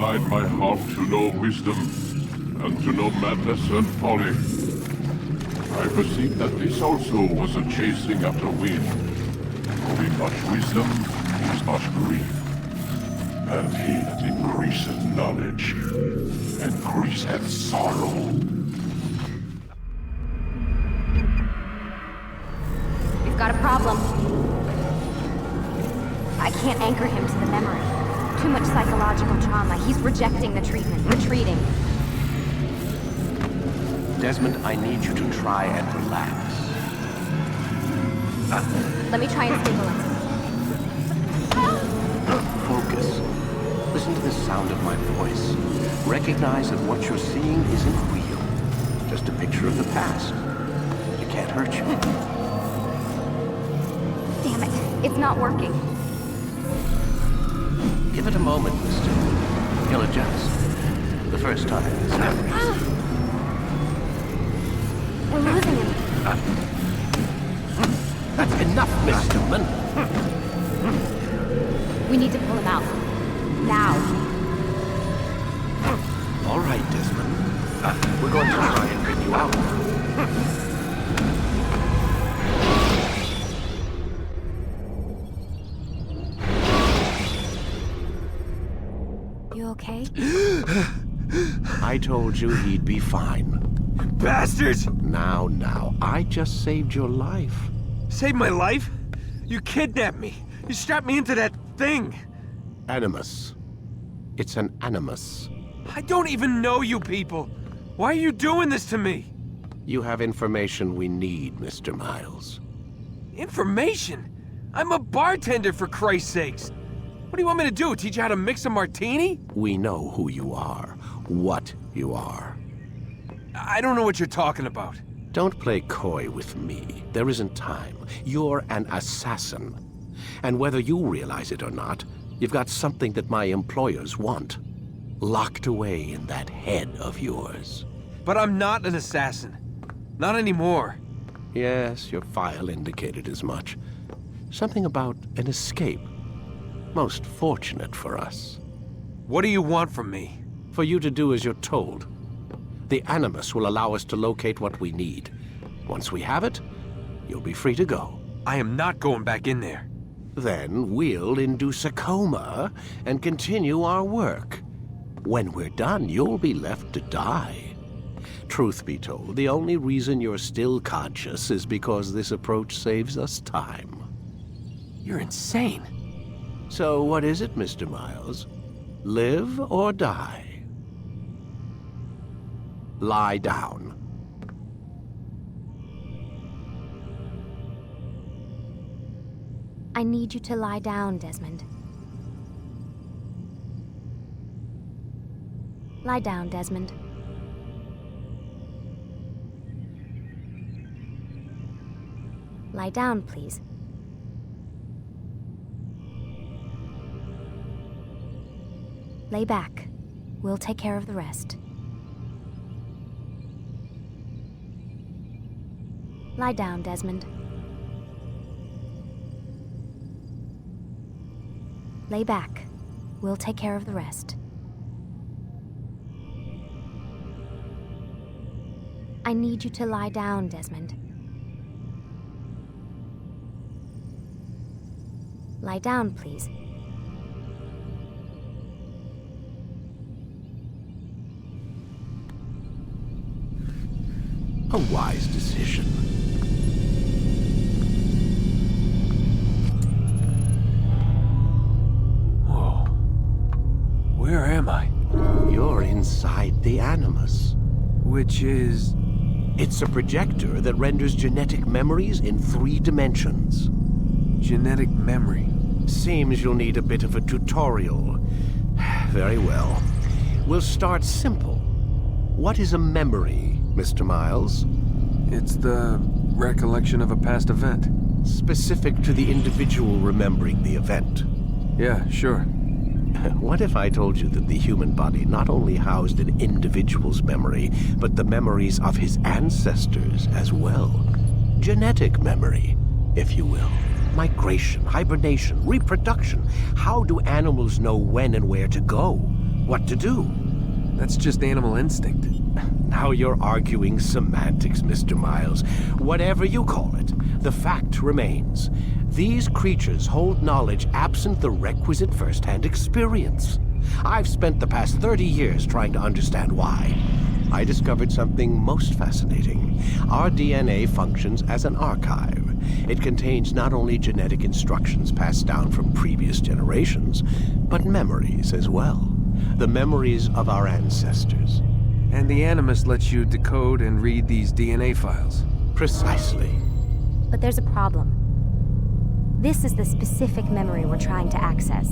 incline my heart to know wisdom, and to know madness and folly. I perceive that this also was a chasing after wind. With much wisdom is much grief. And he that increaseth knowledge increaseth sorrow. We've got a problem. I can't anchor him to the memory. Too much psychological trauma. He's rejecting the treatment, retreating. Desmond, I need you to try and relax. Let me try and stabilize him. Focus. Listen to the sound of my voice. Recognize that what you're seeing isn't real. Just a picture of the past. It can't hurt you. Damn it. It's not working. Give it a moment, mister. He'll adjust. The first time is never easy. We're losing him. That's enough, Miss Stillman. We need to pull him out. Now. All right, Desmond. We're going to try and bring you out now. You okay? I told you he'd be fine. Bastards! Now, I just saved your life. Saved my life? You kidnapped me. You strapped me into that thing. Animus. It's an animus. I don't even know you people. Why are you doing this to me? You have information we need, Mr. Miles. Information? I'm a bartender, for Christ's sakes. What do you want me to do? Teach you how to mix a martini? We know who you are, what you are. I don't know what you're talking about. Don't play coy with me. There isn't time. You're an assassin. And whether you realize it or not, you've got something that my employers want. Locked away in that head of yours. But I'm not an assassin. Not anymore. Yes, your file indicated as much. Something about an escape. Most fortunate for us. What do you want from me? For you to do as you're told. The Animus will allow us to locate what we need. Once we have it, you'll be free to go. I am not going back in there. Then we'll induce a coma and continue our work. When we're done, you'll be left to die. Truth be told, the only reason you're still conscious is because this approach saves us time. You're insane. So what is it, Mr. Miles? Live or die? Lie down. I need you to lie down, Desmond. Lie down, Desmond. Lie down, please. Lay back. We'll take care of the rest. Lie down, Desmond. Lay back. We'll take care of the rest. I need you to lie down, Desmond. Lie down, please. A wise decision. Whoa. Where am I? You're inside the Animus. Which is... It's a projector that renders genetic memories in 3 dimensions. genetic memory. Seems you'll need a bit of a tutorial. Very well. We'll start simple. What is a memory, Mr. Miles? It's the recollection of a past event. Specific to the individual remembering the event. Yeah, sure. What if I told you that the human body not only housed an individual's memory, but the memories of his ancestors as well? Genetic memory, if you will. Migration, hibernation, reproduction. How do animals know when and where to go? what to do. That's just animal instinct. Now you're arguing semantics, Mr. Miles. Whatever you call it, the fact remains. These creatures hold knowledge absent the requisite first-hand experience. I've spent the past 30 years trying to understand why. I discovered something most fascinating. Our DNA functions as an archive. It contains not only genetic instructions passed down from previous generations, but memories as well. The memories of our ancestors. And the Animus lets you decode and read these DNA files. Precisely. But there's a problem. This is the specific memory we're trying to access.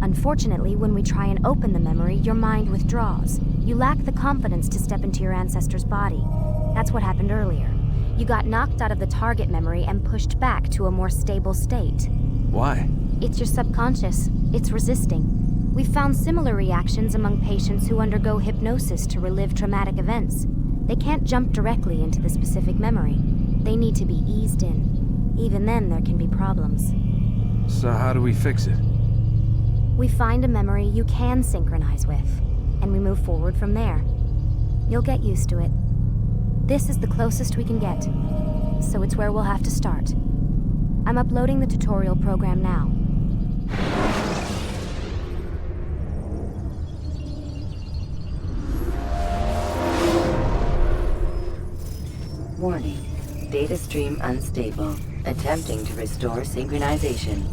Unfortunately, when we try and open the memory, your mind withdraws. You lack the confidence to step into your ancestor's body. That's what happened earlier. You got knocked out of the target memory and pushed back to a more stable state. Why? It's your subconscious. It's resisting. We've found similar reactions among patients who undergo hypnosis to relive traumatic events. They can't jump directly into the specific memory. They need to be eased in. Even then, there can be problems. So how do we fix it? We find a memory you can synchronize with, and we move forward from there. You'll get used to it. This is the closest we can get, so it's where we'll have to start. I'm uploading the tutorial program now. Warning. Data stream unstable. Attempting to restore synchronization.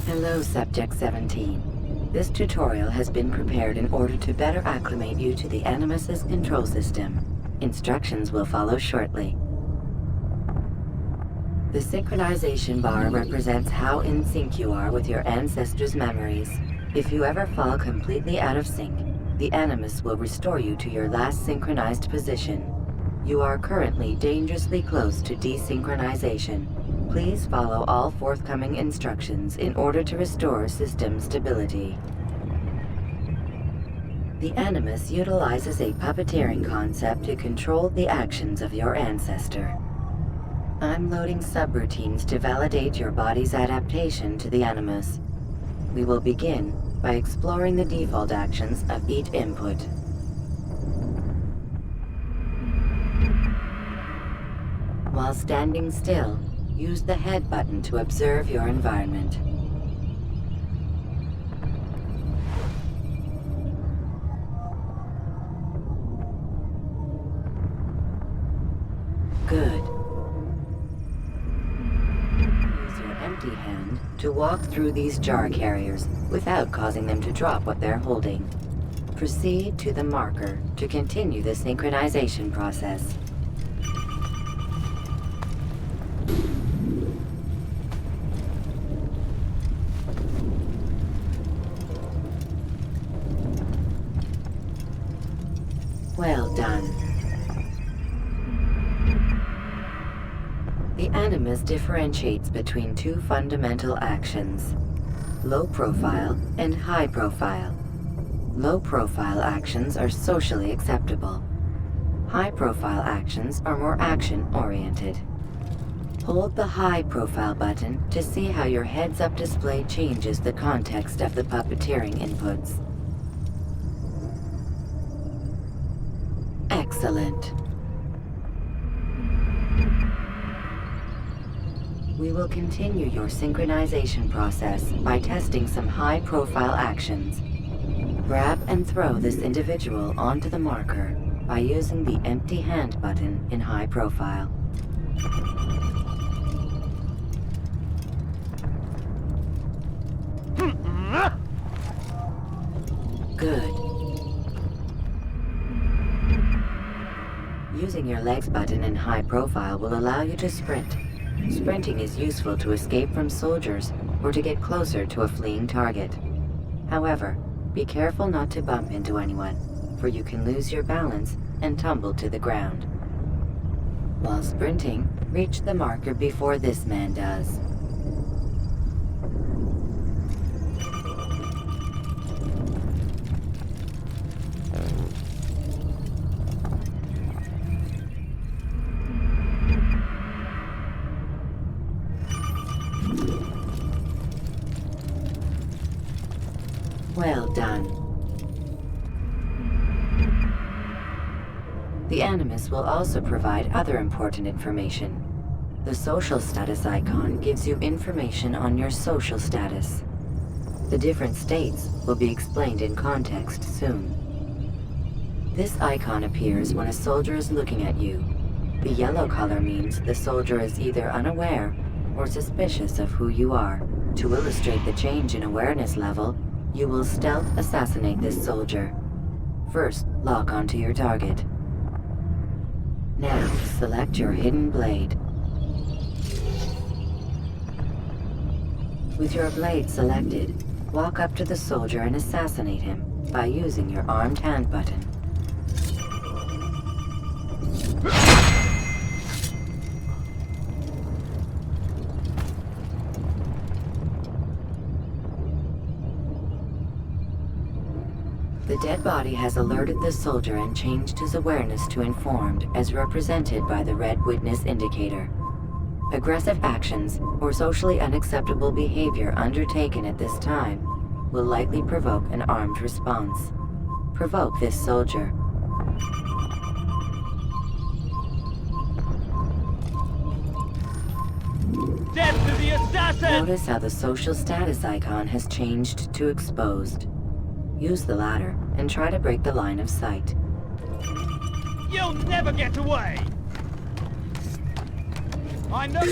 Hello, Subject 17. This tutorial has been prepared in order to better acclimate you to the Animus's control system. Instructions will follow shortly. The synchronization bar represents how in sync you are with your ancestors' memories. If you ever fall completely out of sync, the Animus will restore you to your last synchronized position. You are currently dangerously close to desynchronization. Please follow all forthcoming instructions in order to restore system stability. The Animus utilizes a puppeteering concept to control the actions of your ancestor. I'm loading subroutines to validate your body's adaptation to the Animus. We will begin by exploring the default actions of each input. While standing still, use the head button to observe your environment. Good. Use your empty hand to walk through these jar carriers without causing them to drop what they're holding. Proceed to the marker to continue the synchronization process. Well done. The Animus differentiates between two fundamental actions: low profile and high profile. Low profile actions are socially acceptable. High profile actions are more action-oriented. Hold the high profile button to see how your heads-up display changes the context of the puppeteering inputs. Excellent. We will continue your synchronization process by testing some high-profile actions. Grab and throw this individual onto the marker by using the empty hand button in high profile. Good. Using your legs button in high profile will allow you to sprint. Sprinting is useful to escape from soldiers or to get closer to a fleeing target. However, be careful not to bump into anyone, for you can lose your balance and tumble to the ground. While sprinting, reach the marker before this man does. Well done. The Animus will also provide other important information. The social status icon gives you information on your social status. The different states will be explained in context soon. This icon appears when a soldier is looking at you. The yellow color means the soldier is either unaware or suspicious of who you are. To illustrate the change in awareness level, you will stealth assassinate this soldier. First, lock onto your target. Now, select your hidden blade. With your blade selected, walk up to the soldier and assassinate him by using your armed hand button. The dead body has alerted the soldier and changed his awareness to informed, as represented by the red witness indicator. Aggressive actions or socially unacceptable behavior undertaken at this time will likely provoke an armed response. Provoke this soldier. Death to the assassin! Notice how the social status icon has changed to exposed. Use the ladder and try to break the line of sight. You'll never get away! I know...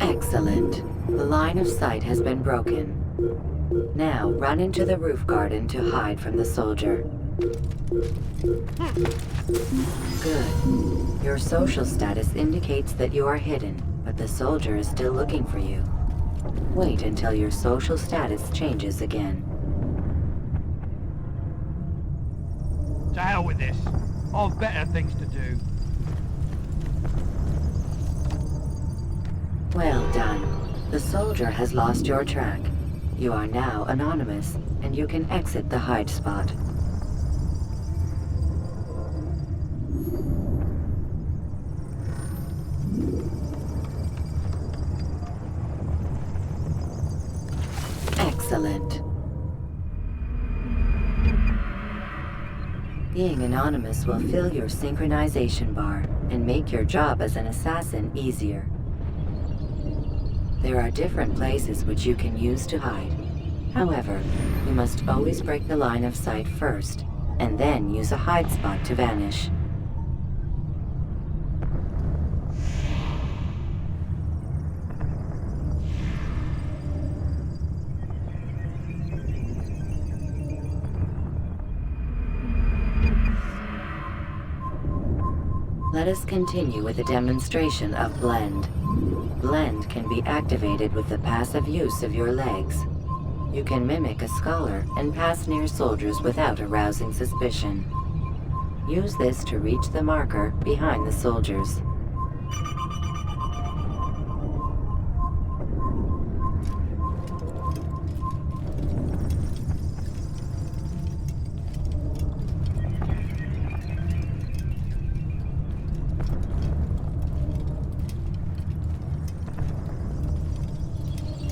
Excellent. The line of sight has been broken. Now run into the roof garden to hide from the soldier. Good. Your social status indicates that you are hidden, but the soldier is still looking for you. Wait until your social status changes again. To hell with this. I've better things to do. Well done. The soldier has lost your track. You are now anonymous, and you can exit the hide spot. Excellent. Being anonymous will fill your synchronization bar and make your job as an assassin easier. There are different places which you can use to hide. However, you must always break the line of sight first, and then use a hide spot to vanish. Let us continue with a demonstration of Blend. Blend can be activated with the passive use of your legs. You can mimic a scholar and pass near soldiers without arousing suspicion. Use this to reach the marker behind the soldiers.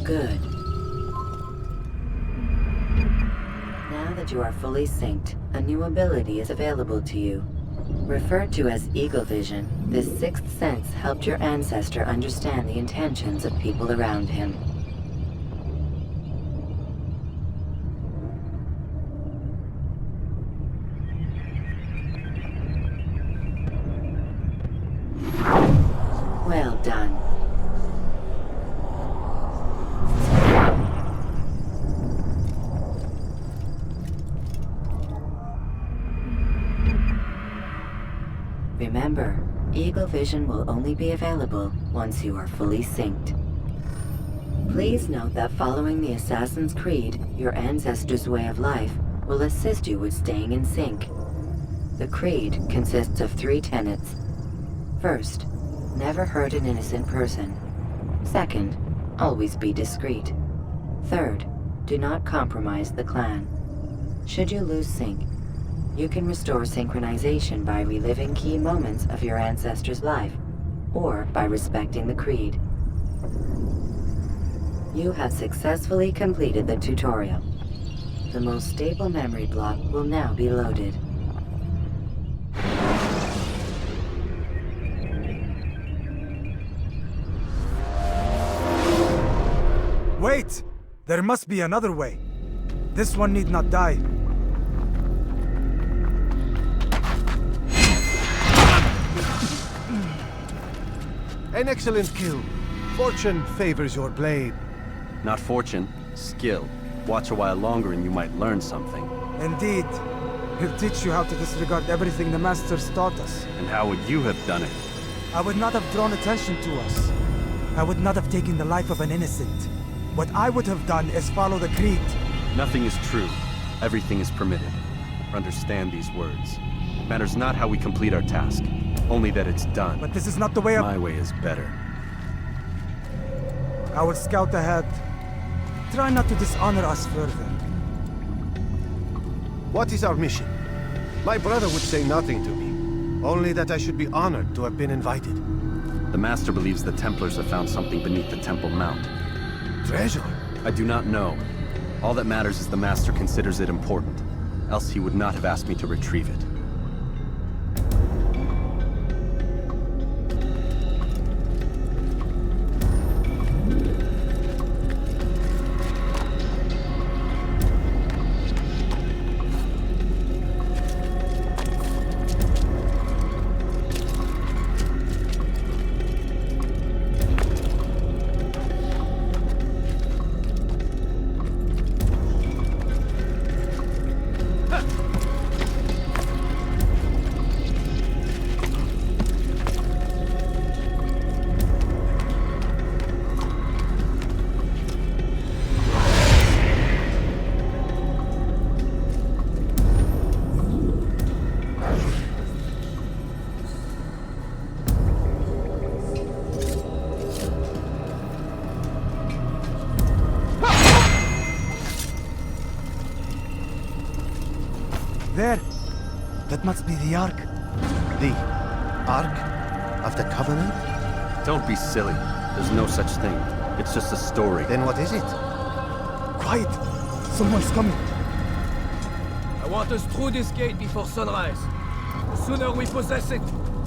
Good. Now that you are fully synced, a new ability is available to you. Referred to as Eagle Vision, this sixth sense helped your ancestor understand the intentions of people around him. Well done. Remember, Eagle Vision will only be available once you are fully synced. Please note that following the Assassin's Creed, your ancestors' way of life will assist you with staying in sync. The Creed consists of 3 tenets. First, never hurt an innocent person. Second, always be discreet. Third, do not compromise the clan. Should you lose sync, you can restore synchronization by reliving key moments of your ancestor's life, or by respecting the Creed. You have successfully completed the tutorial. The most stable memory block will now be loaded. Wait! There must be another way. This one need not die. An excellent kill. Fortune favors your blade. Not fortune, skill. Watch a while longer and you might learn something. Indeed. He'll teach you how to disregard everything the Masters taught us. And how would you have done it? I would not have drawn attention to us. I would not have taken the life of an innocent. What I would have done is follow the creed. Nothing is true. Everything is permitted. Understand these words. It matters not how we complete our task, only that it's done. But this is not the way of... My way is better. I will scout ahead. Try not to dishonor us further. What is our mission? My brother would say nothing to me. Only that I should be honored to have been invited. The Master believes the Templars have found something beneath the Temple Mount. Treasure? I do not know. All that matters is the Master considers it important. Else he would not have asked me to retrieve it. There! That must be the Ark. The Ark of the Covenant? Don't be silly. There's no such thing. It's just a story. Then what is it? Quiet! Someone's coming. I want us through this gate before sunrise. The sooner we possess it,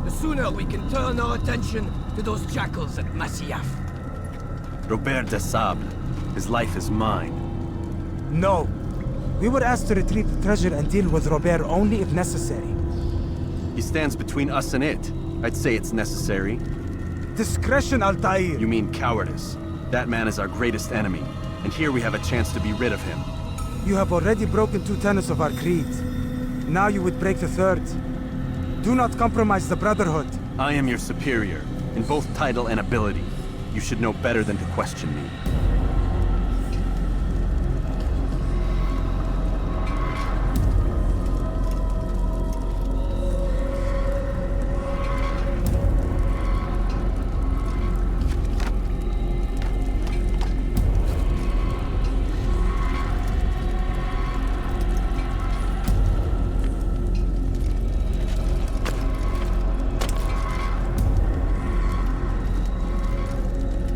the sooner we can turn our attention to those jackals at Masyaf. Robert de Sable. His life is mine. No. We were asked to retrieve the treasure and deal with Robert only if necessary. He stands between us and it. I'd say it's necessary. Discretion, Altair! You mean cowardice. That man is our greatest enemy, and here we have a chance to be rid of him. You have already broken 2 tenets of our creed. Now you would break the 3rd. Do not compromise the Brotherhood. I am your superior, in both title and ability. You should know better than to question me.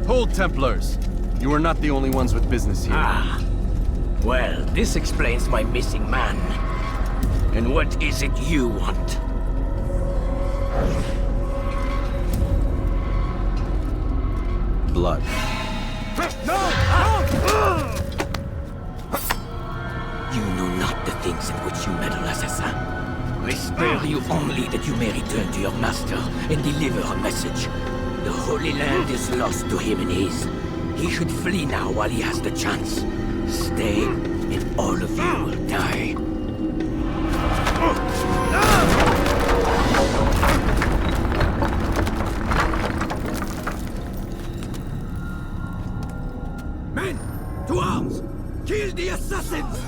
Hold, Templars! You are not the only ones with business here. Ah. Well, this explains my missing man. And what is it you want? Blood. You know not the things in which you meddle, assassin. I spare you only that you may return to your master and deliver a message. The Holy Land is lost to him and his. He should flee now while he has the chance. Stay, and all of you will die. Men, to arms! Kill the assassins!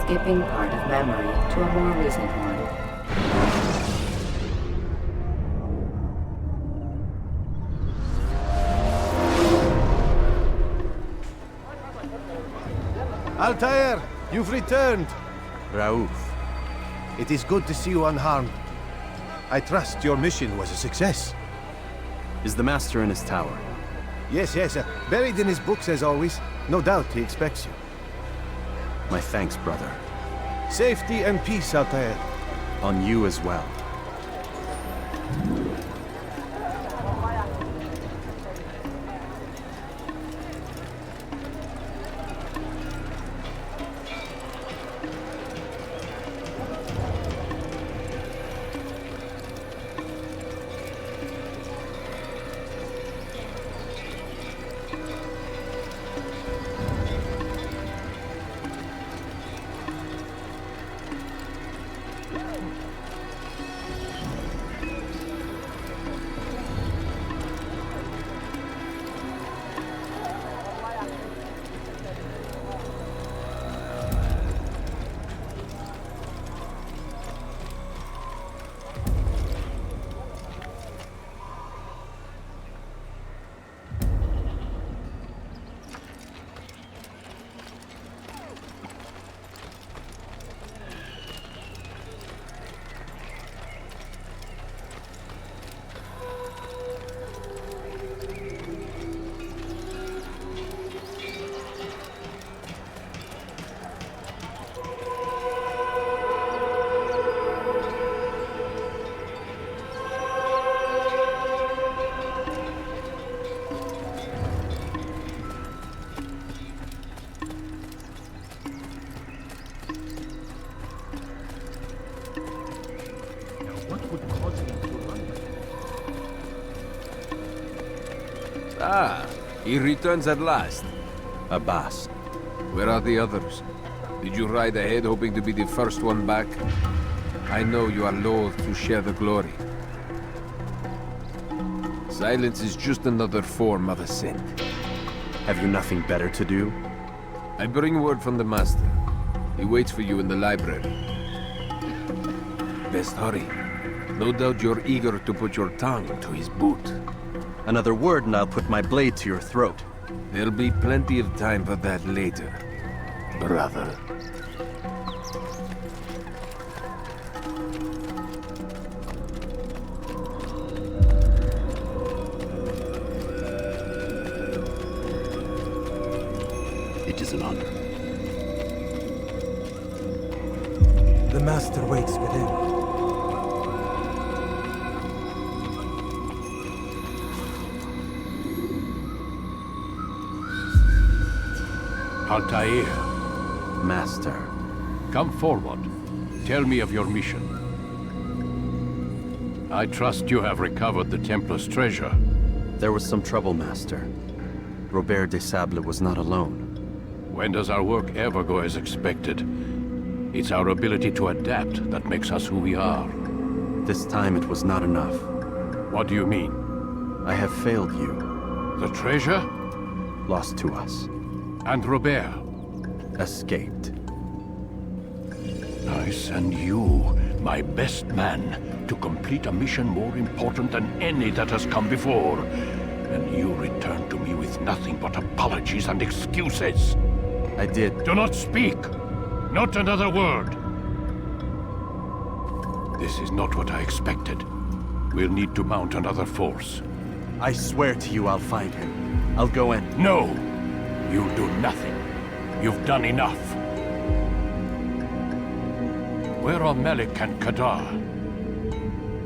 skipping part of memory to a more recent one. Altair, you've returned. Raouf. It is good to see you unharmed. I trust your mission was a success. Is the Master in his tower? Yes, buried in his books as always. No doubt he expects you. My thanks, brother. Safety and peace, Altair. On you as well. Ah, he returns at last. Abbas. Where are the others? Did you ride ahead hoping to be the first one back? I know you are loath to share the glory. Silence is just another form of assent. Have you nothing better to do? I bring word from the Master. He waits for you in the library. Best hurry. No doubt you're eager to put your tongue to his boot. Another word and I'll put my blade to your throat. There'll be plenty of time for that later, brother. It is an honor. The Master waits within. Altair, Master. come forward. Tell me of your mission. I trust you have recovered the Templar's treasure. There was some trouble, Master. Robert de Sable was not alone. When does our work ever go as expected? It's our ability to adapt that makes us who we are. This time it was not enough. What do you mean? I have failed you. The treasure? Lost to us. And Robert? Escaped. I send you, my best man, to complete a mission more important than any that has come before. And you return to me with nothing but apologies and excuses. I did. Do not speak! Not another word! This is not what I expected. We'll need to mount another force. I swear to you I'll find him. I'll go in. No! You'll do nothing. You've done enough. Where are Melik and Kadar?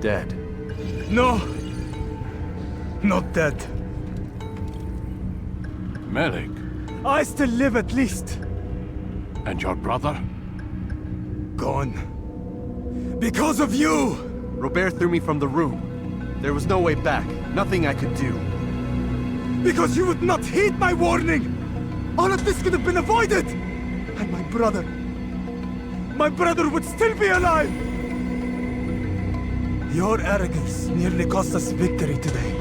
Dead. No! Not dead. Melik? I still live at least. And your brother? Gone. Because of you! Robert threw me from the room. There was no way back. Nothing I could do. Because you would not heed my warning! All of this could have been avoided! And my brother would still be alive! Your arrogance nearly cost us victory today.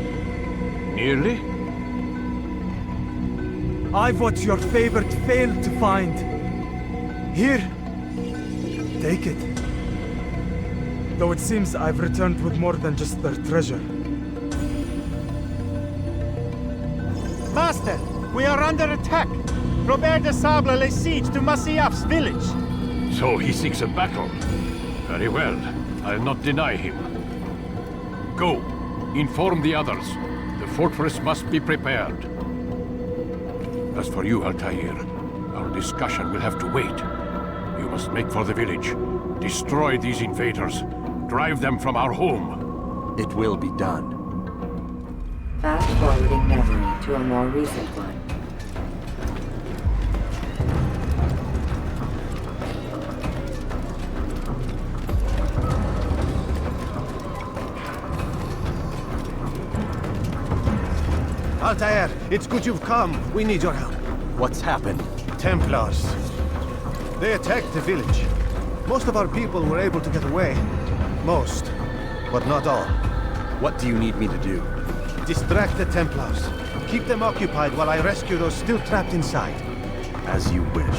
Nearly? I've what your favorite failed to find. Here, take it. Though it seems I've returned with more than just their treasure. Master, we are under attack. Robert de Sable lays siege to Masyaf's village. So he seeks a battle. Very well. I'll not deny him. Go. Inform the others. The fortress must be prepared. As for you, Altair, our discussion will have to wait. You must make for the village. Destroy these invaders. Drive them from our home. It will be done. Fast-forwarding memory to a more recent one. Altair, it's good you've come. We need your help. What's happened? Templars. They attacked the village. Most of our people were able to get away. Most, but not all. What do you need me to do? Distract the Templars. Keep them occupied while I rescue those still trapped inside. As you wish.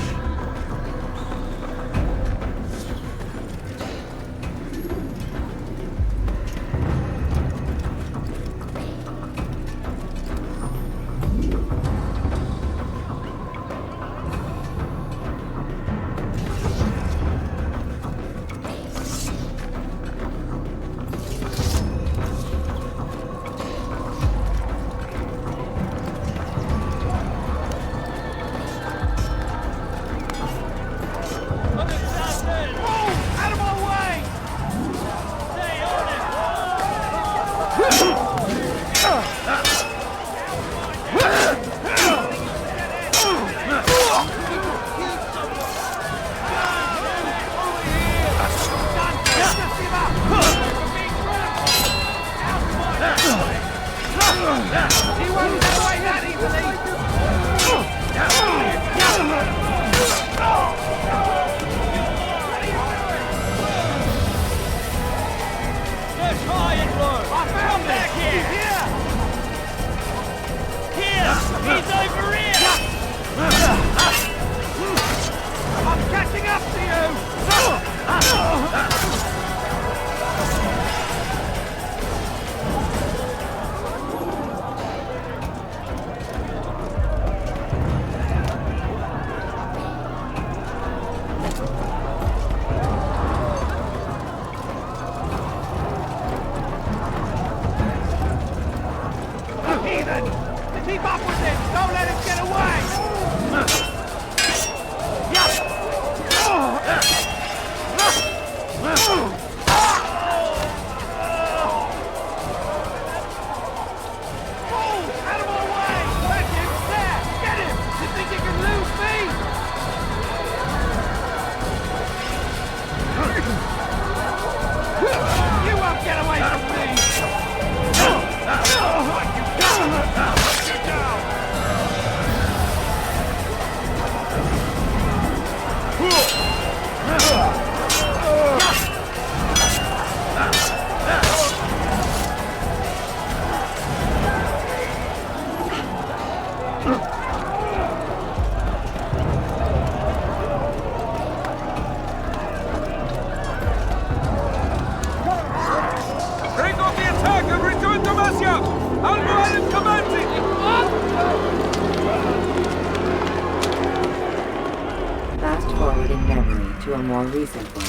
Fast-forwarding memory to a more recent one.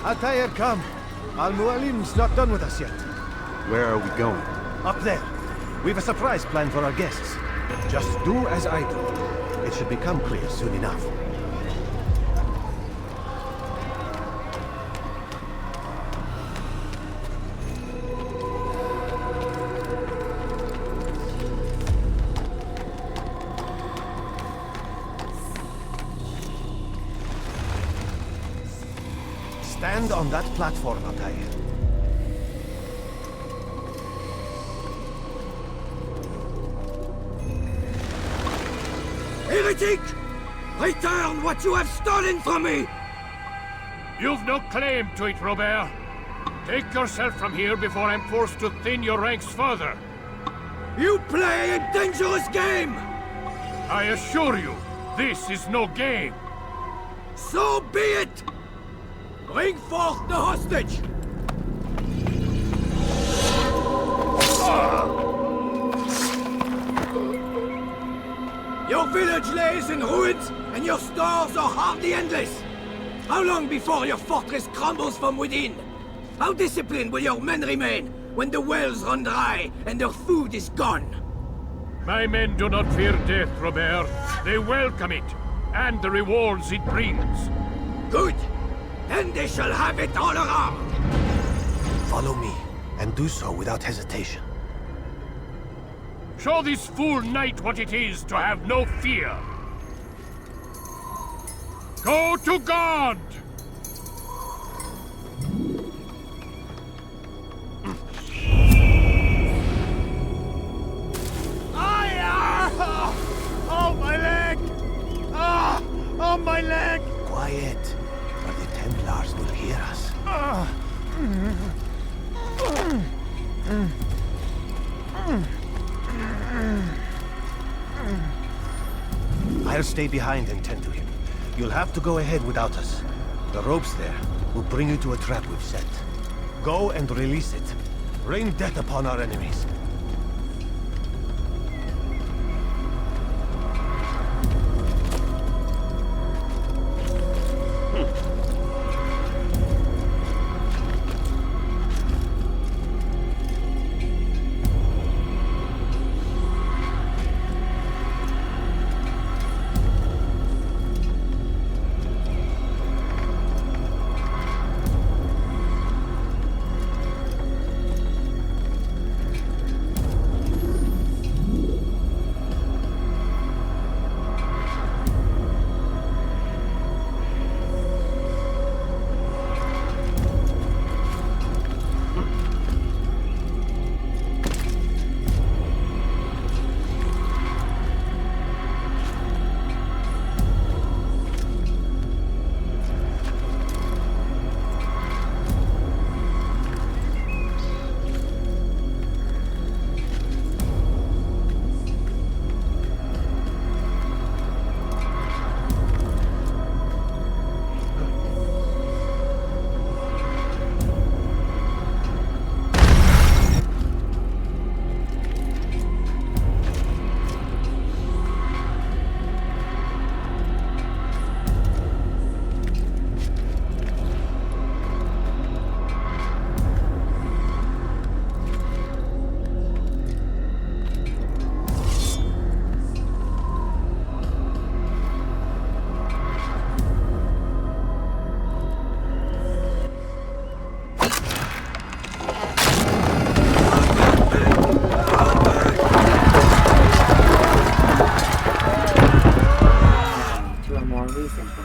Altair, come. Al-Mualim's not done with us yet. Where are we going? Up there. We've a surprise plan for our guests. Just do as I do. It should become clear soon enough. Stand on that platform, Altair. Heretic! Return what you have stolen from me! You've no claim to it, Robert. Take yourself from here before I'm forced to thin your ranks further. You play a dangerous game! I assure you, this is no game. So be it! Bring forth the hostage! Your village lays in ruins, and your stores are hardly endless. How long before your fortress crumbles from within? How disciplined will your men remain when the wells run dry and their food is gone? My men do not fear death, Robert. They welcome it, and the rewards it brings. Good. Then they shall have it all around. Follow me, and do so without hesitation. Show this fool knight what it is to have no fear. Go to God! Oh, my leg! Oh, my leg! Quiet, or the Templars will hear us. I'll stay behind and tend to him. You'll have to go ahead without us. The ropes there will bring you to a trap we've set. Go and release it. Rain death upon our enemies.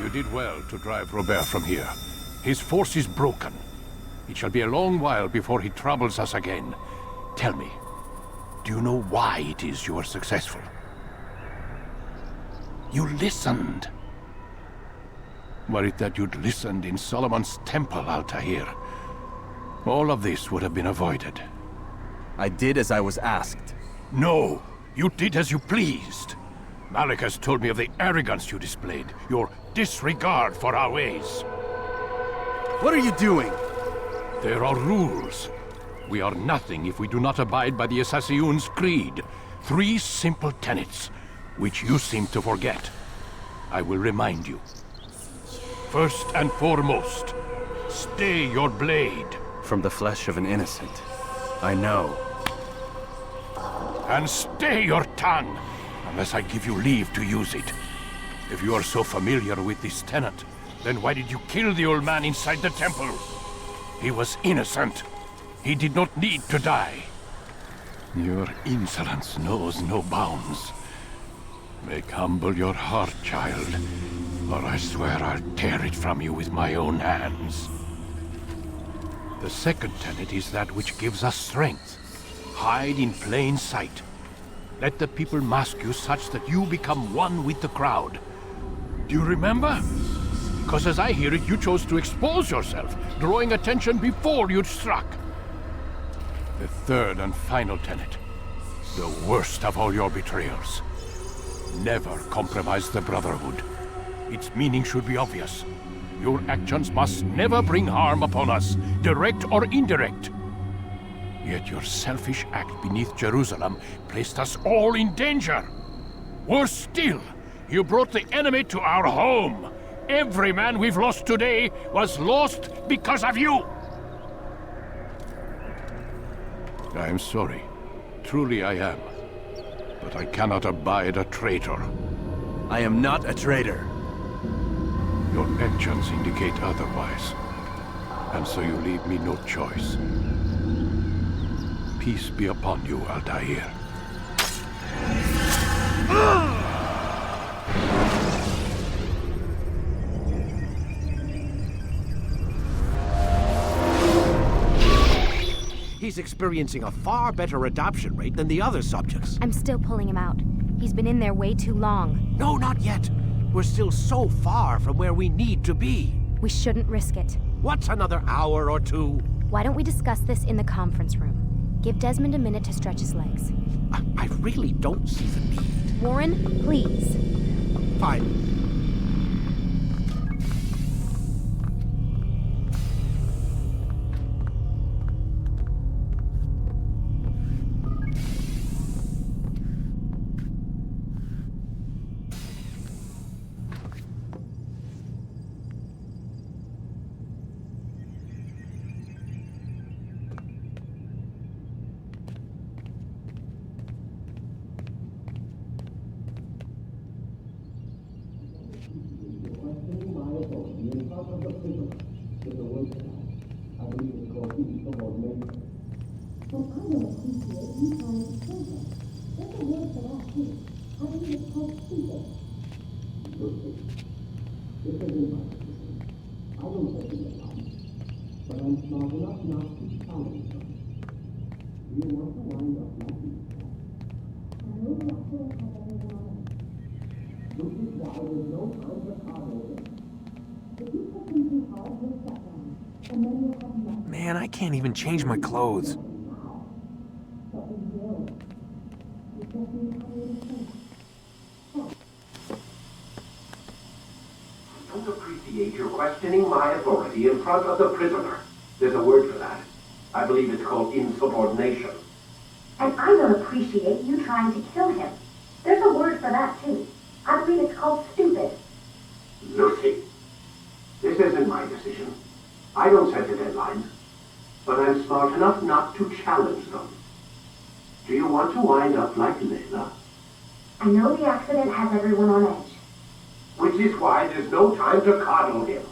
You did well to drive Robert from here. His force is broken. It shall be a long while before he troubles us again. Tell me, do you know why it is you are successful? You listened. Were it that you'd listened in Solomon's temple, Altair, all of this would have been avoided. I did as I was asked. No, you did as you pleased. Malik has told me of the arrogance you displayed, your disregard for our ways. What are you doing? There are rules. We are nothing if we do not abide by the Assassin's creed. 3 simple tenets, which you seem to forget. I will remind you. First and foremost, stay your blade. From the flesh of an innocent. I know. And stay your tongue, unless I give you leave to use it. If you are so familiar with this tenet, then why did you kill the old man inside the temple? He was innocent. He did not need to die. Your insolence knows no bounds. Make humble your heart, child, or I swear I'll tear it from you with my own hands. The second tenet is that which gives us strength. Hide in plain sight. Let the people mask you such that you become one with the crowd. Do you remember? Because as I hear it, you chose to expose yourself, drawing attention before you'd struck. The third and final tenet. The worst of all your betrayals. Never compromise the Brotherhood. Its meaning should be obvious. Your actions must never bring harm upon us, direct or indirect. Yet your selfish act beneath Jerusalem placed us all in danger. Worse still, you brought the enemy to our home. Every man we've lost today was lost because of you. I am sorry. Truly I am. But I cannot abide a traitor. I am not a traitor. Your actions indicate otherwise. And so you leave me no choice. Peace be upon you, Altair. He's experiencing a far better adoption rate than the other subjects. I'm still pulling him out. He's been in there way too long. No, not yet. We're still so far from where we need to be. We shouldn't risk it. What's another hour or two? Why don't we discuss this in the conference room? Give Desmond a minute to stretch his legs. I really don't see the need. Warren, please. Fine. Man, I can't even change my clothes. I don't appreciate your questioning my authority in front of the prisoner. There's a word for that. I believe it's called insubordination. And I don't appreciate you trying to kill him. There's a word for that, too. I believe it's called stupid. Lucy, this isn't my decision. I don't set the deadlines, but I'm smart enough not to challenge them. Do you want to wind up like Layla? I know the accident has everyone on edge. Which is why there's no time to coddle him.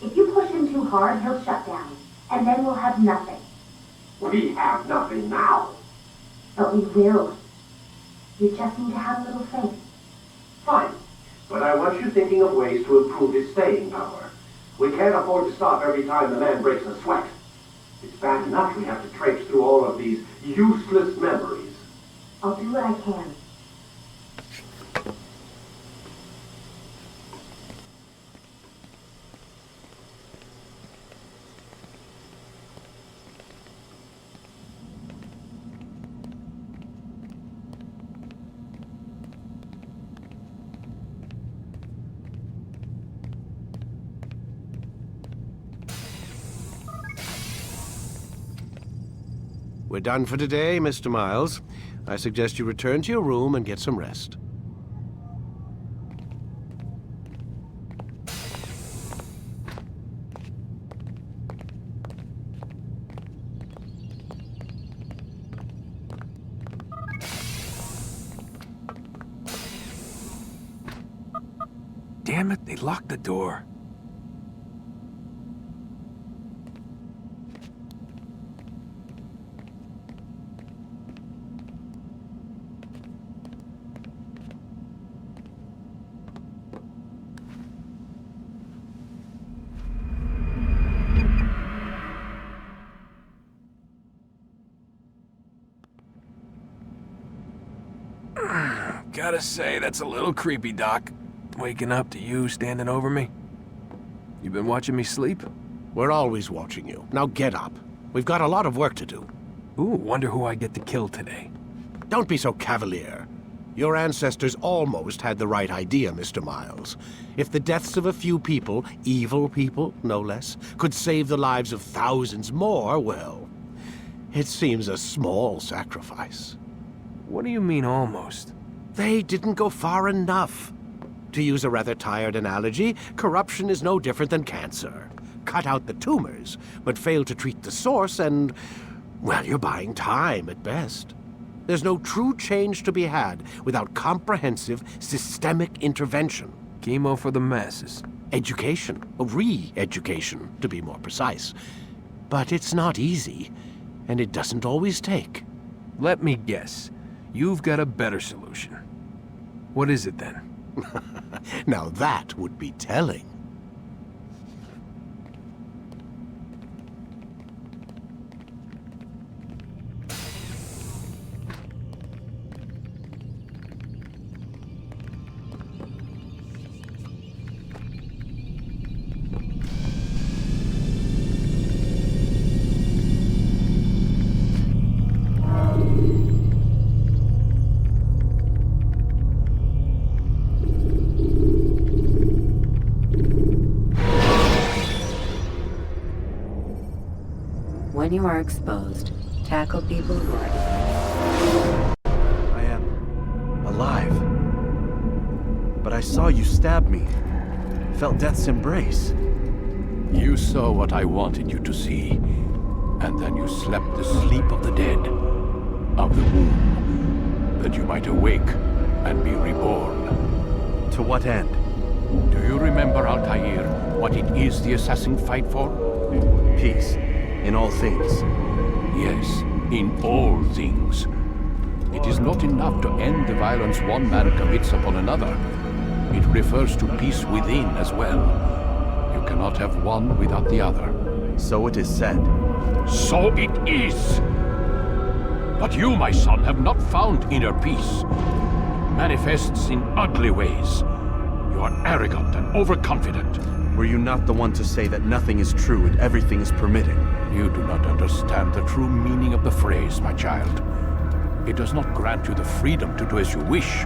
If you push him too hard, he'll shut down, and then we'll have nothing. We have nothing now. But we will. You just need to have a little faith. Fine, but I want you thinking of ways to improve his staying power. We can't afford to stop every time the man breaks a sweat. It's bad enough we have to traipse through all of these useless memories. I'll do what I can. We're done for today, Mr. Miles. I suggest you return to your room and get some rest. Damn it, they locked the door. Gotta say, that's a little creepy, Doc. Waking up to you standing over me. You been watching me sleep? We're always watching you. Now get up. We've got a lot of work to do. Ooh, wonder who I get to kill today. Don't be so cavalier. Your ancestors almost had the right idea, Mr. Miles. If the deaths of a few people, evil people, no less, could save the lives of thousands more, well, it seems a small sacrifice. What do you mean, almost? They didn't go far enough. To use a rather tired analogy, corruption is no different than cancer. Cut out the tumors, but fail to treat the source and, well, you're buying time at best. There's no true change to be had without comprehensive, systemic intervention. Chemo for the masses. Education, re-education, to be more precise. But it's not easy, and it doesn't always take. Let me guess. You've got a better solution. What is it then? Now that would be telling. When you are exposed, tackle people who are... I am alive. But I saw you stab me. Felt death's embrace. You saw what I wanted you to see, and then you slept the sleep of the dead, of the womb, that you might awake and be reborn. To what end? Do you remember, Altair, what it is the assassins fight for? Peace. In all things. Yes, in all things. It is not enough to end the violence one man commits upon another. It refers to peace within as well. You cannot have one without the other. So it is said. So it is! But you, my son, have not found inner peace. It manifests in ugly ways. You are arrogant and overconfident. Were you not the one to say that nothing is true and everything is permitted? You do not understand the true meaning of the phrase, my child. It does not grant you the freedom to do as you wish.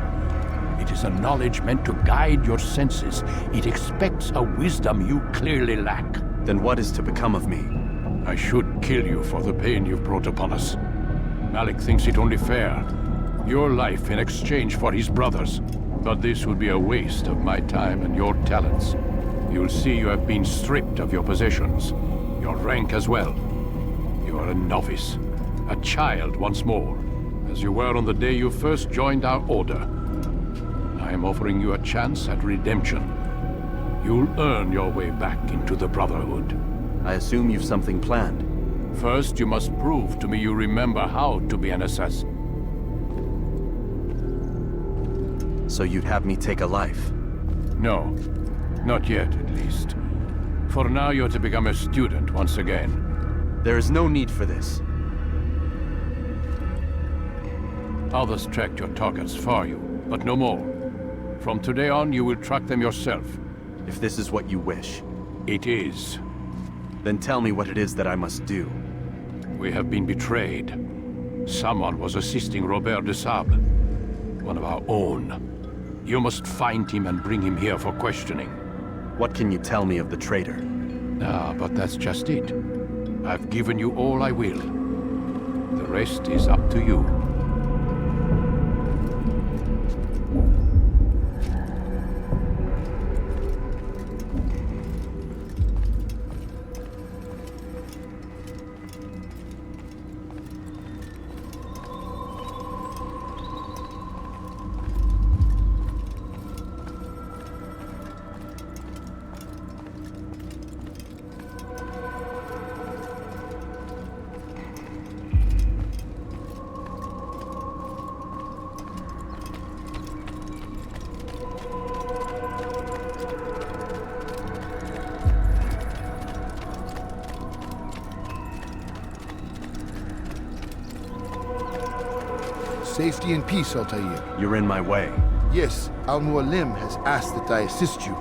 It is a knowledge meant to guide your senses. It expects a wisdom you clearly lack. Then what is to become of me? I should kill you for the pain you've brought upon us. Malik thinks it only fair. Your life in exchange for his brother's. But this would be a waste of my time and your talents. You'll see you have been stripped of your possessions. Your rank as well. You are a novice. A child once more. As you were on the day you first joined our order. I am offering you a chance at redemption. You'll earn your way back into the Brotherhood. I assume you've something planned. First, you must prove to me you remember how to be an assassin. So you'd have me take a life? No. Not yet, at least. For now, you're to become a student once again. There is no need for this. Others tracked your targets for you, but no more. From today on, you will track them yourself. If this is what you wish. It is. Then tell me what it is that I must do. We have been betrayed. Someone was assisting Robert de Sable. One of our own. You must find him and bring him here for questioning. What can you tell me of the traitor? Ah, but that's just it. I've given you all I will. The rest is up to you. Safety and peace, Altair. You're in my way. Yes, Al-Mualim has asked that I assist you.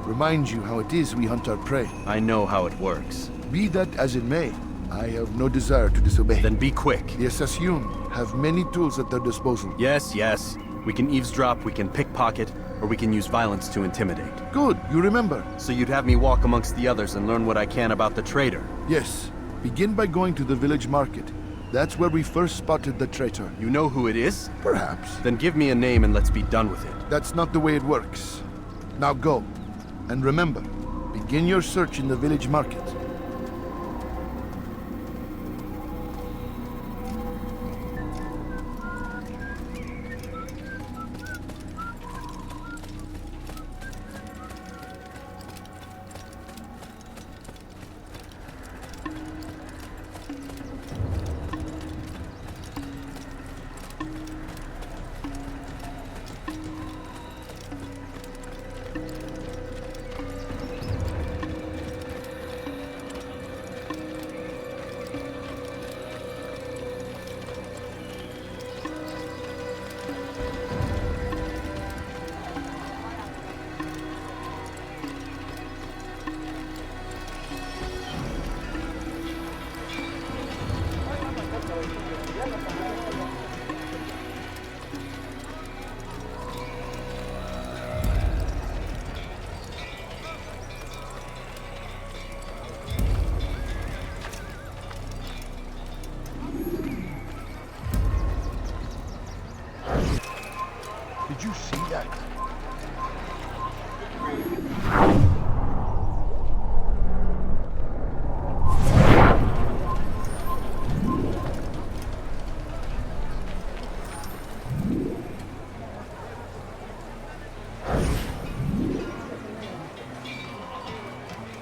Remind you how it is we hunt our prey. I know how it works. Be that as it may, I have no desire to disobey. Then be quick. The Assassin have many tools at their disposal. Yes, yes. We can eavesdrop, we can pickpocket, or we can use violence to intimidate. Good, you remember. So you'd have me walk amongst the others and learn what I can about the traitor? Yes. Begin by going to the village market. That's where we first spotted the traitor. You know who it is? Perhaps. Then give me a name and let's be done with it. That's not the way it works. Now go. And remember, begin your search in the village market. Did you see that?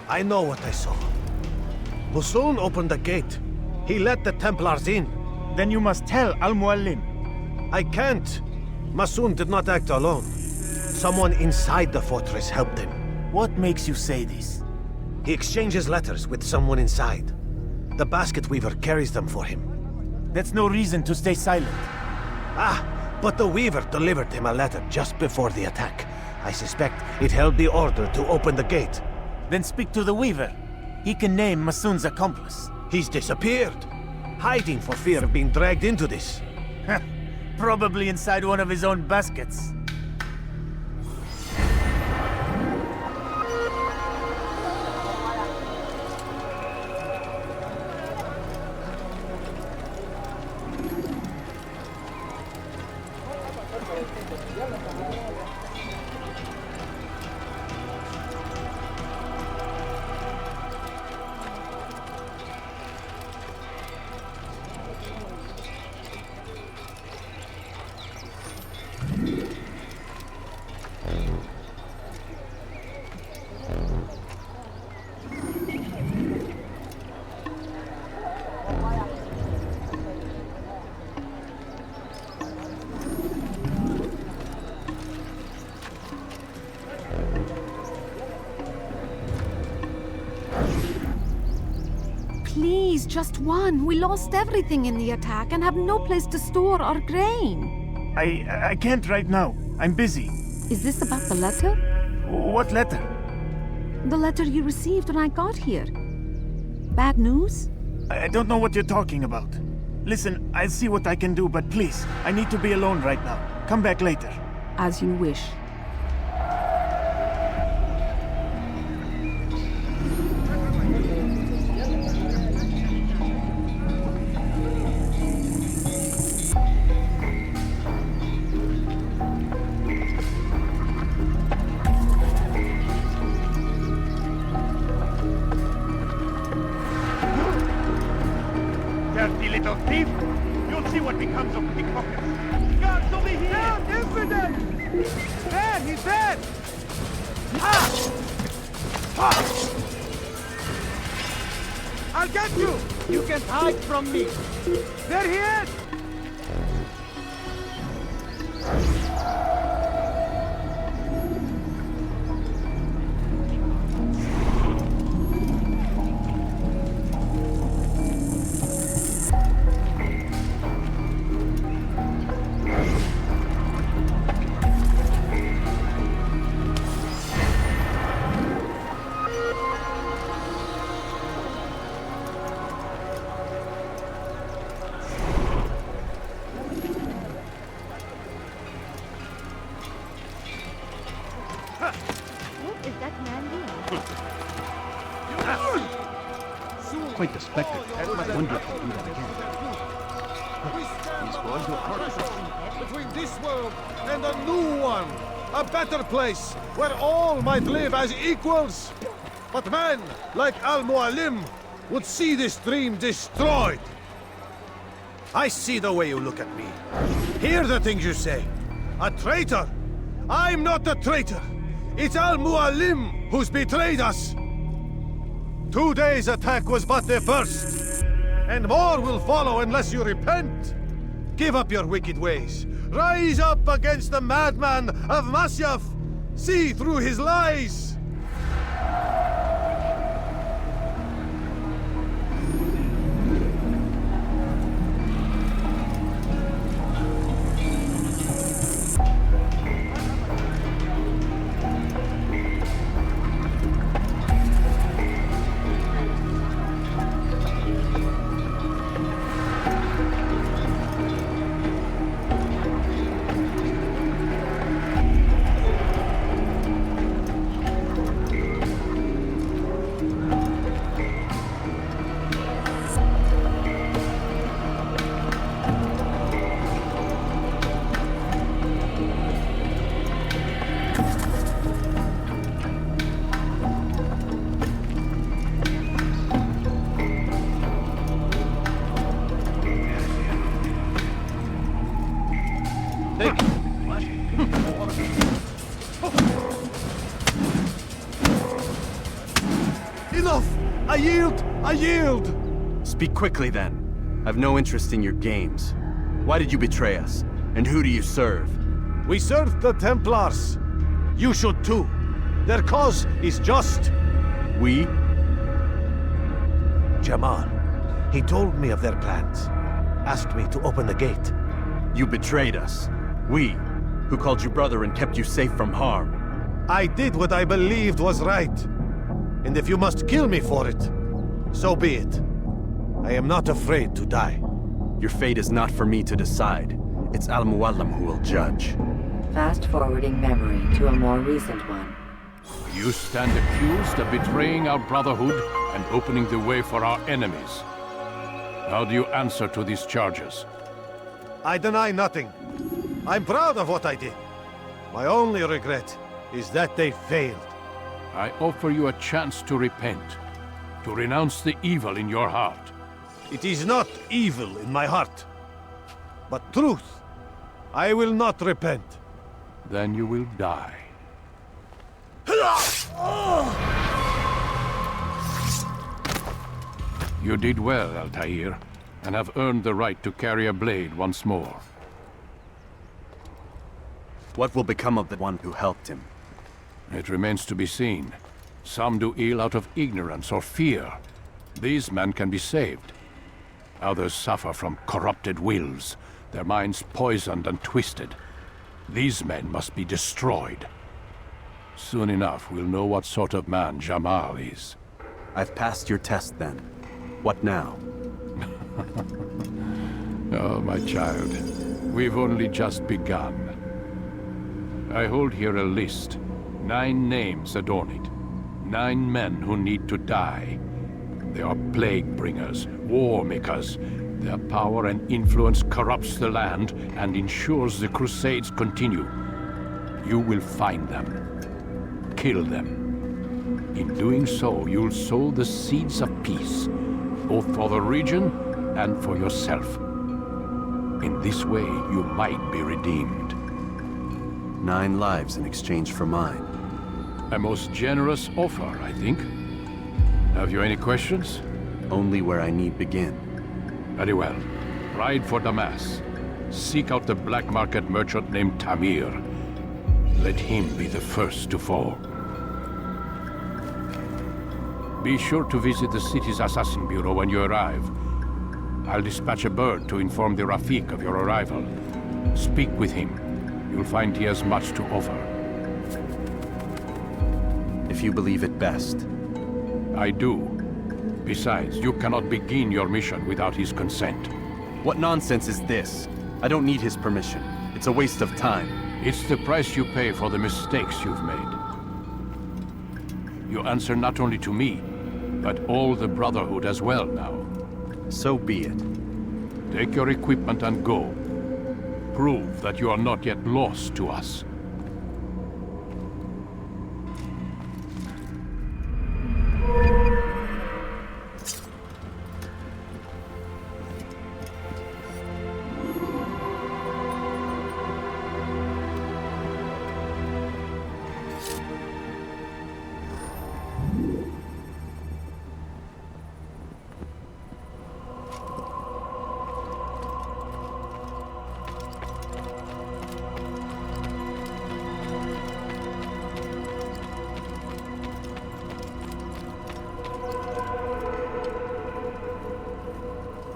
I know what I saw. Musoon opened the gate. He let the Templars in. Then you must tell Al-Mualim. I can't. Masoon did not act alone. Someone inside the fortress helped him. What makes you say this? He exchanges letters with someone inside. The basket weaver carries them for him. That's no reason to stay silent. Ah, but the weaver delivered him a letter just before the attack. I suspect it held the order to open the gate. Then speak to the weaver. He can name Masoon's accomplice. He's disappeared. Hiding for fear of being dragged into this. Probably inside one of his own baskets. Please, just one. We lost everything in the attack and have no place to store our grain. I can't right now. I'm busy. Is this about the letter? What letter? The letter you received when I got here. Bad news? I don't know what you're talking about. Listen, I'll see what I can do, but please, I need to be alone right now. Come back later. As you wish. Dirty little thief! You'll see what becomes of pickpockets. Guards over here! Down, infidel! Man, he's dead! Ah! Ah! I'll get you! You can't hide from me! There he is! quite a spectacle. I wonder if he'll do that again. He's going to hurt us. Between this world and a new one, a better place where all might live as equals. But men like Al-Mualim would see this dream destroyed. I see the way you look at me. Hear the things you say. A traitor? I'm not a traitor. It's Al-Mualim who's betrayed us. Today's attack was but the first. And more will follow unless you repent. Give up your wicked ways. Rise up against the madman of Masyaf. See through his lies. Enough! I yield! I yield! Speak quickly then. I've no interest in your games. Why did you betray us? And who do you serve? We serve the Templars. You should too. Their cause is just. We? Jamal. He told me of their plans. Asked me to open the gate. You betrayed us. We, who called you brother and kept you safe from harm. I did what I believed was right. And if you must kill me for it, so be it. I am not afraid to die. Your fate is not for me to decide. It's Al-Mualim who will judge. Fast-forwarding memory to a more recent one. You stand accused of betraying our brotherhood and opening the way for our enemies. How do you answer to these charges? I deny nothing. I'm proud of what I did. My only regret is that they failed. I offer you a chance to repent, to renounce the evil in your heart. It is not evil in my heart, but truth. I will not repent. Then you will die. You did well, Altair, and have earned the right to carry a blade once more. What will become of the one who helped him? It remains to be seen. Some do ill out of ignorance or fear. These men can be saved. Others suffer from corrupted wills, their minds poisoned and twisted. These men must be destroyed. Soon enough, we'll know what sort of man Jamal is. I've passed your test then. What now? Oh, my child. We've only just begun. I hold here a list. 9 names adorn it. 9 men who need to die. They are plague bringers, war makers. Their power and influence corrupts the land and ensures the Crusades continue. You will find them. Kill them. In doing so, you'll sow the seeds of peace, both for the region and for yourself. In this way, you might be redeemed. 9 lives in exchange for mine. A most generous offer, I think. Have you any questions? Only where I need begin. Very well. Ride for Damas. Seek out the black market merchant named Tamir. Let him be the first to fall. Be sure to visit the city's assassin bureau when you arrive. I'll dispatch a bird to inform the Rafik of your arrival. Speak with him. You'll find he has much to offer. If you believe it best. I do. Besides, you cannot begin your mission without his consent. What nonsense is this? I don't need his permission. It's a waste of time. It's the price you pay for the mistakes you've made. You answer not only to me, but all the Brotherhood as well now. So be it. Take your equipment and go. Prove that you are not yet lost to us.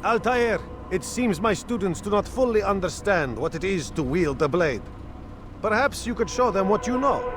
Altair, it seems my students do not fully understand what it is to wield the blade. Perhaps you could show them what you know.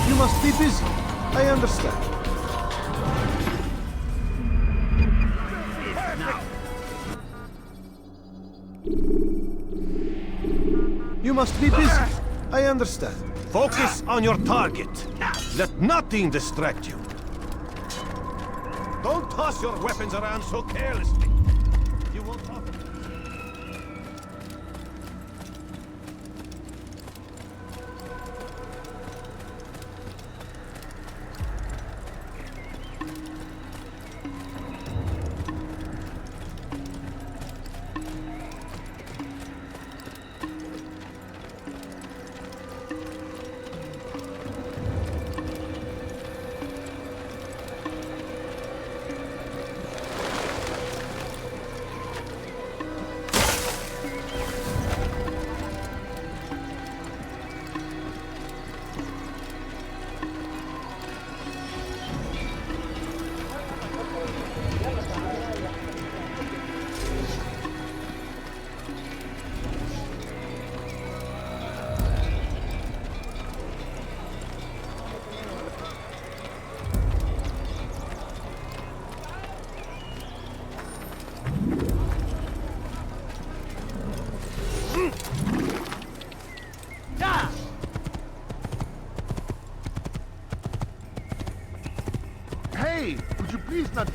You must be busy. I understand. You must be busy. I understand. Focus on your target. Let nothing distract you. Don't toss your weapons around so carelessly. You won't offer. Hey, would you please not...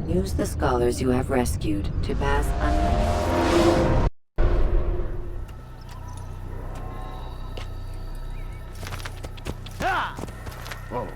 Use the scholars you have rescued to pass unnoticed. Oh.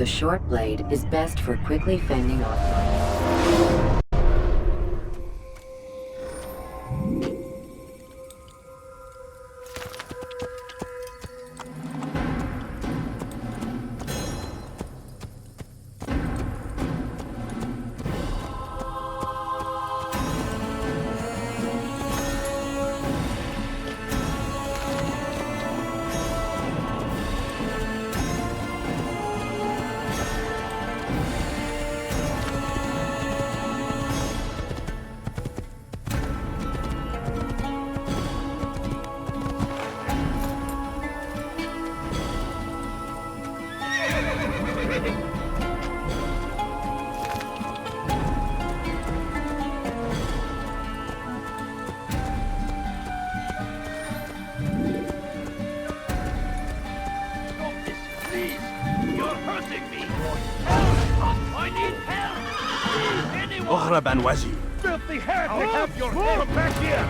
The short blade is best for quickly fending off. أغرب عن وجهي. Filthy head! I have your head! Come back here!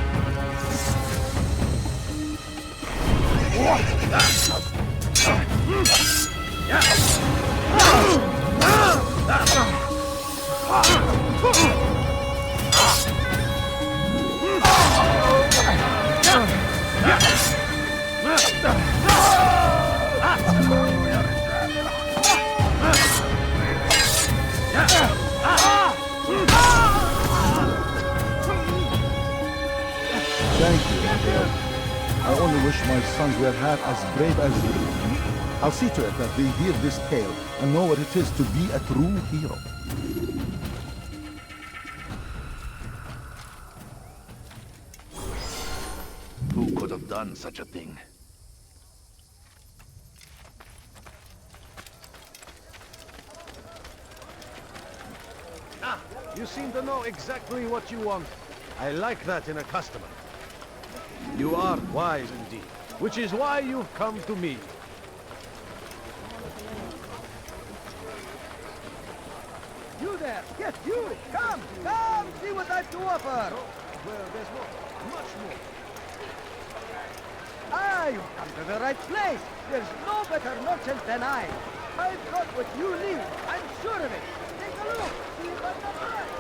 Thank you, Raphael. I only wish my sons were half as brave as you. I'll see to it that they hear this tale and know what it is to be a true hero. Who could have done such a thing? Ah, you seem to know exactly what you want. I like that in a customer. You are wise indeed, which is why you've come to me. You there! Yes, you! Come! Come! See what I've to offer! Well, there's more. Much more. Ah, you've come to the right place! There's no better merchant than I! I've got what you need! I'm sure of it! Take a look! See if I'm not right!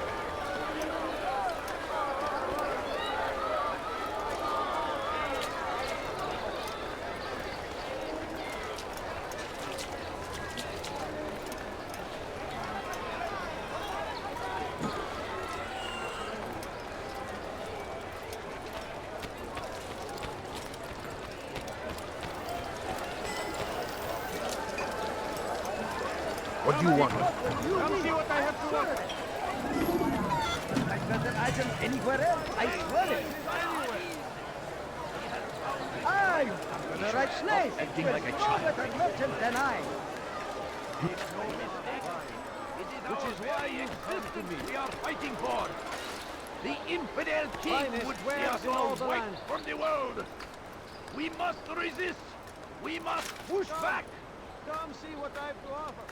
What do you want? Come see what I have to offer! I've got an item anywhere else, I swear it! Ah, you've come to the right place! Acting like a There's child. no better merchant than I! Which is why existence we are fighting for. The infidel king Finest would see wares us in all all the wiped land. from the world. We must resist. We must push back. Come see what I've to offer.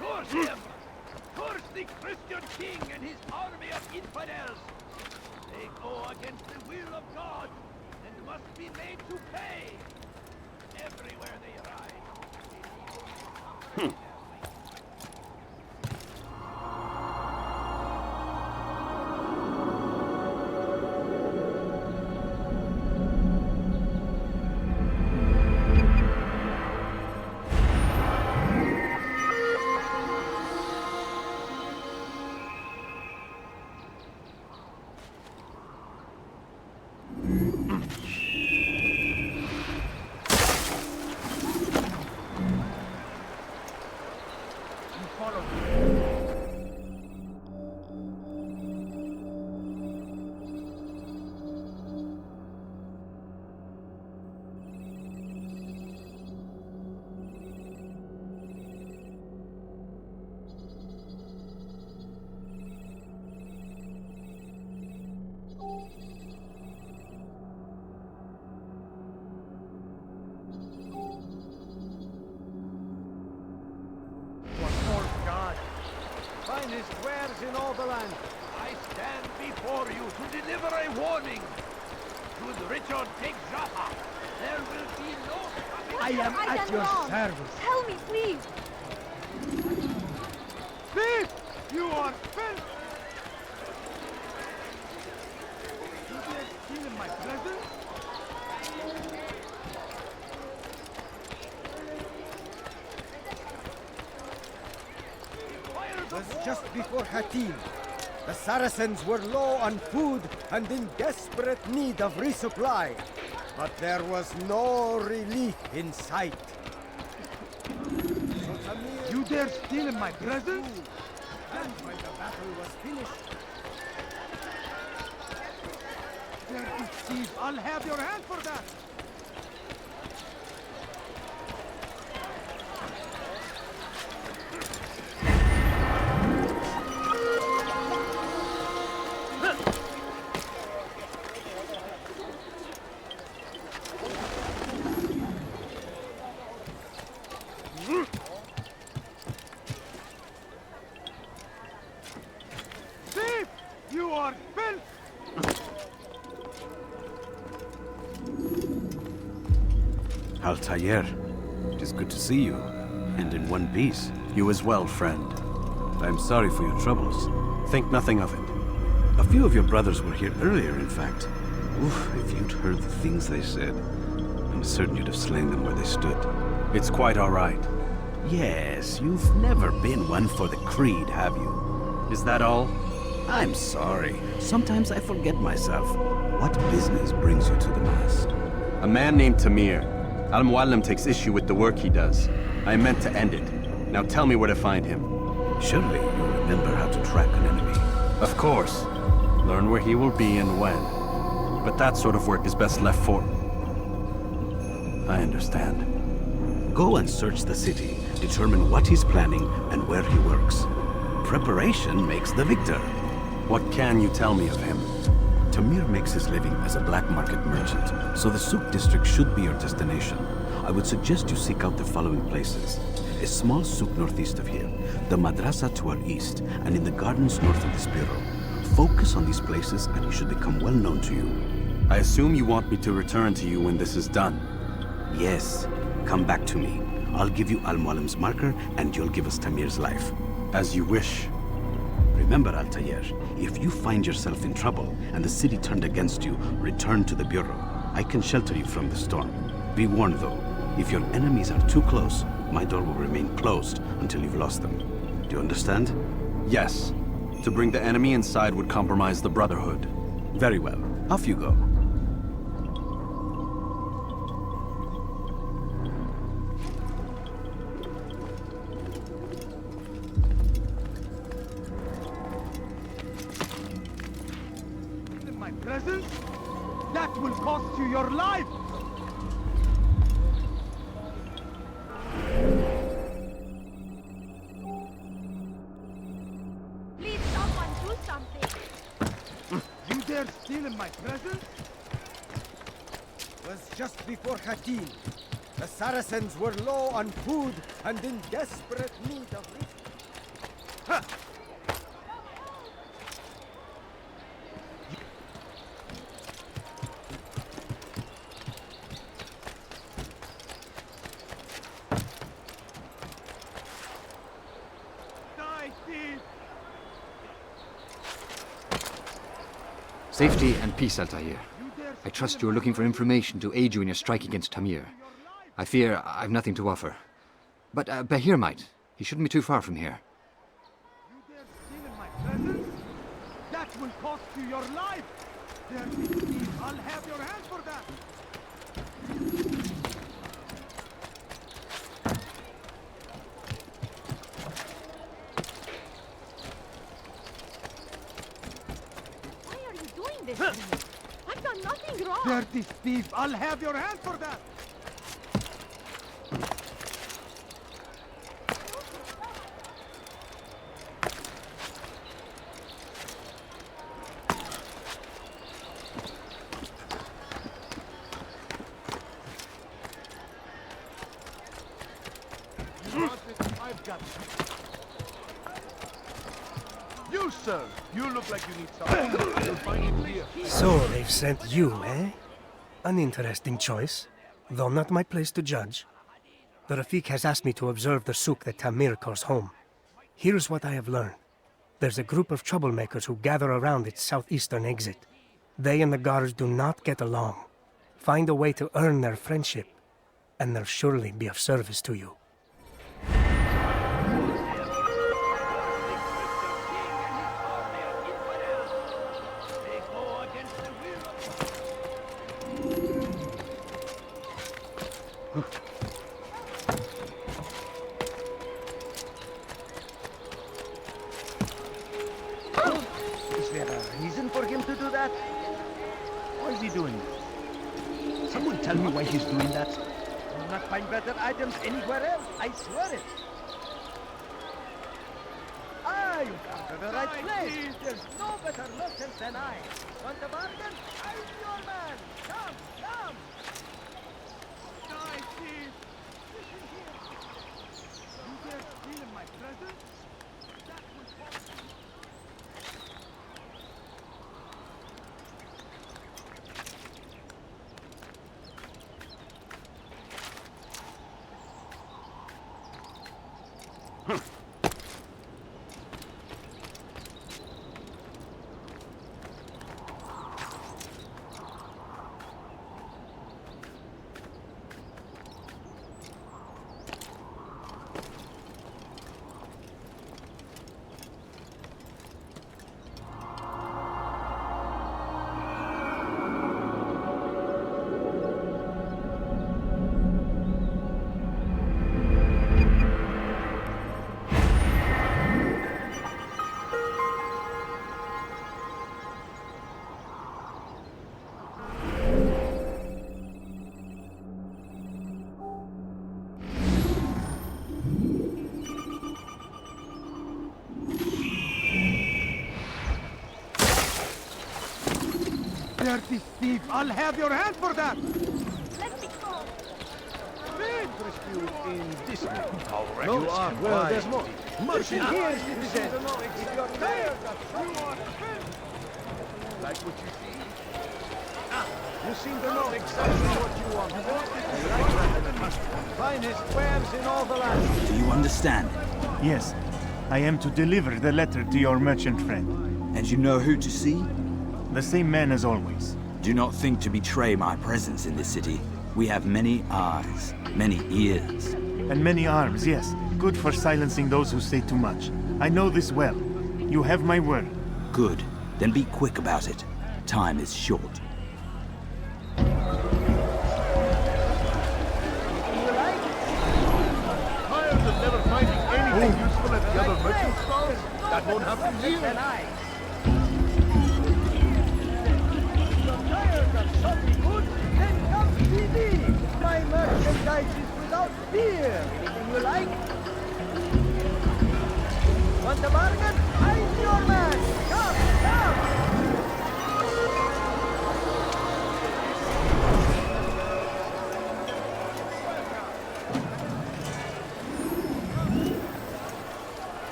Curse him! Curse the Christian king and his army of infidels! They go against the will of God and must be made to pay! Everywhere they ride. Finest wares in all the land. I stand before you to deliver a warning. Should Richard take Jaffa, There will be no stopping. I am at your service. Tell me, please. Thief! You are filth! You dare steal in my presence? It was just before Hattin. The Saracens were low on food and in desperate need of resupply. But there was no relief in sight. You dare steal in my presence? And when the battle was finished, Dirty thief, I'll have your hand for that! Thief! You are filth! Altair, it is good to see you, and in one piece. You as well, friend. I am sorry for your troubles. Think nothing of it. A few of your brothers were here earlier, in fact. Oof, if you'd heard the things they said, I'm certain you'd have slain them where they stood. It's quite all right. Yes, you've never been one for the creed, have you? Is that all? I'm sorry. Sometimes I forget myself. What business brings you to the mast? A man named Tamir. Al-Muallim takes issue with the work he does. I meant to end it. Now tell me where to find him. Surely you'll remember how to track an enemy. Of course. Learn where he will be and when. But that sort of work is best left for... I understand. Go and search the city. Determine what he's planning and where he works. Preparation makes the victor. What can you tell me of him? Tamir makes his living as a black market merchant, so the Souk district should be your destination. I would suggest you seek out the following places. A small souk northeast of here, the madrasa to our east, and in the gardens north of this bureau. Focus on these places and he should become well known to you. I assume you want me to return to you when this is done. Yes. Come back to me. I'll give you Al-Muallim's marker and you'll give us Tamir's life. As you wish. Remember, Altair, if you find yourself in trouble and the city turned against you, return to the bureau. I can shelter you from the storm. Be warned though, if your enemies are too close, my door will remain closed until you've lost them. Do you understand? Yes. To bring the enemy inside would compromise the Brotherhood. Very well. Off you go. In my presence? That will cost you your life! Please, someone do something. You dare steal in my presence? it was just before Hattin. The Saracens were low on food and in desperate need of resources. Die, thief! Safety and peace, Altair. I trust you are looking for information to aid you in your strike against Tamir. I fear I've nothing to offer. But Bahir might. He shouldn't be too far from here. You dare steal in my presence? That will cost you your life! Dirty thief, I'll have your hand for that! Why are you doing this to me? I've done nothing wrong. Dirty thief, I'll have your hand for that! I've got you, sir. You look like you need something. You'll find it here. So they've sent you, eh? An interesting choice. Though not my place to judge, the Rafik has asked me to observe the souk that Tamir calls home. Here's what I have learned. There's a group of troublemakers who gather around its southeastern exit. They and the guards do not get along. Find a way to earn their friendship, and they'll surely be of service to you. Is there a reason for him to do that? Why is he doing that? Someone tell me why he's doing that. You'll not find better items anywhere else, I swear it. Ah, you come to the right place. There's no better merchant than I. Want a bargain? I'm your man. Come, come. Guys, please. Listen here. You dare steal in my presence? That will cost you. Dirty thief! I'll have your hand for that! Let me go. Interest you in this man. Already. No, well, there's more. Listen here, citizen. If you're tired of you are like what you see? You seem to know exactly what you want. Finest wares in all the land. Do you understand? Yes. I am to deliver the letter to your merchant friend. And you know who to see? The same man as always. Do not think to betray my presence in this city. We have many eyes, many ears. And many arms, yes. Good for silencing those who say too much. I know this well. You have my word. Good. Then be quick about it. Time is short. Tired of never finding anything useful at the other merchant stalls? That won't happen here. Then come see me. My merchandise is without fear. Anything you like? Want a bargain? I'm your man. Come, come.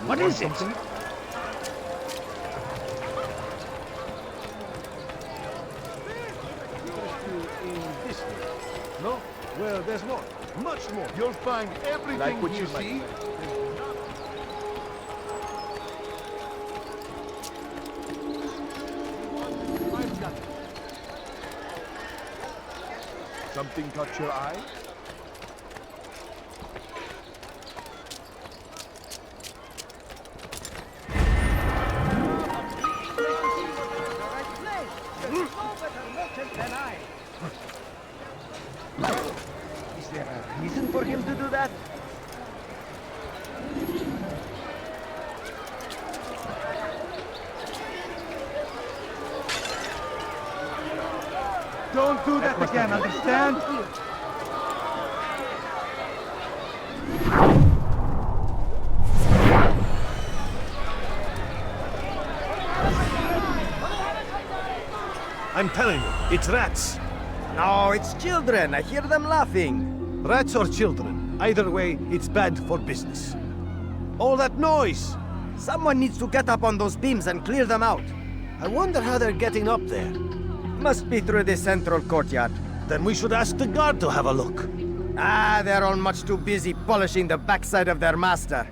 What is it? No? Well, there's more. Much more. You'll find everything like what you see. Something caught your eye? Is there a reason for him to do that? Don't do that again, understand? I'm telling you, it's rats. No, it's children. I hear them laughing. Rats or children. Either way, it's bad for business. All that noise! Someone needs to get up on those beams and clear them out. I wonder how they're getting up there. Must be through the central courtyard. Then we should ask the guard to have a look. Ah, they're all much too busy polishing the backside of their master.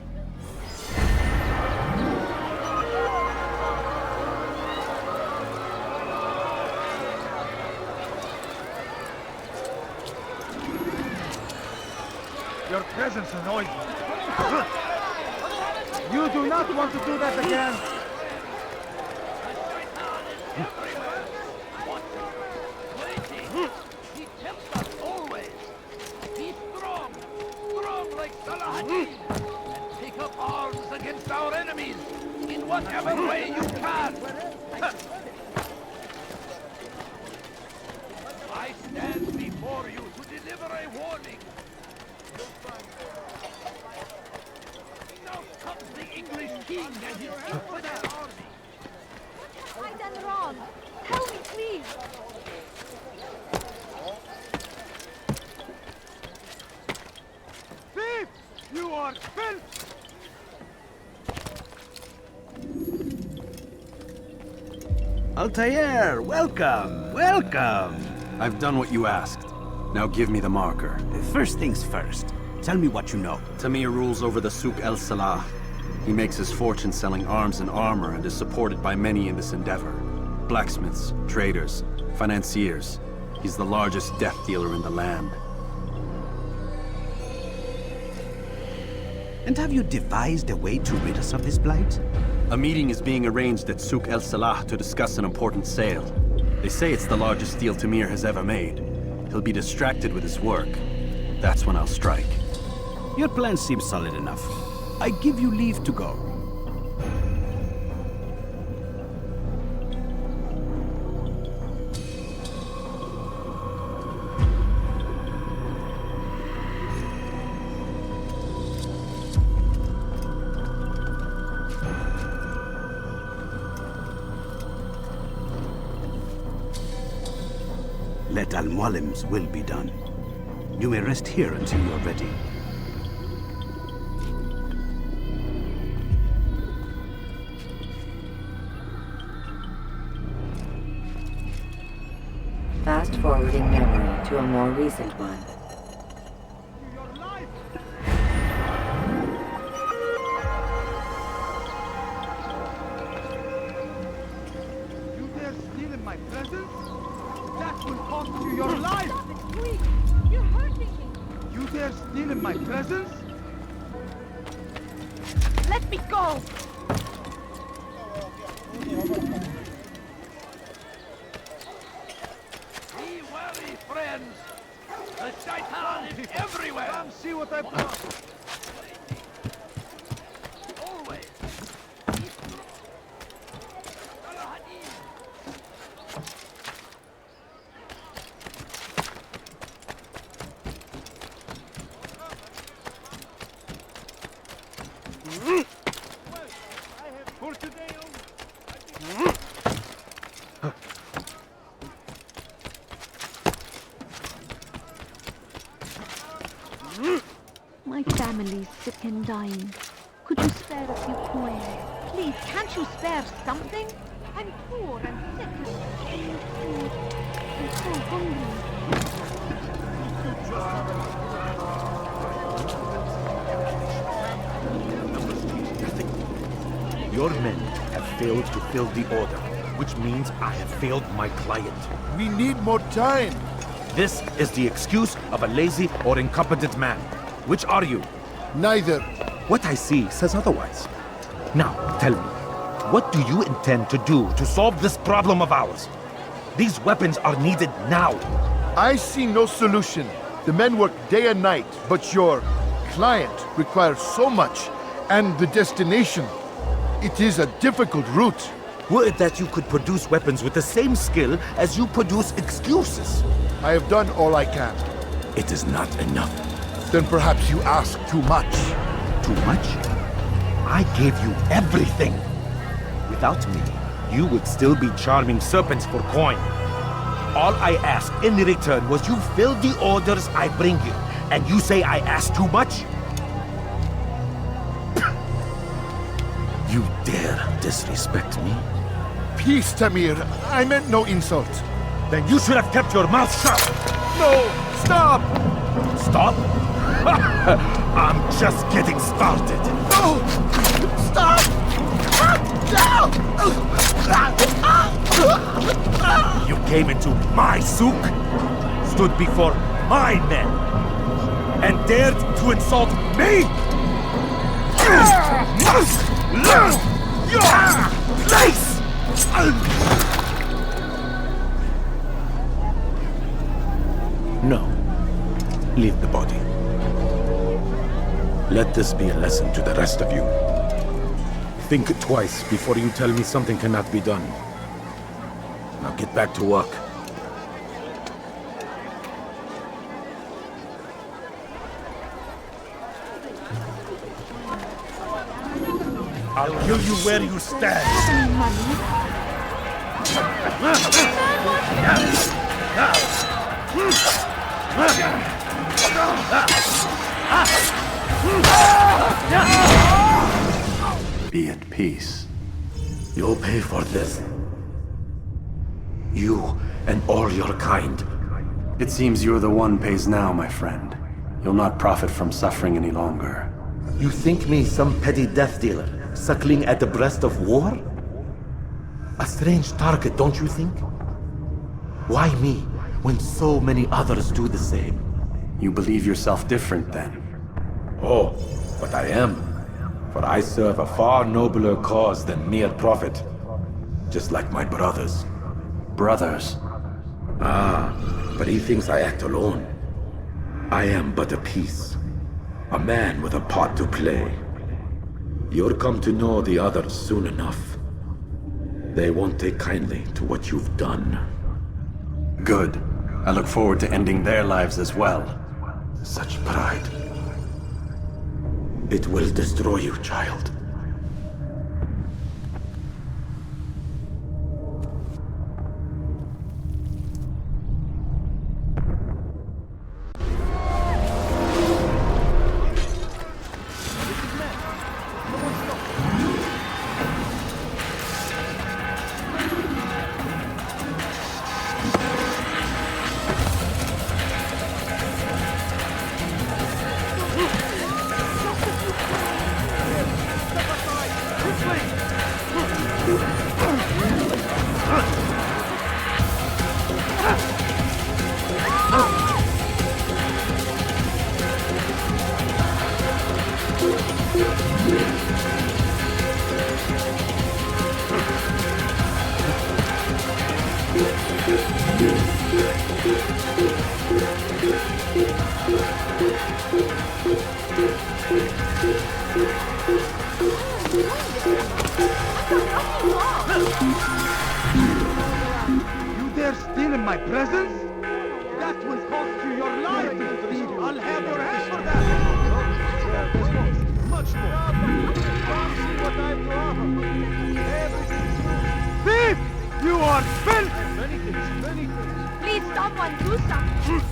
Your presence annoys me. You do not want to do that again. He tempts us always. Be strong, strong like Saladin, and take up arms against our enemies in whatever way you can. I stand before you to deliver a warning. Now comes the English king and his infidel army. What have I done wrong? Tell me, please. Thief! You are filth! Altair, welcome, welcome! I've done what you asked. Now give me the marker. First things first. Tell me what you know. Tamir rules over the Souk El Salah. He makes his fortune selling arms and armor and is supported by many in this endeavor. Blacksmiths, traders, financiers. He's the largest death dealer in the land. And have you devised a way to rid us of this blight? A meeting is being arranged at Souk El Salah to discuss an important sale. They say it's the largest deal Tamir has ever made. He'll be distracted with his work. That's when I'll strike. Your plan seems solid enough. I give you leave to go. Let Al-Mualim's will be done. You may rest here until you are ready. Fast forwarding memory to a more recent one. You dare steal in my presence? That will cost you your life! Stop it, please! You're hurting me! You dare steal in my presence? Let me go! Be wary, friends. The Shaitan is everywhere. Come see what I brought. Always. For today My family's sick and dying. Could you spare a few coins? Please, can't you spare something? I'm poor and sick and I need food. I'm so hungry. Your men have failed to fill the order, which means I have failed my client. We need more time. This is the excuse of a lazy or incompetent man. Which are you? Neither. What I see says otherwise. Now, tell me, what do you intend to do to solve this problem of ours? These weapons are needed now. I see no solution. The men work day and night, but your client requires so much, and the destination. It is a difficult route. Were it that you could produce weapons with the same skill as you produce excuses. I have done all I can. It is not enough. Then perhaps you ask too much. Too much? I gave you everything. Without me, you would still be charming serpents for coin. All I ask in return was you fill the orders I bring you, and you say I ask too much? You dare disrespect me? Peace, Tamir. I meant no insult. Then you should have kept your mouth shut! No! Stop! Stop? I'm just getting started. No! Stop! You came into my souk, stood before my men, and dared to insult me? You must learn your place! No. Leave the body. Let this be a lesson to the rest of you. Think twice before you tell me something cannot be done. Now get back to work. I'll kill you where you stand. Be at peace. You'll pay for this. You and all your kind. It seems you're the one pays now, my friend. You'll not profit from suffering any longer. You think me some petty death dealer, suckling at the breast of war? A strange target, don't you think? Why me, when so many others do the same? You believe yourself different, then? Oh, but I am. For I serve a far nobler cause than mere profit. Just like my brothers. Brothers? Ah, but he thinks I act alone. I am but a piece. A man with a part to play. You'll come to know the others soon enough. They won't take kindly to what you've done. Good. I look forward to ending their lives as well. Such pride. It will destroy you, child. You dare steal in my presence? That will cost you your life! I'll have your head for that! Much more! Come see what I have to offer! Everything! Thief! You are filth! Many things! Please, someone do something!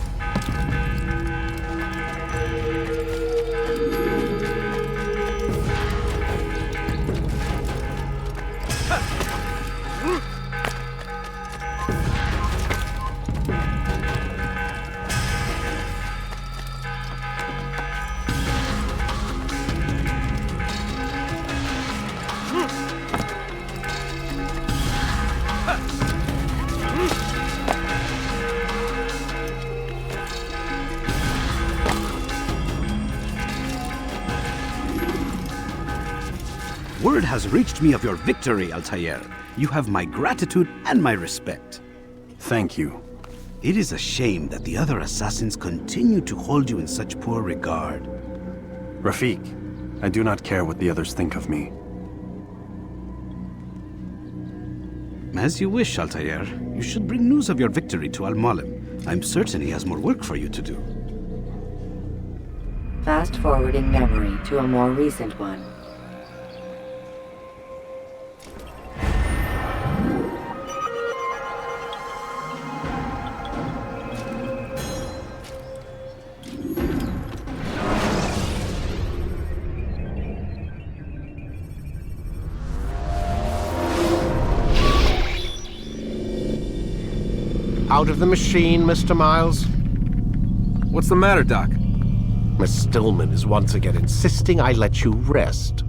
Word has reached me of your victory, Altair. You have my gratitude and my respect. Thank you. It is a shame that the other assassins continue to hold you in such poor regard. Rafik, I do not care what the others think of me. As you wish, Altair. You should bring news of your victory to Al-Malim. I'm certain he has more work for you to do. Fast-forwarding memory to a more recent one. Out of the machine, Mr. Miles. What's the matter, Doc? Miss Stillman is once again insisting I let you rest.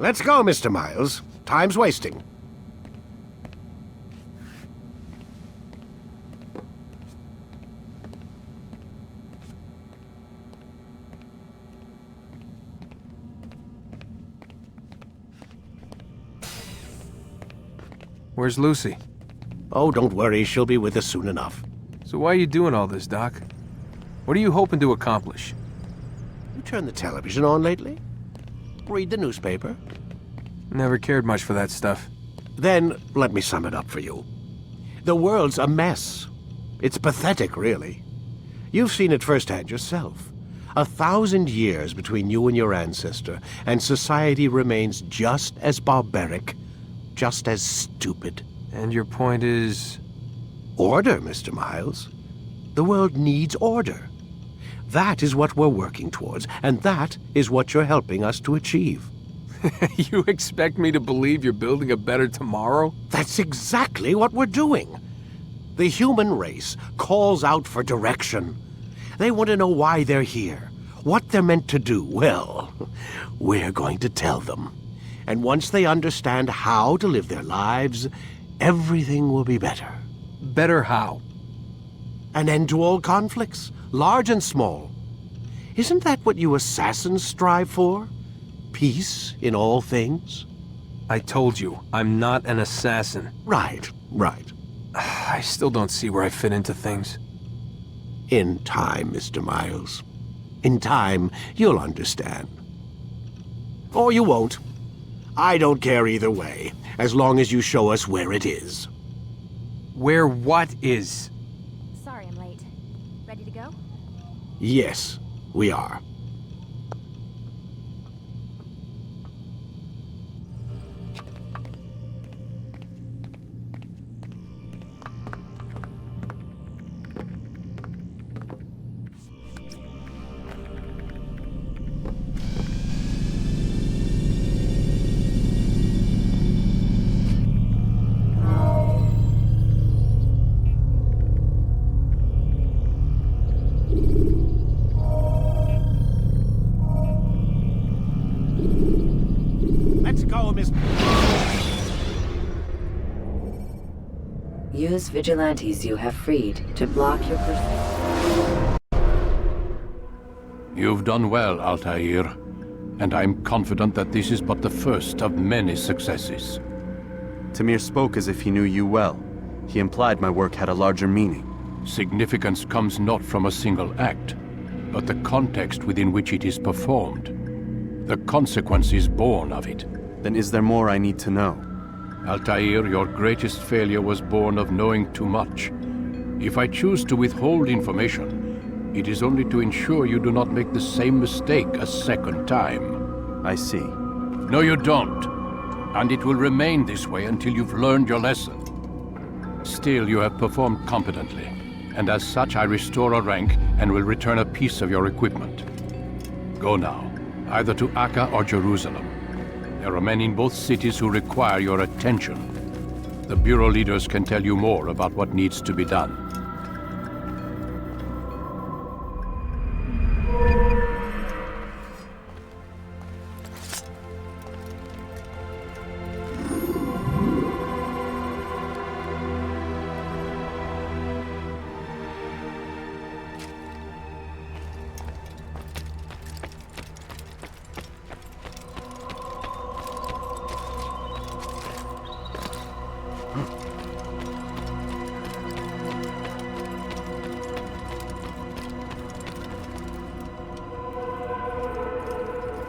Let's go, Mr. Miles. Time's wasting. Where's Lucy? Oh, don't worry. She'll be with us soon enough. So why are you doing all this, Doc? What are you hoping to accomplish? You turned the television on lately? Read the newspaper? Never cared much for that stuff. Then, let me sum it up for you. The world's a mess. It's pathetic, really. You've seen it firsthand yourself. 1,000 years between you and your ancestor, and society remains just as barbaric, just as stupid. And your point is? Order, Mr. Miles. The world needs order. That is what we're working towards, and that is what you're helping us to achieve. You expect me to believe you're building a better tomorrow? That's exactly what we're doing. The human race calls out for direction. They want to know why they're here, what they're meant to do. Well, we're going to tell them. And once they understand how to live their lives, everything will be better. Better how? An end to all conflicts, large and small. Isn't that what you assassins strive for? Peace in all things? I told you, I'm not an assassin. Right. I still don't see where I fit into things. In time, Mr. Miles. In time, you'll understand. Or you won't. I don't care either way, as long as you show us where it is. Where what is? Sorry I'm late. Ready to go? Yes, we are. Use vigilantes you have freed to block your pursuit. You've done well, Altair, and I'm confident that this is but the first of many successes. Tamir spoke as if he knew you well. He implied my work had a larger meaning. Significance comes not from a single act, but the context within which it is performed. The consequence is born of it. Then is there more I need to know? Altair, your greatest failure was born of knowing too much. If I choose to withhold information, it is only to ensure you do not make the same mistake a second time. I see. No, you don't. And it will remain this way until you've learned your lesson. Still, you have performed competently, and as such I restore a rank and will return a piece of your equipment. Go now, either to Akka or Jerusalem. There are men in both cities who require your attention. The Bureau leaders can tell you more about what needs to be done.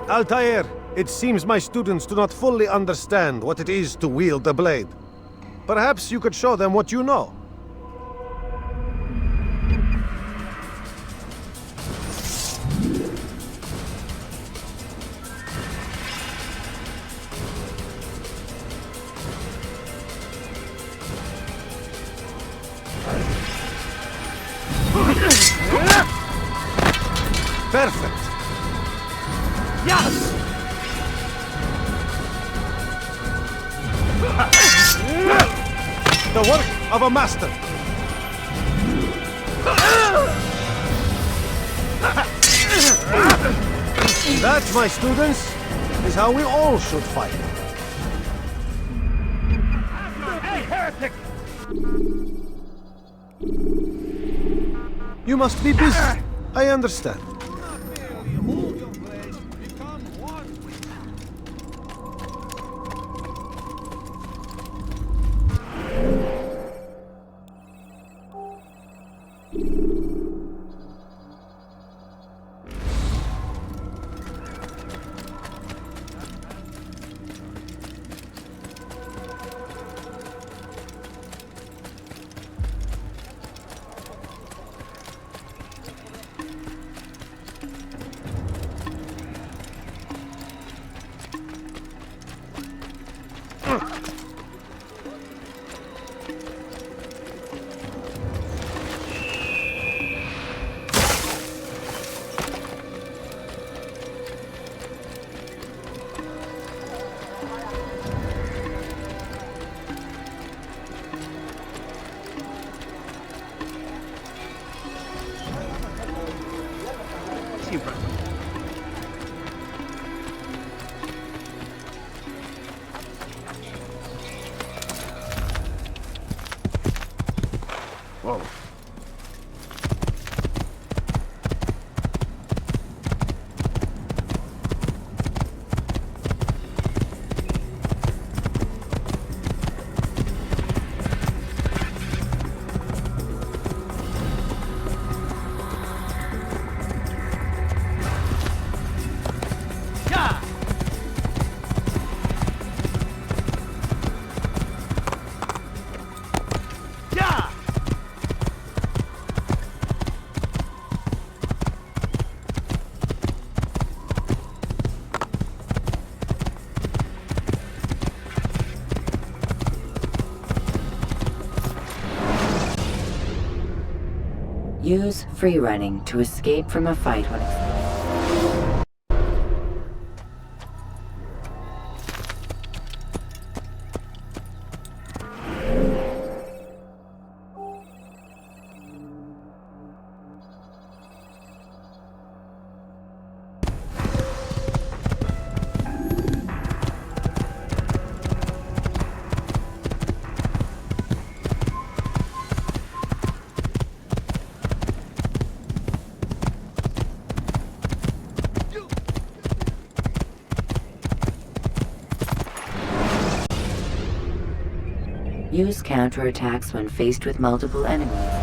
Altair, It seems my students do not fully understand what it is to wield the blade. Perhaps you could show them what you know. Perfect. Yes! The work of a master. That, my students, is how we all should fight. Hey, heretic! You must be busy. I understand. Whoa. Use free running to escape from a fight when use counterattacks when faced with multiple enemies.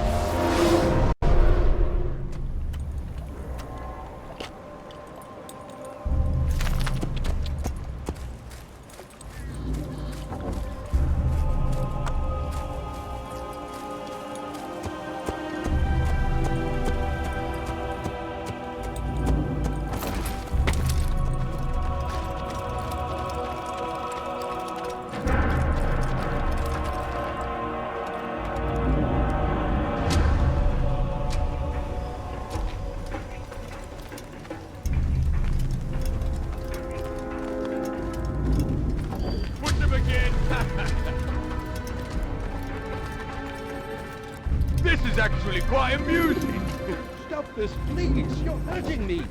This is actually quite amusing. Stop this, please. You're hurting me.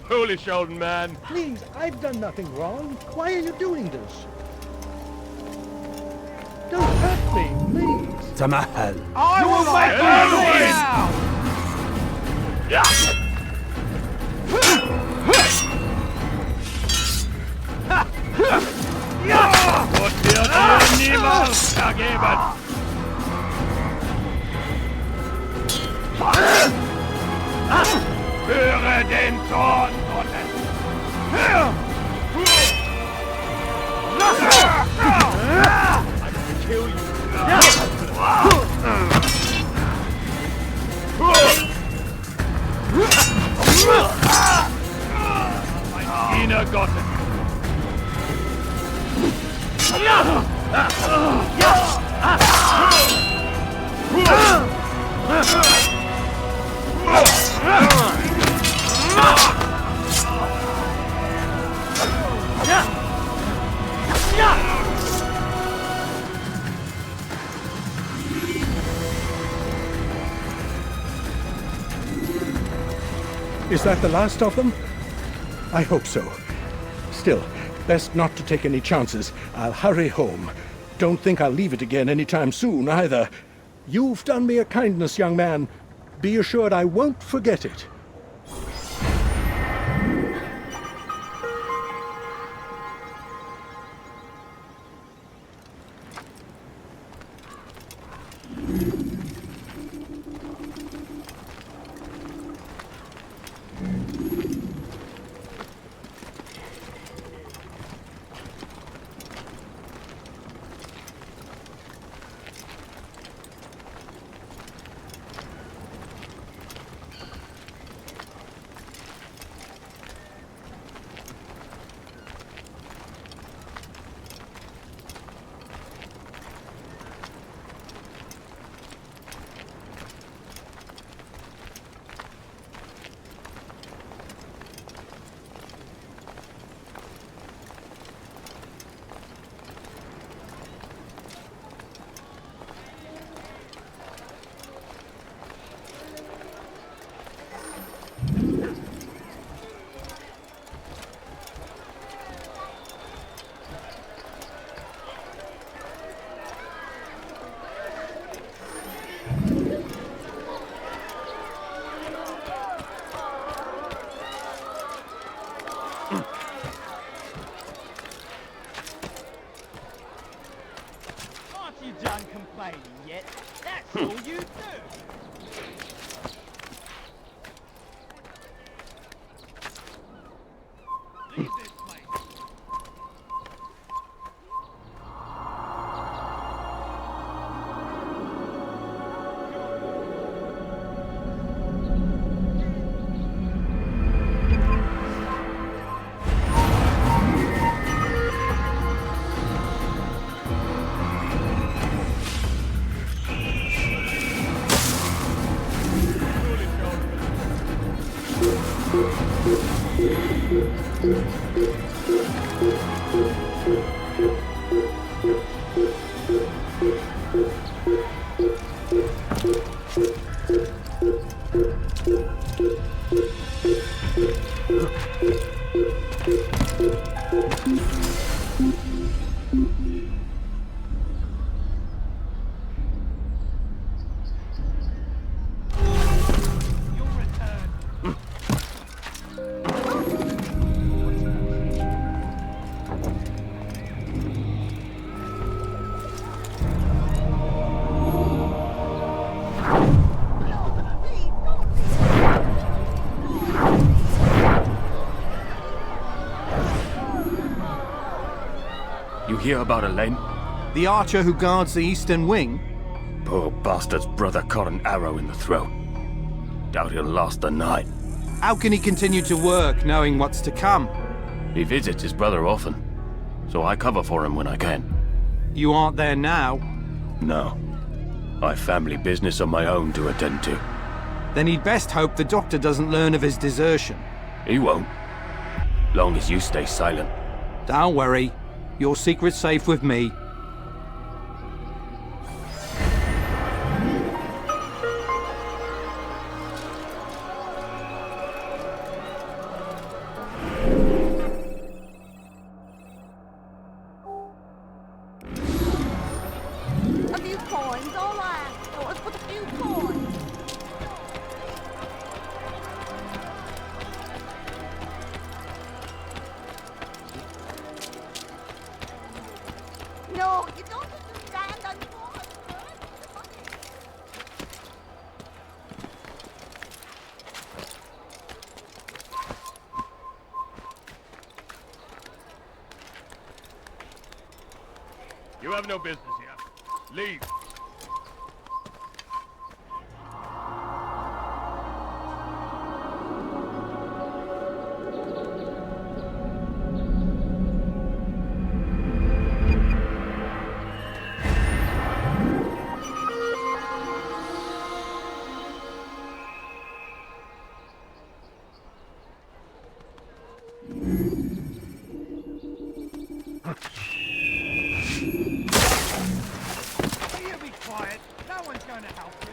Foolish old man. Please, I've done nothing wrong. Why are you doing this? Don't hurt me, please. Tamahal. I will make you niemals vergeben! Höre den Zorn Gottes! Gotten. Is that the last of them? I hope so. Still, best not to take any chances. I'll hurry home. Don't think I'll leave it again anytime soon, either. You've done me a kindness, young man. Be assured I won't forget it. Aren't you done complaining yet? That's all you do. Hear about Elaine? The archer who guards the eastern wing? Poor bastard's brother caught an arrow in the throat. Doubt he'll last the night. How can he continue to work, knowing what's to come? He visits his brother often, so I cover for him when I can. You aren't there now? No. I've family business of my own to attend to. Then he'd best hope the doctor doesn't learn of his desertion. He won't. Long as you stay silent. Don't worry. Your secret's safe with me. A few coins, all I ask for is but a few coins. No, you don't understand, unfortunately. You have no business here. Leave. You be quiet. No one's going to help you.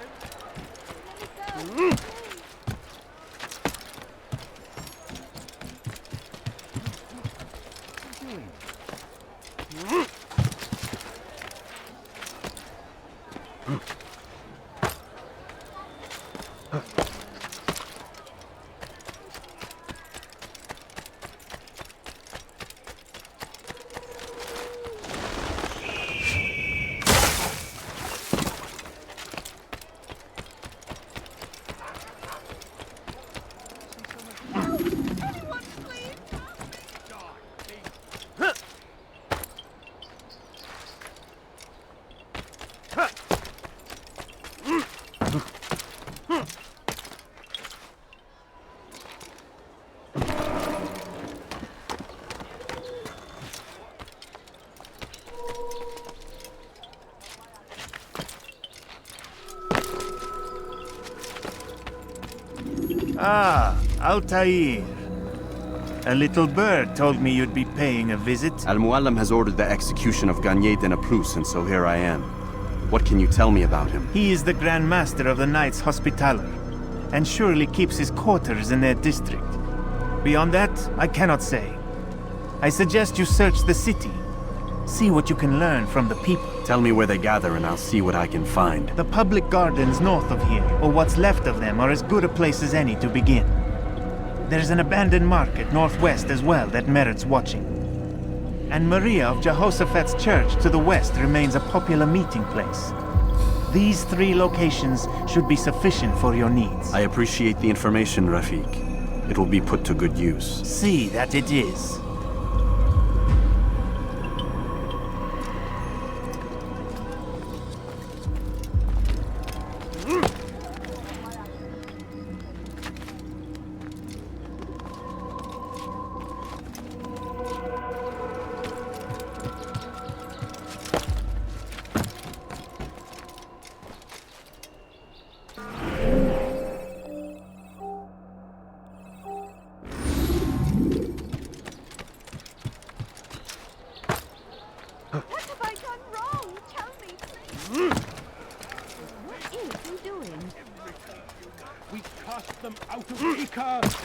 Ah, Altair. A little bird told me you'd be paying a visit. Al-Muallim has ordered the execution of Garnier de Naplouse, and so here I am. What can you tell me about him? He is the Grand Master of the Knights Hospitaller, and surely keeps his quarters in their district. Beyond that, I cannot say. I suggest you search the city. See what you can learn from the people. Tell me where they gather and I'll see what I can find. The public gardens north of here, or what's left of them, are as good a place as any to begin. There's an abandoned market northwest as well that merits watching. And Maria of Jehoshaphat's church to the west remains a popular meeting place. These 3 locations should be sufficient for your needs. I appreciate the information, Rafiq. It will be put to good use. See that it is.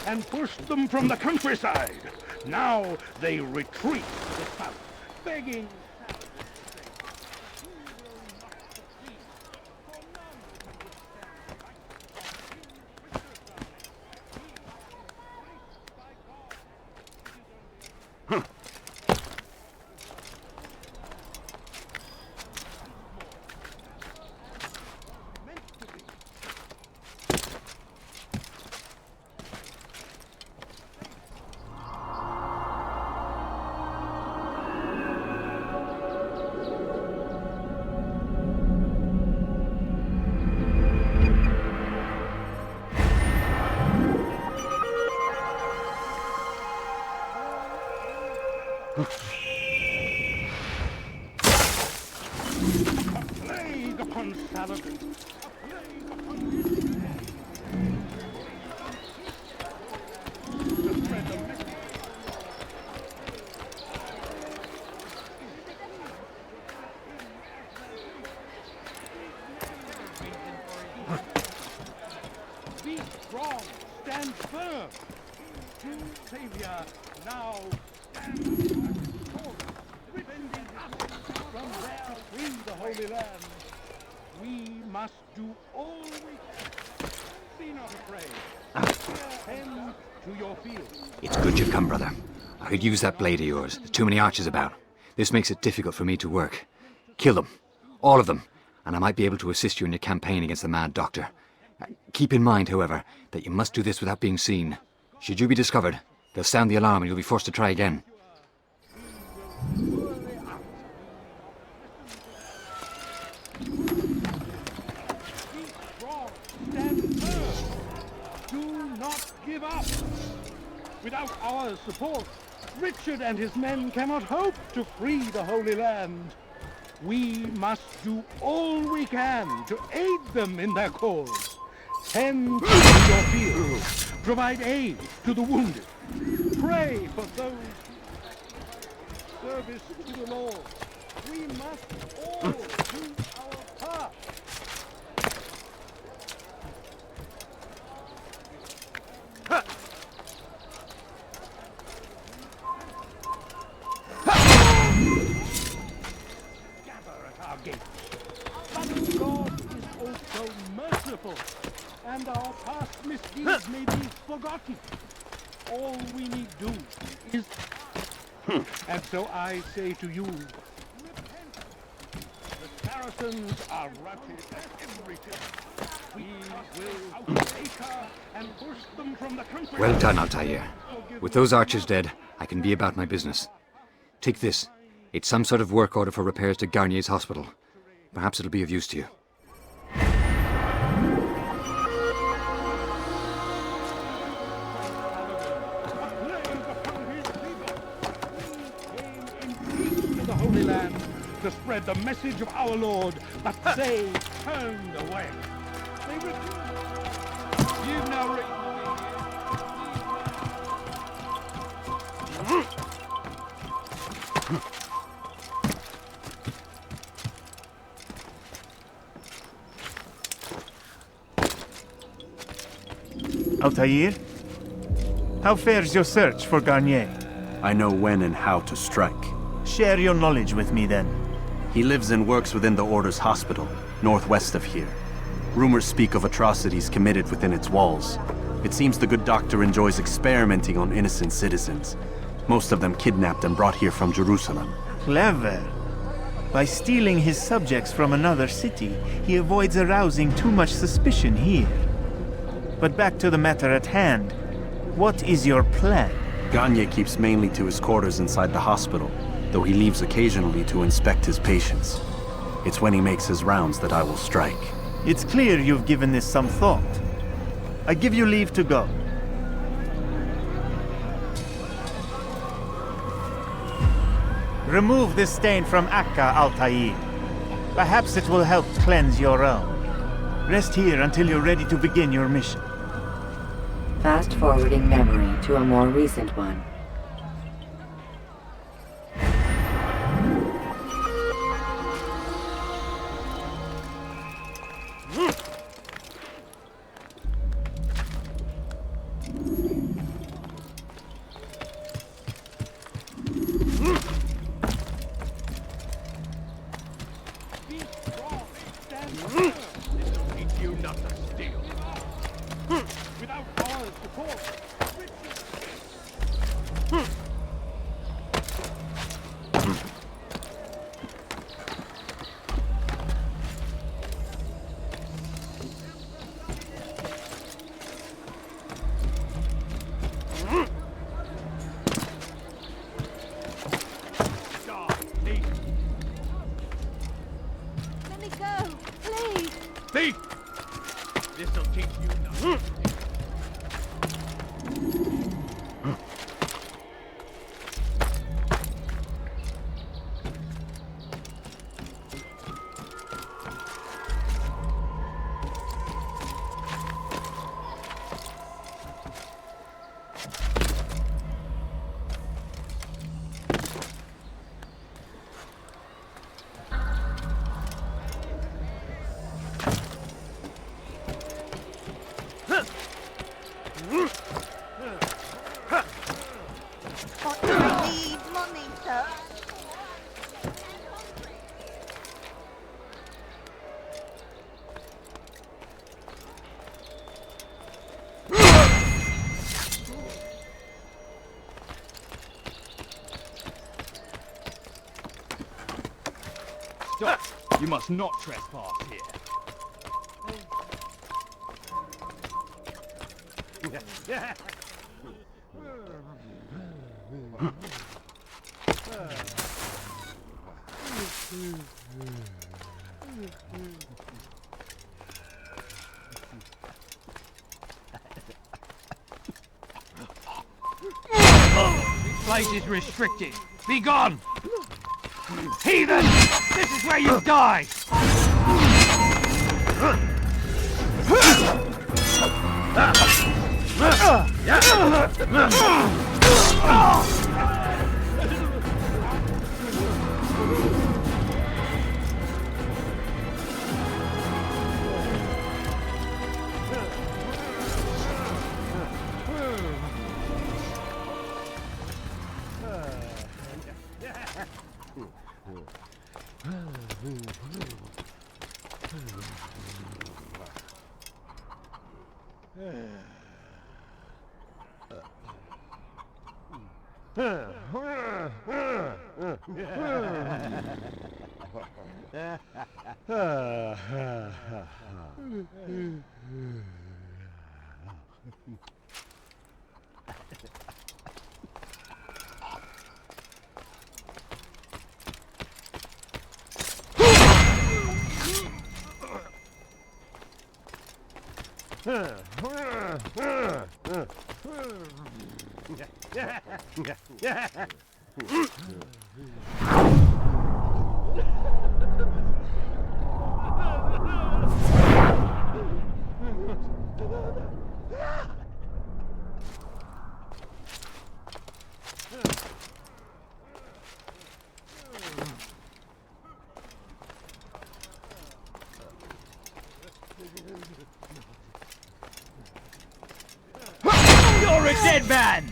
And pushed them from the countryside. Now they retreat to the south, begging. Be strong, stand firm. True Savior, now stand defending us from there free the Holy Land. We must do all we can. Be not afraid. Tend to your field. It's good you've come, brother. I could use that blade of yours. There's too many archers about. This makes it difficult for me to work. Kill them. All of them. And I might be able to assist you in your campaign against the Mad Doctor. Keep in mind, however, that you must do this without being seen. Should you be discovered, they'll sound the alarm and you'll be forced to try again. Stand firm. Do not give up. Without our support, Richard and his men cannot hope to free the Holy Land. We must do all we can to aid them in their cause. Tend to your field. Provide aid to the wounded. Pray for those who service to the Lord. We must all do our part. Gather at our gates. But God is also merciful, and our past misdeeds may be forgotten. All we need do is... And so I say to you, repent. The Saracens are routed at everything. We will outtake her and push them from the country. Well done, Altair. With those archers dead, I can be about my business. Take this. It's some sort of work order for repairs to Garnier's hospital. Perhaps it'll be of use to you. Holy Land to spread the message of our Lord, but they turned away. They refused. You've now written Altair? How fares your search for Garnier? I know when and how to strike. Share your knowledge with me, then. He lives and works within the Order's hospital, northwest of here. Rumors speak of atrocities committed within its walls. It seems the good doctor enjoys experimenting on innocent citizens. Most of them kidnapped and brought here from Jerusalem. Clever. By stealing his subjects from another city, he avoids arousing too much suspicion here. But back to the matter at hand. What is your plan? Garnier keeps mainly to his quarters inside the hospital, though he leaves occasionally to inspect his patients. It's when he makes his rounds that I will strike. It's clear you've given this some thought. I give you leave to go. Remove this stain from Akka, Altair. Perhaps it will help cleanse your own. Rest here until you're ready to begin your mission. Fast-forwarding memory to a more recent one. This'll teach you nothing. Stop! You must not trespass here. This place is restricted. Be gone! Heathen! This is where you die! You're a dead man!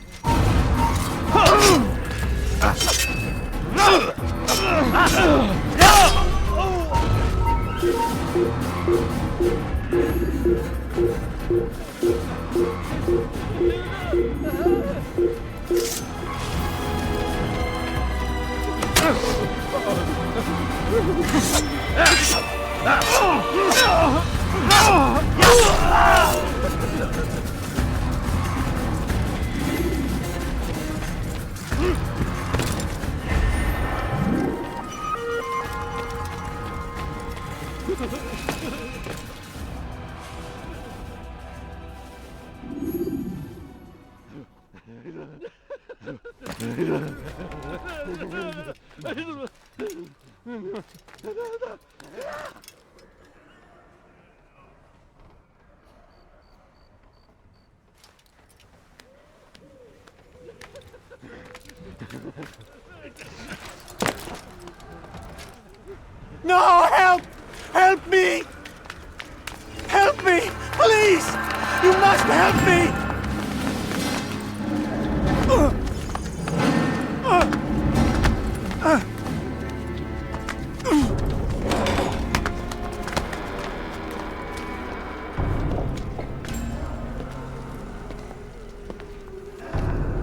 No, help! Help me! Help me! Please! You must help me!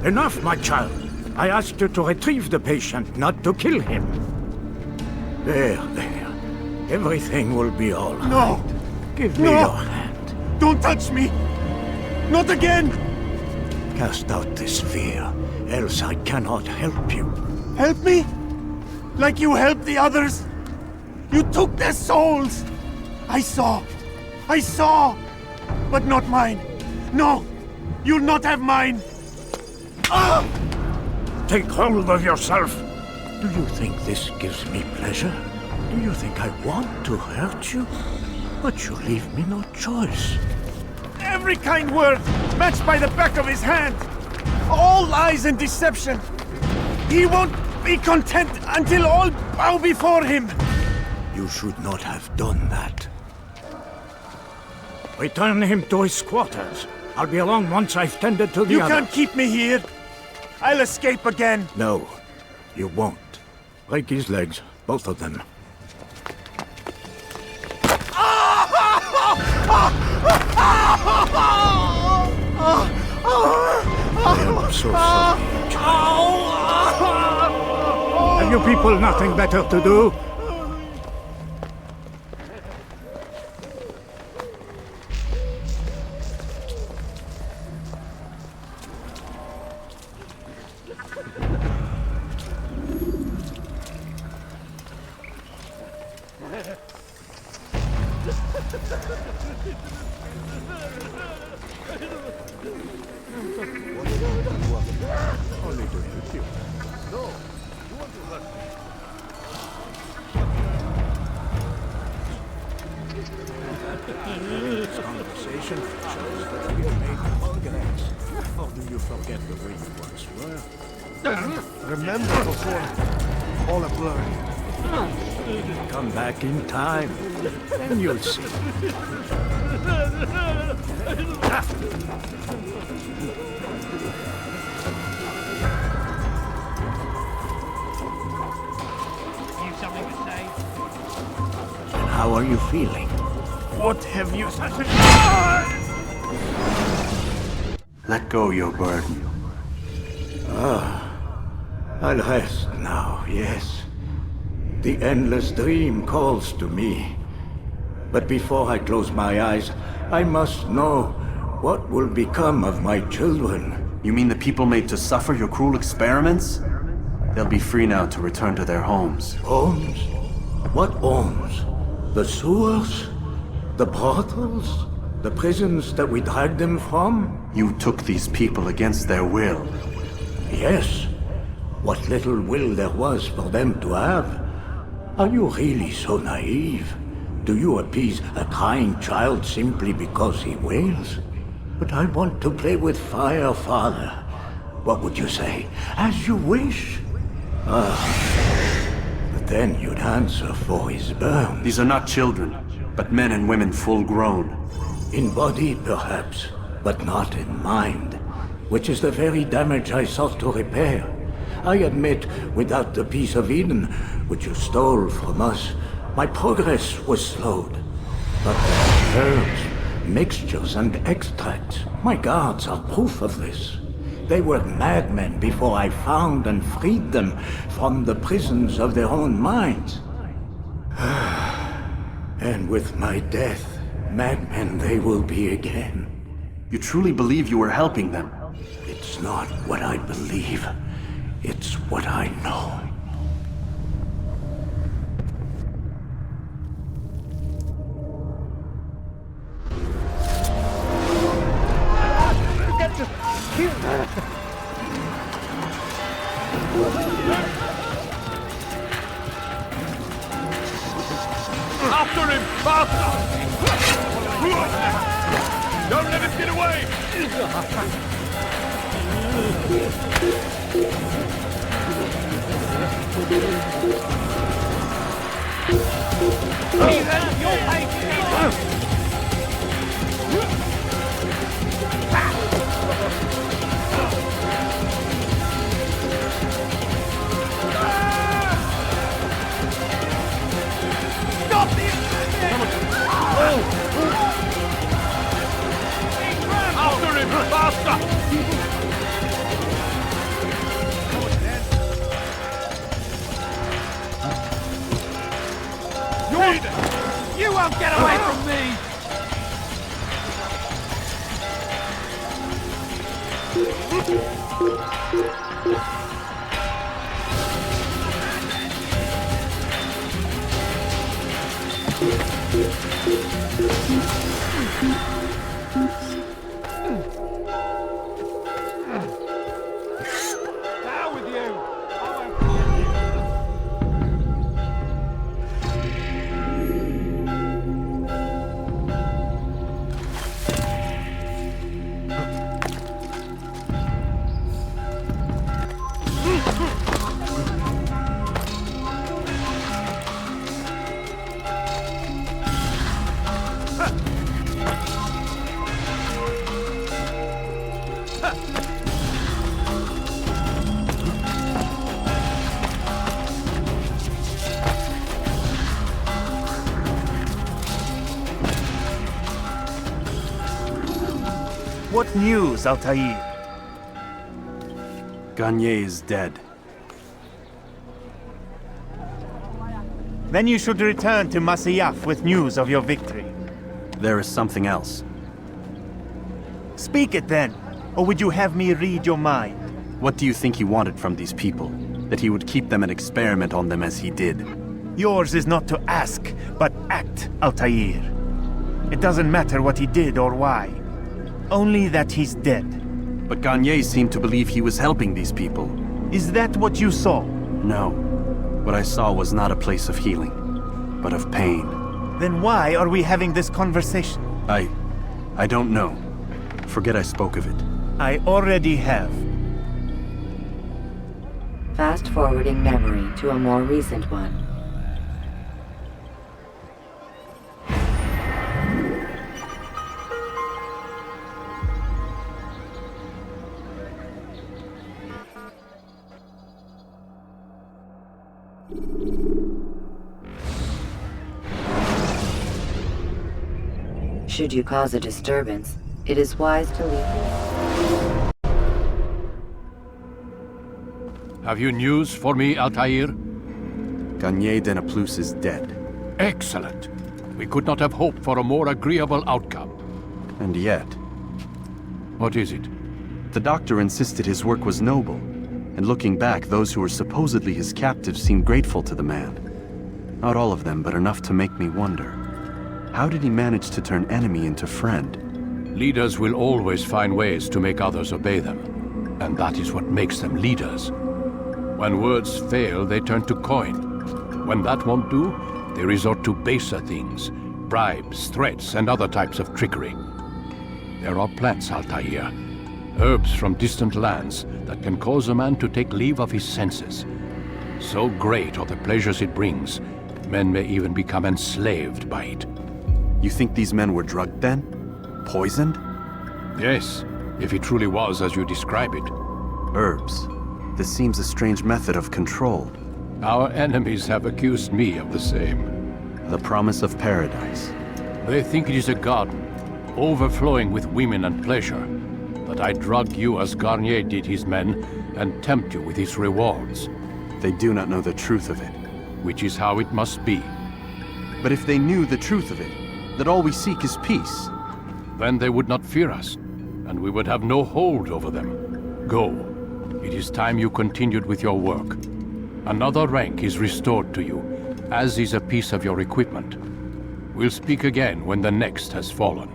Enough, my child. I asked you to retrieve the patient, not to kill him. There. Everything will be all right. No! Give me your hand. Don't touch me! Not again! Cast out this fear, else I cannot help you. Help me? Like you helped the others? You took their souls! I saw! But not mine! No! You'll not have mine! Ah! Take hold of yourself! Do you think this gives me pleasure? Do you think I want to hurt you? But you leave me no choice. Every kind word matched by the back of his hand! All lies and deception! He won't be content until all bow before him! You should not have done that. Return him to his quarters. I'll be along once I've tended to the You other. can't keep me here! I'll escape again! No, you won't. Break his legs, both of them. I'm so sorry, child. Have you people nothing better to do? This conversation shows that you made progress. Or do you forget the way you once were? Remember before all a blur. Come back in time, and you'll see. How are you feeling? What have you... Let go your burden. I'll rest now, yes. The endless dream calls to me. But before I close my eyes, I must know what will become of my children. You mean the people made to suffer your cruel experiments? They'll be free now to return to their homes. Homes? What homes? The sewers? The brothels? The prisons that we dragged them from? You took these people against their will. Yes. What little will there was for them to have. Are you really so naive? Do you appease a crying child simply because he wails? But I want to play with fire, Father. What would you say? As you wish? But then you'd answer for his burn. These are not children, but men and women full grown. In body, perhaps, but not in mind, which is the very damage I sought to repair. I admit, without the piece of Eden, which you stole from us, my progress was slowed. But the herbs, mixtures, and extracts, my guards are proof of this. They were madmen before I found and freed them from the prisons of their own minds. And with my death, madmen they will be again. You truly believe you were helping them? It's not what I believe. It's what I know. After him! Faster! Don't let him get away! Ethan, you'll pay for it! Stop the After him! Faster! You won't get away from me! Down with you! I won't forget you. What news, Altair? Gagne is dead. Then you should return to Masyaf with news of your victory. There is something else. Speak it then, or would you have me read your mind? What do you think he wanted from these people? That he would keep them and experiment on them as he did? Yours is not to ask, but act, Altair. It doesn't matter what he did or why. Only that he's dead. But Gagne seemed to believe he was helping these people. Is that what you saw? No. What I saw was not a place of healing, but of pain. Then why are we having this conversation? I don't know. Forget I spoke of it. I already have. Fast-forwarding memory to a more recent one. Should you cause a disturbance, it is wise to leave. Have you news for me, Altair? Garnier Denaplus is dead. Excellent. We could not have hoped for a more agreeable outcome. And yet... What is it? The doctor insisted his work was noble, and looking back, those who were supposedly his captives seemed grateful to the man. Not all of them, but enough to make me wonder. How did he manage to turn enemy into friend? Leaders will always find ways to make others obey them, and that is what makes them leaders. When words fail, they turn to coin. When that won't do, they resort to baser things, bribes, threats, and other types of trickery. There are plants, Altair, herbs from distant lands that can cause a man to take leave of his senses. So great are the pleasures it brings, men may even become enslaved by it. You think these men were drugged then? Poisoned? Yes, if it truly was as you describe it. Herbs. This seems a strange method of control. Our enemies have accused me of the same. The promise of paradise. They think it is a garden, overflowing with women and pleasure. That I drug you as Garnier did his men, and tempt you with his rewards. They do not know the truth of it. Which is how it must be. But if they knew the truth of it, that all we seek is peace, then they would not fear us, and we would have no hold over them. Go. It is time you continued with your work. Another rank is restored to you, as is a piece of your equipment. We'll speak again when the next has fallen.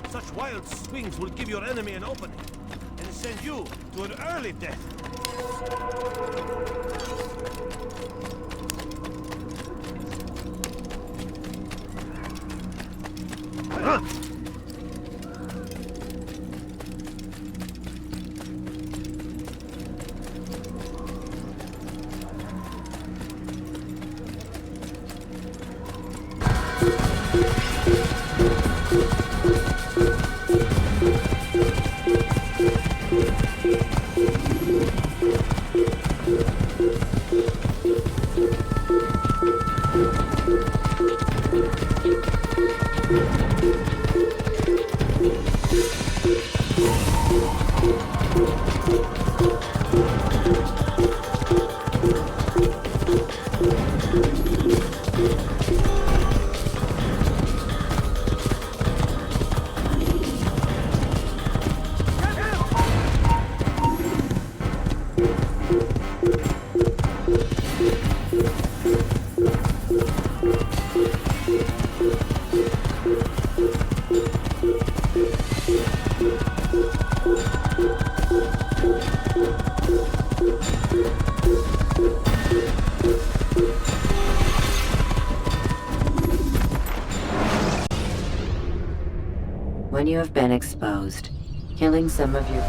Such wild swings will give your enemy an opening, and send you to an early death. When you have been exposed, killing some of your...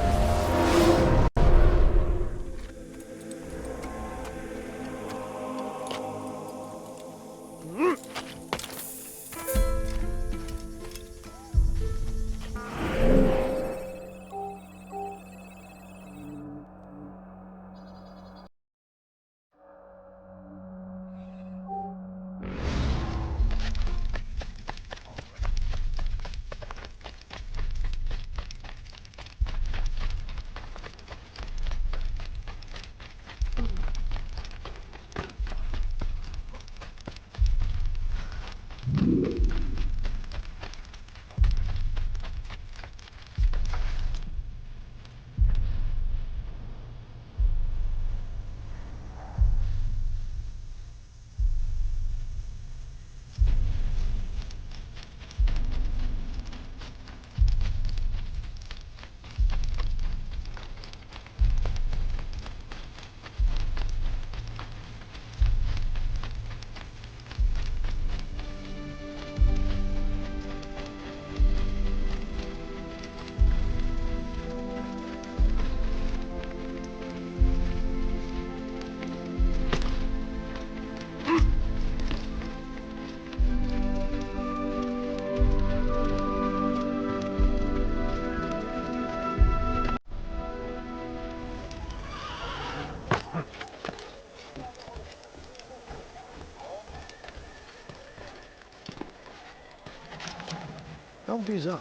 bizarre.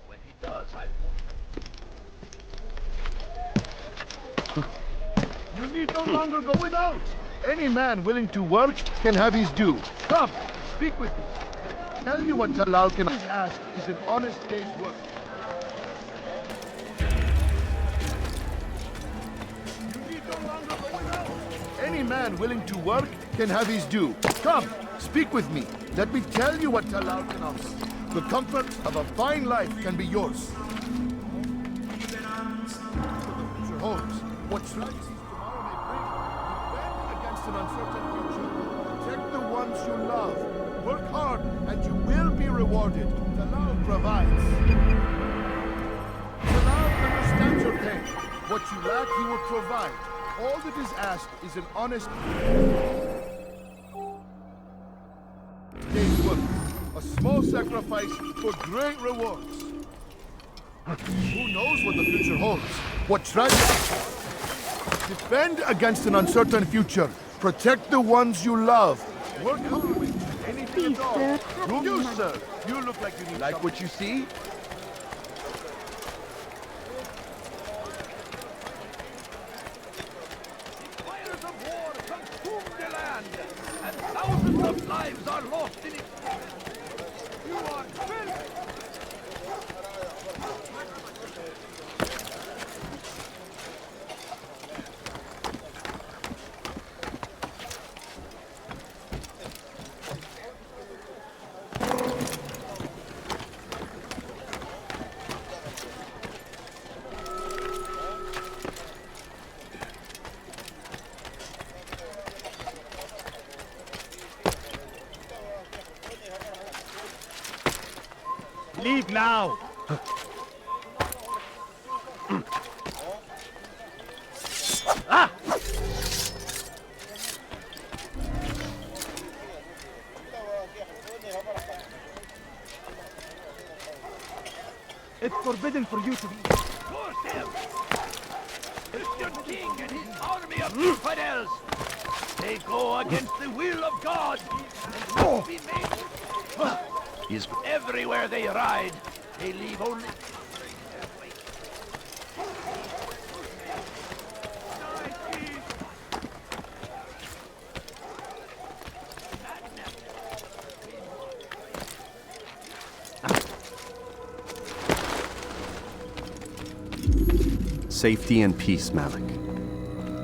When he does, You need no longer go without. Any man willing to work can have his due. Come, speak with me. Tell you what Talal can ask is an honest day's work. You need no longer go without. Any man willing to work can have his due. Come, speak with me. Let me tell you what Talal can offer. The comfort of a fine life can be yours. Future holds. What tragedies tomorrow may bring, defend against an uncertain future. Protect the ones you love. Work hard, and you will be rewarded. Talal provides. Talal understands your pain. What you lack, he will provide. All that is asked is an honest day's work. A small sacrifice for great rewards. Who knows what the future holds? What tragedy? Defend against an uncertain future. Protect the ones you love. Work hard. Anything at all. You, sir. You look like you need. Like what you see? fires of war consume the land, and thousands of lives are lost in it. You are filth! Leave now! Ah! It's forbidden for you to be... Force him! Christian king and his army of infidels! They go against the will of God and must be made... Everywhere they ride, they leave only... Safety and peace, Malik.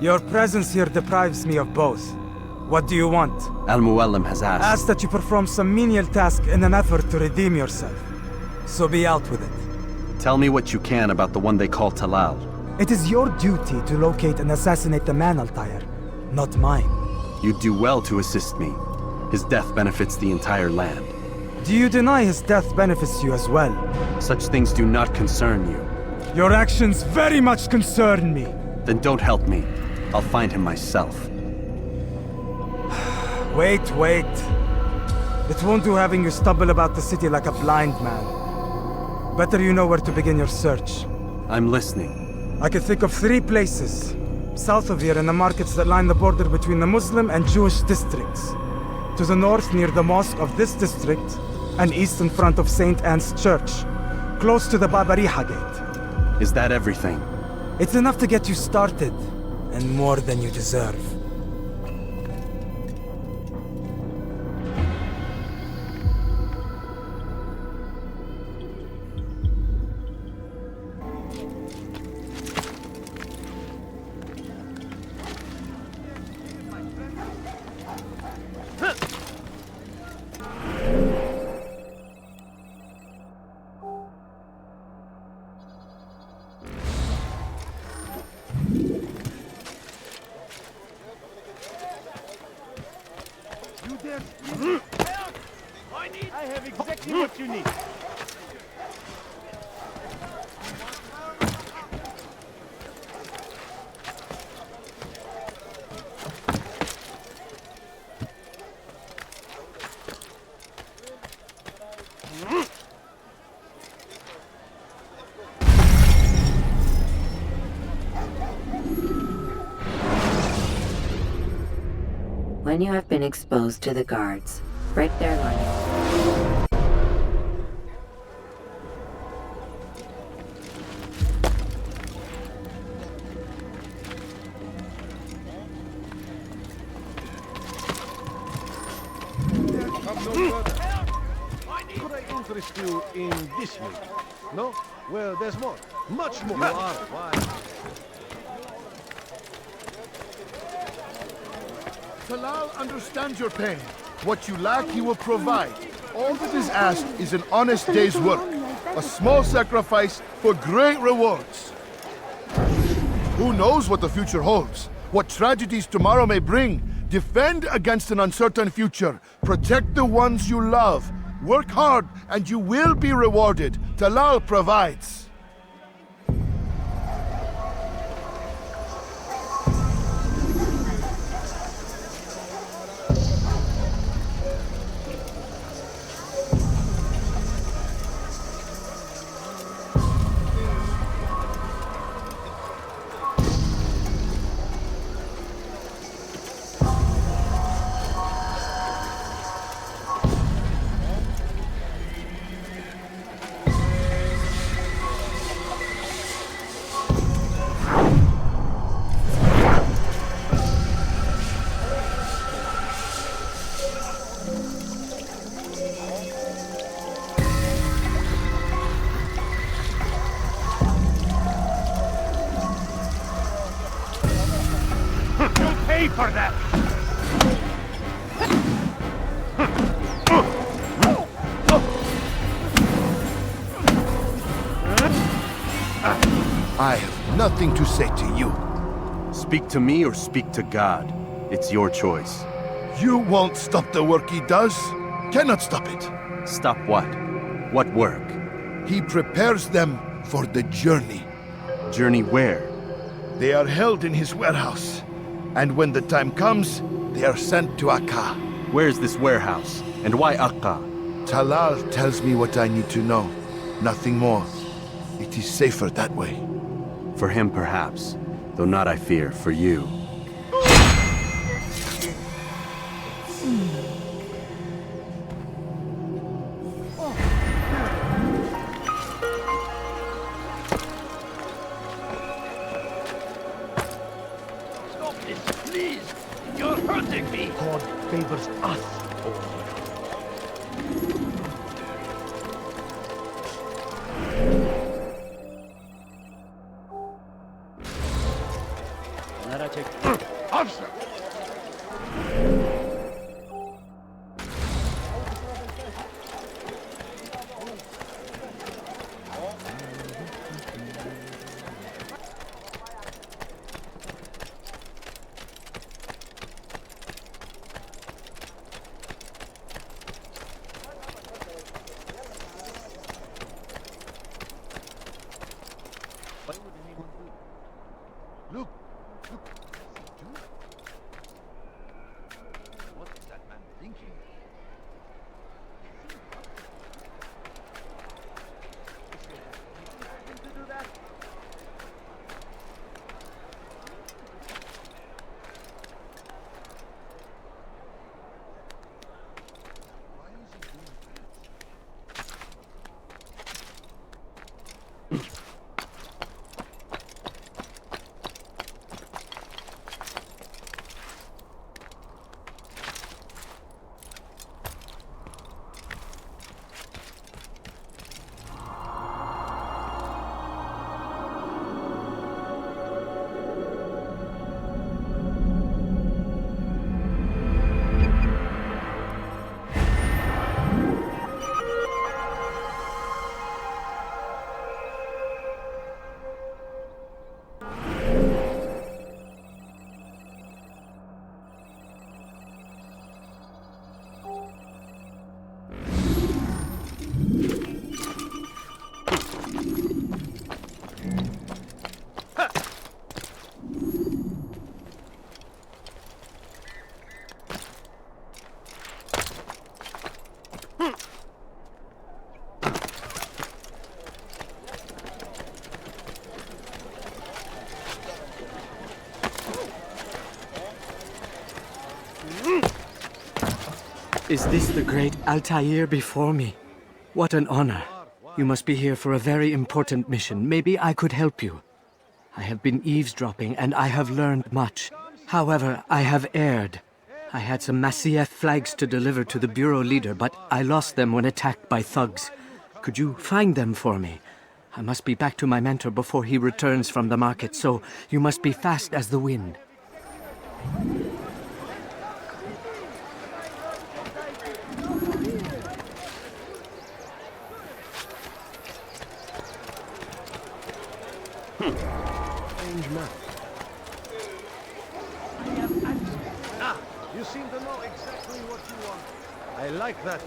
Your presence here deprives me of both. What do you want? Al-Muallim has asked... Asked that you perform some menial task in an effort to redeem yourself. So be out with it. Tell me what you can about the one they call Talal. It is your duty to locate and assassinate the man, Altair, not mine. You'd do well to assist me. His death benefits the entire land. Do you deny his death benefits you as well? Such things do not concern you. Your actions very much concern me. Then don't help me. I'll find him myself. Wait. It won't do having you stumble about the city like a blind man. Better you know where to begin your search. I'm listening. I can think of 3 places. South of here in the markets that line the border between the Muslim and Jewish districts. To the north near the mosque of this district, and east in front of St. Anne's Church, close to the Babariha Gate. Is that everything? It's enough to get you started, and more than you deserve. when you have been exposed to the guards. Break their line. Could I interest you in this meeting? No? Well, there's more. Much more. You are. Why? Talal understands your pain. What you lack, he will provide. All that is asked is an honest day's work. A small sacrifice for great rewards. Who knows what the future holds? What tragedies tomorrow may bring? Defend against an uncertain future. Protect the ones you love. Work hard and you will be rewarded. Talal provides. Pay for that! I have nothing to say to you. Speak to me or speak to God. It's your choice. You won't stop the work he does. Cannot stop it. Stop what? What work? He prepares them for the journey. Journey where? They are held in his warehouse. And when the time comes, they are sent to Akka. Where's this warehouse? And why Akka? Talal tells me what I need to know. Nothing more. It is safer that way. For him, perhaps. Though not, I fear, for you. Stop this, please! You're hurting me! God favors us. Officer! Look! What is that man thinking? Is this the great Altair before me? What an honor. You must be here for a very important mission. Maybe I could help you. I have been eavesdropping, and I have learned much. However, I have erred. I had some Masyaf flags to deliver to the Bureau leader, but I lost them when attacked by thugs. Could you find them for me? I must be back to my mentor before he returns from the market, so you must be fast as the wind. Strange man. Ah, you seem to know exactly what you want. I like that.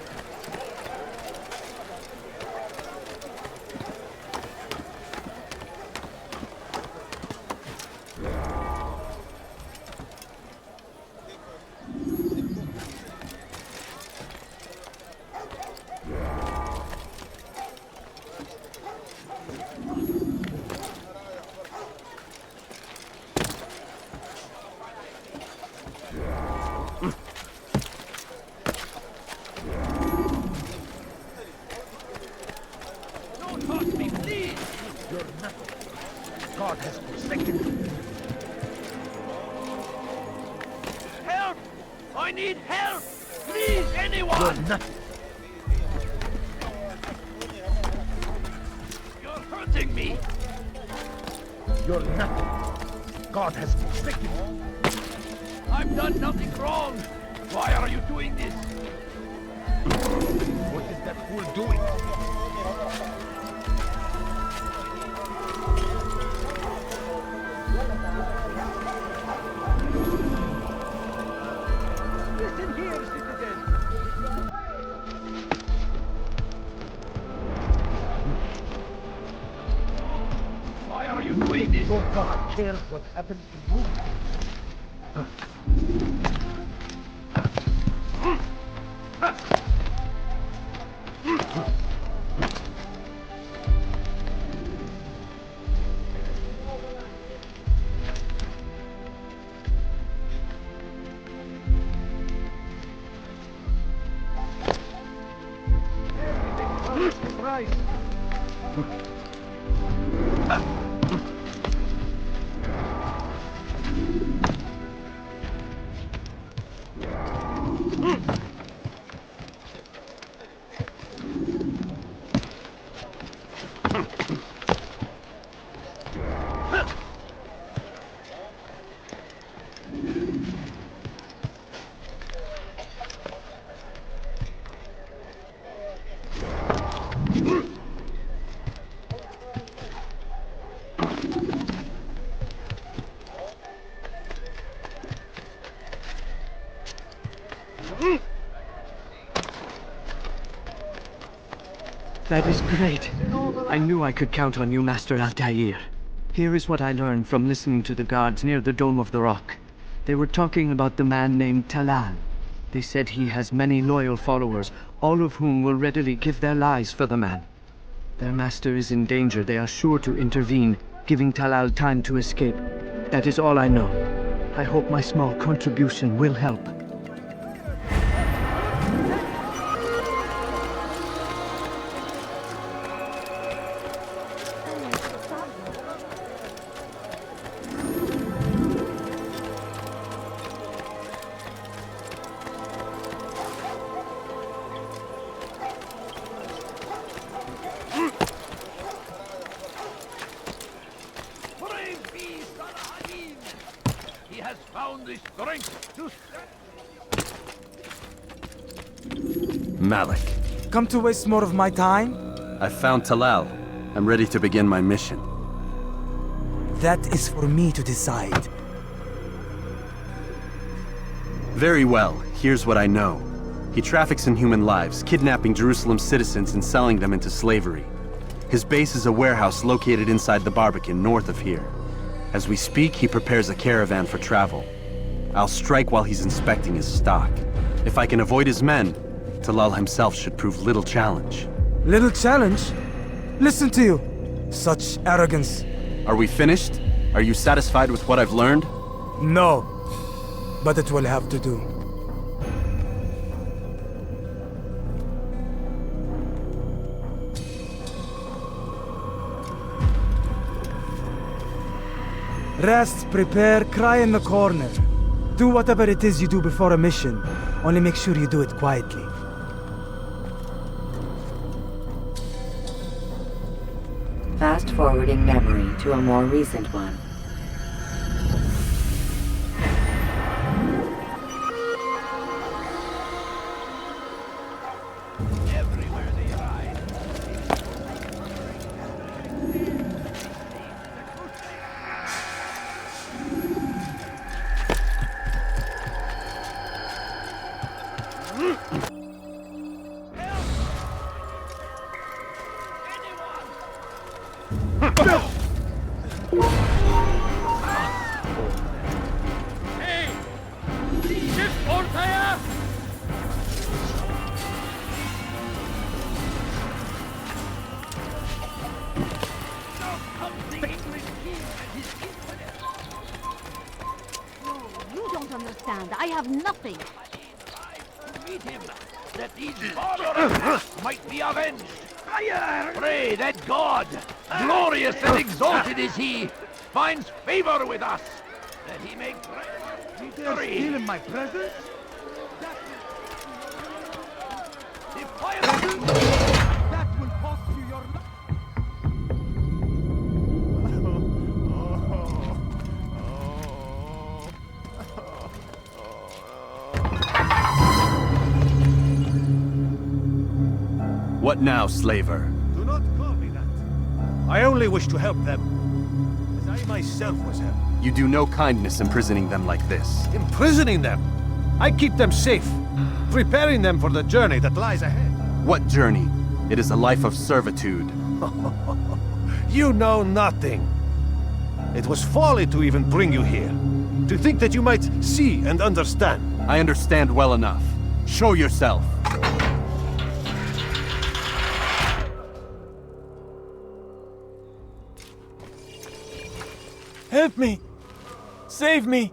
God has forsaken you. Help! I need help! Please, anyone! You're nothing. You're hurting me! You're nothing. God has forsaken you. I've done nothing wrong! Why are you doing this? What is that fool doing? Listen here, citizen! Why are you doing this? Oh God cares what happens to you. Right. That is great. I knew I could count on you, Master Altair. Here is what I learned from listening to the guards near the Dome of the Rock. They were talking about the man named Talal. They said he has many loyal followers, all of whom will readily give their lives for the man. Their master is in danger. They are sure to intervene, giving Talal time to escape. That is all I know. I hope my small contribution will help. Malik. Come to waste more of my time? I've found Talal. I'm ready to begin my mission. That is for me to decide. Very well. Here's what I know. He traffics in human lives, kidnapping Jerusalem citizens and selling them into slavery. His base is a warehouse located inside the Barbican, north of here. As we speak, he prepares a caravan for travel. I'll strike while he's inspecting his stock. If I can avoid his men, Talal himself should prove little challenge. Little challenge? Listen to you. Such arrogance. Are we finished? Are you satisfied with what I've learned? No. But it will have to do. Rest, prepare, cry in the corner. Do whatever it is you do before a mission. Only make sure you do it quietly. Fast-forwarding memory to a more recent one. You don't understand. I have nothing. Meet him, that these murderers might be avenged. Pray that God, glorious and exalted is He, finds favor with us, that He may grant victory. Steal in my presence? That will cost you your life. What now, slaver? Do not call me that. I only wish to help them, as I myself was helped. You do no kindness imprisoning them like this. Imprisoning them? I keep them safe, preparing them for the journey that lies ahead. What journey? It is a life of servitude. You know nothing. It was folly to even bring you here. To think that you might see and understand. I understand well enough. Show yourself. Help me! Save me!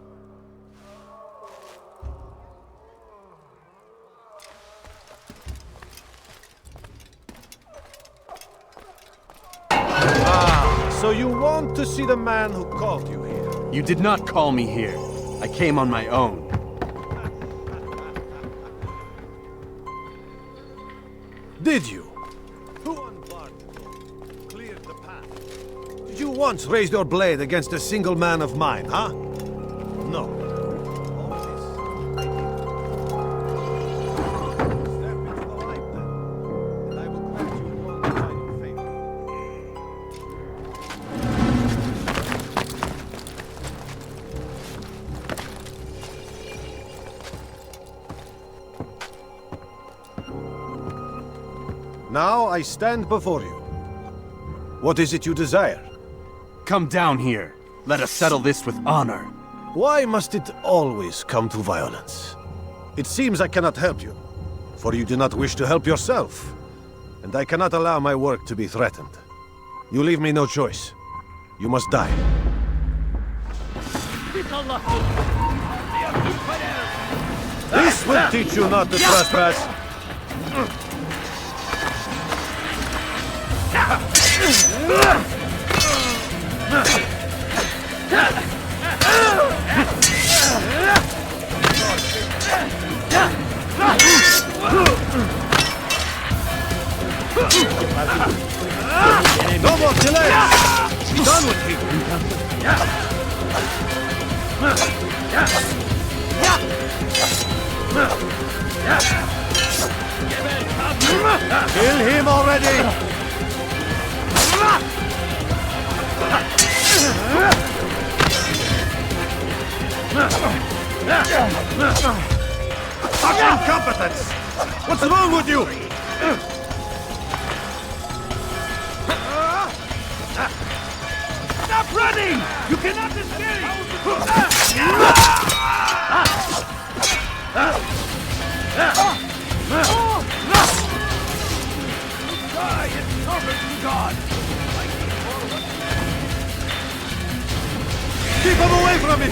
So you want to see the man who called you here? You did not call me here. I came on my own. Did you? Who unbarred the door? Cleared the path? Did you once raise your blade against a single man of mine, huh? No. Step into the light, then, and I will grant you one final favor. Now I stand before you. What is it you desire? Come down here. Let us settle this with honor. Why must it always come to violence? It seems I cannot help you, for you do not wish to help yourself, and I cannot allow my work to be threatened. You leave me no choice. You must die. This will teach you not to trespass. No more delay! Be done with him! Kill him already! Fucking incompetence! What's wrong with you? Stop running! You cannot escape! Die in service to God! Keep him away from me!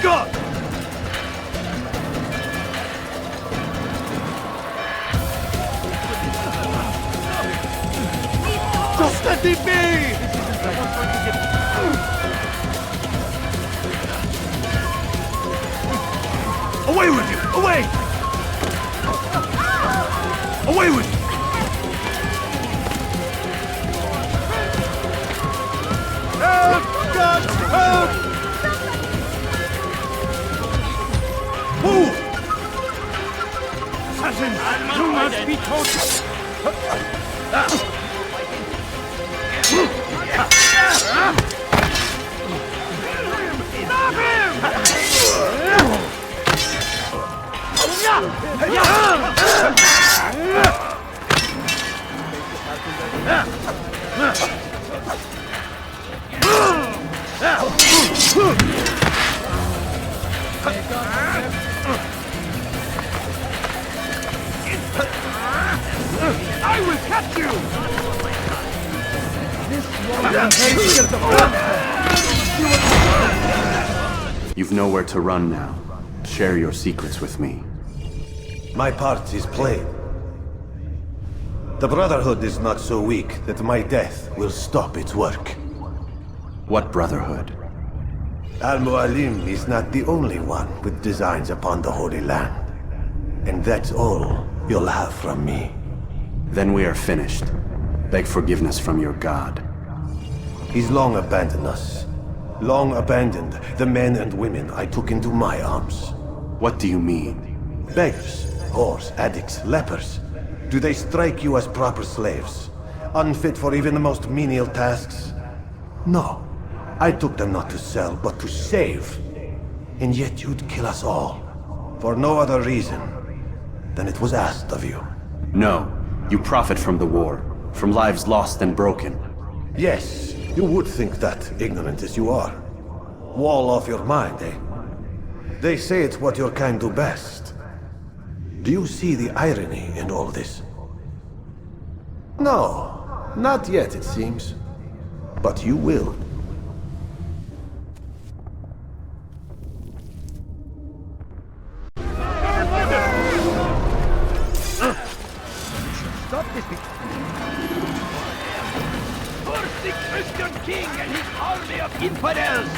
gone! Just let it be! Away with you! Away! Away with you! Help! God, help! Move! Assassins, do not be taught. I will catch you! You've nowhere to run now. Share your secrets with me. My part is plain. The Brotherhood is not so weak that my death will stop its work. What Brotherhood? Al-Mualim is not the only one with designs upon the Holy Land. And that's all you'll have from me. Then we are finished. Beg forgiveness from your god. He's long abandoned us. Long abandoned the men and women I took into my arms. What do you mean? Beggars, whores, addicts, lepers. Do they strike you as proper slaves? Unfit for even the most menial tasks? No. I took them not to sell, but to save. And yet you'd kill us all. For no other reason than it was asked of you. No. You profit from the war. From lives lost and broken. Yes, you would think that, ignorant as you are. Wall off your mind, eh? They say it's what your kind do best. Do you see the irony in all this? No, not yet, it seems. But you will. Stop this! Curse the Christian king and his army of infidels!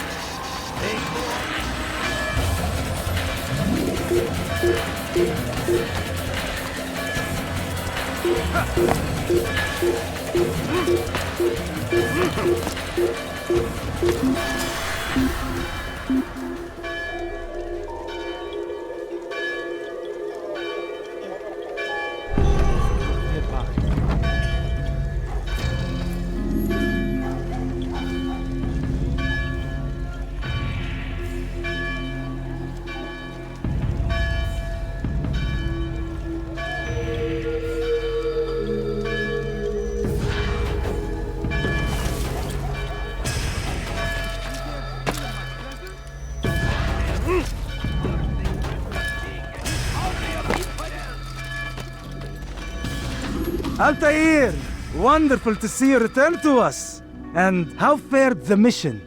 Altair! Wonderful to see you return to us. And how fared the mission?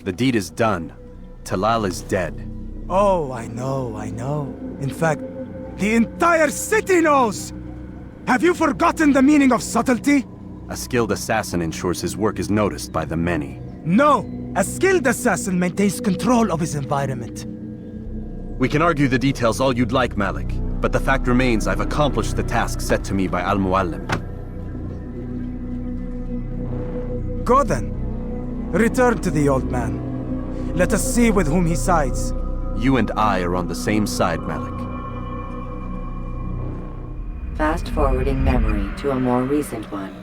The deed is done. Talal is dead. Oh, I know. In fact, the entire city knows! Have you forgotten the meaning of subtlety? A skilled assassin ensures his work is noticed by the many. No! A skilled assassin maintains control of his environment. We can argue the details all you'd like, Malik. But the fact remains I've accomplished the task set to me by Al-Mualim. Go then. Return to the old man. Let us see with whom he sides. You and I are on the same side, Malik. Fast-forwarding memory to a more recent one.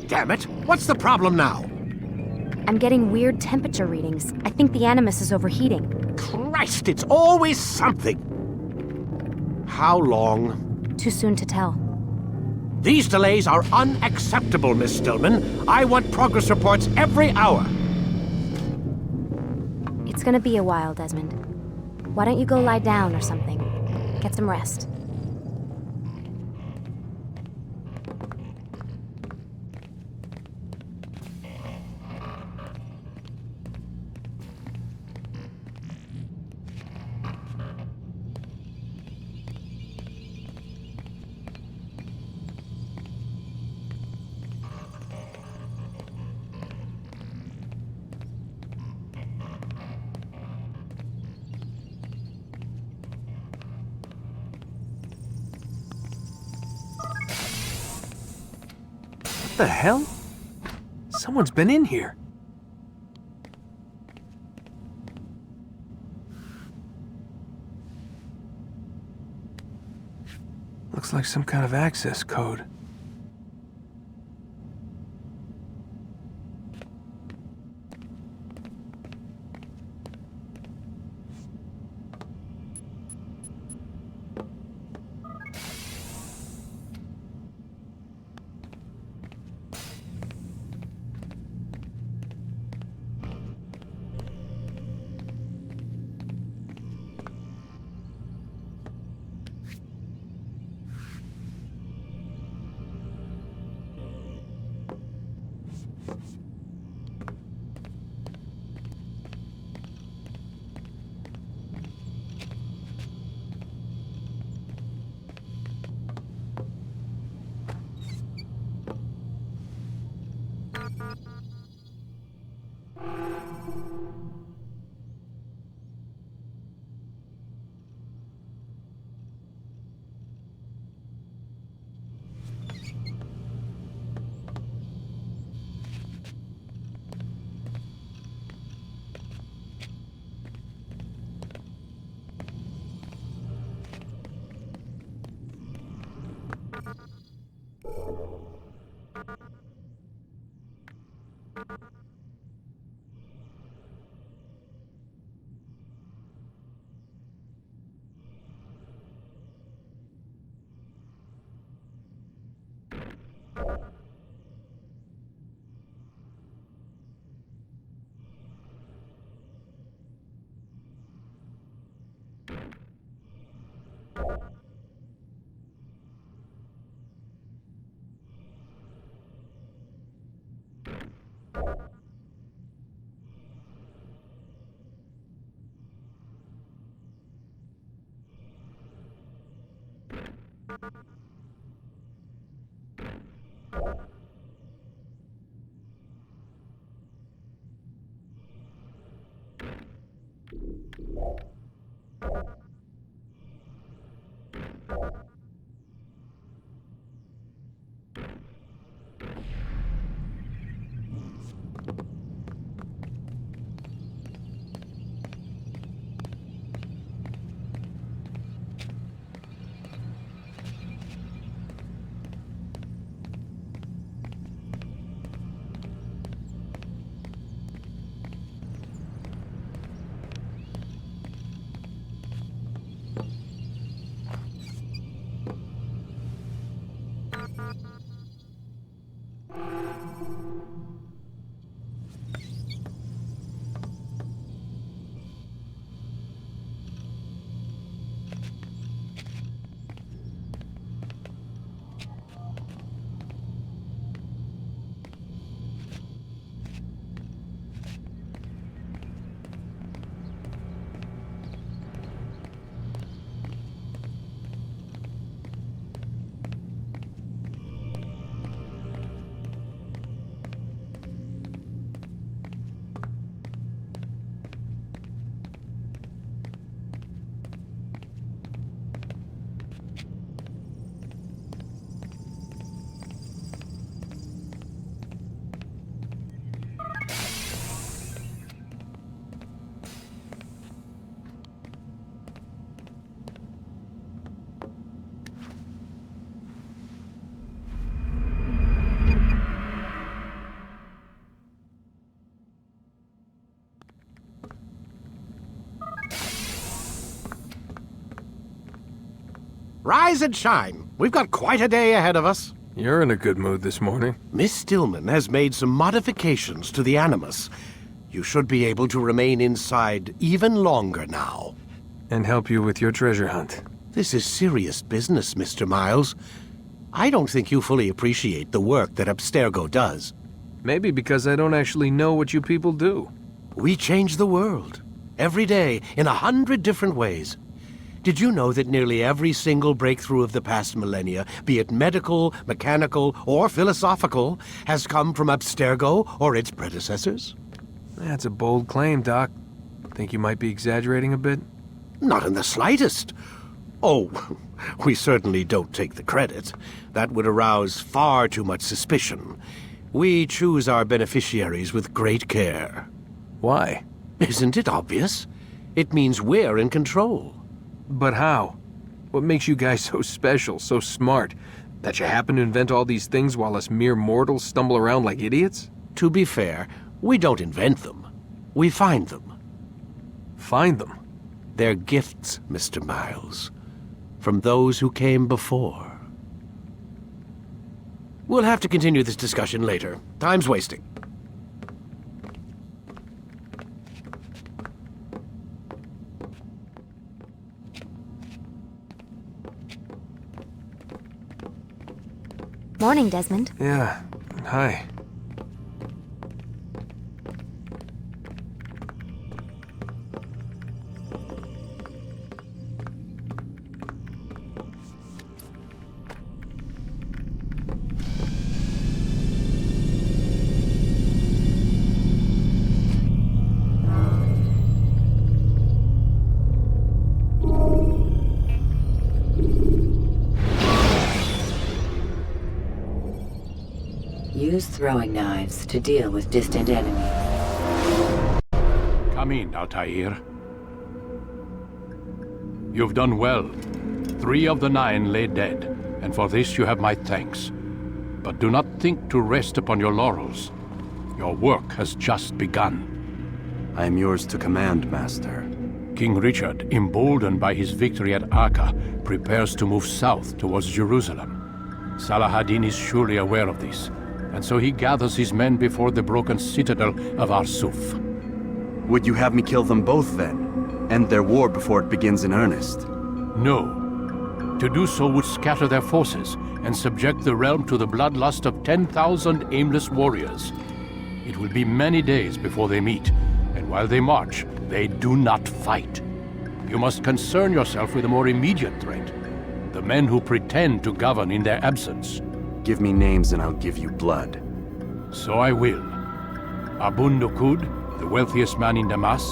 Damn it! What's the problem now? I'm getting weird temperature readings. I think the Animus is overheating. Christ, it's always something! How long? Too soon to tell. These delays are unacceptable, Miss Stillman. I want progress reports every hour. It's gonna be a while, Desmond. Why don't you go lie down or something? Get some rest. What the hell? Someone's been in here. Looks like some kind of access code. Rise and shine. We've got quite a day ahead of us. You're in a good mood this morning. Miss Stillman has made some modifications to the Animus. You should be able to remain inside even longer now. And help you with your treasure hunt. This is serious business, Mr. Miles. I don't think you fully appreciate the work that Abstergo does. Maybe because I don't actually know what you people do. We change the world. Every day, in 100 different ways. Did you know that nearly every single breakthrough of the past millennia, be it medical, mechanical, or philosophical, has come from Abstergo or its predecessors? That's a bold claim, Doc. Think you might be exaggerating a bit? Not in the slightest. Oh, we certainly don't take the credit. That would arouse far too much suspicion. We choose our beneficiaries with great care. Why? Isn't it obvious? It means we're in control. But how? What makes you guys so special, so smart? That you happen to invent all these things while us mere mortals stumble around like idiots? To be fair, we don't invent them. We find them. Find them? They're gifts, Mr. Miles. From those who came before. We'll have to continue this discussion later. Time's wasting. Morning, Desmond. Yeah. Hi. Use throwing knives to deal with distant enemies. Come in, Altair. You've done well. 3 of the 9 lay dead, and for this you have my thanks. But do not think to rest upon your laurels. Your work has just begun. I am yours to command, Master. King Richard, emboldened by his victory at Acre, prepares to move south towards Jerusalem. Salah-ad-Din is surely aware of this, and so he gathers his men before the broken citadel of Arsuf. Would you have me kill them both, then? End their war before it begins in earnest? No. To do so would scatter their forces and subject the realm to the bloodlust of 10,000 aimless warriors. It will be many days before they meet, and while they march, they do not fight. You must concern yourself with a more immediate threat. The men who pretend to govern in their absence. Give me names and I'll give you blood. So I will. Abun Nukud, the wealthiest man in Damas,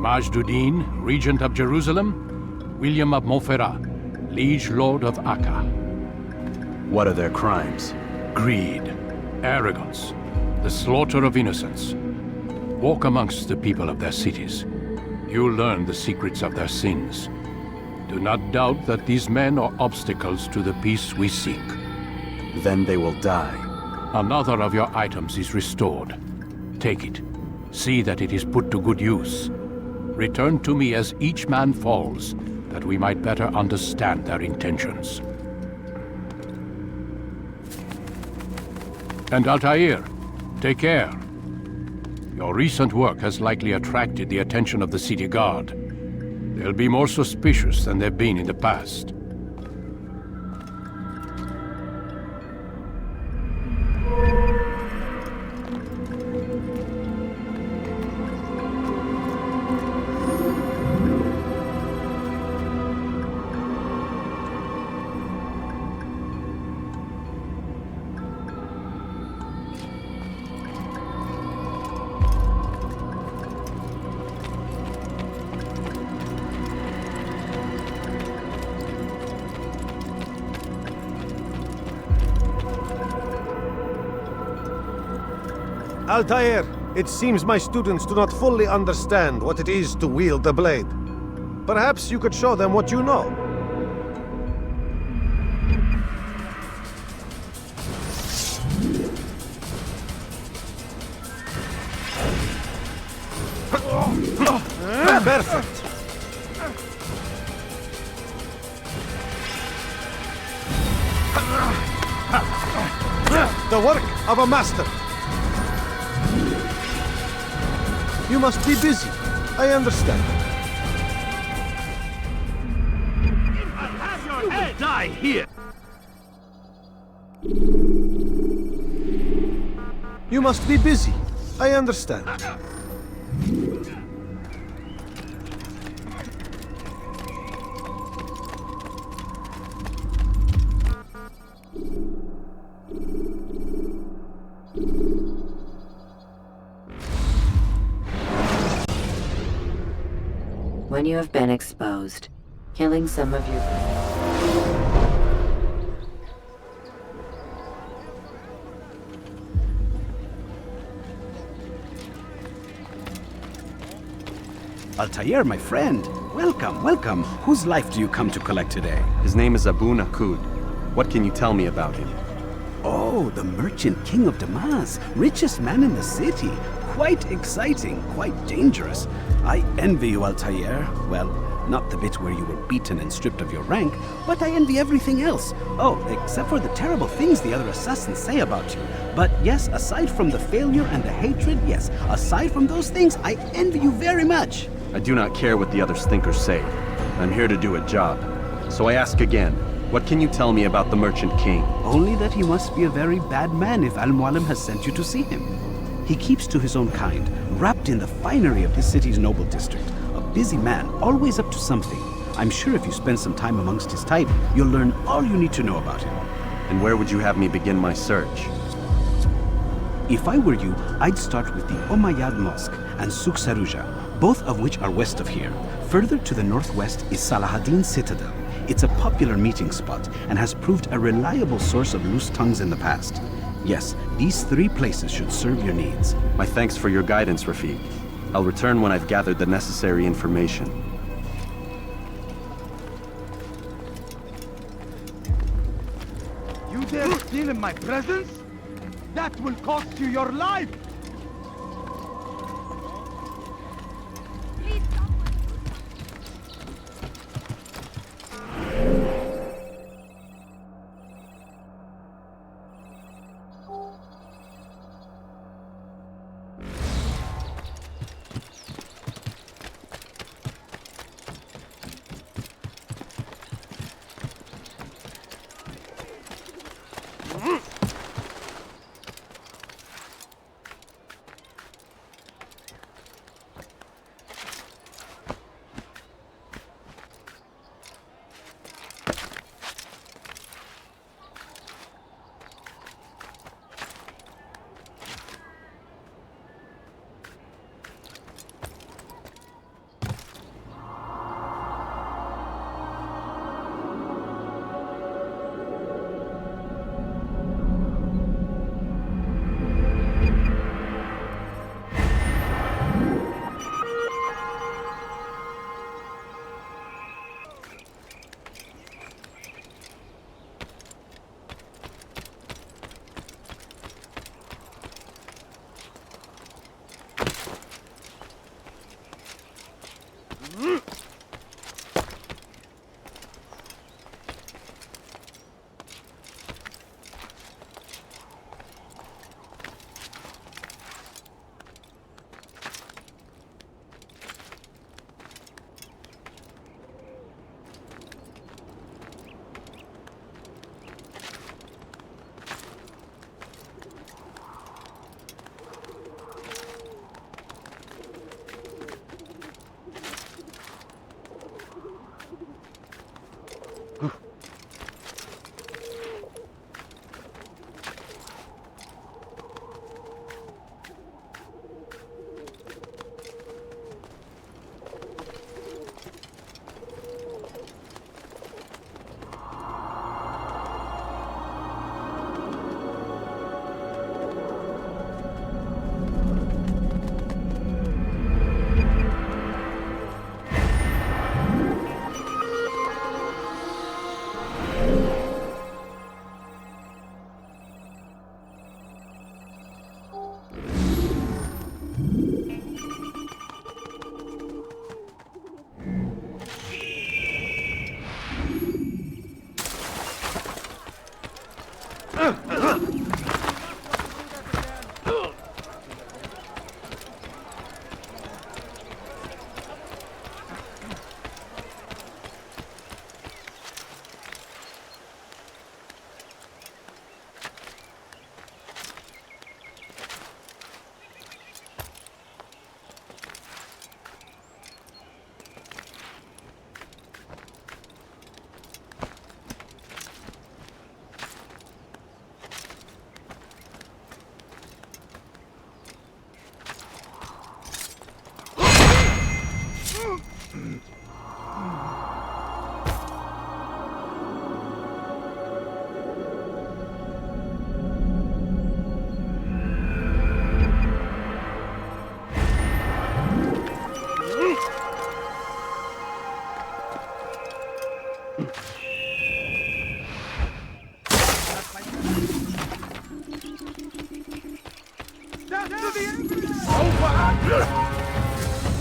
Majduddin, regent of Jerusalem, William of Montferrat, liege lord of Acre. What are their crimes? Greed, arrogance, the slaughter of innocents. Walk amongst the people of their cities. You'll learn the secrets of their sins. Do not doubt that these men are obstacles to the peace we seek. Then they will die. Another of your items is restored. Take it. See that it is put to good use. Return to me as each man falls, that we might better understand their intentions. And Altair, take care. Your recent work has likely attracted the attention of the city guard. They'll be more suspicious than they've been in the past. Altair, it seems my students do not fully understand what it is to wield the blade. Perhaps you could show them what you know. Perfect. the work of a master. You must be busy. I understand. You will die here! You must be busy. I understand. When you have been exposed, killing some of your... Altair, my friend. Welcome, welcome. Whose life do you come to collect today? His name is Abu Nakud. What can you tell me about him? Oh, the merchant king of Damas. Richest man in the city. Quite exciting, quite dangerous. I envy you, Altair. Well, not the bit where you were beaten and stripped of your rank, but I envy everything else. Oh, except for the terrible things the other assassins say about you. But yes, aside from the failure and the hatred, yes, aside from those things, I envy you very much. I do not care what the others think or say. I'm here to do a job. So I ask again, what can you tell me about the Merchant King? Only that he must be a very bad man if Al-Mualim has sent you to see him. He keeps to his own kind, wrapped in the finery of this city's noble district. A busy man, always up to something. I'm sure if you spend some time amongst his type, you'll learn all you need to know about him. And where would you have me begin my search? If I were you, I'd start with the Umayyad Mosque and Souk Saruja, both of which are west of here. Further to the northwest is Salahaddin Citadel. It's a popular meeting spot and has proved a reliable source of loose tongues in the past. Yes, these 3 places should serve your needs. My thanks for your guidance, Rafiq. I'll return when I've gathered the necessary information. You dare steal in my presence? That will cost you your life!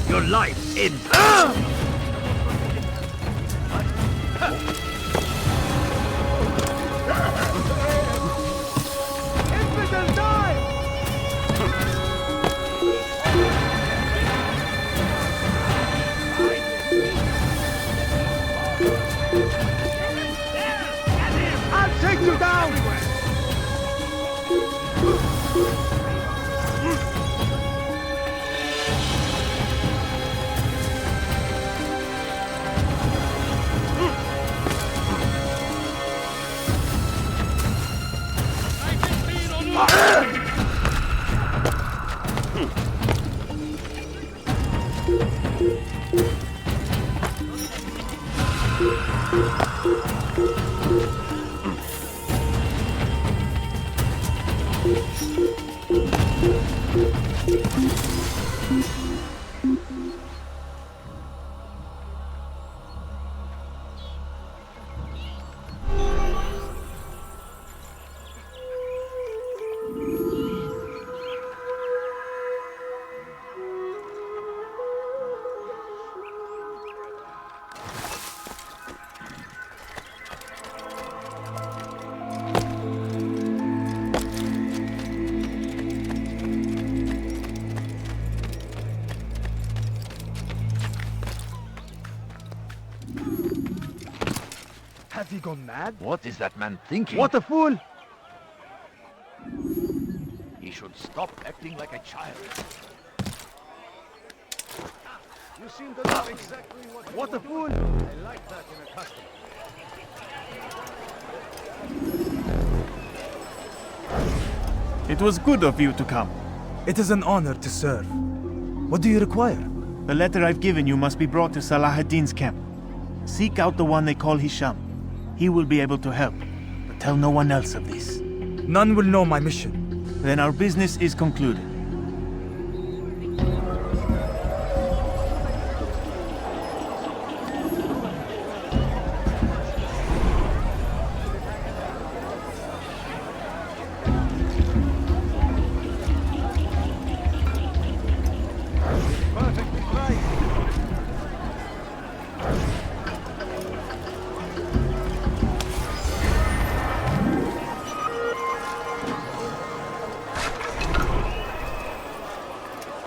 Your life ends. Infidel, die! I'll take you down! Has he gone mad? What is that man thinking? What a fool! He should stop acting like a child. You seem to know exactly what a fool! I like that in a customer. It was good of you to come. It is an honor to serve. What do you require? The letter I've given you must be brought to Salah ad-Din's camp. Seek out the one they call Hisham. He will be able to help, but tell no one else of this. None will know my mission. Then our business is concluded.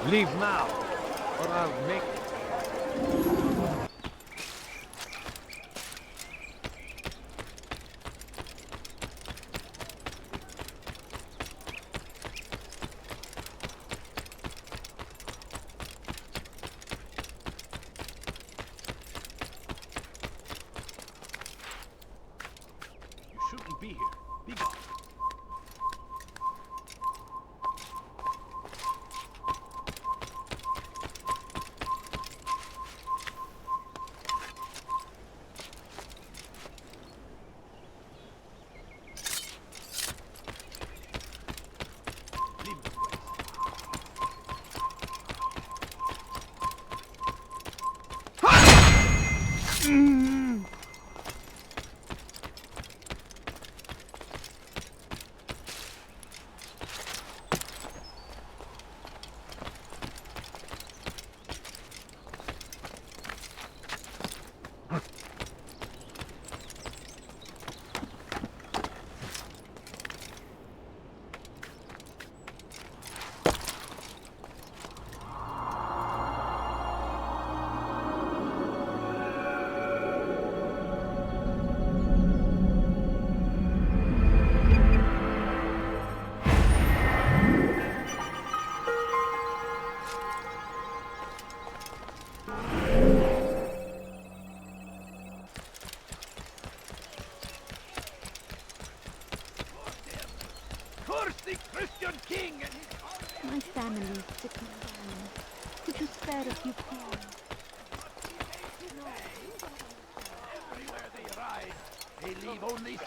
Leave now, or I'll make it. You shouldn't be here. Be gone. The Christian king and his... My family is sick and dying. Could you spare a few pounds?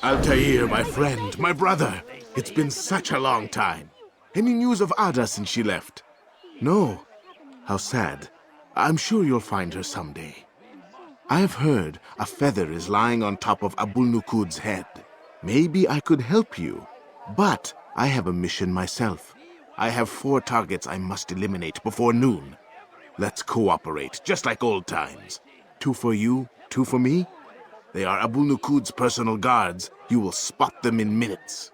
Altair, my friend, my brother. It's been such a long time. Any news of Ada since she left? No. How sad. I'm sure you'll find her someday. I've heard a feather is lying on top of Abul-Nukud's head. Maybe I could help you. But I have a mission myself. I have 4 targets I must eliminate before noon. Let's cooperate, just like old times. 2 for you, 2 for me. They are Abul-Nukud's personal guards. You will spot them in minutes.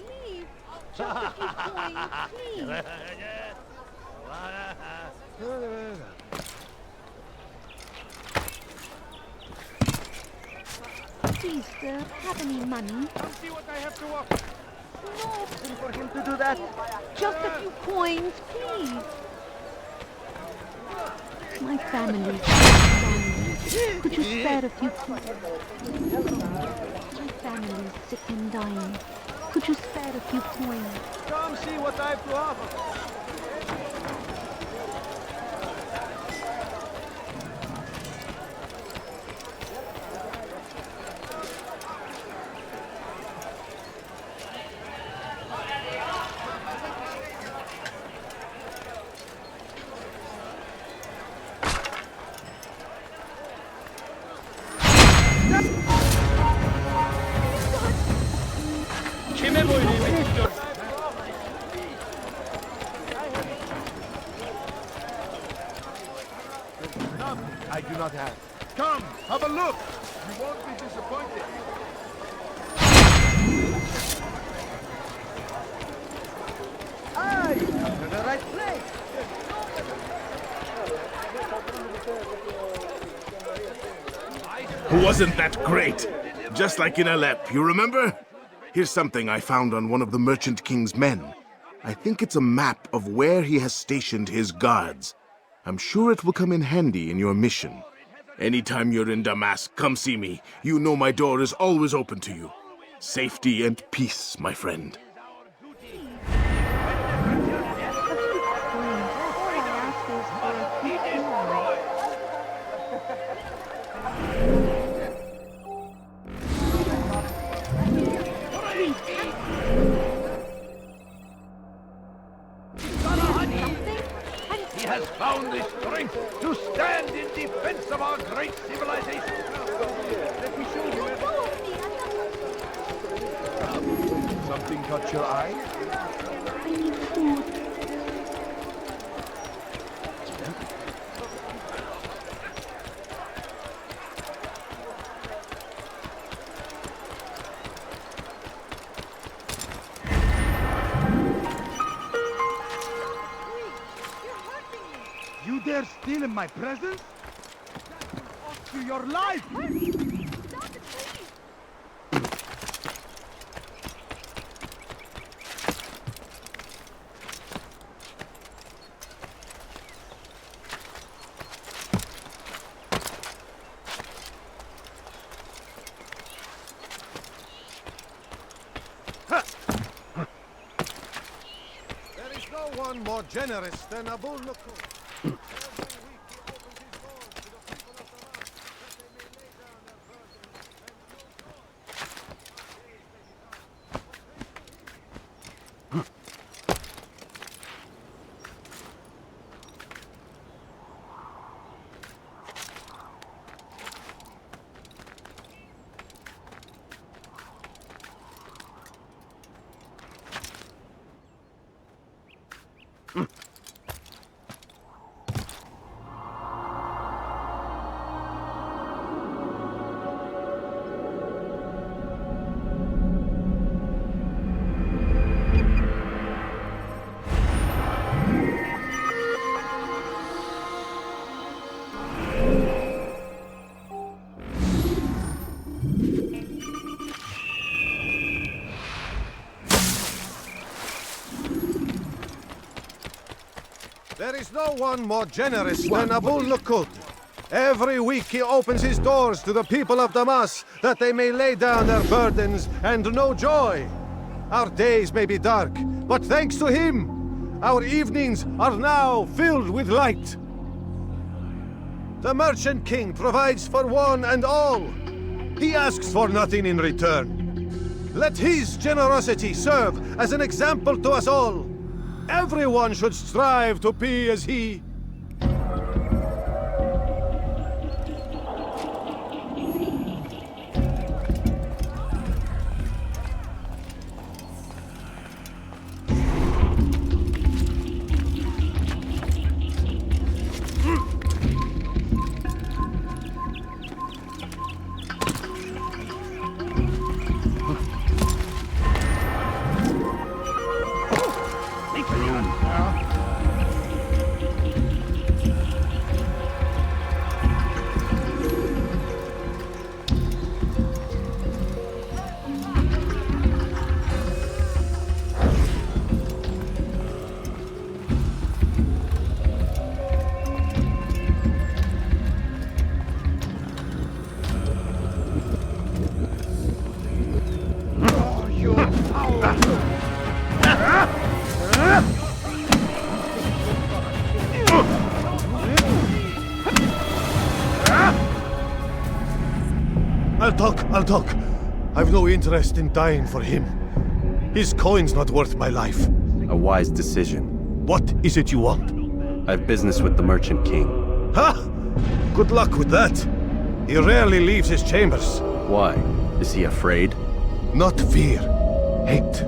Please, just a few coins, please. Please, sir, have any money? Come see what I have to offer. No, For him to do that. just a few coins, please. My family is dying. Could you spare a few coins? My family is sick and dying. Could you spare a few coins? Come see what I have to offer. I do not have. Come, have a look. You won't be disappointed. I come to the right place. Wasn't that great? Just like in Alep, you remember? Here's something I found on one of the Merchant King's men. I think it's a map of where he has stationed his guards. I'm sure it will come in handy in your mission. Anytime you're in Damascus, come see me. You know my door is always open to you. Safety and peace, my friend. He has found the strength to stand in defense of our great civilization. Let me show you. Something caught your eye? I need food. You dare steal in my presence? That will cost you your life! Stop it, please! There is no one more generous than Abul-Nukud. There is no one more generous than Abul Nukud. Every week he opens his doors to the people of Damas that they may lay down their burdens and know joy. Our days may be dark, but thanks to him, our evenings are now filled with light. The Merchant King provides for one and all. He asks for nothing in return. Let his generosity serve as an example to us all. Everyone should strive to be as he. I'll talk. I've no interest in dying for him. His coin's not worth my life. A wise decision. What is it you want? I have business with the Merchant King. Ha! Good luck with that. He rarely leaves his chambers. Why? Is he afraid? Not fear. Hate.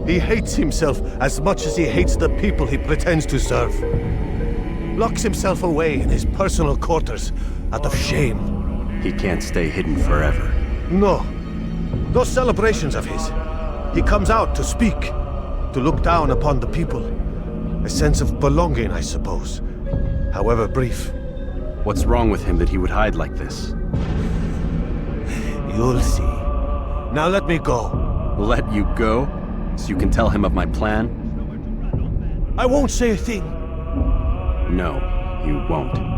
He hates himself as much as he hates the people he pretends to serve. Locks himself away in his personal quarters out of shame. He can't stay hidden forever. No. Those celebrations of his. He comes out to speak, to look down upon the people. A sense of belonging, I suppose. However brief. What's wrong with him that he would hide like this? You'll see. Now let me go. Let you go? So you can tell him of my plan? I won't say a thing. No, you won't.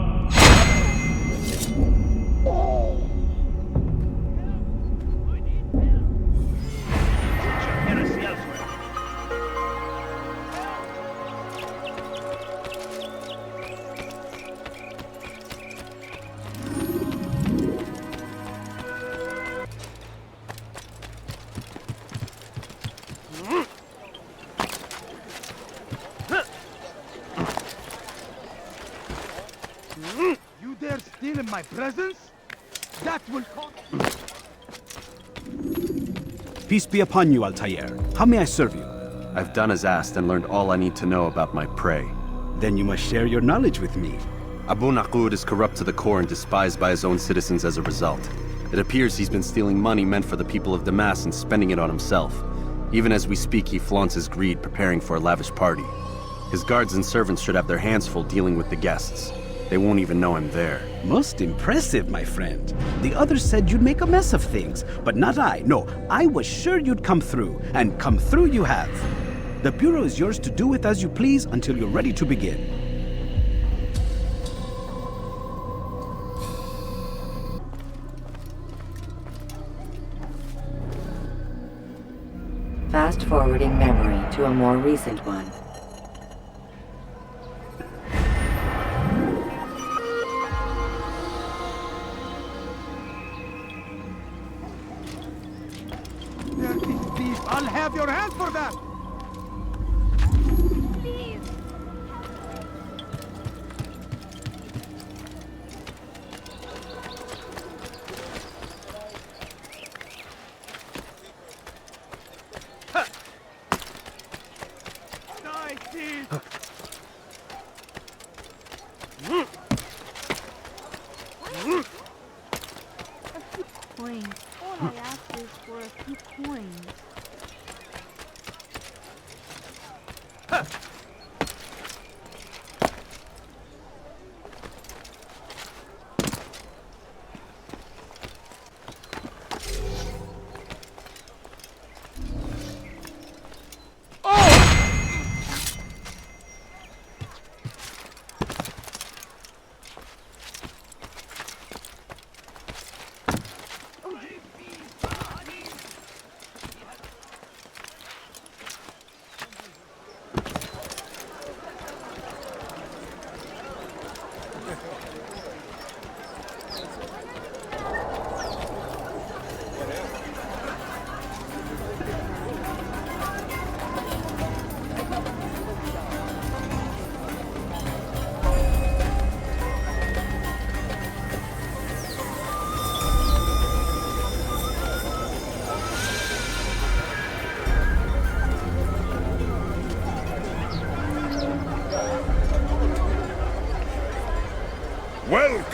You dare steal in my presence? That will cost. Peace be upon you, Altair. How may I serve you? I've done as asked and learned all I need to know about my prey. Then you must share your knowledge with me. Abu Naqud is corrupt to the core and despised by his own citizens as a result. It appears he's been stealing money meant for the people of Damas and spending it on himself. Even as we speak, he flaunts his greed, preparing for a lavish party. His guards and servants should have their hands full dealing with the guests. They won't even know I'm there. Most impressive, my friend. The others said you'd make a mess of things, but not I. No, I was sure you'd come through, and come through you have. The Bureau is yours to do with as you please until you're ready to begin. Fast-forwarding memory to a more recent one. I'll have your hand for that! Coins. All I asked is for a few coins.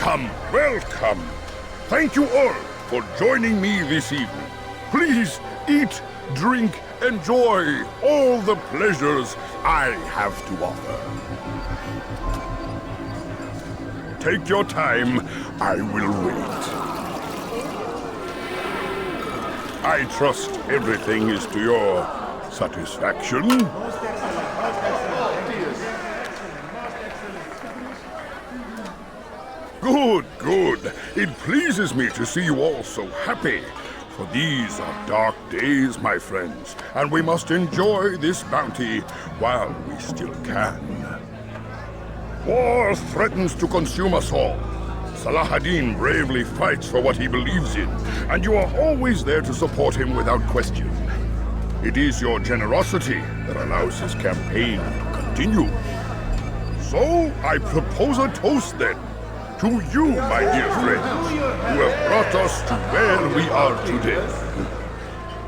Welcome, welcome. Thank you all for joining me this evening. Please eat, drink, enjoy all the pleasures I have to offer. Take your time, I will wait. I trust everything is to your satisfaction. Good, good. It pleases me to see you all so happy. For these are dark days, my friends, and we must enjoy this bounty while we still can. War threatens to consume us all. Salah-ad-Din bravely fights for what he believes in, and you are always there to support him without question. It is your generosity that allows his campaign to continue. So, I propose a toast then. To you, my dear friends, who have brought us to where we are today.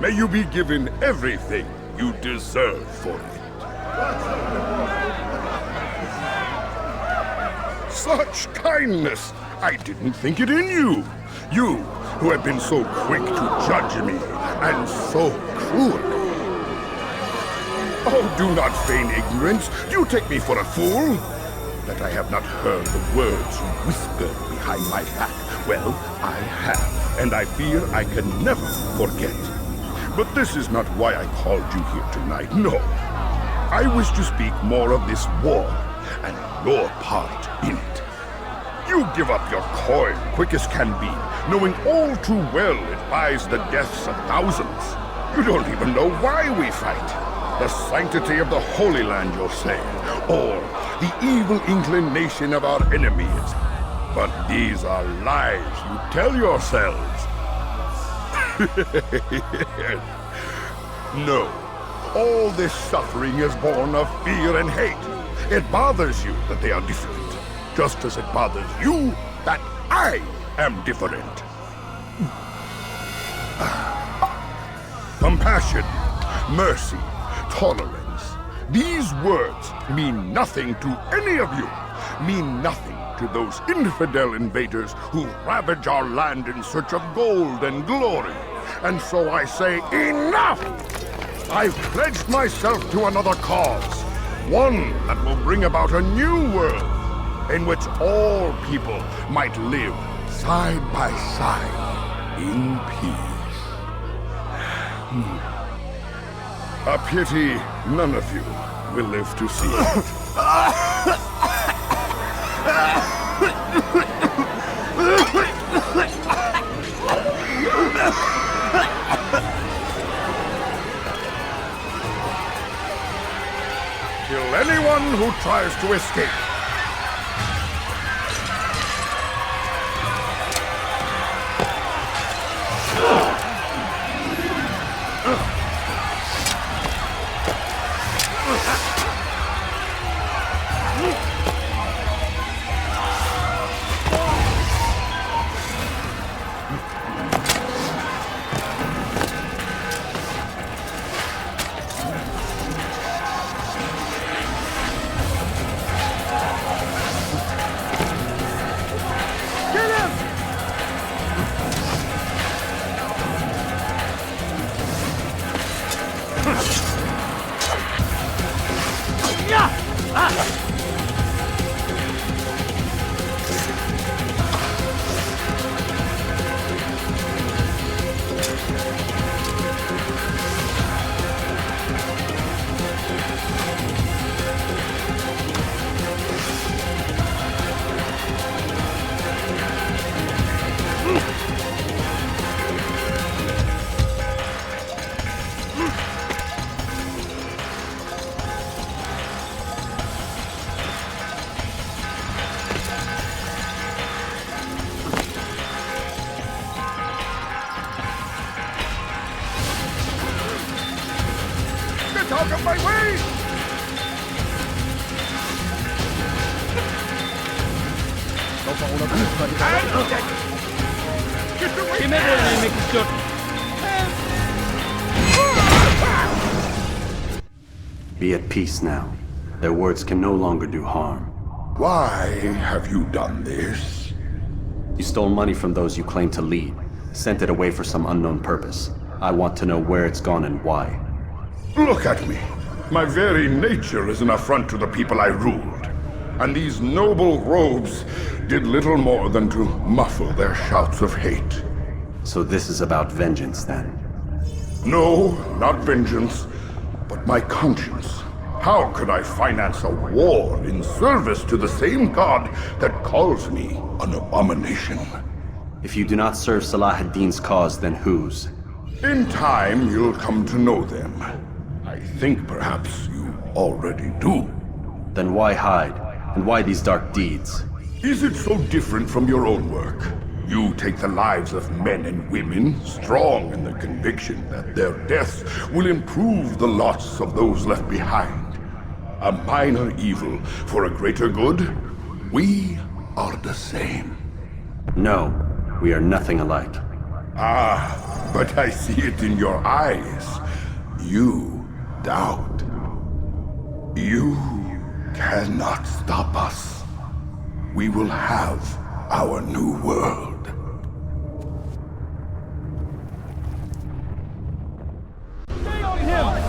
May you be given everything you deserve for it. Such kindness! I didn't think it in you. You, who have been so quick to judge me, and so cruel. Oh, do not feign ignorance. You take me for a fool. That I have not heard the words you whispered behind my back. Well, I have, and I fear I can never forget. But this is not why I called you here tonight, no. I wish to speak more of this war, and your part in it. You give up your coin quick as can be, knowing all too well it buys the deaths of thousands. You don't even know why we fight. The sanctity of the Holy Land, you'll say, or the evil inclination of our enemies. But these are lies you tell yourselves. No, all this suffering is born of fear and hate. It bothers you that they are different, just as it bothers you that I am different. Compassion, mercy, tolerance. These words mean nothing to any of you. Mean nothing to those infidel invaders who ravage our land in search of gold and glory. And so I say, enough! I've pledged myself to another cause. One that will bring about a new world in which all people might live side by side in peace. A pity none of you will live to see it. Kill anyone who tries to escape. Out of my way! Be at peace now. Their words can no longer do harm. Why have you done this? You stole money from those you claim to lead, sent it away for some unknown purpose. I want to know where it's gone and why. Look at me. My very nature is an affront to the people I ruled. And these noble robes did little more than to muffle their shouts of hate. So this is about vengeance, then? No, not vengeance, but my conscience. How could I finance a war in service to the same god that calls me an abomination? If you do not serve Salah ad-Din's cause, then whose? In time, you'll come to know them. I think perhaps you already do. Then why hide? And why these dark deeds? Is it so different from your own work? You take the lives of men and women, strong in the conviction that their deaths will improve the lots of those left behind. A minor evil for a greater good? We are the same. No, we are nothing alike. Ah, but I see it in your eyes. You doubt. You cannot stop us. We will have our new world. Stay on him!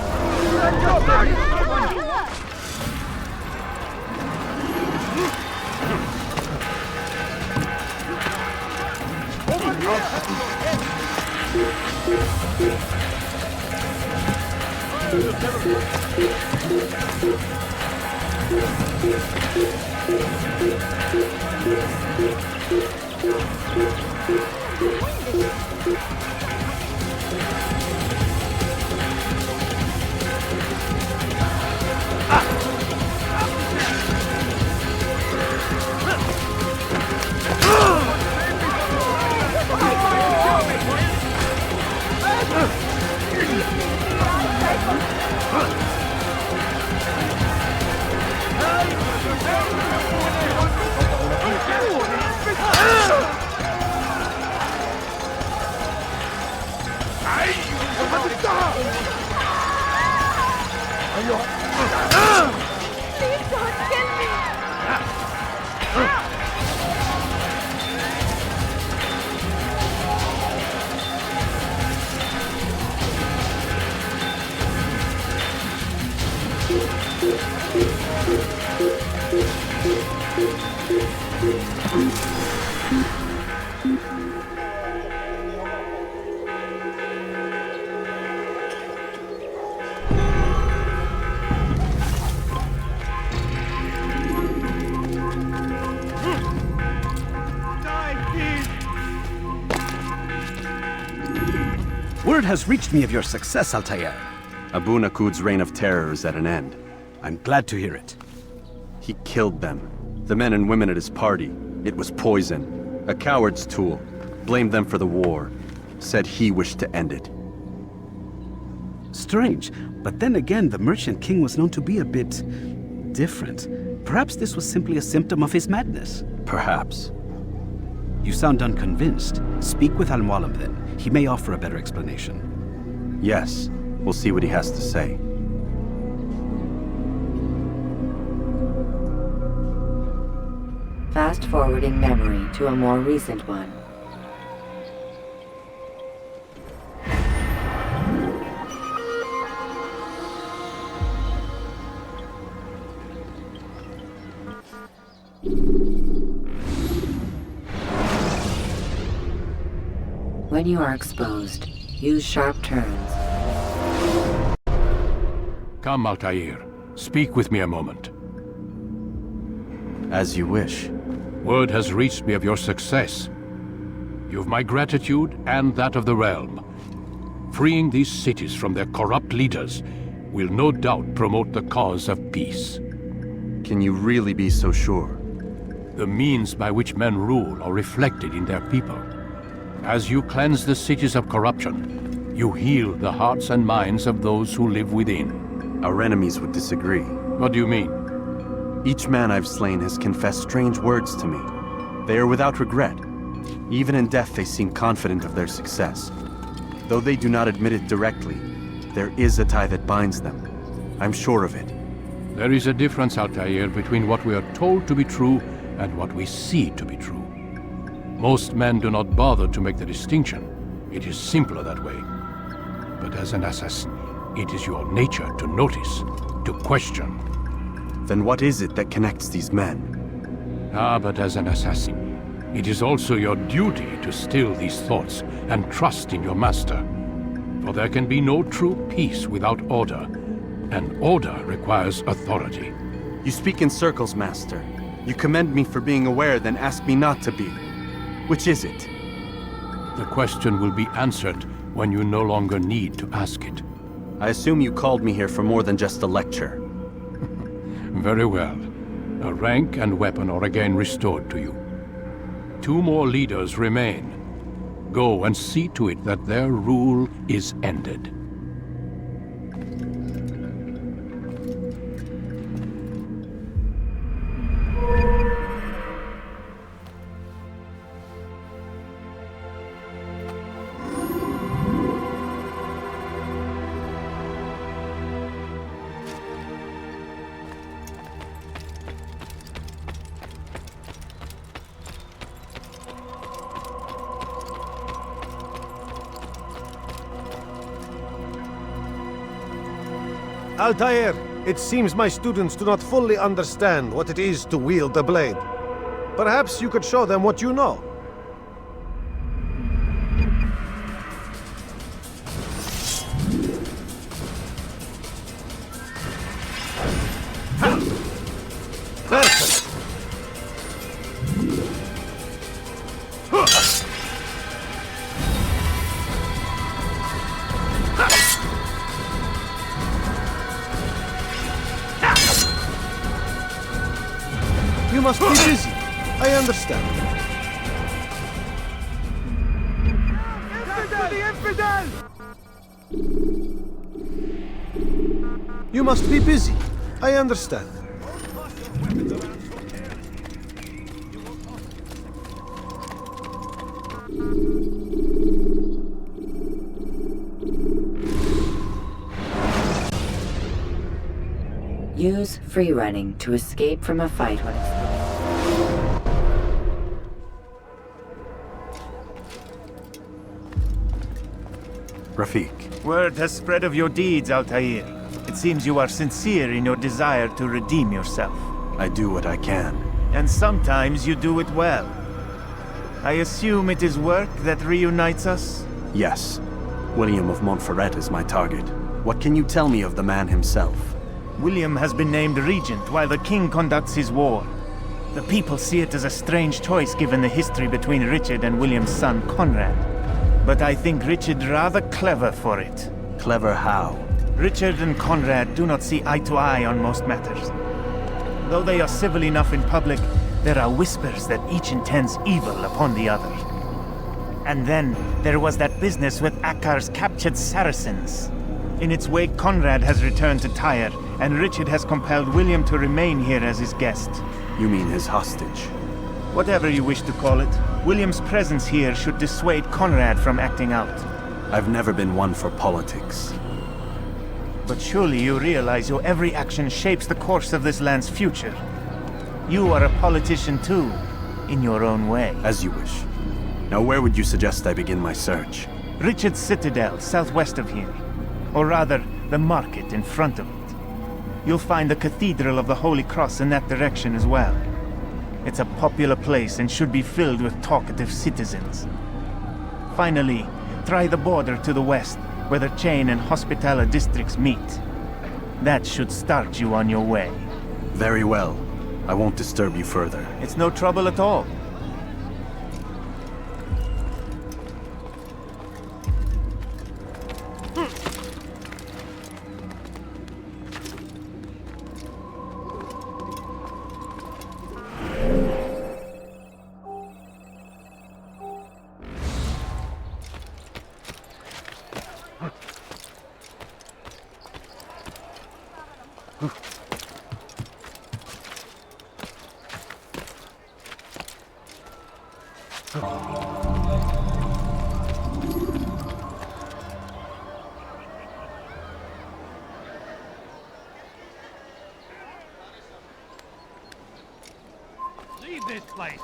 Please don't kill me! Word has reached me of your success, Altair. Abu Nakud's reign of terror is at an end. I'm glad to hear it. He killed them. The men and women at his party. It was poison. A coward's tool. Blamed them for the war. Said he wished to end it. Strange, but then again, the Merchant King was known to be a bit different. Perhaps this was simply a symptom of his madness. Perhaps. You sound unconvinced. Speak with Al-Mualim then. He may offer a better explanation. Yes. We'll see what he has to say. Fast-forwarding memory to a more recent one. When you are exposed, use sharp turns. Come, Altair. Speak with me a moment. As you wish. Word has reached me of your success. You've my gratitude and that of the realm. Freeing these cities from their corrupt leaders will no doubt promote the cause of peace. Can you really be so sure? The means by which men rule are reflected in their people. As you cleanse the cities of corruption, you heal the hearts and minds of those who live within. Our enemies would disagree. What do you mean? Each man I've slain has confessed strange words to me. They are without regret. Even in death they seem confident of their success. Though they do not admit it directly, there is a tie that binds them. I'm sure of it. There is a difference, Altair, between what we are told to be true and what we see to be true. Most men do not bother to make the distinction. It is simpler that way. But as an assassin, it is your nature to notice, to question. Then what is it that connects these men? But as an assassin, it is also your duty to still these thoughts and trust in your master. For there can be no true peace without order, and order requires authority. You speak in circles, Master. You commend me for being aware, then ask me not to be. Which is it? The question will be answered when you no longer need to ask it. I assume you called me here for more than just a lecture. Very well. A rank and weapon are again restored to you. 2 more leaders remain. Go and see to it that their rule is ended. Altair, it seems my students do not fully understand what it is to wield the blade. Perhaps you could show them what you know. Perfect. You must be busy. I understand. You must be busy. I understand. Use free running to escape from a fight when Rafik. Word has spread of your deeds, Altair. It seems you are sincere in your desire to redeem yourself. I do what I can. And sometimes you do it well. I assume it is work that reunites us? Yes. William of Montferrat is my target. What can you tell me of the man himself? William has been named regent while the king conducts his war. The people see it as a strange choice given the history between Richard and William's son Conrad. But I think Richard rather clever for it. Clever how? Richard and Conrad do not see eye to eye on most matters. Though they are civil enough in public, there are whispers that each intends evil upon the other. And then there was that business with Akkar's captured Saracens. In its wake, Conrad has returned to Tyre, and Richard has compelled William to remain here as his guest. You mean his hostage? Whatever you wish to call it, William's presence here should dissuade Conrad from acting out. I've never been one for politics. But surely you realize your every action shapes the course of this land's future. You are a politician too, in your own way. As you wish. Now where would you suggest I begin my search? Richard's Citadel, southwest of here. Or rather, the market in front of it. You'll find the Cathedral of the Holy Cross in that direction as well. It's a popular place and should be filled with talkative citizens. Finally, try the border to the west, where the Chain and Hospitaller districts meet. That should start you on your way. Very well. I won't disturb you further. It's no trouble at all. Leave this place.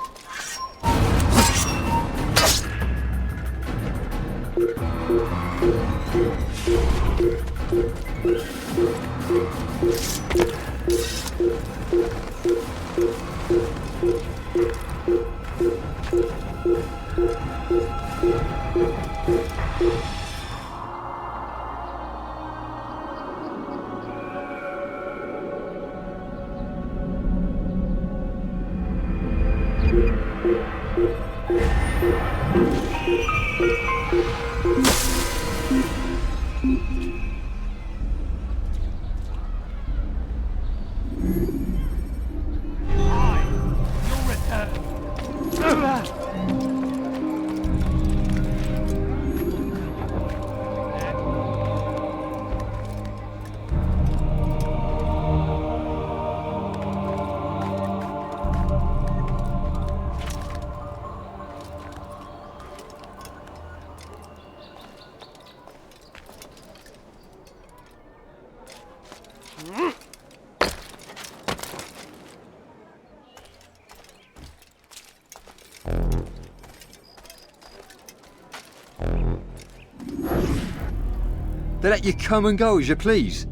They let you come and go as you please.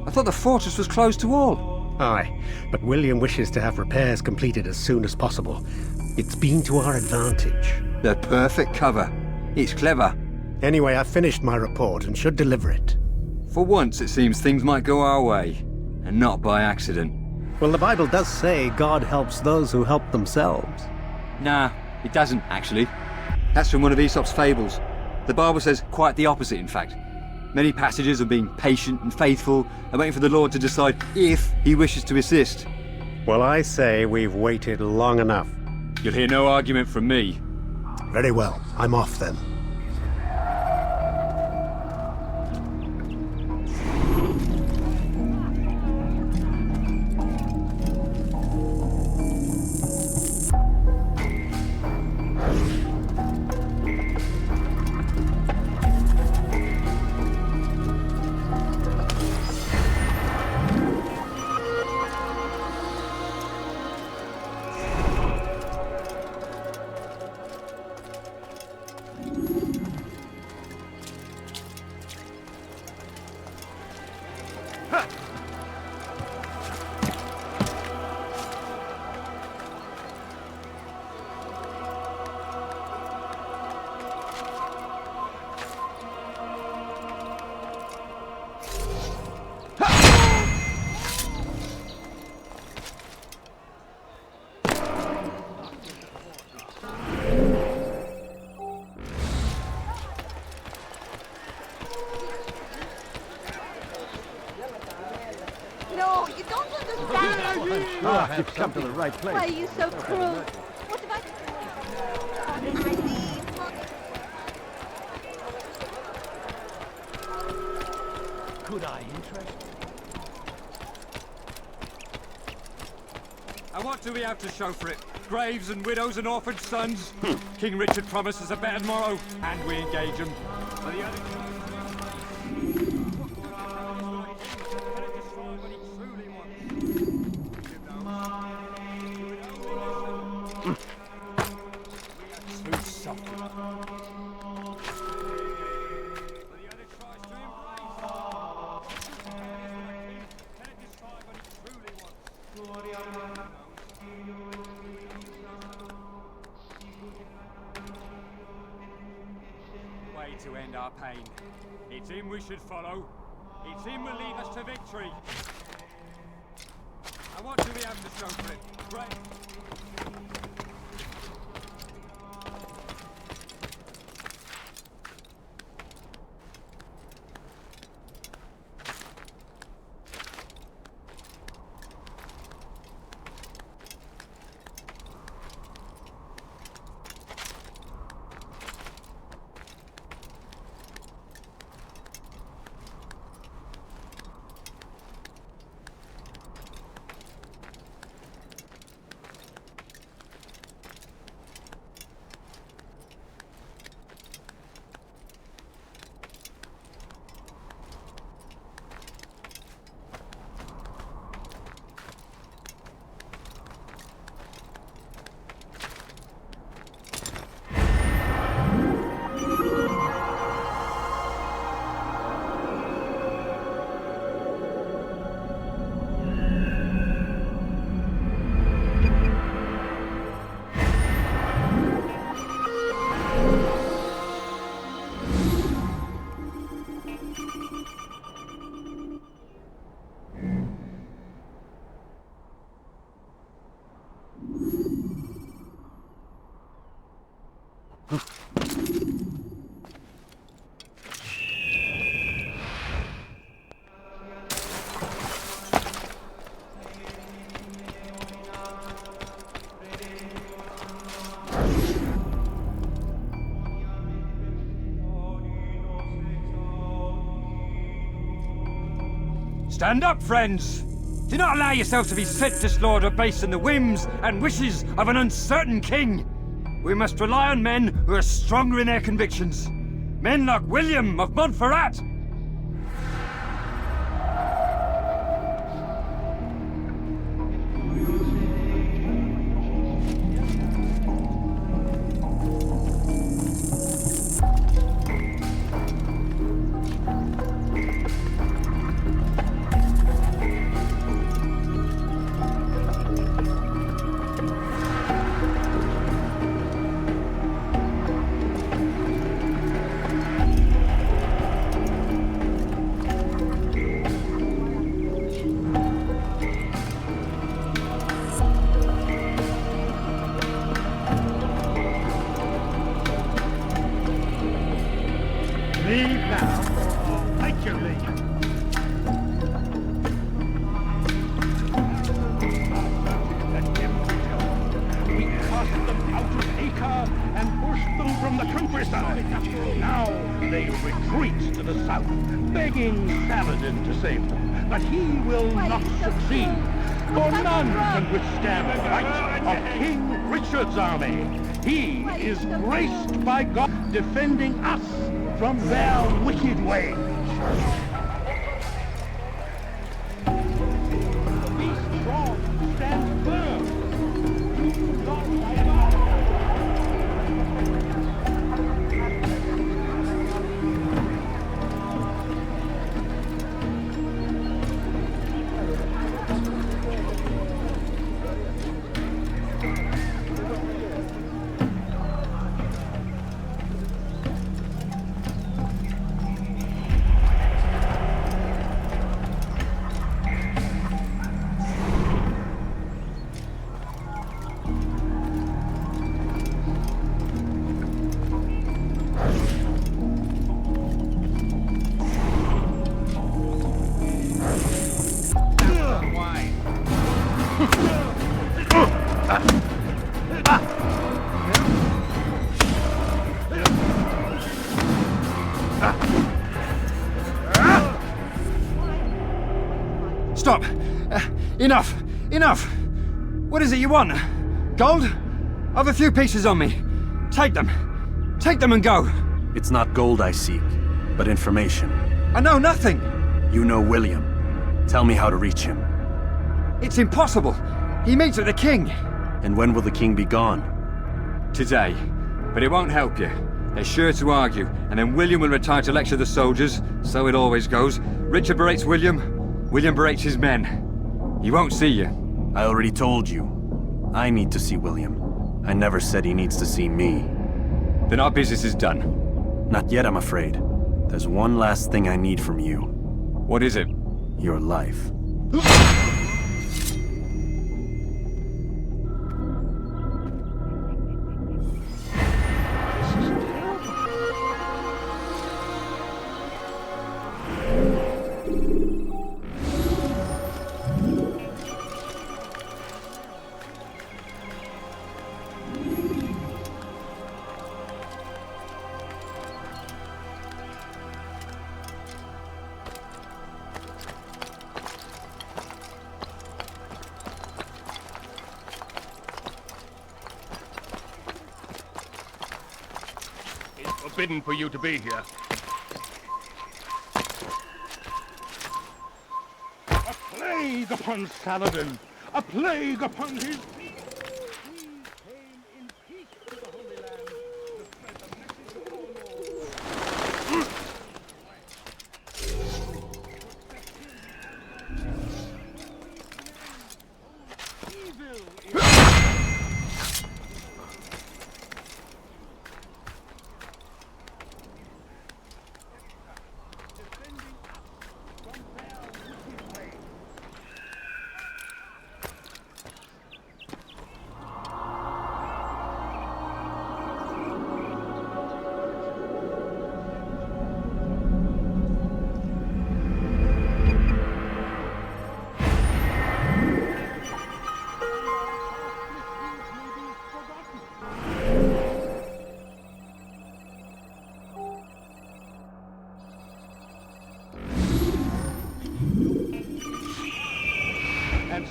I thought the fortress was closed to all. Aye, but William wishes to have repairs completed as soon as possible. It's been to our advantage. The perfect cover. It's clever. Anyway, I've finished my report and should deliver it. For once, it seems things might go our way, and not by accident. Well, the Bible does say God helps those who help themselves. Nah, it doesn't, actually. That's from one of Aesop's fables. The Bible says quite the opposite, in fact. Many passages of being patient and faithful and waiting for the Lord to decide if he wishes to assist. Well, I say we've waited long enough. You'll hear no argument from me. Very well. I'm off then. No, you don't understand. Ah, you've come to the right place. Why are you so cruel? What have I... Could I interest? And what do we have to show for it? Graves and widows and orphaned sons? King Richard promises a better morrow, and we engage him. Way to end our pain. It's him we should follow. It's him will lead us to victory. And what do we have to show for it? Great. Stand up, friends! Do not allow yourselves to be senseless lord based on the whims and wishes of an uncertain king. We must rely on men who are stronger in their convictions. Men like William of Montferrat. Leave now, or I'll make you leave. We cast them out of Acre and pushed them from the countryside. Now they retreat to the south, begging Saladin to save them. But he will not succeed, for none can withstand the might of King Richard's army. He is graced by God, defending us from their wicked ways. Be strong, stand firm. Do not allow. Stop! Enough! Enough! What is it you want? Gold? I've a few pieces on me. Take them. Take them and go. It's not gold I seek, but information. I know nothing. You know William. Tell me how to reach him. It's impossible. He meets with the king. And when will the king be gone? Today. But it won't help you. They're sure to argue, and then William will retire to lecture the soldiers. So it always goes. Richard berates William. William berates his men. He won't see you. I already told you. I need to see William. I never said he needs to see me. Then our business is done. Not yet, I'm afraid. There's one last thing I need from you. What is it? Your life. Forbidden for you to be here. A plague upon Saladin! A plague upon his...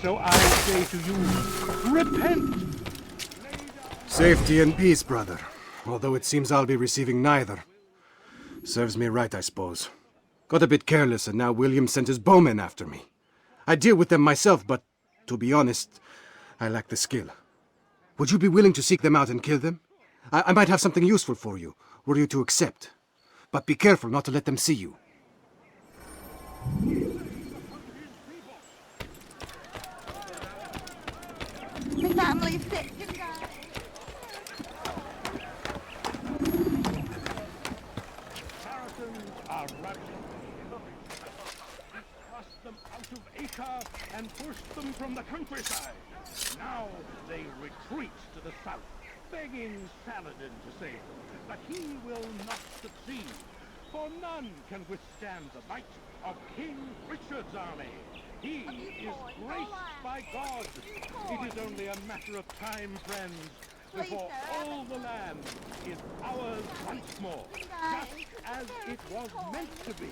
So I say to you, repent! Safety and peace, brother. Although it seems I'll be receiving neither. Serves me right, I suppose. Got a bit careless, and now William sent his bowmen after me. I deal with them myself, but, to be honest, I lack the skill. Would you be willing to seek them out and kill them? I might have something useful for you, were you to accept. But be careful not to let them see you. My family's sick and dying. Saracens are ravaging. Thrust them out of Acre and pushed them from the countryside. Now they retreat to the south, begging Saladin to save them. But he will not succeed, for none can withstand the might of King Richard's army. He is graced by God. It is only a matter of time, friends, before all the land is ours once more, just as it was meant to be.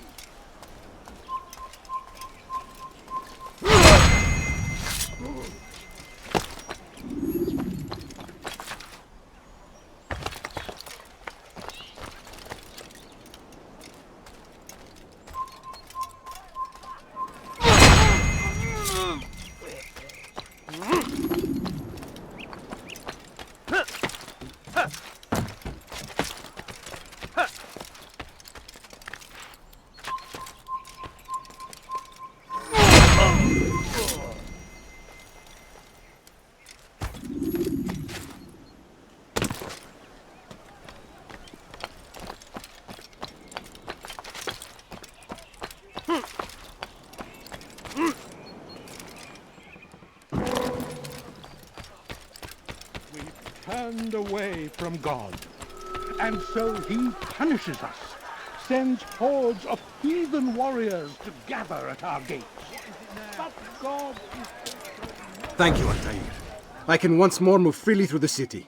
Turned away from God, and so he punishes us, sends hordes of heathen warriors to gather at our gates. But God is... Thank you, Altair. I can once more move freely through the city.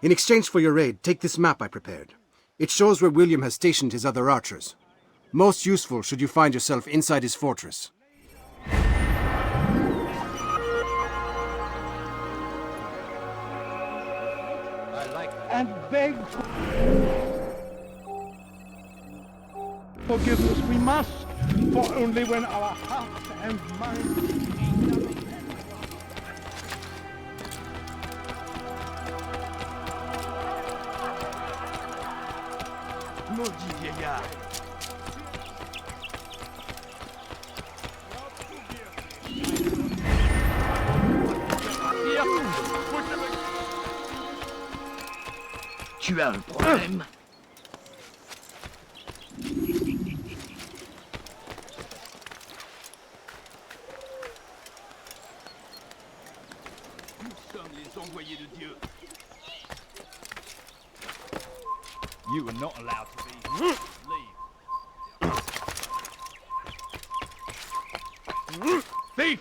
In exchange for your aid, take this map I prepared. It shows where William has stationed his other archers. Most useful should you find yourself inside his fortress. and beg forgiveness we must, for only when our hearts and minds Maudit vieillard. Tu as un problème? Nous sommes les envoyés de Dieu. You are not allowed to be. Leave. Thief!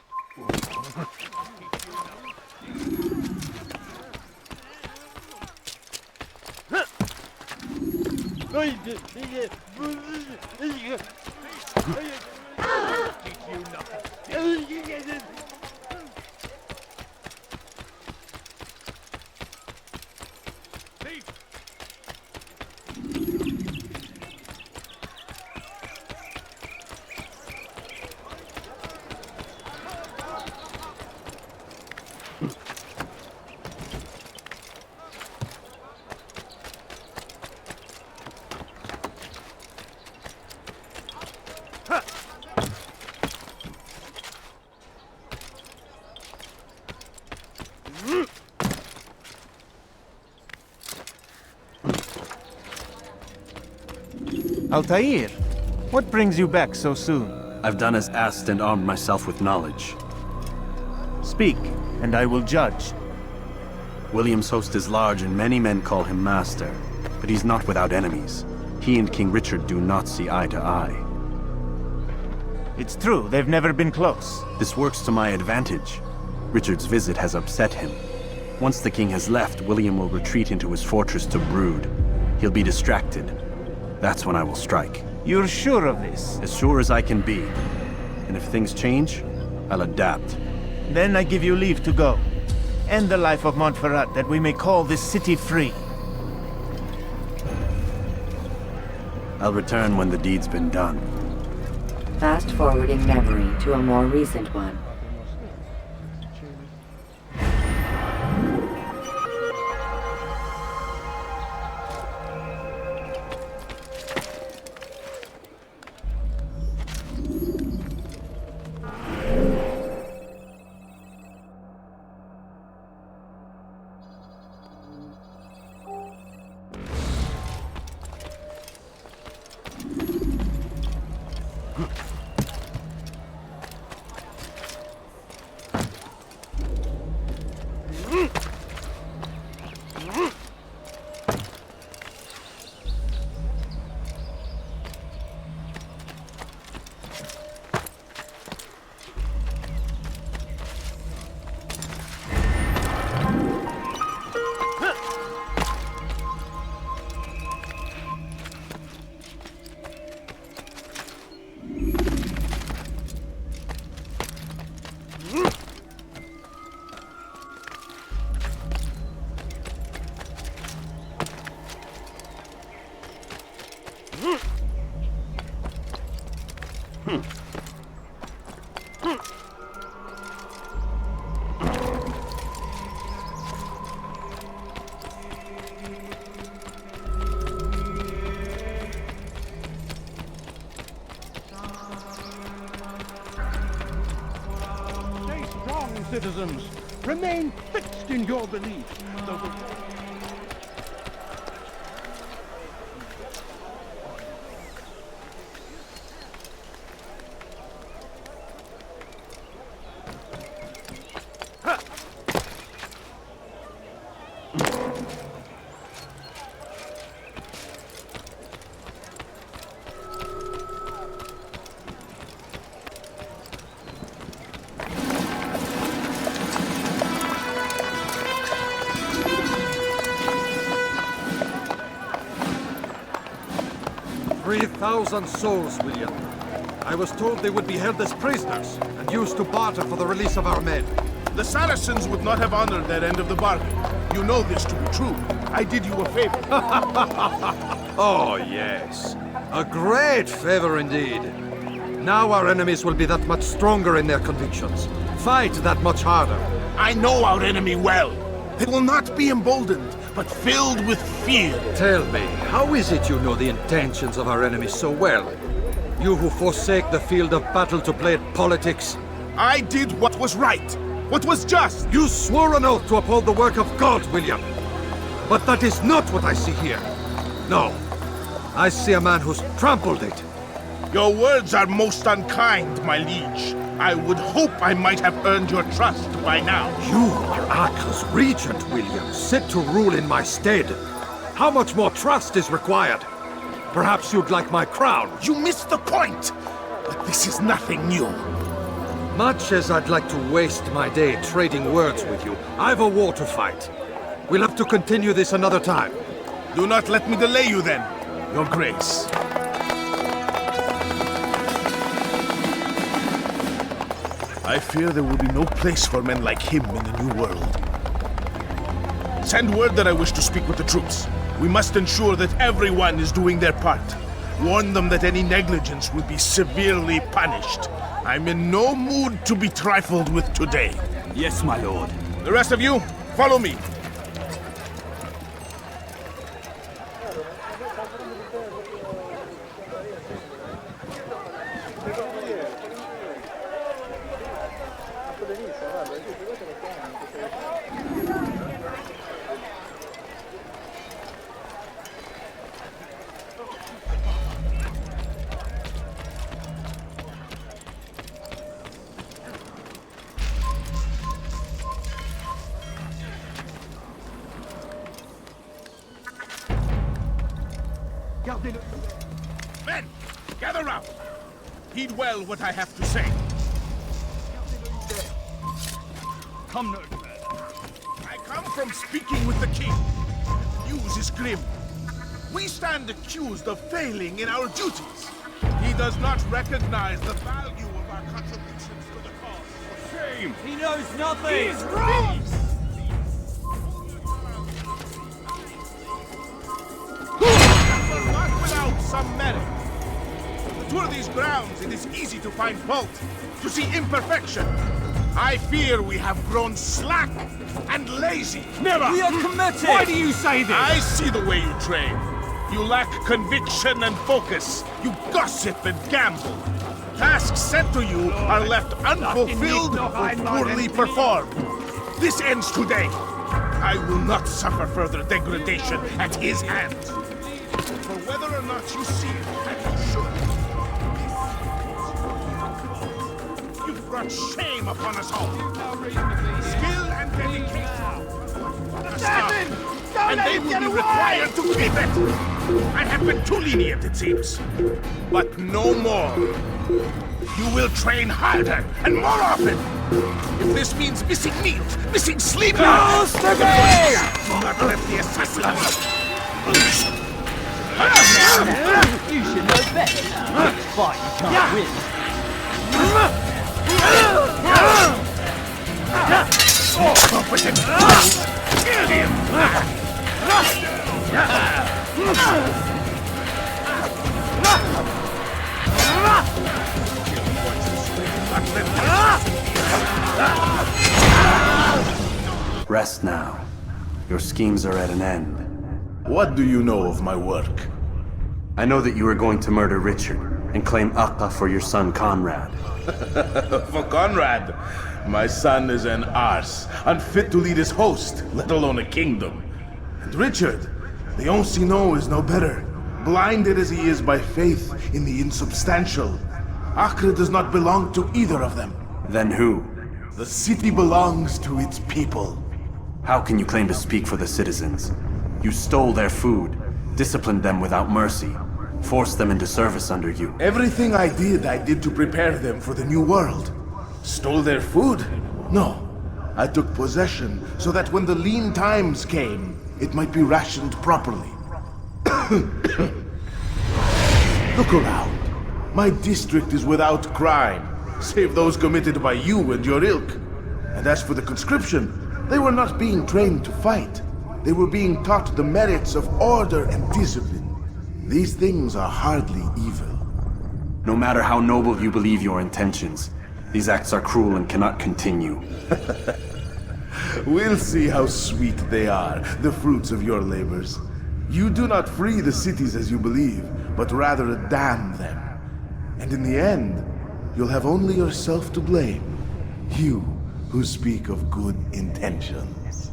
Altair, what brings you back so soon? I've done as asked and armed myself with knowledge. Speak, and I will judge. William's host is large, and many men call him master. But he's not without enemies. He and King Richard do not see eye to eye. It's true, they've never been close. This works to my advantage. Richard's visit has upset him. Once the king has left, William will retreat into his fortress to brood. He'll be distracted. That's when I will strike. You're sure of this? As sure as I can be. And if things change, I'll adapt. Then I give you leave to go. End the life of Montferrat, that we may call this city free. I'll return when the deed's been done. Fast-forwarding memory to a more recent one. Stay strong, citizens. Remain fixed in your belief. "3,000 souls, William. I was told they would be held as prisoners and used to barter for the release of our men. The Saracens would not have honored their end of the bargain. You know this to be true. I did you a favor. Oh, yes. A great favor indeed. Now our enemies will be that much stronger in their convictions. Fight that much harder. I know our enemy well. They will not be emboldened, but filled with fear. Tell me, how is it you know the intentions of our enemies so well? You who forsake the field of battle to play at politics? I did what was right, what was just. You swore an oath to uphold the work of God, William. But that is not what I see here. No. I see a man who's trampled it. Your words are most unkind, my liege. I would hope I might have earned your trust by now. You are Arkell's regent, William, set to rule in my stead. How much more trust is required? Perhaps you'd like my crown. You missed the point! But this is nothing new. Much as I'd like to waste my day trading words with you, I've a war to fight. We'll have to continue this another time. Do not let me delay you then, Your Grace. I fear there will be no place for men like him in the New World. Send word that I wish to speak with the troops. We must ensure that everyone is doing their part. Warn them that any negligence will be severely punished. I'm in no mood to be trifled with today. Yes, my lord. The rest of you, follow me. Men, gather round. Heed well what I have to say. Come, nerdman. I come from speaking with the king. News is grim. We stand accused of failing in our duties. He does not recognize the value of our contributions to the cause. Say him! He knows nothing! He's wrong! Not without some merit. To tour these grounds, it is easy to find fault, to see imperfection. I fear we have grown slack and lazy. Never! We are committed! Why do you say this? I see the way you train. You lack conviction and focus. You gossip and gamble. Tasks sent to you are left unfulfilled or poorly performed. This ends today. I will not suffer further degradation at his hands. For whether or not you see it, and you should, you've brought shame upon us all. Skill and dedication. Assassin! Don't And let they him will get be away! required to keep it. I have been too lenient, it seems. But no more. You will train harder and more often. If this means missing meals, missing sleep, Close to me! do not let the assassin. You should know better now. Fight, you can't win. Competent. Kill him. Rest now. Your schemes are at an end. What do you know of my work? I know that you are going to murder Richard and claim Akka for your son Conrad. For Conrad, my son is an arse, unfit to lead his host, let alone a kingdom. And Richard, the Ancien is no better, blinded as he is by faith in the insubstantial. Acre does not belong to either of them. Then who? The city belongs to its people. How can you claim to speak for the citizens? You stole their food, disciplined them without mercy, forced them into service under you. Everything I did to prepare them for the new world. Stole their food? No. I took possession so that when the lean times came, it might be rationed properly. Look around. My district is without crime, save those committed by you and your ilk. And as for the conscription, they were not being trained to fight. They were being taught the merits of order and discipline. These things are hardly evil. No matter how noble you believe your intentions, these acts are cruel and cannot continue. We'll see how sweet they are, the fruits of your labors. You do not free the cities as you believe, but rather damn them. And in the end, you'll have only yourself to blame. You who speak of good intentions.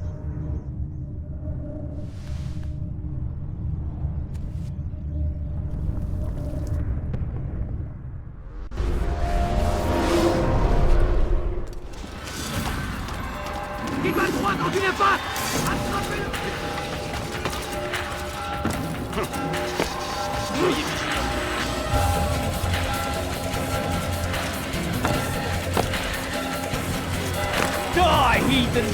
Die, heathen!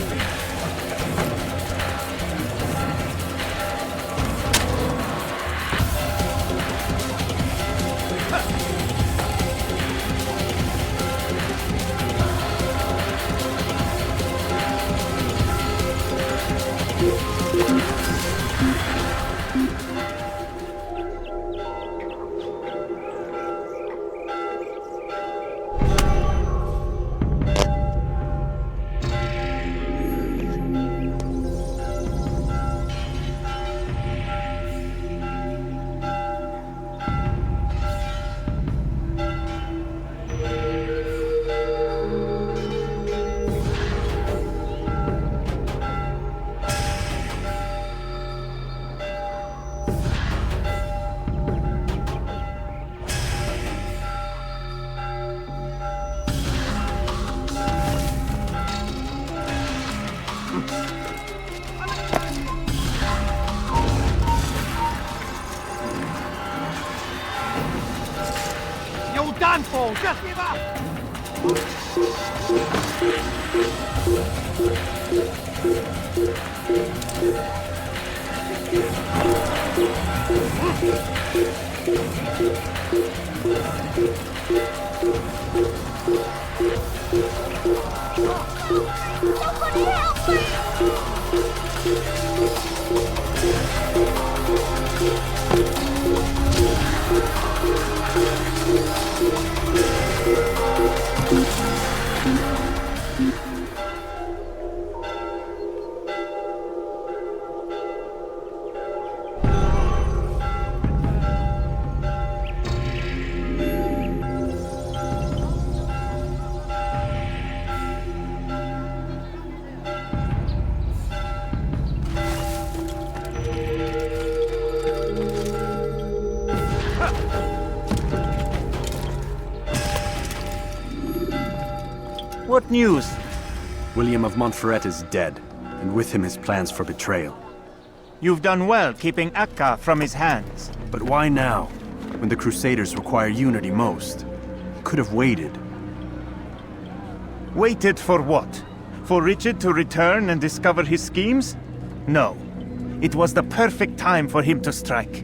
You're done for! Just give up! What news? William of Montferrat is dead, and with him his plans for betrayal. You've done well keeping Akka from his hands. But why now, when the Crusaders require unity most? Could have waited. Waited for what? For Richard to return and discover his schemes? No. It was the perfect time for him to strike.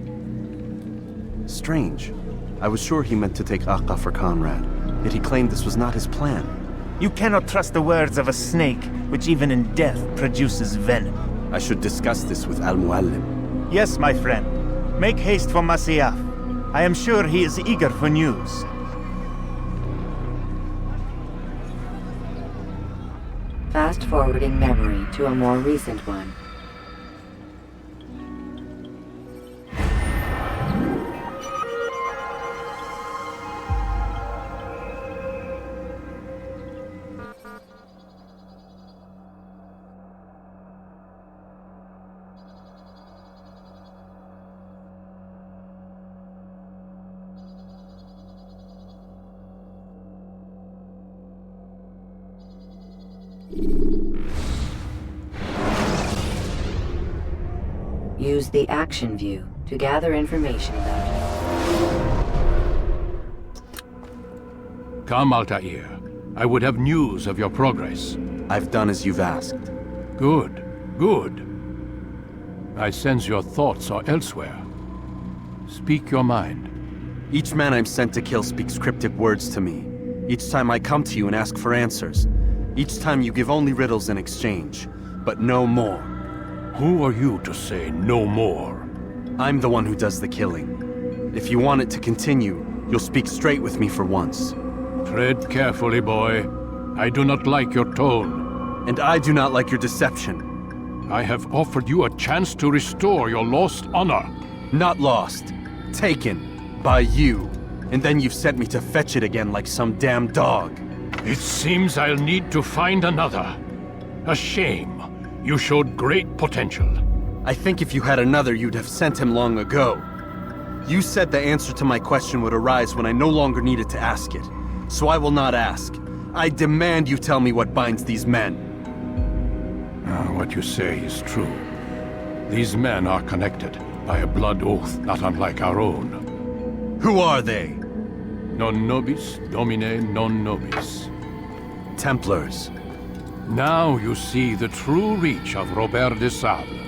Strange. I was sure he meant to take Akka for Conrad, yet he claimed this was not his plan. You cannot trust the words of a snake, which even in death produces venom. I should discuss this with Al-Muallim. Yes, my friend. Make haste for Masyaf. I am sure he is eager for news. Fast-forwarding memory to a more recent one. Use the action view to gather information about it. Come, Altair. I would have news of your progress. I've done as you've asked. Good, good. I sense your thoughts are elsewhere. Speak your mind. Each man I'm sent to kill speaks cryptic words to me. Each time I come to you and ask for answers. Each time you give only riddles in exchange, but no more. Who are you to say no more? I'm the one who does the killing. If you want it to continue, you'll speak straight with me for once. Tread carefully, boy. I do not like your tone. And I do not like your deception. I have offered you a chance to restore your lost honor. Not lost. Taken. By you. And then you've sent me to fetch it again like some damn dog. It seems I'll need to find another. A shame. You showed great potential. I think if you had another, you'd have sent him long ago. You said the answer to my question would arise when I no longer needed to ask it. So I will not ask. I demand you tell me what binds these men. What you say is true. These men are connected by a blood oath not unlike our own. Who are they? Non nobis, domine non nobis. Templars. Now you see the true reach of Robert de Sable.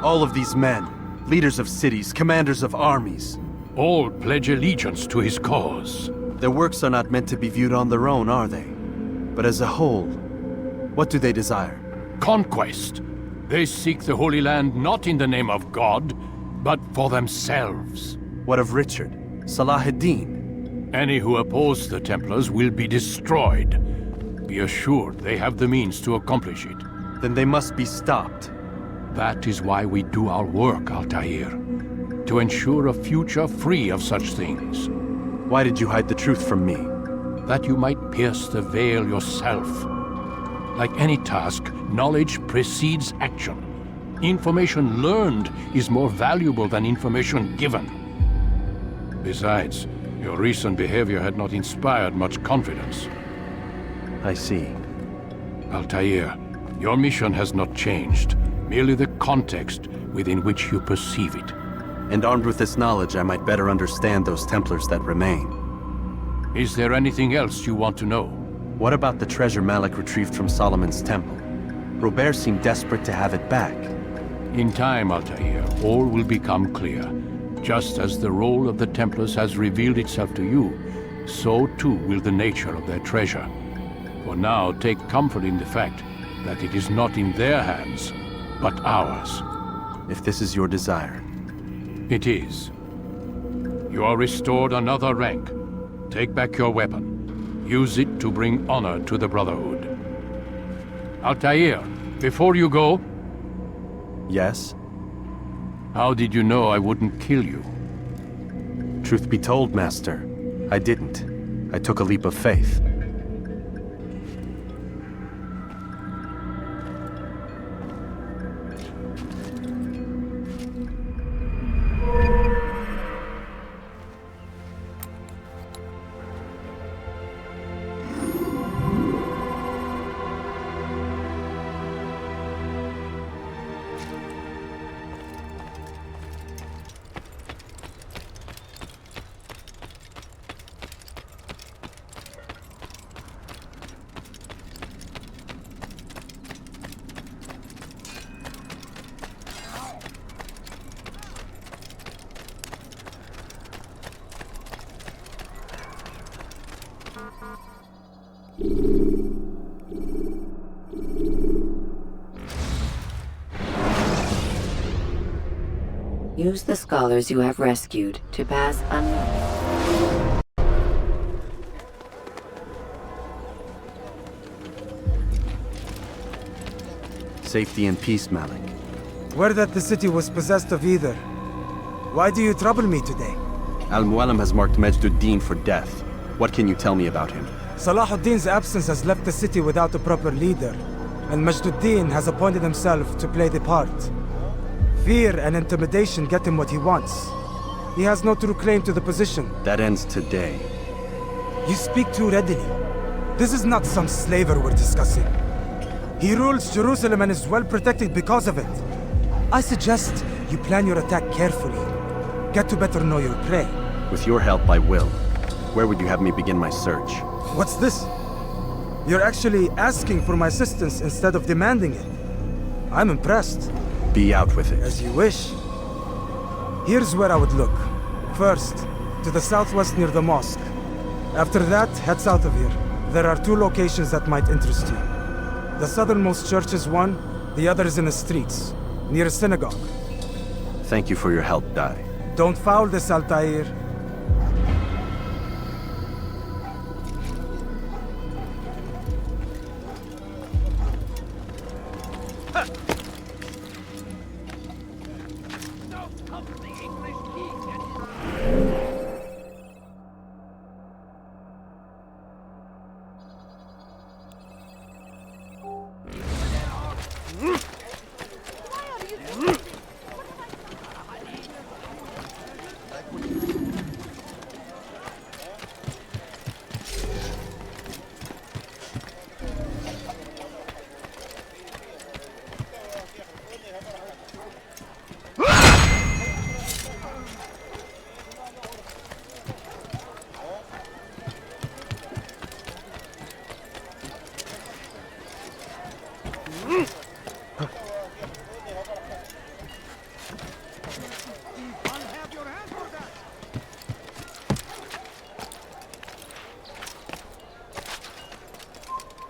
All of these men, leaders of cities, commanders of armies. All pledge allegiance to his cause. Their works are not meant to be viewed on their own, are they? But as a whole, what do they desire? Conquest. They seek the Holy Land not in the name of God, but for themselves. What of Richard? Salah ad-Din? Any who oppose the Templars will be destroyed. Be assured they have the means to accomplish it. Then they must be stopped. That is why we do our work, Altair. To ensure a future free of such things. Why did you hide the truth from me? That you might pierce the veil yourself. Like any task, knowledge precedes action. Information learned is more valuable than information given. Besides, your recent behavior had not inspired much confidence. I see. Altair, your mission has not changed. Merely the context within which you perceive it. And armed with this knowledge, I might better understand those Templars that remain. Is there anything else you want to know? What about the treasure Malik retrieved from Solomon's temple? Robert seemed desperate to have it back. In time, Altair, all will become clear. Just as the role of the Templars has revealed itself to you, so too will the nature of their treasure. For now, take comfort in the fact that it is not in their hands, but ours. If this is your desire. It is. You are restored another rank. Take back your weapon. Use it to bring honor to the Brotherhood. Altair, before you go... Yes? How did you know I wouldn't kill you? Truth be told, Master, I didn't. I took a leap of faith. Use the scholars you have rescued to pass Safety and peace, Malik. Word that the city was possessed of either. Why do you trouble me today? Al-Mualim has marked Majduddin for death. What can you tell me about him? Salahuddin's absence has left the city without a proper leader, and Majduddin has appointed himself to play the part. Fear and intimidation get him what he wants. He has no true claim to the position. That ends today. You speak too readily. This is not some slaver we're discussing. He rules Jerusalem and is well protected because of it. I suggest you plan your attack carefully. Get to better know your prey. With your help, I will. Where would you have me begin my search? What's this? You're actually asking for my assistance instead of demanding it. I'm impressed. Be out with it. As you wish. Here's where I would look. First, to the southwest near the mosque. After that, head south of here. There are 2 locations that might interest you. The southernmost church is one, the other is in the streets, near a synagogue. Thank you for your help, Dai. Don't foul this, Altair.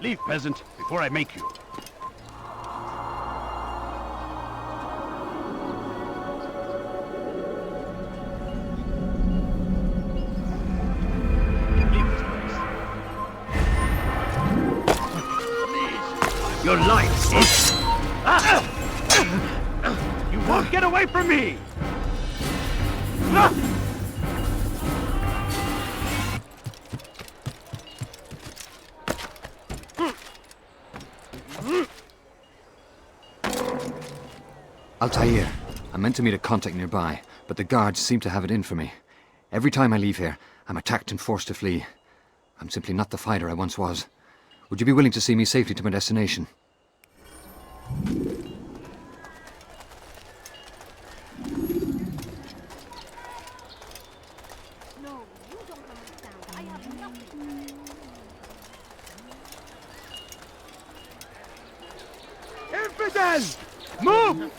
Leave, peasant, before I make you. Leave this place. Your life is... You won't get away from me! Altair, I meant to meet a contact nearby, but the guards seem to have it in for me. Every time I leave here, I'm attacked and forced to flee. I'm simply not the fighter I once was. Would you be willing to see me safely to my destination? Infidels! Move!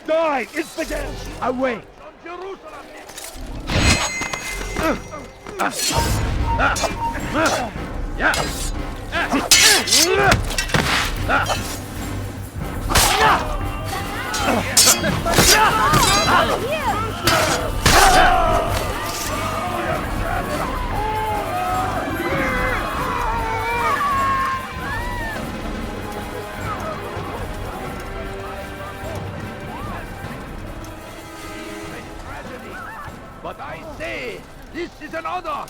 Die, infidels! Away! But I say, this is an honor!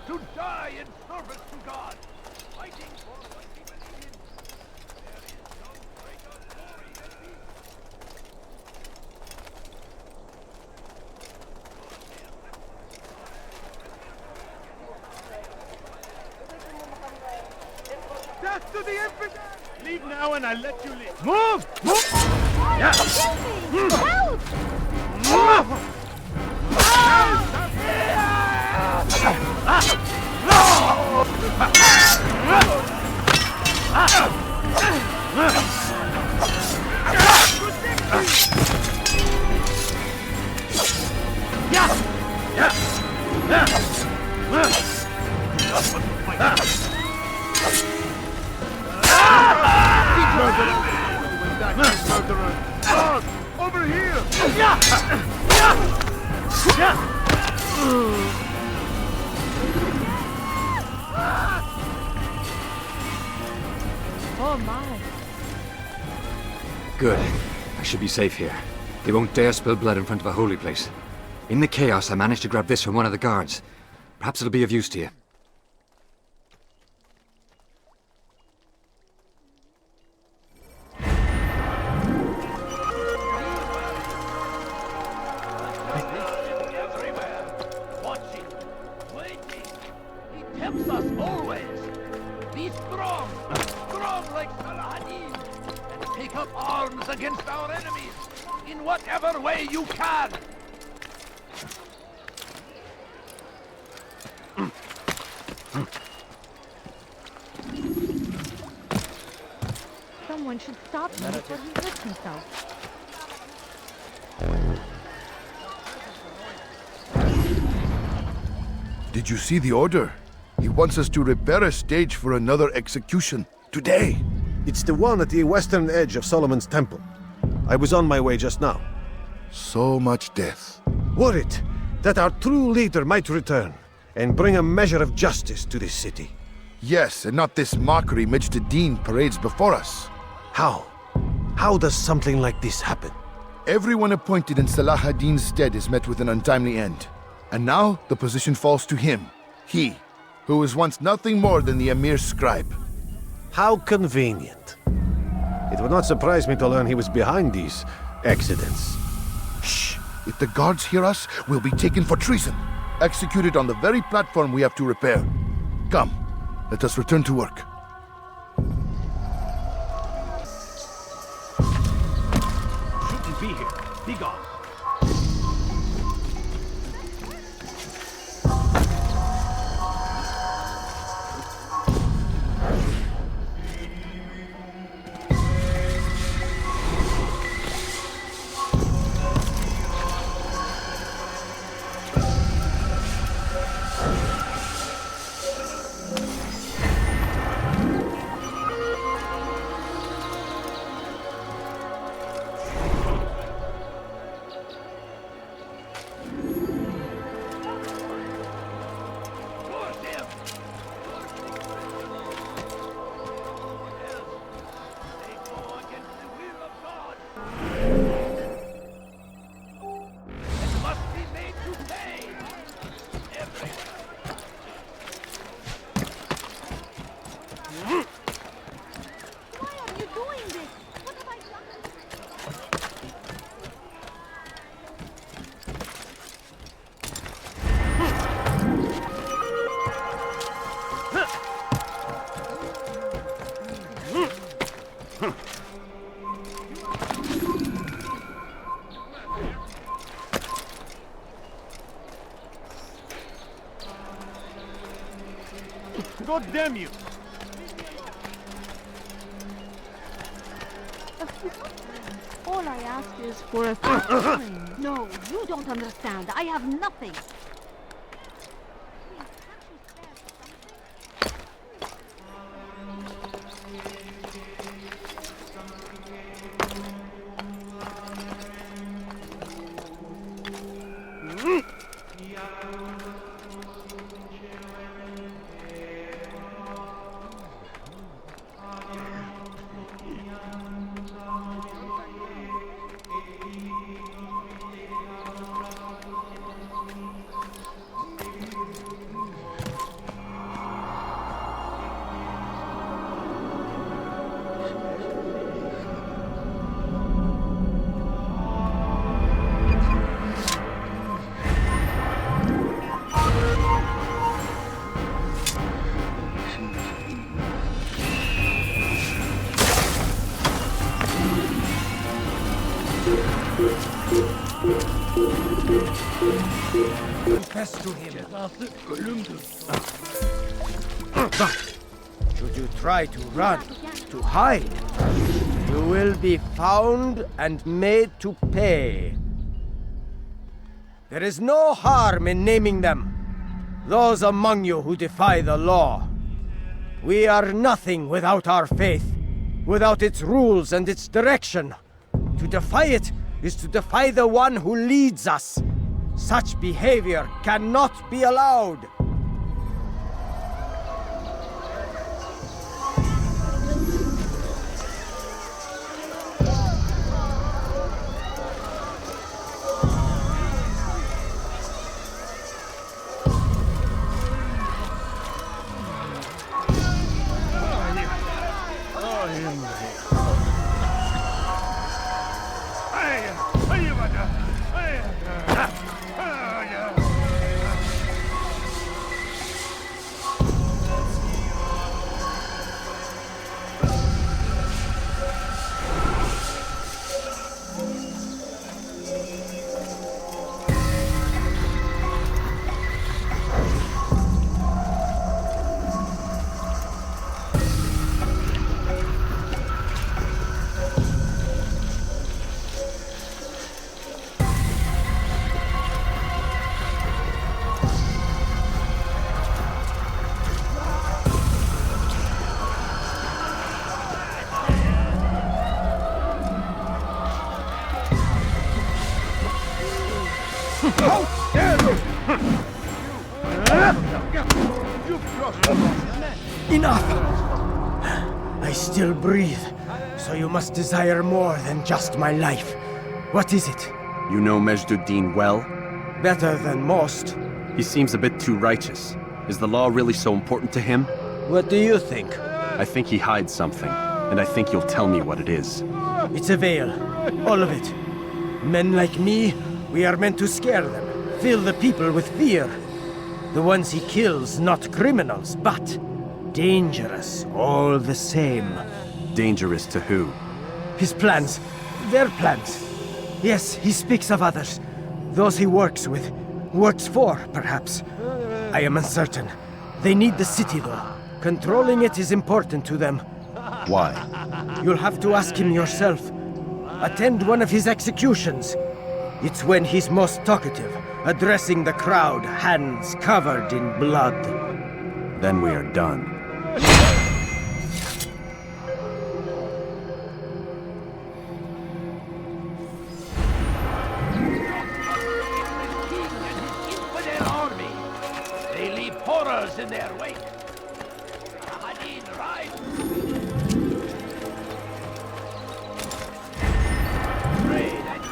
To die in service to God! Fighting for what we believe in! There is no greater to the infidel! Leave now and I'll let you live. Move! Move! Yeah. Help! Over here! Oh my. Good. I should be safe here. They won't dare spill blood in front of a holy place. In the chaos, I managed to grab this from one of the guards. Perhaps it'll be of use to you. Tempts us always. Be strong, strong like Saladin, and take up arms against our enemies in whatever way you can. Someone should stop him before he hurts himself. Did you see the order? He wants us to repair a stage for another execution. Today! It's the one at the western edge of Solomon's Temple. I was on my way just now. So much death. Worried that our true leader might return and bring a measure of justice to this city. Yes, and not this mockery Mujtadeen parades before us. How? How does something like this happen? Everyone appointed in Salah ad-Din's stead is met with an untimely end. And now the position falls to him. He, who was once nothing more than the Emir's scribe. How convenient. It would not surprise me to learn he was behind these accidents. Shh! If the guards hear us, we'll be taken for treason. Executed on the very platform we have to repair. Come, let us return to work. Shouldn't be here. Be gone. God damn you! All I ask is for a time. No, you don't understand. I have nothing. Confess to him. Should you try to run, to hide, you will be found and made to pay. There is no harm in naming them. Those among you who defy the law. We are nothing without our faith, without its rules and its direction. To defy it is to defy the one who leads us. Such behavior cannot be allowed. Enough! I still breathe, so you must desire more than just my life. What is it? You know Majduddin well? Better than most. He seems a bit too righteous. Is the law really so important to him? What do you think? I think he hides something, and I think you'll tell me what it is. It's a veil. All of it. Men like me, we are meant to scare them, fill the people with fear. The ones he kills, not criminals, but dangerous all the same. Dangerous to who? His plans. Their plans. Yes, he speaks of others. Those he works with. Works for, perhaps. I am uncertain. They need the city, though. Controlling it is important to them. Why? You'll have to ask him yourself. Attend one of his executions. It's when he's most talkative, addressing the crowd, hands covered in blood. Then we are done. They leave horrors in their wake. Hadid, right? Great and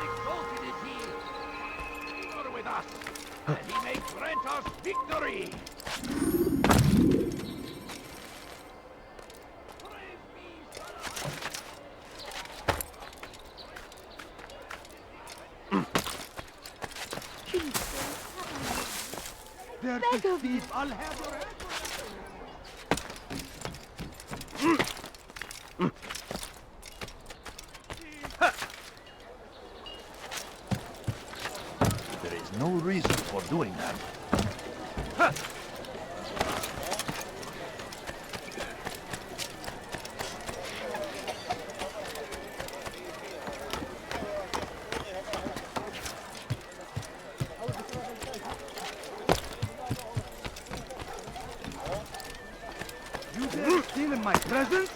exalted is he. You're with us, and he may grant us victory. They're to thief. I'll have your head. There is no reason for doing that. You dare steal in my presence?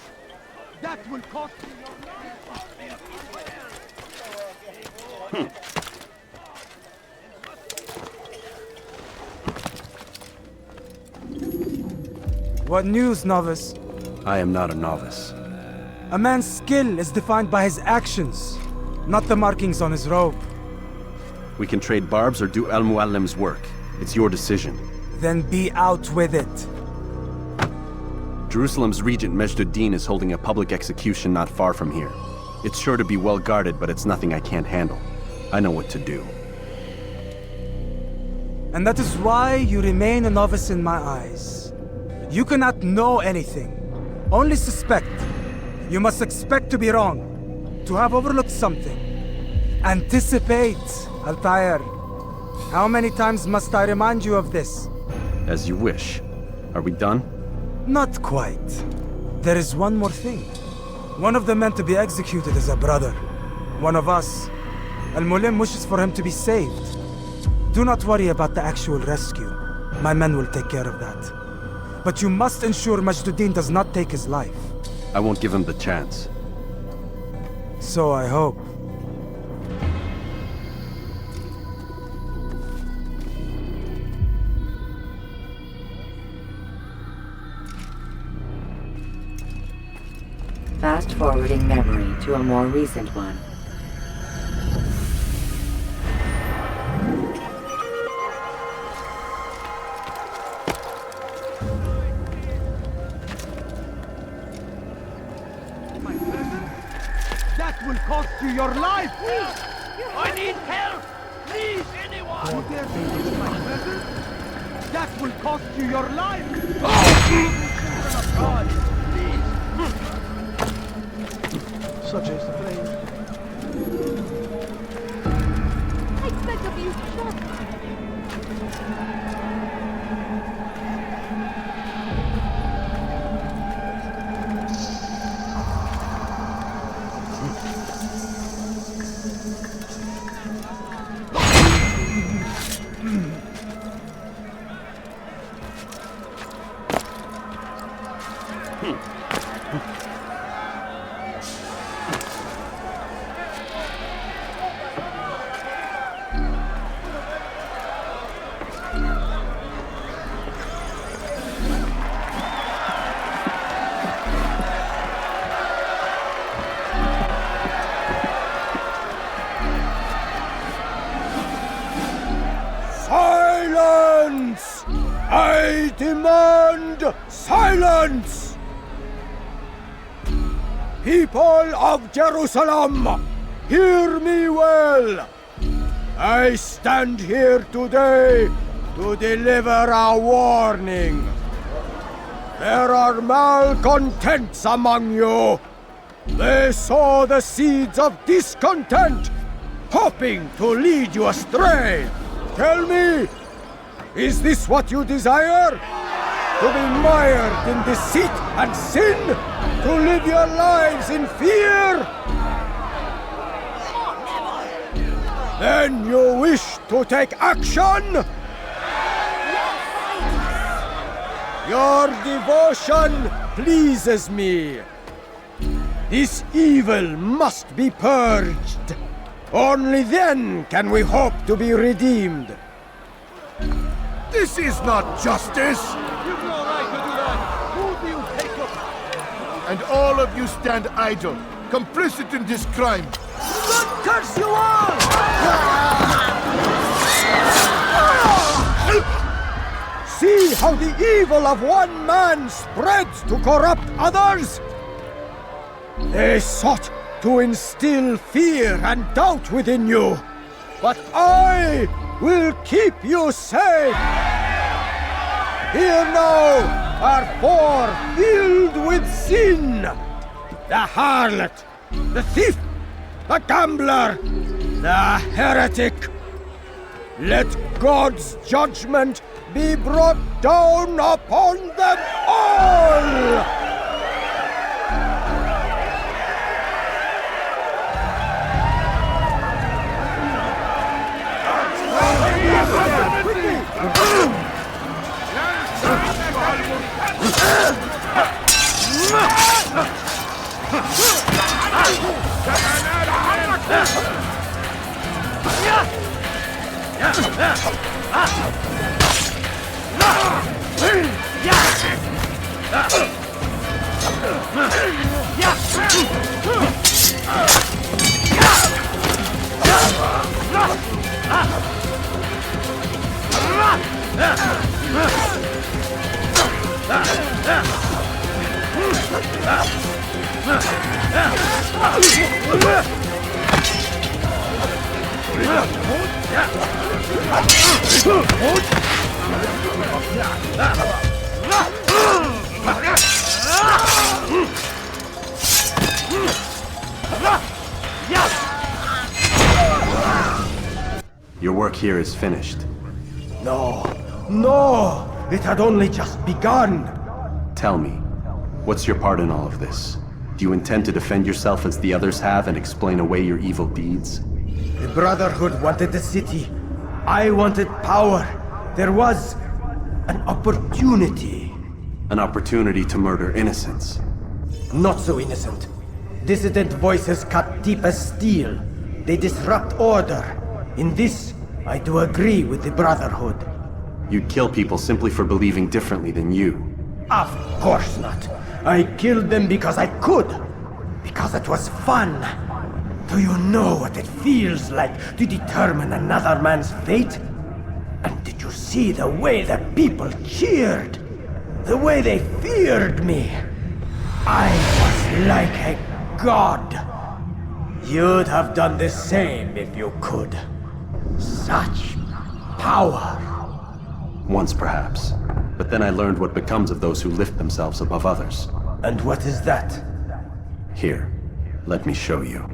That will cost you your life. What news, novice? I am not a novice. A man's skill is defined by his actions, not the markings on his robe. We can trade barbs or do Al-Muallim's work. It's your decision. Then be out with it. Jerusalem's regent Majduddin is holding a public execution not far from here. It's sure to be well guarded, but it's nothing I can't handle. I know what to do. And that is why you remain a novice in my eyes. You cannot know anything, only suspect. You must expect to be wrong. to have overlooked something. Anticipate, Altair. How many times must I remind you of this? As you wish. Are we done? Not quite. There is one more thing. One of the men to be executed is a brother. One of us. Al-Mulim wishes for him to be saved. Do not worry about the actual rescue. My men will take care of that. But you must ensure Majduddin does not take his life. I won't give him the chance. So I hope. Fast-forwarding memory to a more recent one. That will cost you your life! I need help! Please, anyone! Who dare take my present? That will cost you your life! Children of God, please! Such is the flame. I beg of you, just... Silence! I demand silence! People of Jerusalem, hear me well! I stand here today to deliver a warning. There are malcontents among you. They sow the seeds of discontent, hoping to lead you astray. Tell me, is this what you desire? To be mired in deceit and sin? To live your lives in fear? Then you wish to take action? Your devotion pleases me. This evil must be purged. Only then can we hope to be redeemed. This is not justice! You've no right to do that! Who do you take up? And all of you stand idle, complicit in this crime. God curse you all! See how the evil of one man spreads to corrupt others? They sought to instill fear and doubt within you, but I will keep you safe. Here now are four filled with sin. The harlot, the thief, the gambler, the heretic. Let God's judgment be brought down upon them all! Your work here is finished. No, no! It had only just begun! Tell me, what's your part in all of this? Do you intend to defend yourself as the others have and explain away your evil deeds? The Brotherhood wanted the city. I wanted power. There was an opportunity. An opportunity to murder innocents. Not so innocent. Dissident voices cut deep as steel. They disrupt order. In this, I do agree with the Brotherhood. You'd kill people simply for believing differently than you. Of course not. I killed them because I could. Because it was fun. Do you know what it feels like to determine another man's fate? And did you see the way the people cheered? The way they feared me? I was like a god. You'd have done the same if you could. Such power. Once perhaps. But then I learned what becomes of those who lift themselves above others. And what is that? Here, let me show you.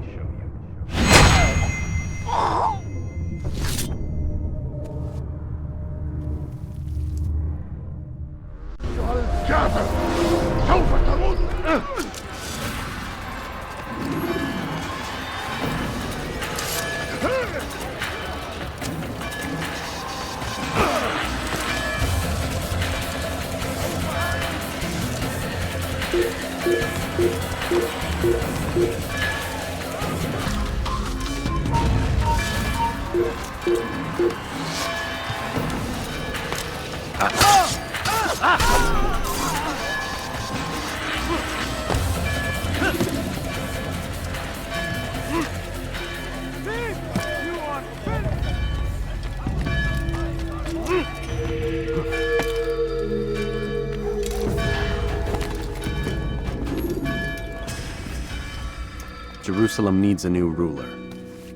Jerusalem needs a new ruler.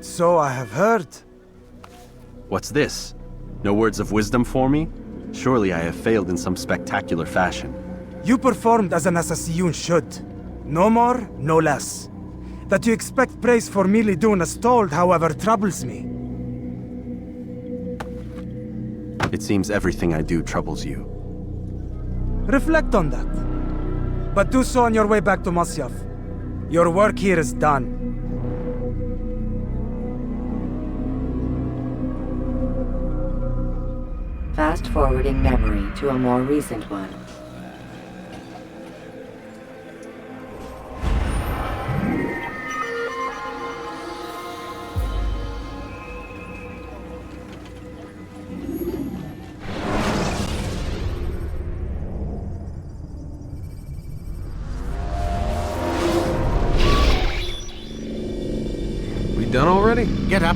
So I have heard. What's this? No words of wisdom for me? Surely I have failed in some spectacular fashion. You performed as an assassin should. No more, no less. That you expect praise for merely doing as told, however, troubles me. It seems everything I do troubles you. Reflect on that. But do so on your way back to Masyaf. Your work here is done. Fast-forwarding memory to a more recent one. We done already? Get up.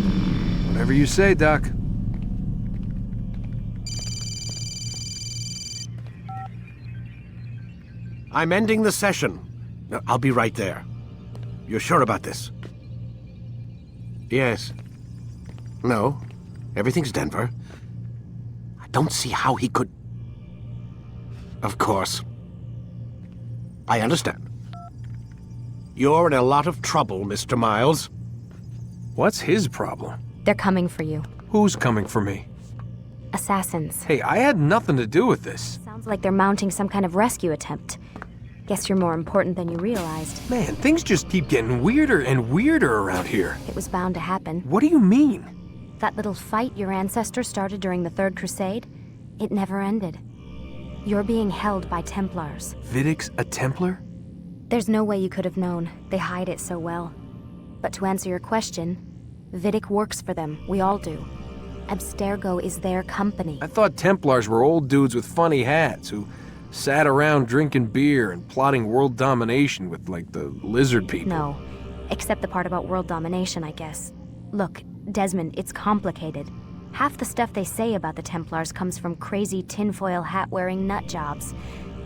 Whatever you say, Doc. I'm ending the session. I'll be right there. You're sure about this? Yes. No. Everything's Denver. I don't see how he could... Of course. I understand. You're in a lot of trouble, Mr. Miles. What's his problem? They're coming for you. Who's coming for me? Assassins. Hey, I had nothing to do with this. Sounds like they're mounting some kind of rescue attempt. Guess you're more important than you realized. Man, things just keep getting weirder and weirder around here. It was bound to happen. What do you mean? That little fight your ancestors started during the Third Crusade, it never ended. You're being held by Templars. Vidic's a Templar? There's no way you could have known. They hide it so well. But to answer your question, Vidic works for them. We all do. Abstergo is their company. I thought Templars were old dudes with funny hats who sat around drinking beer and plotting world domination with, like, the lizard people. No. Except the part about world domination, I guess. Look, Desmond, it's complicated. Half the stuff they say about the Templars comes from crazy tinfoil hat-wearing nut jobs.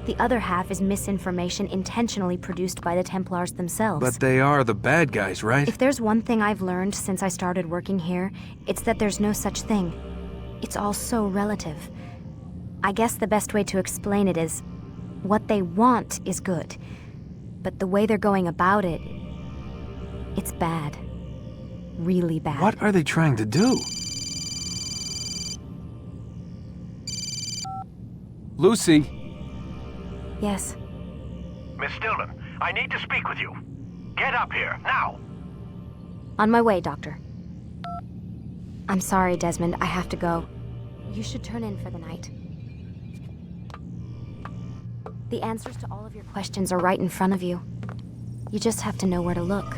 The other half is misinformation intentionally produced by the Templars themselves. But they are the bad guys, right? If there's one thing I've learned since I started working here, it's that there's no such thing. It's all so relative. I guess the best way to explain it is, what they want is good. But the way they're going about it, it's bad. really bad. What are they trying to do? Lucy? Yes. Miss Stillman, I need to speak with you. Get up here, now! On my way, Doctor. I'm sorry, Desmond. I have to go. You should turn in for the night. The answers to all of your questions are right in front of you. You just have to know where to look.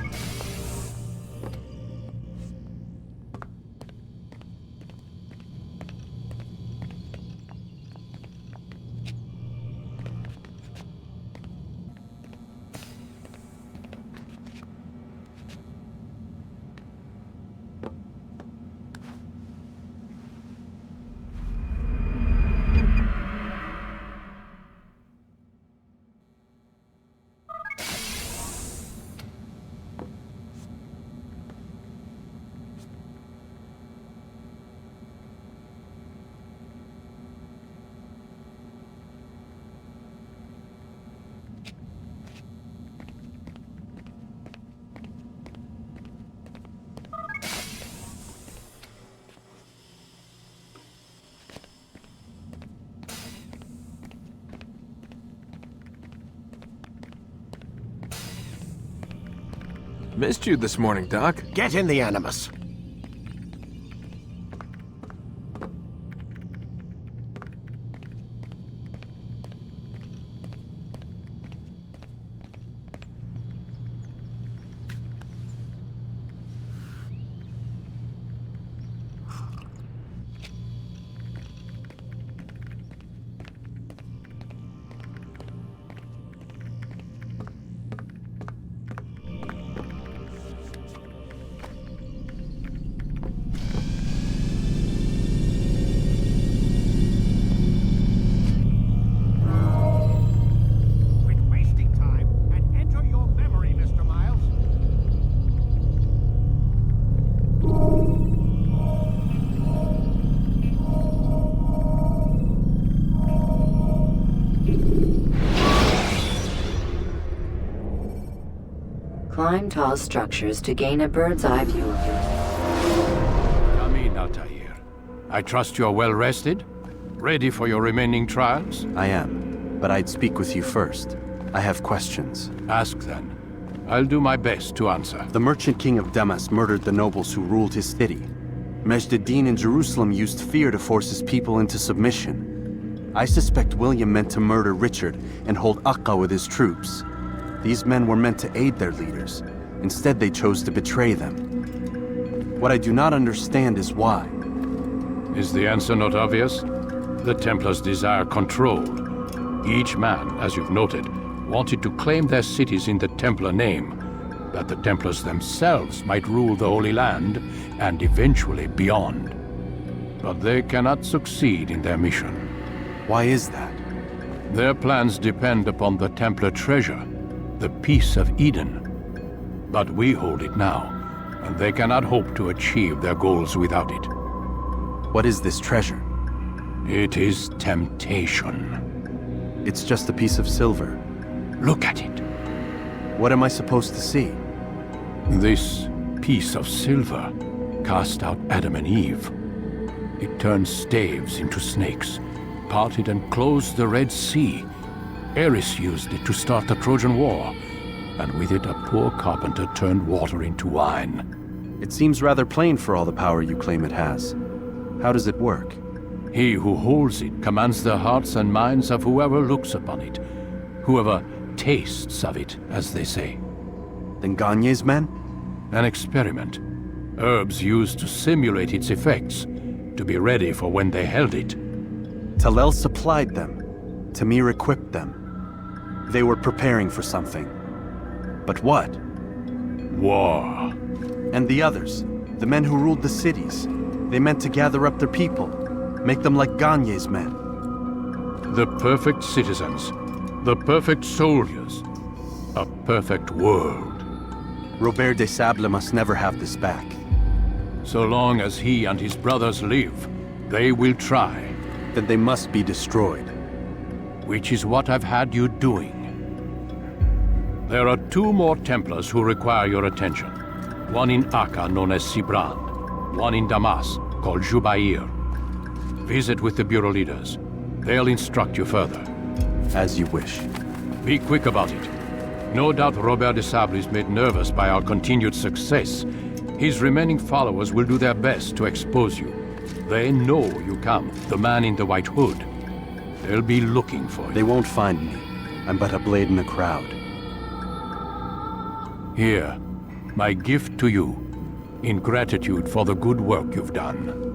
Missed you this morning, Doc. Get in the Animus. Climb tall structures to gain a bird's eye view of your... Come in, Altair. I trust you're well rested? Ready for your remaining trials? I am, but I'd speak with you first. I have questions. Ask then. I'll do my best to answer. The merchant king of Damas murdered the nobles who ruled his city. Majd-ad-Din in Jerusalem used fear to force his people into submission. I suspect William meant to murder Richard and hold Akka with his troops. These men were meant to aid their leaders. Instead, they chose to betray them. What I do not understand is why. Is the answer not obvious? The Templars desire control. Each man, as you've noted, wanted to claim their cities in the Templar name, that the Templars themselves might rule the Holy Land and eventually beyond. But they cannot succeed in their mission. Why is that? Their plans depend upon the Templar treasure, the Peace of Eden. But we hold it now, and they cannot hope to achieve their goals without it. What is this treasure? It is temptation. It's just a piece of silver. Look at it. What am I supposed to see? This piece of silver cast out Adam and Eve. It turned staves into snakes, parted and closed the Red Sea. Eris used it to start the Trojan War, and with it a poor carpenter turned water into wine. It seems rather plain for all the power you claim it has. How does it work? He who holds it commands the hearts and minds of whoever looks upon it, whoever tastes of it, as they say. Then Gagne's men? An experiment. Herbs used to simulate its effects, to be ready for when they held it. Talel supplied them. Tamir equipped them. They were preparing for something. But what? War. And the others, the men who ruled the cities, they meant to gather up their people, make them like Gagne's men. The perfect citizens, the perfect soldiers, a perfect world. Robert de Sable must never have this back. So long as he and his brothers live, they will try. Then they must be destroyed. Which is what I've had you doing. There are 2 more Templars who require your attention. One in Akka known as Sibran. One in Damas called Jubair. Visit with the Bureau leaders. They'll instruct you further. As you wish. Be quick about it. No doubt Robert de Sable is made nervous by our continued success. His remaining followers will do their best to expose you. They know you come, the man in the white hood. They'll be looking for you. They won't find me. I'm but a blade in the crowd. Here, my gift to you, in gratitude for the good work you've done.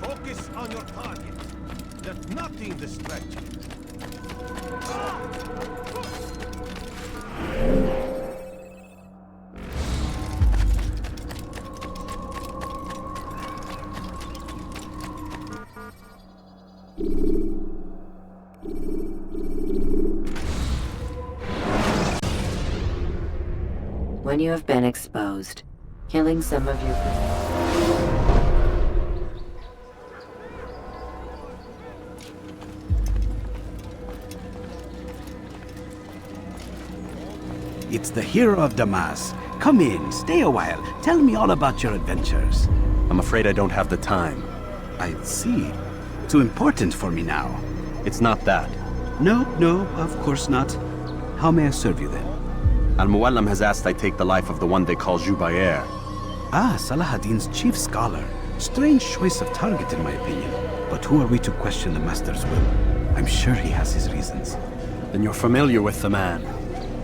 Focus on your target. Let nothing distract you. When you have been exposed, killing some of your... It's the hero of Damas. Come in, stay a while. Tell me all about your adventures. I'm afraid I don't have the time. I see. Too important for me now. It's not that. No, of course not. How may I serve you then? Al-Muallam has asked I take the life of the one they call Jubair. Ah, Salahadin's chief scholar. Strange choice of target in my opinion. But who are we to question the Master's will? I'm sure he has his reasons. Then you're familiar with the man.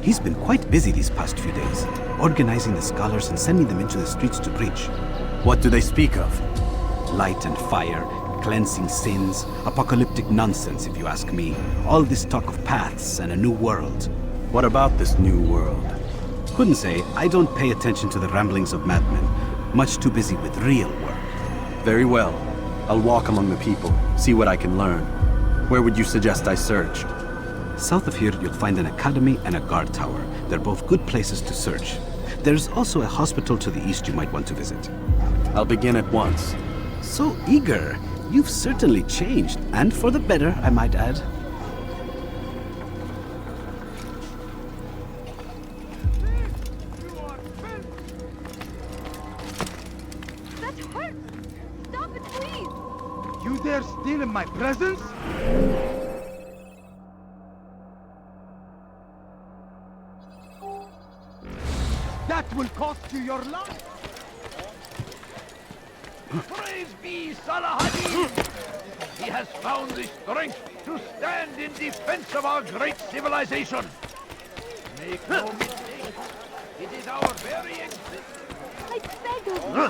He's been quite busy these past few days, organizing the scholars and sending them into the streets to preach. What do they speak of? Light and fire, cleansing sins, apocalyptic nonsense if you ask me. All this talk of paths and a new world. What about this new world? Couldn't say. I don't pay attention to the ramblings of madmen. Much too busy with real work. Very well. I'll walk among the people, see what I can learn. Where would you suggest I search? South of here, you'll find an academy and a guard tower. They're both good places to search. There's also a hospital to the east you might want to visit. I'll begin at once. So eager. You've certainly changed, and for the better, I might add. That hurts! Stop it, please! You dare steal in my presence? That will cost you your life! Praise be Salahadin! He has found the strength to stand in defense of our great civilization. Make no mistake, it is our very existence. I beg of you!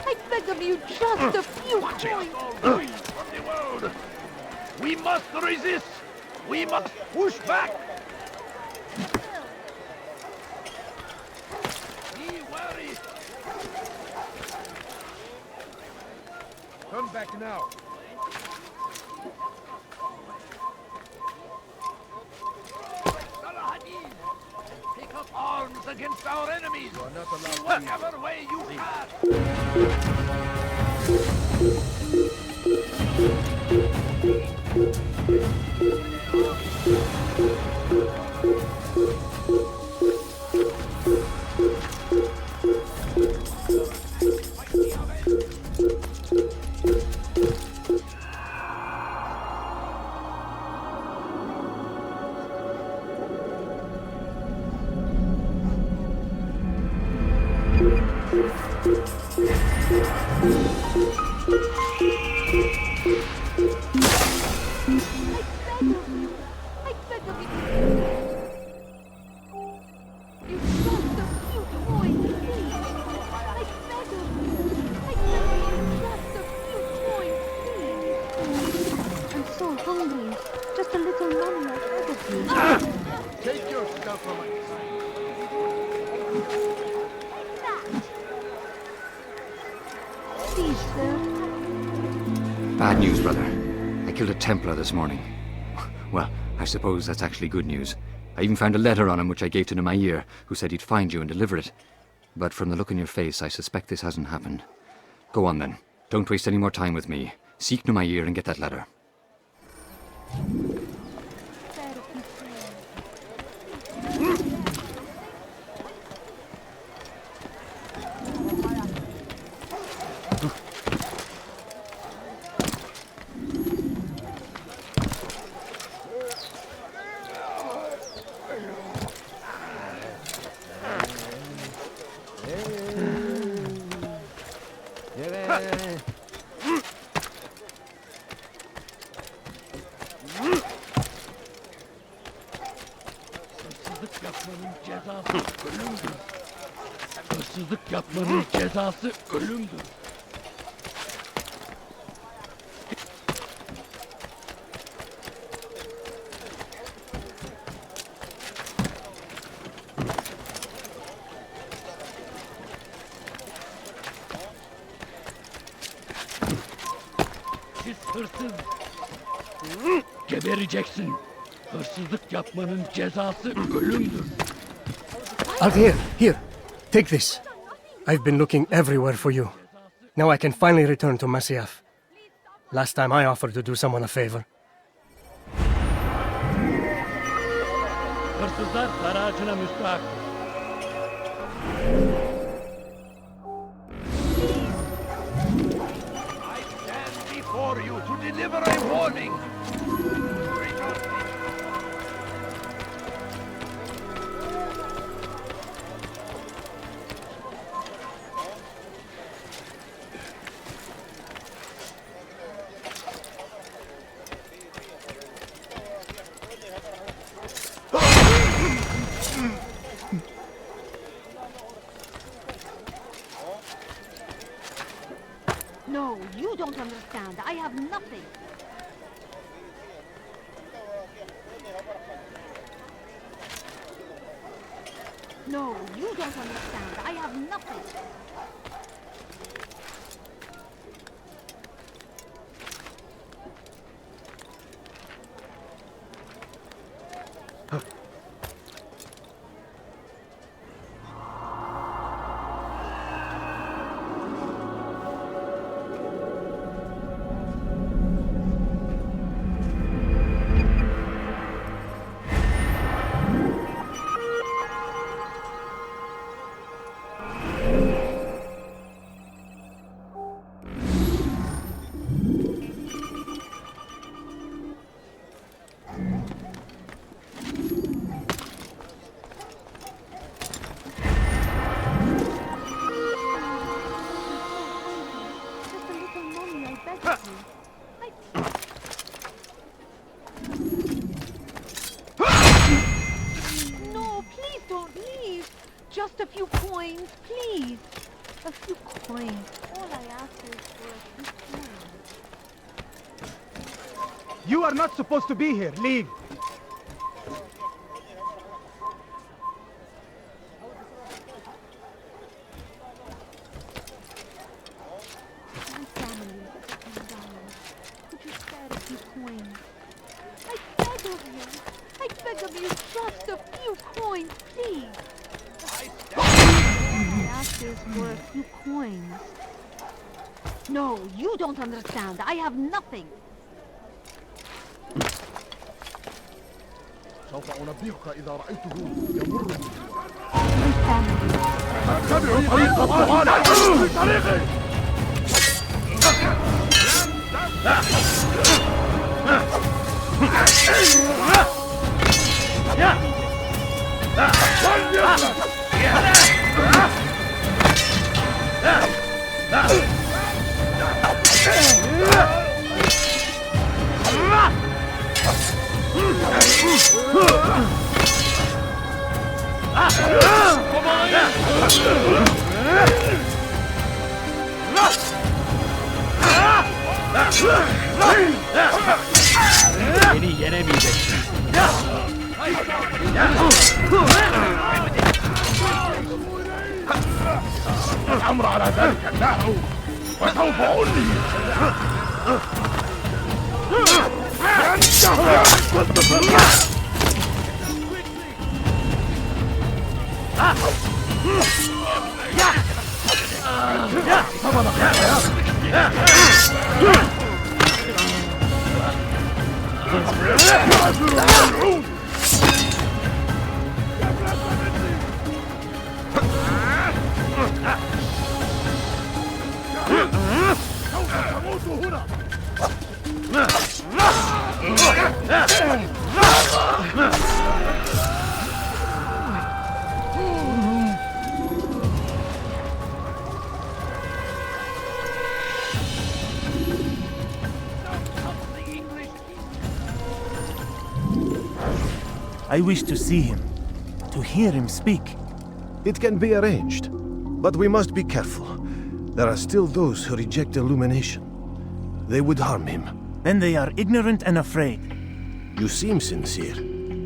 I beg of you just a few Watch points! all going from the world. We must resist. We must push back. Be wary. Turn back now. Salahadin, take up arms against our enemies. You are not allowed in whatever way you can. Take your stuff from my Bad news, brother. I killed a Templar this morning. Well, I suppose that's actually good news. I even found a letter on him which I gave to Nemair, who said he'd find you and deliver it. But from the look in your face, I suspect this hasn't happened. Go on then. Don't waste any more time with me. Seek Nemair and get that letter. Hırsızlık yapmanın cezası ölümdür. Siz hırsız. Gebereceksin. Hırsızlık yapmanın cezası ölümdür. Altair, here. Take this. I've been looking everywhere for you. Now I can finally return to Masyaf. Last time I offered to do someone a favor. Hırsızlar dar ağacına müstahak. I stand before you to deliver a warning. No, you don't understand. I have nothing. No, you don't understand. I have nothing. No, please don't leave. Just a few coins, please. A few coins. All I ask is for a few coins. You are not supposed to be here. Leave. My family is dying. Could you spare a few coins? I beg of you. I beg of you, just a few coins, please. All I ask is for a few coins. No, you don't understand. I have nothing. سوف أنبهك إذا رأيته يمر بي. اتبعوا طريق الطغاة في طريقي. Beni yenemeyeceksin. الأمر على ذلك أنه I wish to see him, to hear him speak. It can be arranged, but we must be careful. There are still those who reject illumination. They would harm him. Then they are ignorant and afraid. You seem sincere,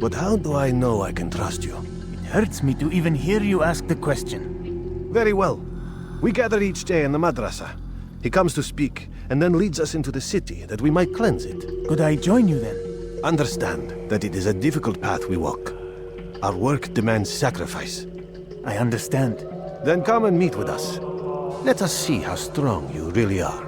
but how do I know I can trust you? It hurts me to even hear you ask the question. Very well. We gather each day in the madrasa. He comes to speak, and then leads us into the city, that we might cleanse it. Could I join you then? Understand that it is a difficult path we walk. Our work demands sacrifice. I understand. Then come and meet with us. Let us see how strong you really are.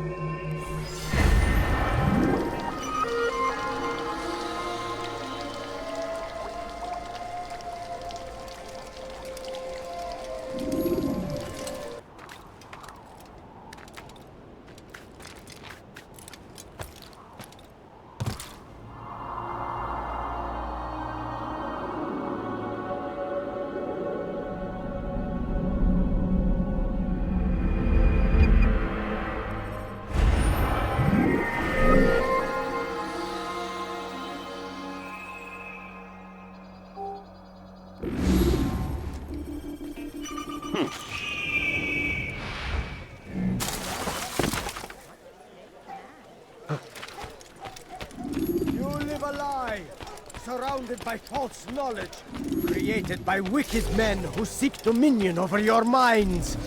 Surrounded by false knowledge, created by wicked men who seek dominion over your minds.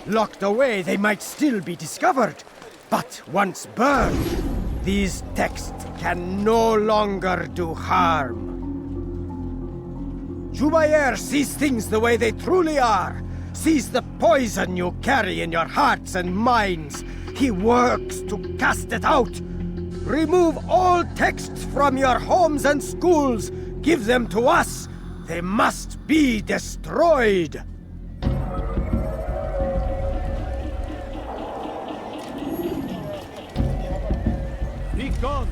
Locked away, they might still be discovered, but once burned, these texts can no longer do harm. Jubair sees things the way they truly are, sees the poison you carry in your hearts and minds. He works to cast it out. Remove all texts from your homes and schools. Give them to us. They must be destroyed. Be gone.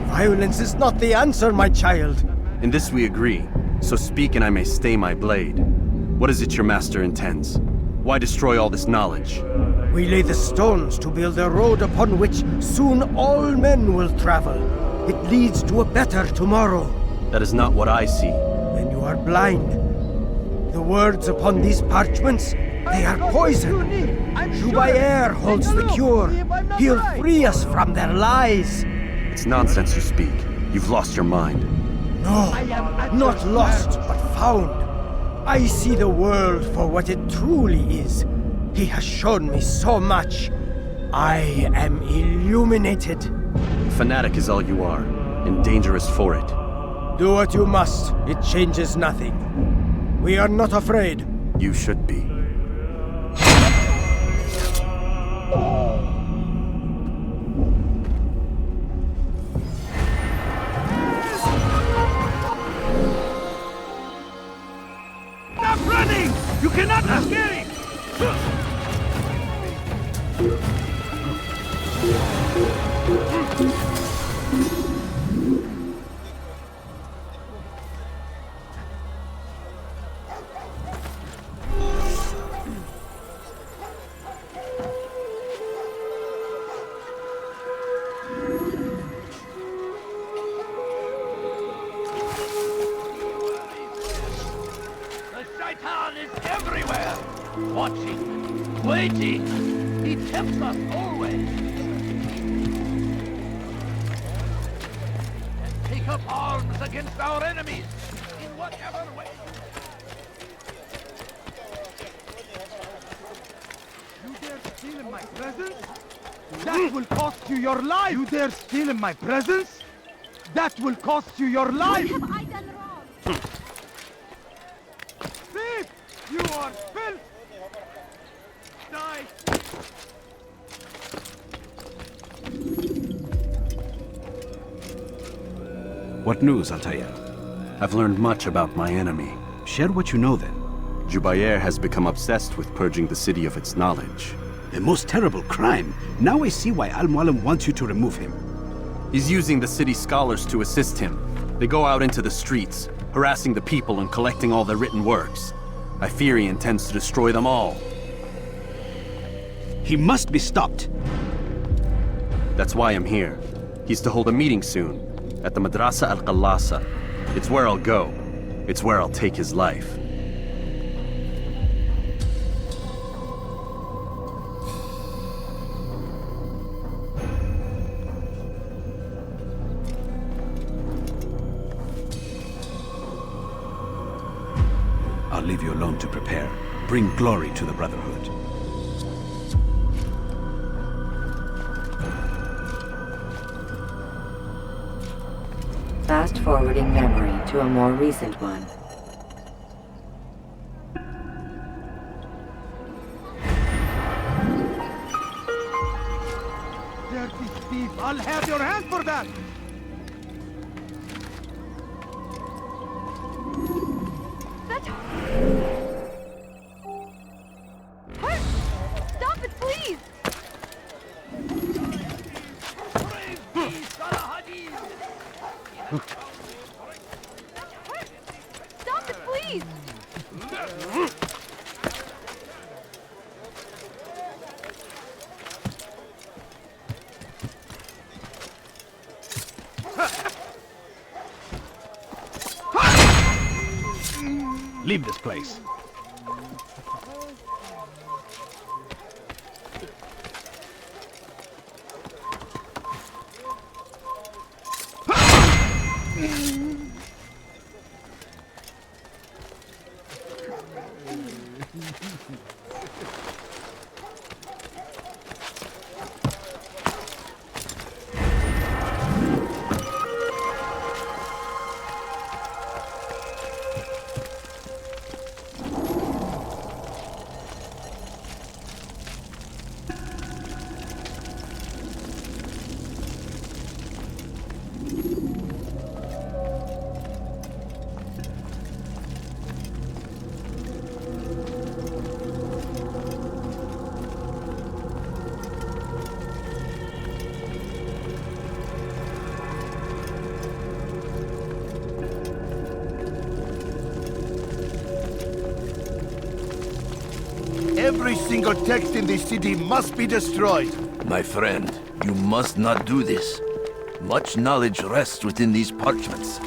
Violence is not the answer, my child. In this we agree, so speak and I may stay my blade. What is it your master intends? Why destroy all this knowledge? We lay the stones to build a road upon which soon all men will travel. It leads to a better tomorrow. That is not what I see. Then you are blind. The words upon these parchments, they are poison. Jubair holds the cure. He'll free us from their lies. It's nonsense you speak. You've lost your mind. No, not lost, but found. I see the world for what it truly is. He has shown me so much. I am illuminated. A fanatic is all you are, and dangerous for it. Do what you must. It changes nothing. We are not afraid. You should be. The cannot escape! The Shaitan is everywhere! Watching, waiting! He tempts us always! And take up arms against our enemies in whatever way! You dare steal in my presence? That will cost you your life! You dare steal in my presence? That will cost you your life! What have I done wrong? Thief! You are filth! Die! What news, Altair? I've learned much about my enemy. Share what you know then. Jubair has become obsessed with purging the city of its knowledge. A most terrible crime. Now I see why Al-Mualim wants you to remove him. He's using the city scholars to assist him. They go out into the streets, harassing the people and collecting all their written works. I fear he intends to destroy them all. He must be stopped. That's why I'm here. He's to hold a meeting soon, at the Madrasa Al-Qallasa. It's where I'll go. It's where I'll take his life. I'll leave you alone to prepare. Bring glory to the Brotherhood. Fast-forwarding memory to a more recent one. Dirty thief! I'll have your hand for that! Stop it, please! Stop it, please! Leave this place. Every single text in this city must be destroyed. My friend, you must not do this. Much knowledge rests within these parchments,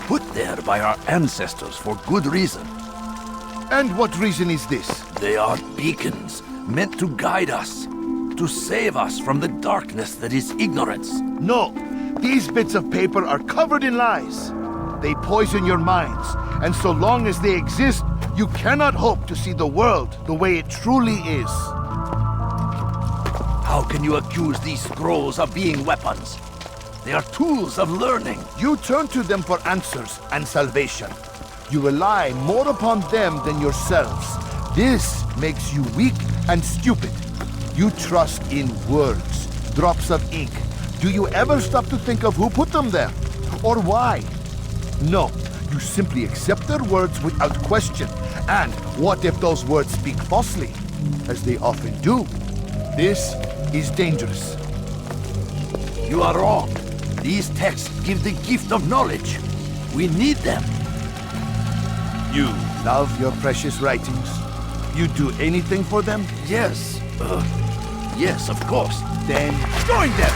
put there by our ancestors for good reason. And what reason is this? They are beacons, meant to guide us, to save us from the darkness that is ignorance. No, these bits of paper are covered in lies. They poison your minds, and so long as they exist, you cannot hope to see the world the way it truly is. How can you accuse these scrolls of being weapons? They are tools of learning. You turn to them for answers and salvation. You rely more upon them than yourselves. This makes you weak and stupid. You trust in words, drops of ink. Do you ever stop to think of who put them there? Or why? No, you simply accept their words without question And what if those words speak falsely, as they often do? This is dangerous. You are wrong. These texts give the gift of knowledge. We need them. You love your precious writings? You'd do anything for them? Yes. Yes, of course. Then join them!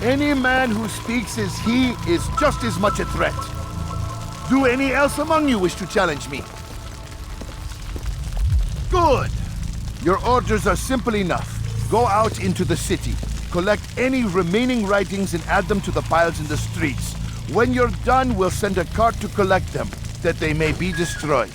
Any man who speaks as he is just as much a threat. Do any else among you wish to challenge me? Good! Your orders are simple enough. Go out into the city, collect any remaining writings and add them to the piles in the streets. When you're done, we'll send a cart to collect them, that they may be destroyed.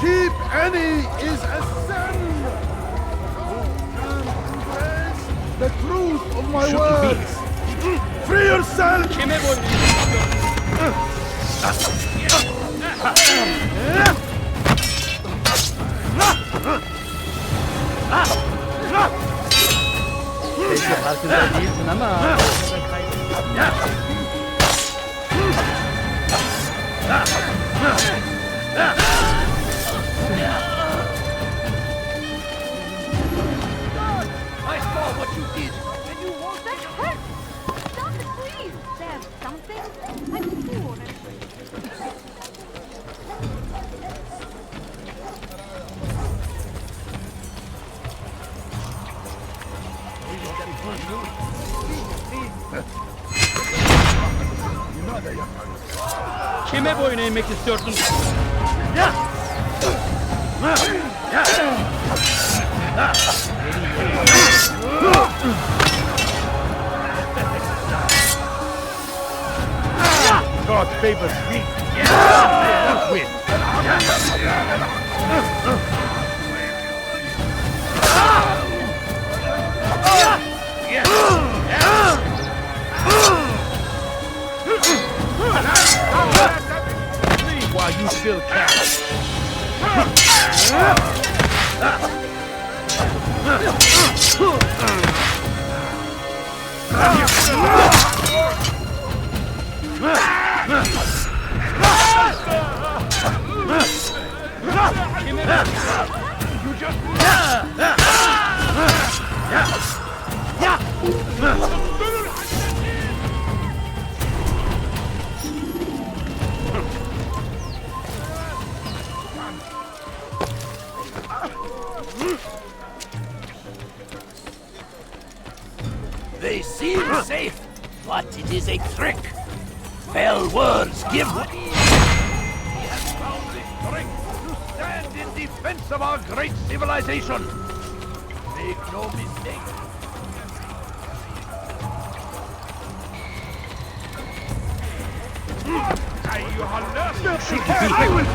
Keep any is a sin! The truth of my words! Free yourself! I saw what you did, and you won't That hurts! Stop it, please! There's something. I'm poor and... Kime boyun eğmek istiyorsun? God favors me. Win. While you still can. They seem safe, but it is a trick. Fell words give... He has found the strength to stand in defense of our great civilization. Make no mistake. I will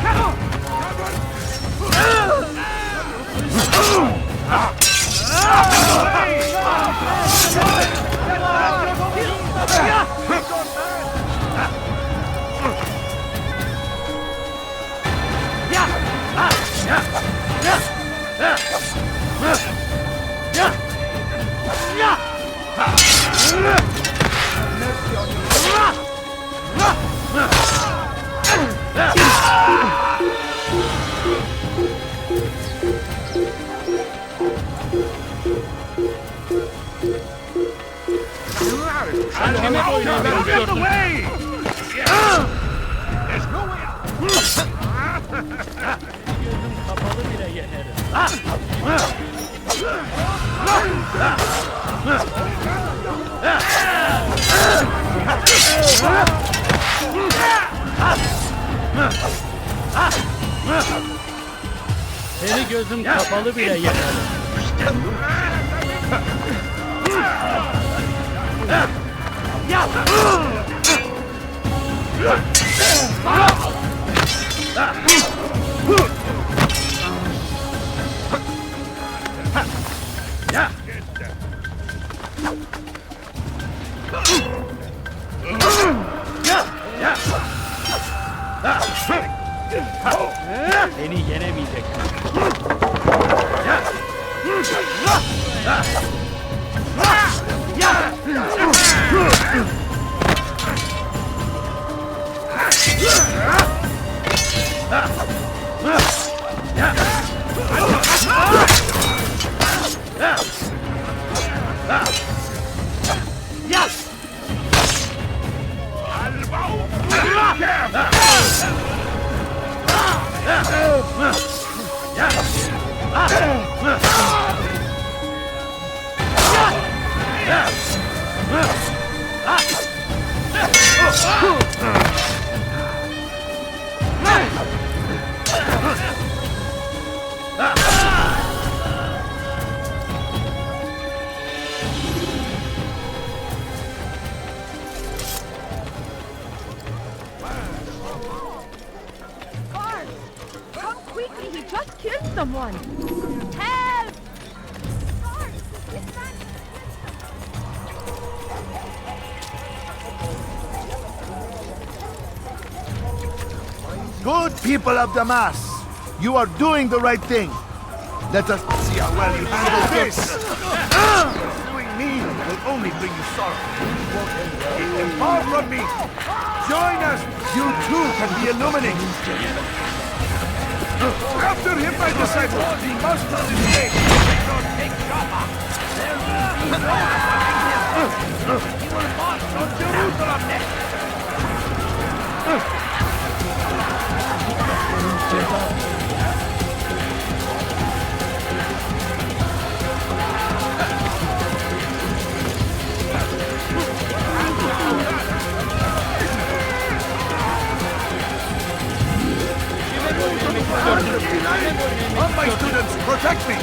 Out of the way! There's no way Seni gözüm kapalı bile yener. Beni yenemeyecek. Come quickly, he just killed someone! Help! Good people of Damas, you are doing the right thing. Let us see how well you handle this. Doing me will only bring you sorrow. Keep them far from me. Join us. You too can be illuminated. After him, my disciple. He must not escape. He will march on Jerusalem next. All my students, protect me!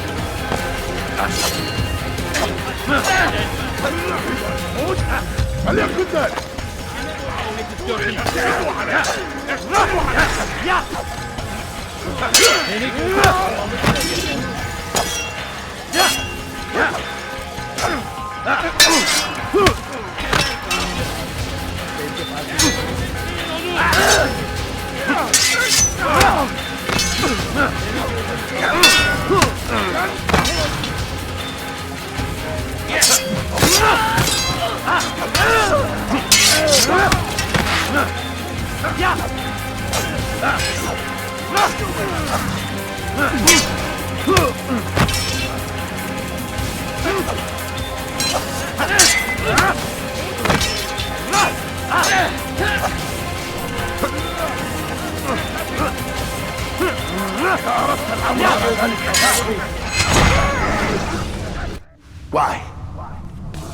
Why?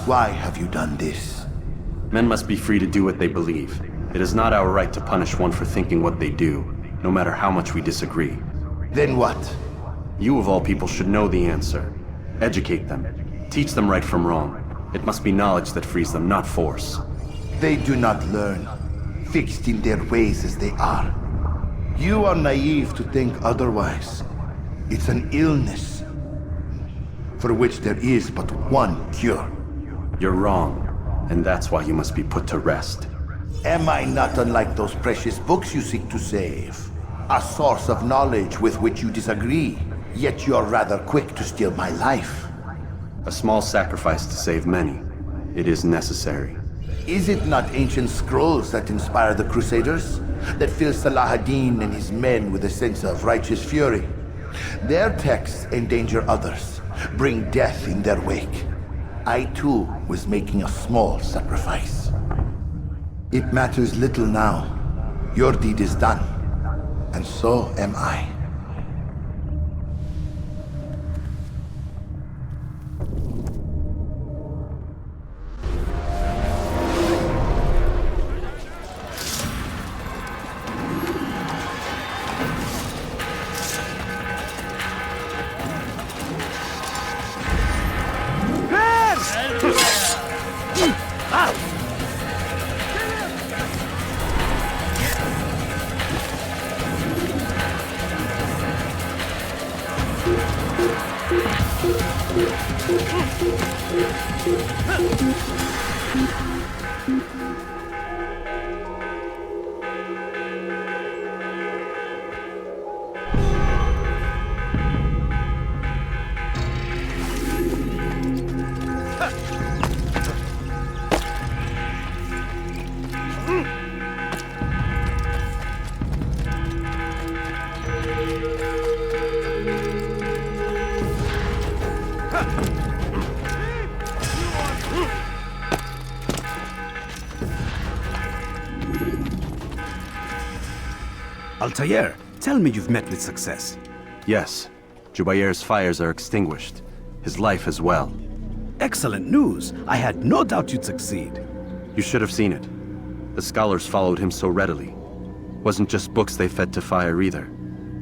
Why have you done this? Men must be free to do what they believe. It is not our right to punish one for thinking what they do, no matter how much we disagree. Then what? You of all people should know the answer. Educate them. Teach them right from wrong. It must be knowledge that frees them, not force. They do not learn, fixed in their ways as they are. You are naive to think otherwise. It's an illness, for which there is but one cure. You're wrong, and that's why you must be put to rest. Am I not unlike those precious books you seek to save? A source of knowledge with which you disagree, yet you are rather quick to steal my life. A small sacrifice to save many. It is necessary. Is it not ancient scrolls that inspire the Crusaders? That fill Salah ad-Din and his men with a sense of righteous fury? Their texts endanger others, bring death in their wake. I too was making a small sacrifice. It matters little now. Your deed is done, and so am I. Altair, tell me you've met with success. Yes. Jubair's fires are extinguished. His life as well. Excellent news. I had no doubt you'd succeed. You should have seen it. The scholars followed him so readily. Wasn't just books they fed to fire either,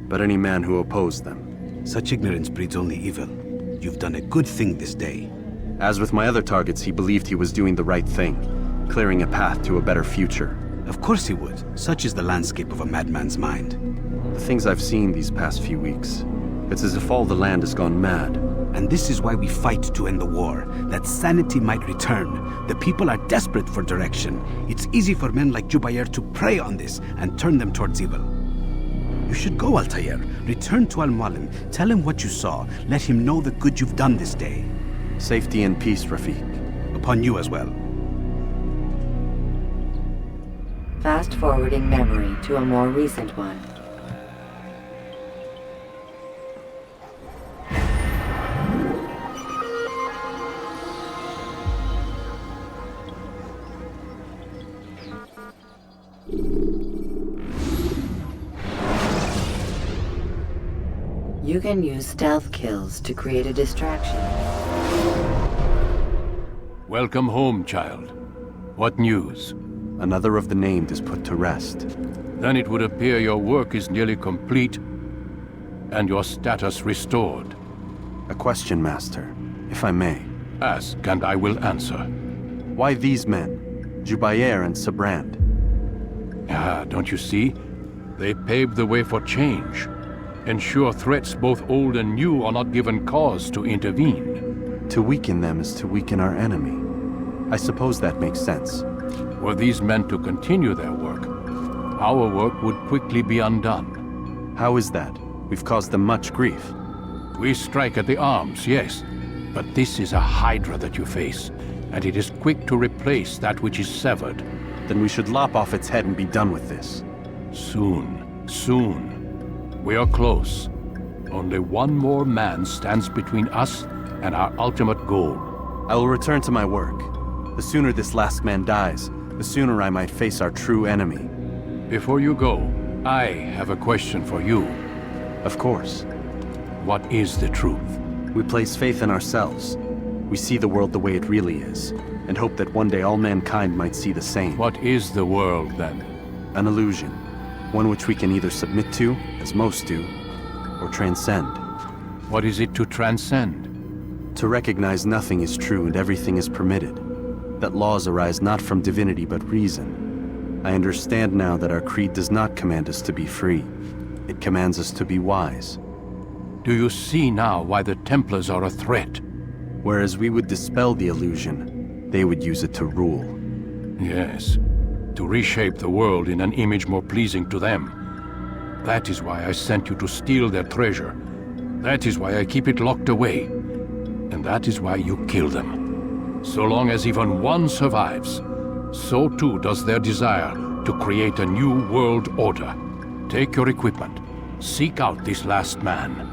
but any man who opposed them. Such ignorance breeds only evil. You've done a good thing this day. As with my other targets, he believed he was doing the right thing, clearing a path to a better future. Of course he would. Such is the landscape of a madman's mind. The things I've seen these past few weeks, it's as if all the land has gone mad. And this is why we fight to end the war, that sanity might return. The people are desperate for direction. It's easy for men like Jubair to prey on this and turn them towards evil. You should go, Altair. Return to Al-Mualim. Tell him what you saw. Let him know the good you've done this day. Safety and peace, Rafiq. Upon you as well. Fast-forwarding memory to a more recent one. You can use stealth kills to create a distraction. Welcome home, child. What news? Another of the named is put to rest. Then it would appear your work is nearly complete, and your status restored. A question, Master, if I may. Ask, and I will answer. Why these men, Jubair and Sabrand? Ah, don't you see? They paved the way for change. Ensure threats both old and new are not given cause to intervene. To weaken them is to weaken our enemy. I suppose that makes sense. Were these men to continue their work, our work would quickly be undone. How is that? We've caused them much grief. We strike at the arms, yes. But this is a hydra that you face, and it is quick to replace that which is severed. Then we should lop off its head and be done with this. Soon, soon. We are close. Only one more man stands between us and our ultimate goal. I will return to my work. The sooner this last man dies, the sooner I might face our true enemy. Before you go, I have a question for you. Of course. What is the truth? We place faith in ourselves. We see the world the way it really is, and hope that one day all mankind might see the same. What is the world, then? An illusion. One which we can either submit to, as most do, or transcend. What is it to transcend? To recognize nothing is true and everything is permitted. That laws arise not from divinity but reason. I understand now that our creed does not command us to be free. It commands us to be wise. Do you see now why the Templars are a threat? Whereas we would dispel the illusion, they would use it to rule. Yes, to reshape the world in an image more pleasing to them. That is why I sent you to steal their treasure. That is why I keep it locked away. And that is why you kill them. So long as even one survives, so too does their desire to create a new world order. Take your equipment. Seek out this last man.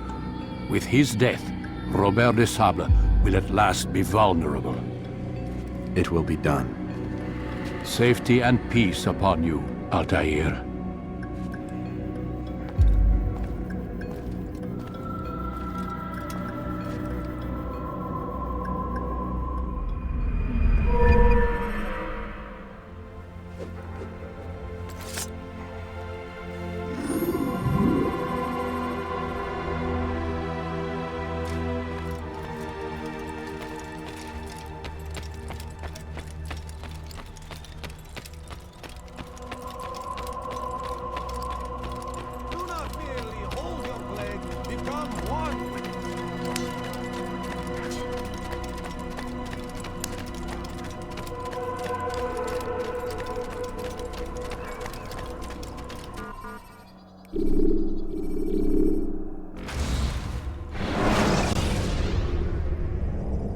With his death, Robert de Sable will at last be vulnerable. It will be done. Safety and peace upon you, Altair.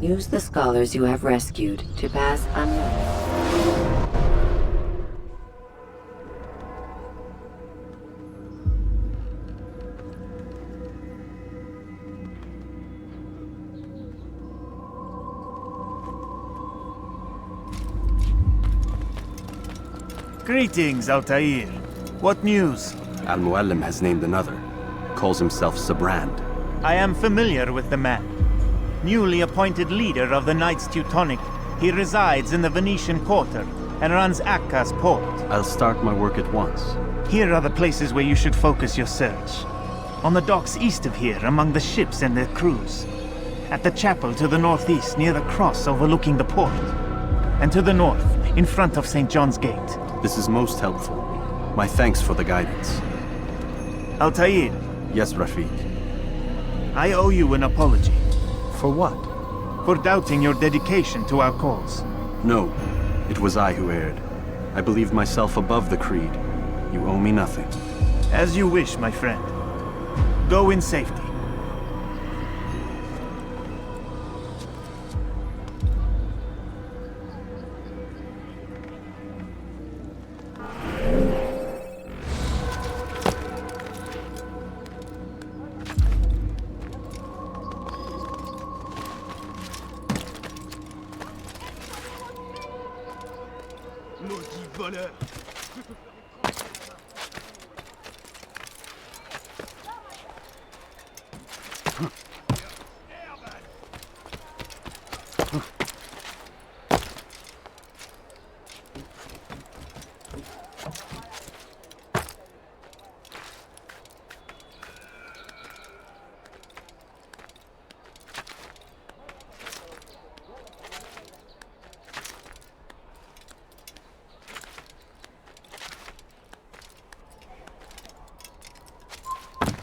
Use the scholars you have rescued to pass Greetings, Altair. What news? Al-Muallim has named another. Calls himself Sabrand. I am familiar with the man. Newly appointed leader of the Knights Teutonic, he resides in the Venetian Quarter and runs Akka's port. I'll start my work at once. Here are the places where you should focus your search. On the docks east of here, among the ships and their crews. At the chapel to the northeast, near the cross overlooking the port. And to the north, in front of St. John's Gate. This is most helpful. My thanks for the guidance. Altair. Yes, Rafiq. I owe you an apology. For what? For doubting your dedication to our cause. No, it was I who erred. I believed myself above the creed. You owe me nothing. As you wish, my friend. Go in safety.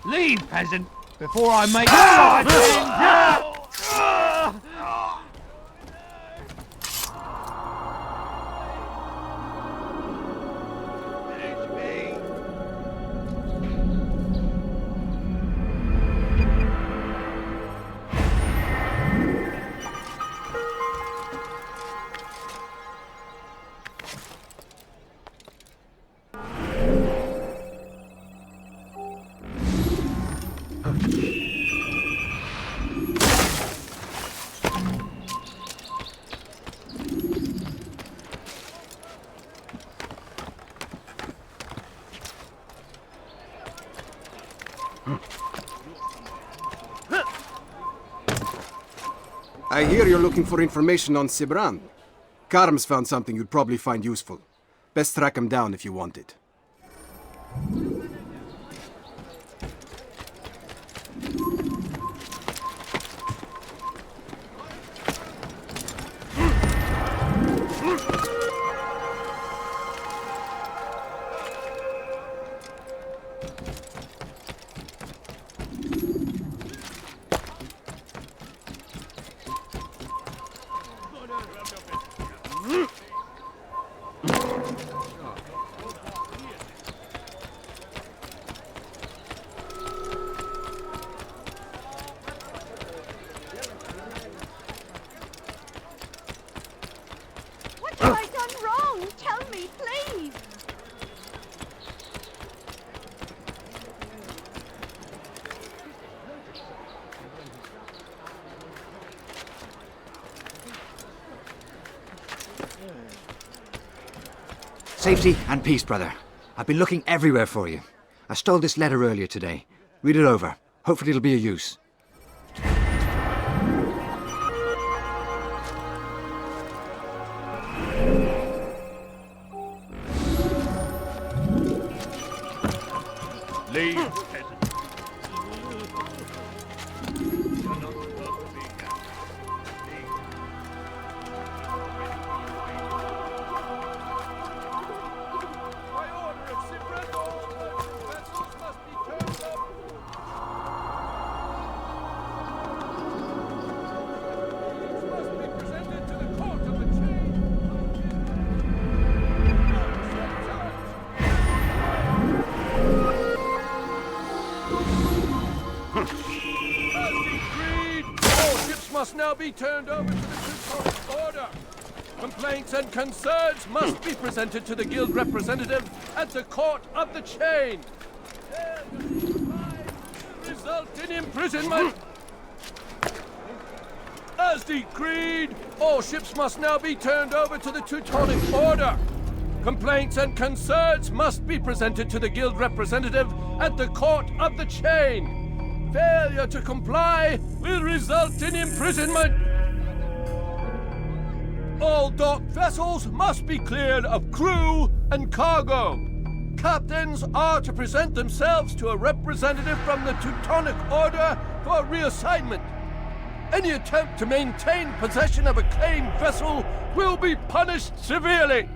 Leave, peasant, before I make... I hear you're looking for information on Sibran. Karm's found something you'd probably find useful. Best track him down if you want it. Safety and peace, brother. I've been looking everywhere for you. I stole this letter earlier today. Read it over. Hopefully it'll be of use. Leave, peasant. Must now be turned over to the Teutonic Order. Complaints and concerns must be presented to the guild representative at the Court of the Chain. Result in imprisonment. As decreed, all ships must now be turned over to the Teutonic Order. Complaints and concerns must be presented to the guild representative at the Court of the Chain. Failure to comply will result in imprisonment. All docked vessels must be cleared of crew and cargo. Captains are to present themselves to a representative from the Teutonic Order for reassignment. Any attempt to maintain possession of a claimed vessel will be punished severely.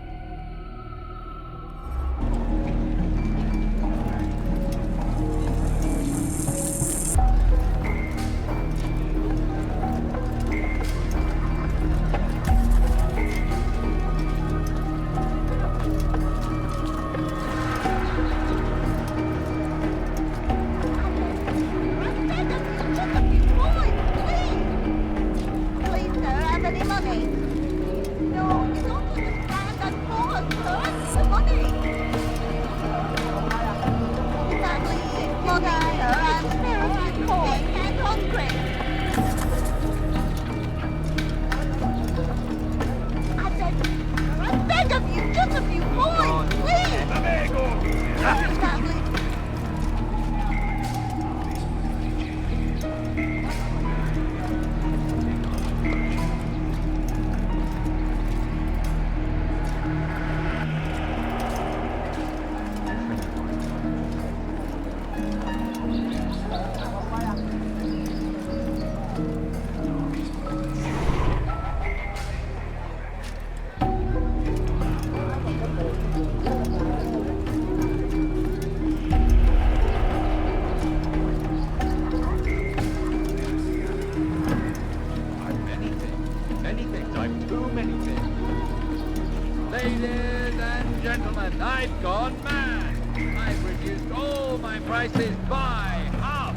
Ladies and gentlemen, I've gone mad. I've reduced all my prices by half.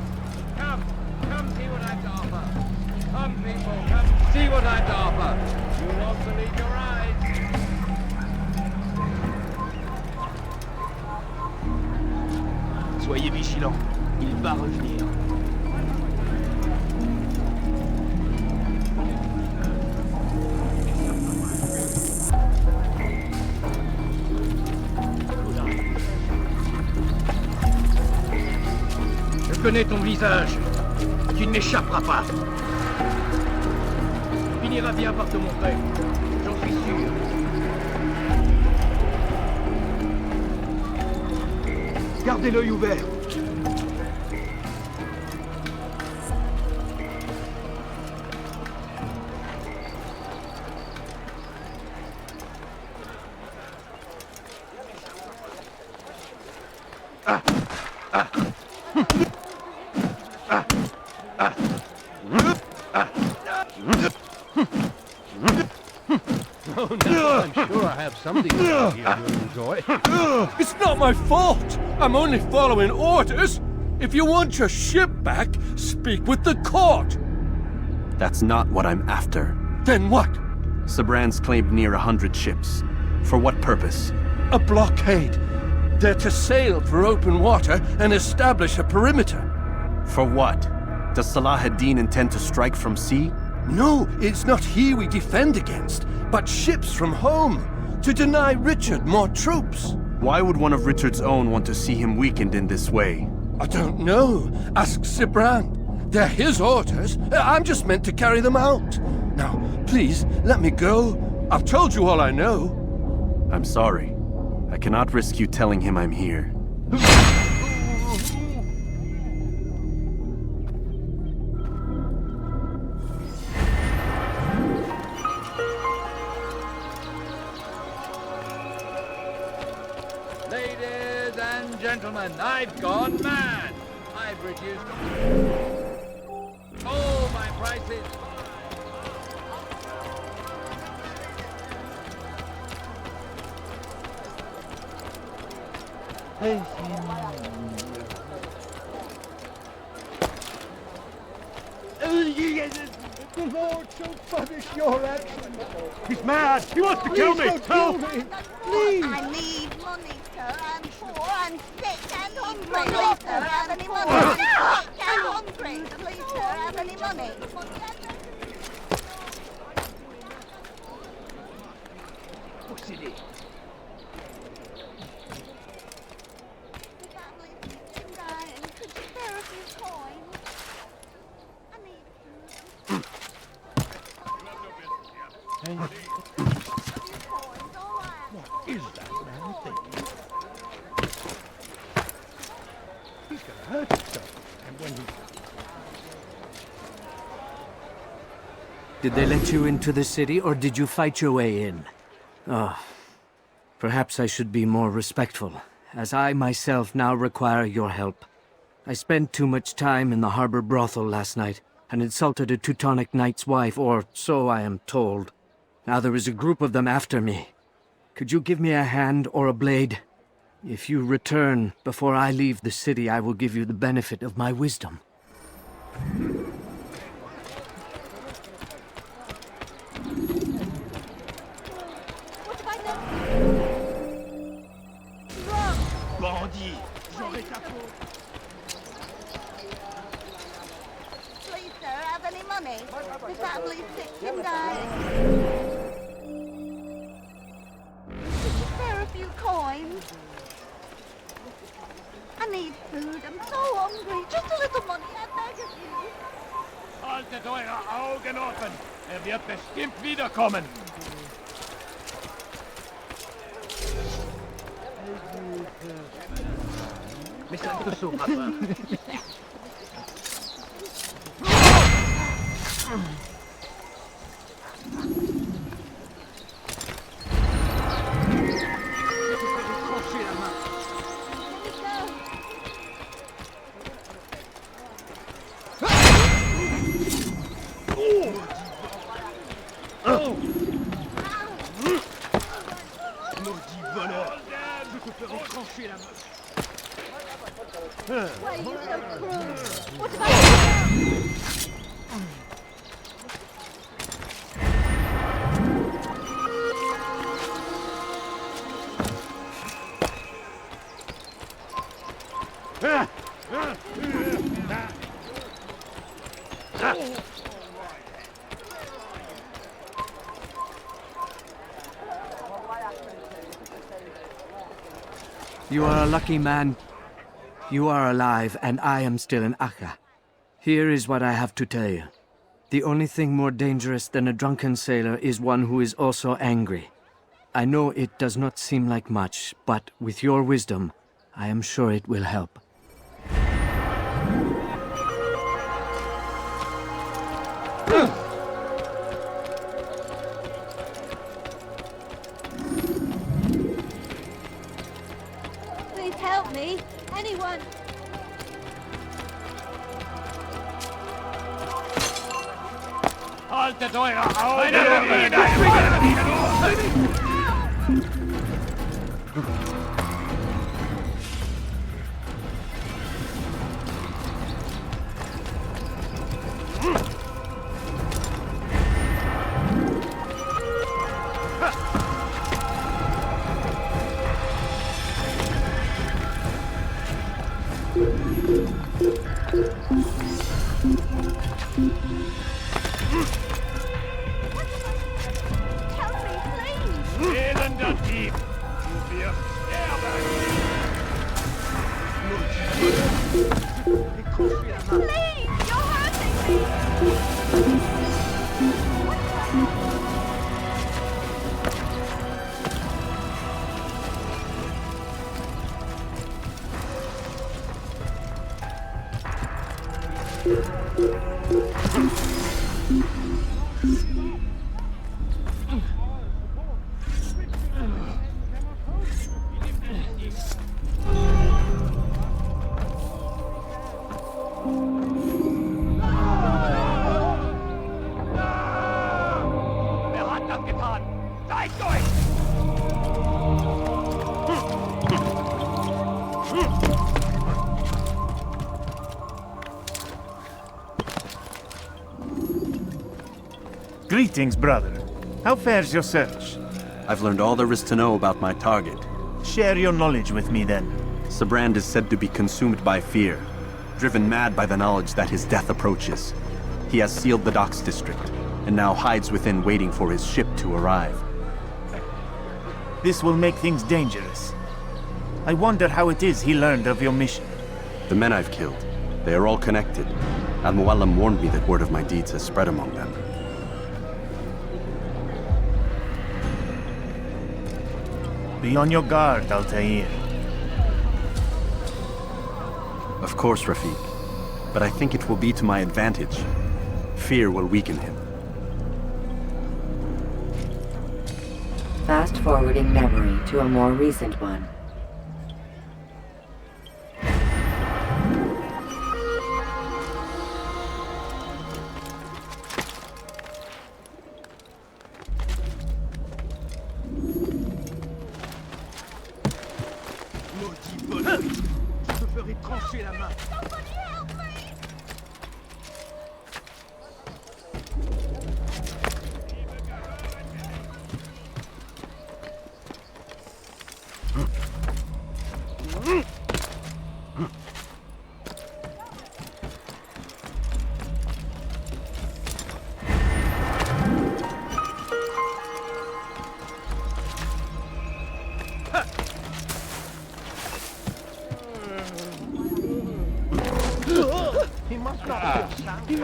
Come see what I've to offer. Come, people, come see what I've to offer. You won't believe your eyes. Soyez vigilants, il va revenir. Je connais ton visage. Tu ne m'échapperas pas. Tu finiras bien par te montrer. J'en suis sûr. Gardez l'œil ouvert. Oh no, I'm sure I have something around here you'll enjoy. It's not my fault! I'm only following orders! If you want your ship back, speak with the court! That's not what I'm after. Then what? Sabran's claimed near 100 ships. For what purpose? A blockade. They're to sail for open water and establish a perimeter. For what? Does Salah ad-Din intend to strike from sea? No, it's not he we defend against, but ships from home. To deny Richard more troops? Why would one of Richard's own want to see him weakened in this way? I don't know. Ask Sibrand. They're his orders. I'm just meant to carry them out. Now, please, let me go. I've told you all I know. I'm sorry. I cannot risk you telling him I'm here. Ladies and gentlemen, I've gone mad. I've reduced all my prices. The Lord shall punish your action. He's mad! He wants to kill me! Help! Please! I need money, sir. I'm poor, I'm sick and hungry. Please, sir, have any money? Sick and hungry. Please, sir, have any money? What's it? Could you spare a few coins? I need What is that man thinking? He's gonna hurt himself. And when he... Did they let you into the city, or did you fight your way in? Oh, perhaps I should be more respectful, as I myself now require your help. I spent too much time in the harbor brothel last night, and insulted a Teutonic knight's wife, or so I am told. Now there is a group of them after me. Could you give me a hand or a blade? If you return before I leave the city, I will give you the benefit of my wisdom. Bandit! J'aurais ta faute! Please, sir, have any money? The family's sick and dying. Could you spare a few coins? I need food. I'm so hungry. Just a little money, I beg of you. Haltet eure Augen offen! Wird bestimmt wiederkommen! Mais ça ne te sauvera pas. Maudit voleur! Je te ferai trancher la main. Why are you so cruel? What about you? You are a lucky man. You are alive, and I am still in Akka. Here is what I have to tell you. The only thing more dangerous than a drunken sailor is one who is also angry. I know it does not seem like much, but with your wisdom, I am sure it will help. Please help me. Anyone. Haltet eure Augen Elender Wer hat das getan? Zeigt euch! Greetings, brother. How fares your search? I've learned all there is to know about my target. Share your knowledge with me, then. Sibrand is said to be consumed by fear, driven mad by the knowledge that his death approaches. He has sealed the docks district, and now hides within waiting for his ship to arrive. This will make things dangerous. I wonder how it is he learned of your mission. The men I've killed, they are all connected. Al-Mualim warned me that word of my deeds has spread among them. Be on your guard, Altair. Of course, Rafiq. But I think it will be to my advantage. Fear will weaken him. Fast-forwarding memory to a more recent one. Maudit voleur! Je te ferai trancher la main! He must not be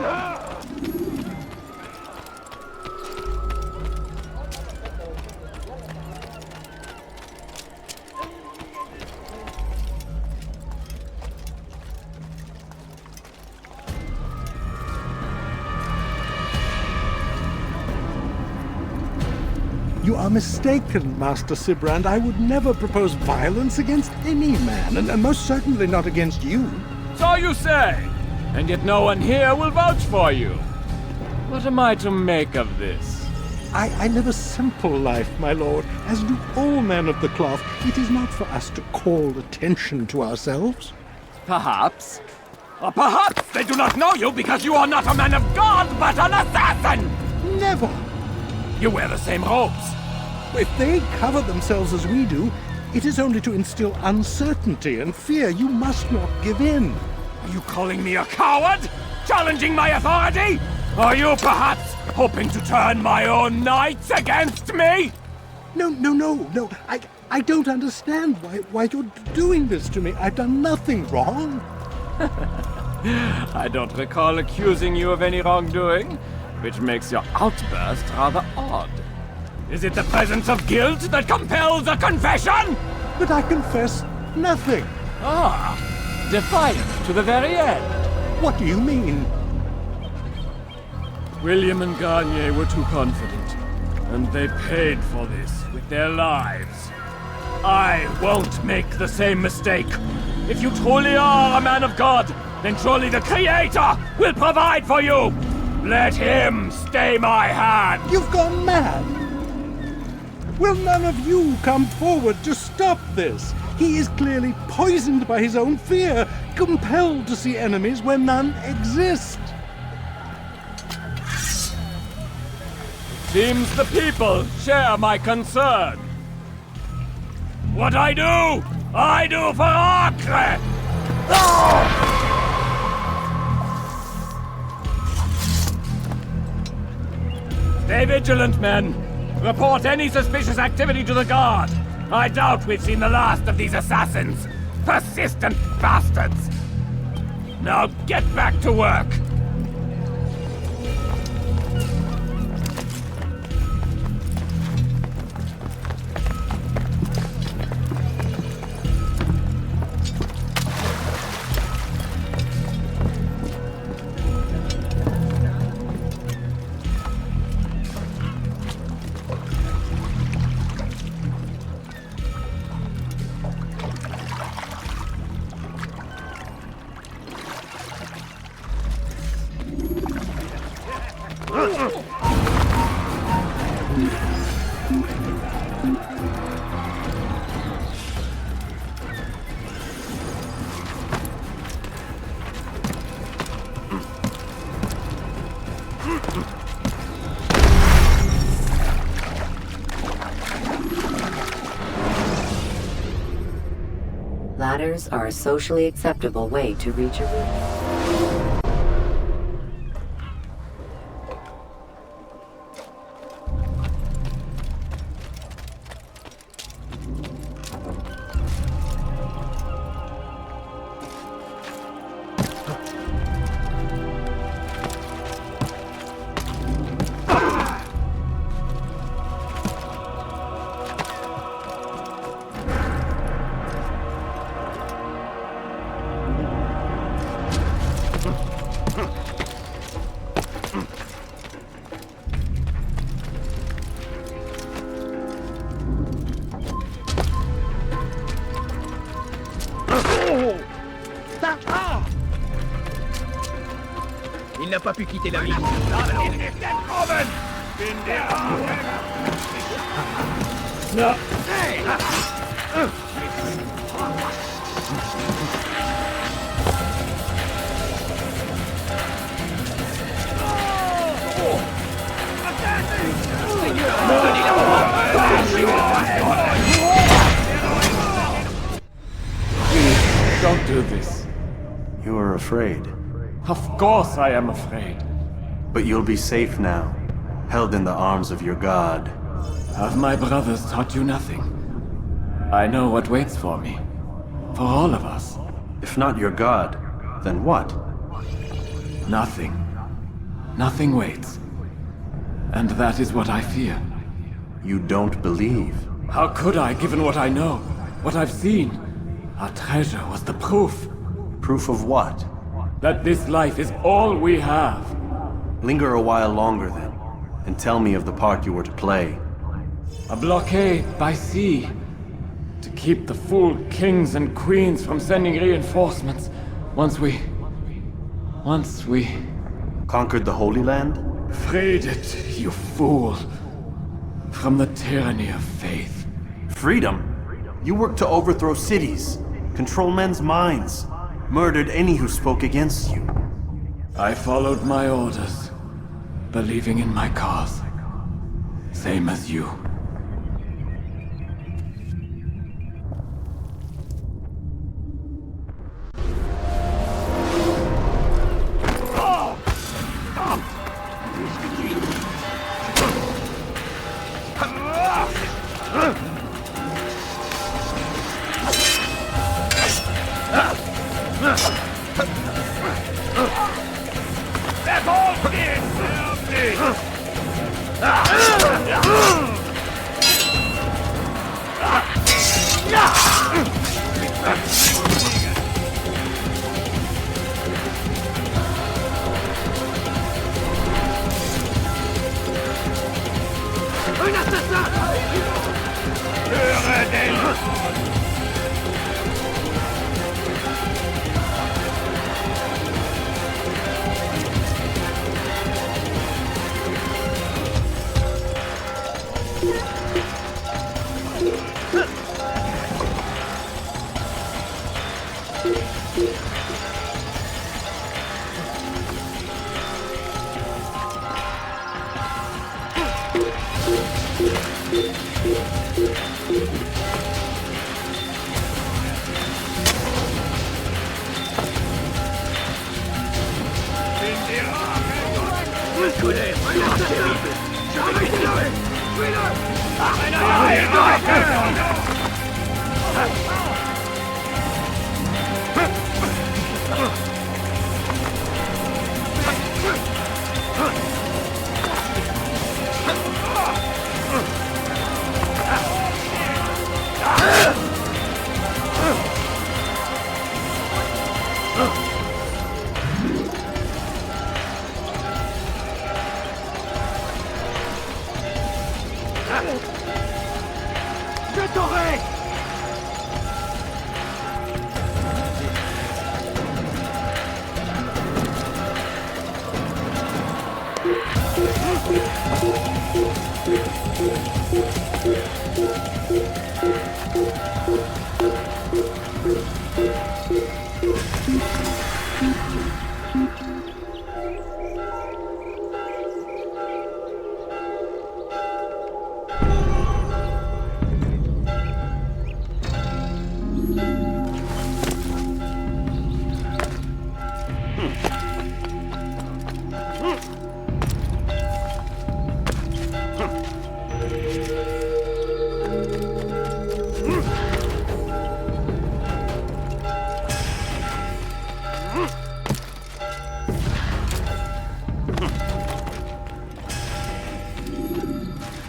You are mistaken, Master Sibrand. I would never propose violence against any man, and most certainly not against you. So you say, and yet no one here will vouch for you. What am I to make of this? I live a simple life, my lord, as do all men of the cloth. It is not for us to call attention to ourselves. Perhaps. Or perhaps they do not know you because you are not a man of God, but an assassin! Never! You wear the same robes. If they cover themselves as we do, it is only to instill uncertainty and fear. You must not give in. Are you calling me a coward? Challenging my authority? Are you perhaps hoping to turn my own knights against me? No. I don't understand why you're doing this to me. I've done nothing wrong. I don't recall accusing you of any wrongdoing, which makes your outburst rather odd. Is it the presence of guilt that compels a confession? But I confess nothing. Ah, defiant to the very end. What do you mean? William and Garnier were too confident, and they paid for this with their lives. I won't make the same mistake. If you truly are a man of God, then surely the Creator will provide for you. Let him stay my hand. You've gone mad. Will none of you come forward to stop this? He is clearly poisoned by his own fear, compelled to see enemies where none exist. Seems the people share my concern. What I do for Acre! Stay vigilant, men. Report any suspicious activity to the guard. I doubt we've seen the last of these assassins. Persistent bastards. Now get back to work. Ladders are a socially acceptable way to reach a room. Il n'a pas pu quitter la ville. No. Don't do this. You are afraid. Of course I am afraid. But you'll be safe now, held in the arms of your god. Have my brothers taught you nothing? I know what waits for me. For all of us. If not your god, then what? Nothing. Nothing waits. And that is what I fear. You don't believe? How could I, given what I know? What I've seen? Our treasure was the proof. Proof of what? That this life is all we have. Linger a while longer then, and tell me of the part you were to play. A blockade by sea. To keep the fool kings and queens from sending reinforcements. Once we... Conquered the Holy Land? Freed it, you fool. From the tyranny of faith. Freedom? You worked to overthrow cities, control men's minds, murdered any who spoke against you. I followed my orders, believing in my cause. Same as you.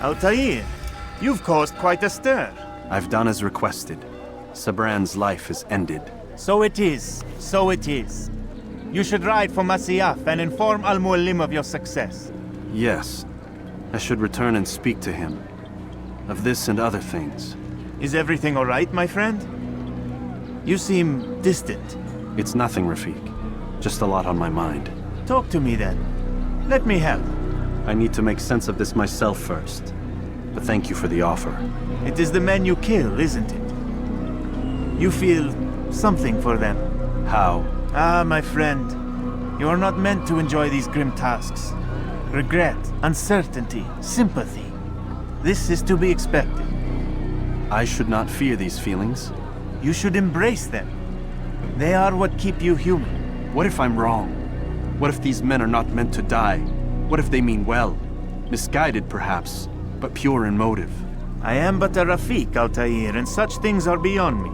Altair, you've caused quite a stir. I've done as requested. Sabran's life is ended. So it is. So it is. You should ride for Masyaf and inform Al-Mualim of your success. Yes. I should return and speak to him. Of this and other things. Is everything all right, my friend? You seem distant. It's nothing, Rafik. Just a lot on my mind. Talk to me then. Let me help. I need to make sense of this myself first. But thank you for the offer. It is the men you kill, isn't it? You feel something for them. How? Ah, my friend. You are not meant to enjoy these grim tasks. Regret, uncertainty, sympathy. This is to be expected. I should not fear these feelings. You should embrace them. They are what keep you human. What if I'm wrong? What if these men are not meant to die? What if they mean well? Misguided, perhaps, but pure in motive. I am but a Rafik, Altair, and such things are beyond me.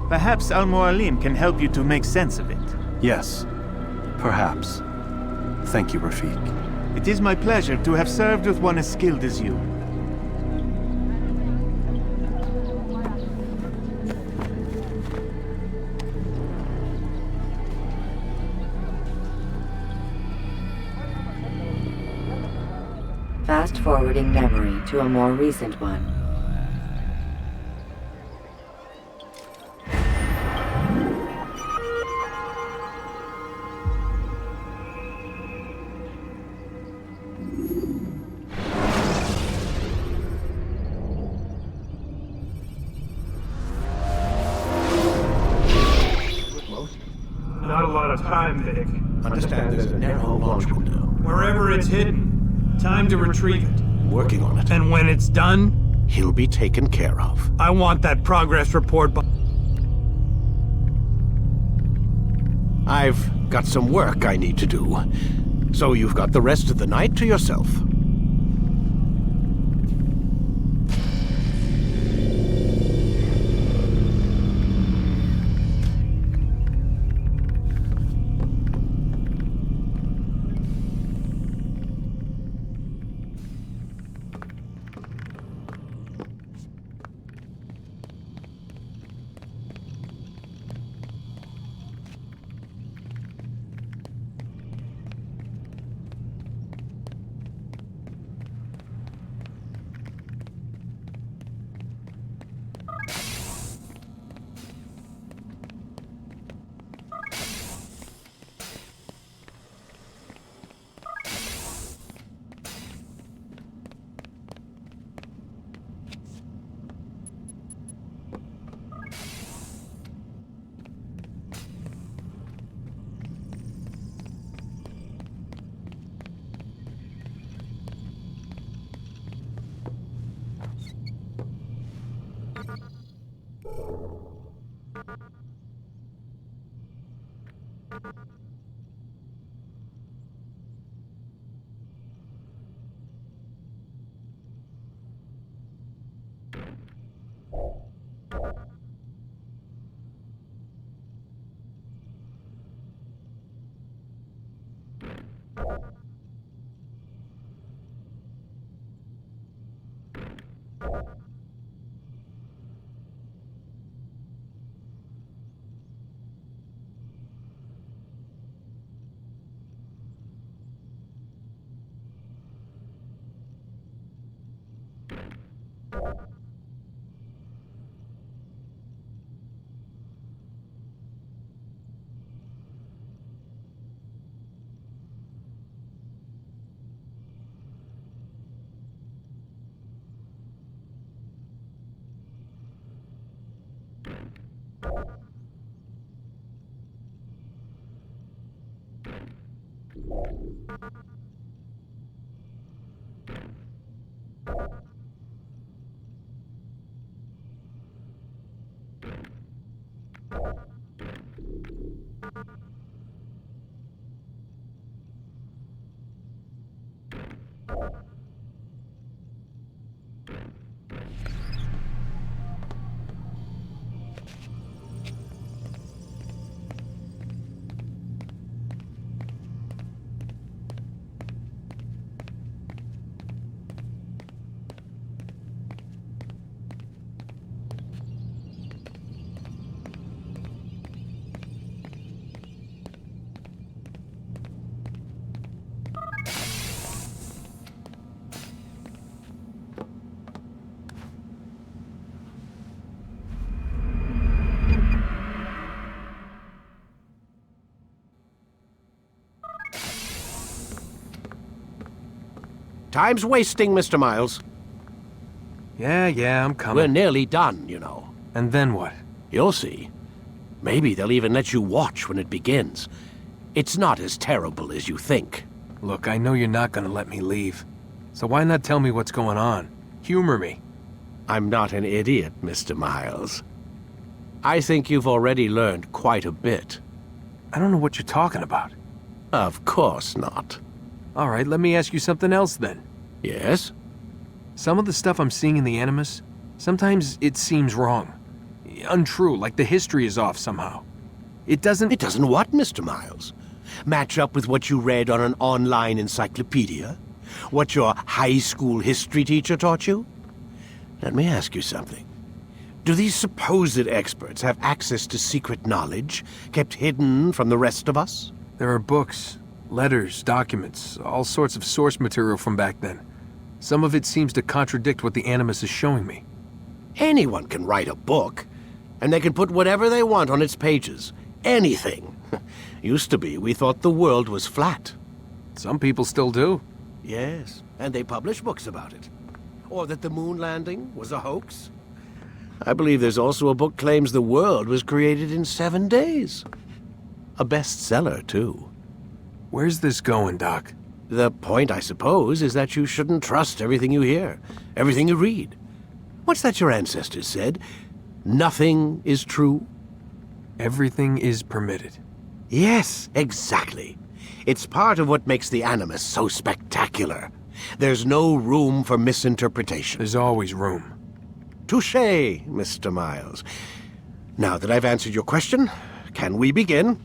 Perhaps Al-Mualim can help you to make sense of it. Yes, perhaps. Thank you, Rafik. It is my pleasure to have served with one as skilled as you. Fast-forwarding memory to a more recent one. Not a lot of time, Vic. Understand there's a narrow launch window. Wherever it's hidden, time to retrieve it. Working on it. And when it's done, He'll be taken care of. I want that progress report by... I've got some work I need to do. So you've got the rest of the night to yourself. Time's wasting, Mr. Miles. Yeah, I'm coming. We're nearly done, you know. And then what? You'll see. Maybe they'll even let you watch when it begins. It's not as terrible as you think. Look, I know you're not gonna let me leave. So why not tell me what's going on? Humor me. I'm not an idiot, Mr. Miles. I think you've already learned quite a bit. I don't know what you're talking about. Of course not. All right, let me ask you something else then. Yes? Some of the stuff I'm seeing in the Animus, sometimes it seems wrong. Untrue, like the history is off somehow. It doesn't... It doesn't what, Mr. Miles? Match up with what you read on an online encyclopedia? What your high school history teacher taught you? Let me ask you something. Do these supposed experts have access to secret knowledge kept hidden from the rest of us? There are books, letters, documents, all sorts of source material from back then. Some of it seems to contradict what the Animus is showing me. Anyone can write a book, and they can put whatever they want on its pages. Anything. Used to be, we thought the world was flat. Some people still do. Yes, and they publish books about it. Or that the moon landing was a hoax. I believe there's also a book claims the world was created in 7 days. A bestseller, too. Where's this going, Doc? The point, I suppose, is that you shouldn't trust everything you hear, everything you read. What's that your ancestors said? Nothing is true? Everything is permitted. Yes, exactly. It's part of what makes the Animus so spectacular. There's no room for misinterpretation. There's always room. Touché, Mr. Miles. Now that I've answered your question, can we begin?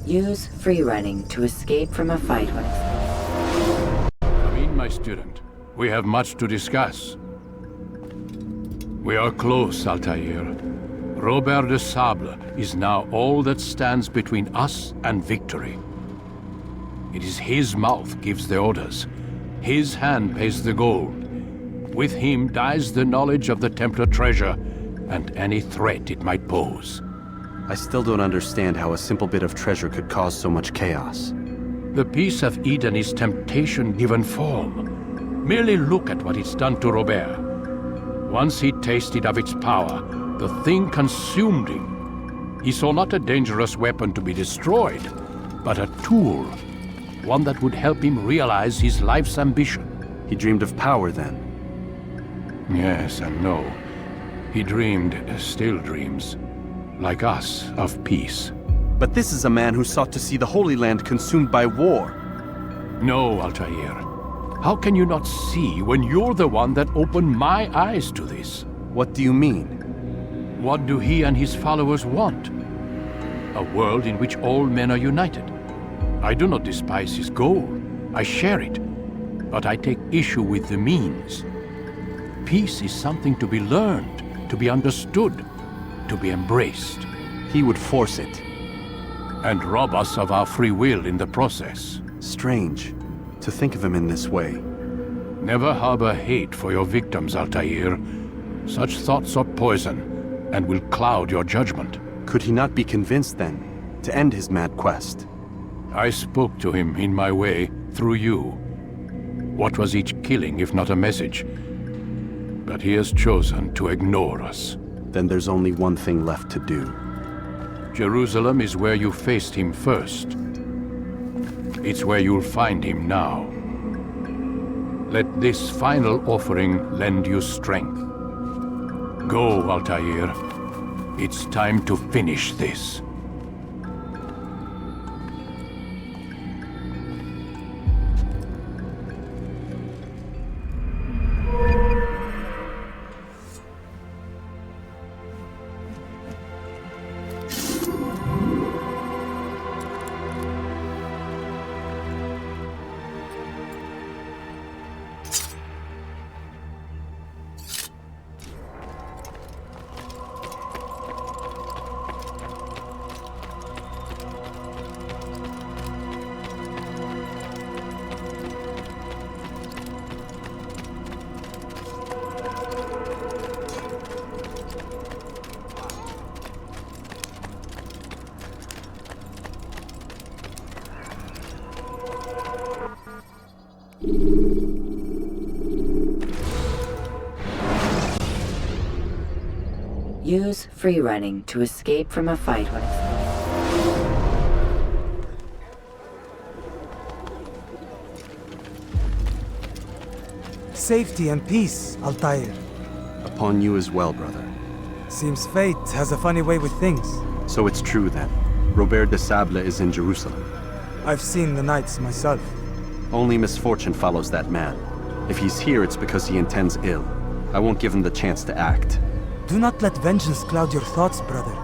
Use free running to escape from a fight when Come in, my student. We have much to discuss. We are close, Altair. Robert de Sable is now all that stands between us and victory. It is his mouth gives the orders. His hand pays the gold. With him dies the knowledge of the Templar treasure and any threat it might pose. I still don't understand how a simple bit of treasure could cause so much chaos. The peace of Eden is temptation given form. Merely look at what it's done to Robert. Once he tasted of its power, the thing consumed him. He saw not a dangerous weapon to be destroyed, but a tool. One that would help him realize his life's ambition. He dreamed of power then? Yes and no. He dreamed, still dreams. Like us, of peace. But this is a man who sought to see the Holy Land consumed by war. No, Altair. How can you not see when you're the one that opened my eyes to this? What do you mean? What do he and his followers want? A world in which all men are united. I do not despise his goal. I share it. But I take issue with the means. Peace is something to be learned, to be understood, to be embraced. He would force it. And rob us of our free will in the process. Strange to think of him in this way. Never harbor hate for your victims, Altair. Such thoughts are poison and will cloud your judgment. Could he not be convinced, then, to end his mad quest? I spoke to him in my way, through you. What was each killing if not a message? But he has chosen to ignore us. Then there's only one thing left to do. Jerusalem is where you faced him first. It's where you'll find him now. Let this final offering lend you strength. Go, Altair. It's time to finish this. Use free running to escape from a fight when Safety and peace, Altair. Upon you as well, brother. Seems fate has a funny way with things. So it's true then. Robert de Sable is in Jerusalem. I've seen the knights myself. Only misfortune follows that man. If he's here, it's because he intends ill. I won't give him the chance to act. Do not let vengeance cloud your thoughts, brother.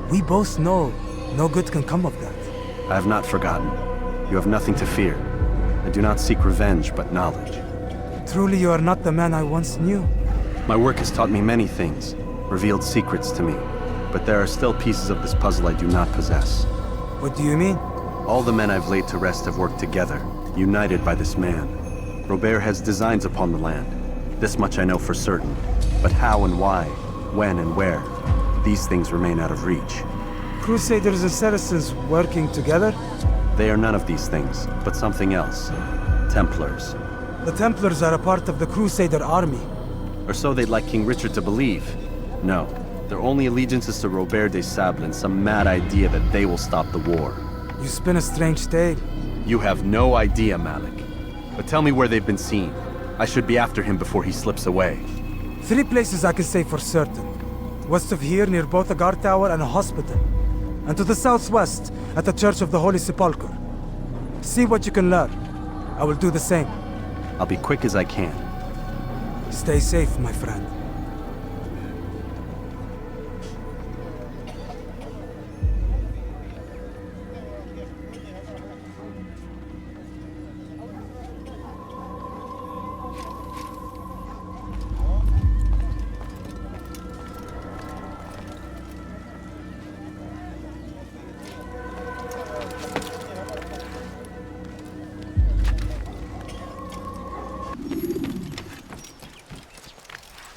We both know no good can come of that. I have not forgotten. You have nothing to fear. I do not seek revenge, but knowledge. Truly you are not the man I once knew. My work has taught me many things, revealed secrets to me. But there are still pieces of this puzzle I do not possess. What do you mean? All the men I've laid to rest have worked together, united by this man. Robert has designs upon the land. This much I know for certain. But how and why, when and where, these things remain out of reach. Crusaders and Saracens working together? They are none of these things, but something else. Templars. The Templars are a part of the Crusader army. Or so they'd like King Richard to believe. No, their only allegiance is to Robert de Sable and some mad idea that they will stop the war. You spin a strange tale. You have no idea, Malik. But tell me where they've been seen. I should be after him before he slips away. 3 places I can say for certain. West of here, near both a guard tower and a hospital. And to the southwest, at the Church of the Holy Sepulchre. See what you can learn. I will do the same. I'll be quick as I can. Stay safe, my friend.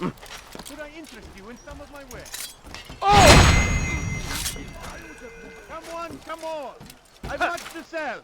Could I interest you in some of my work? Oh! Come on! I've much to sell.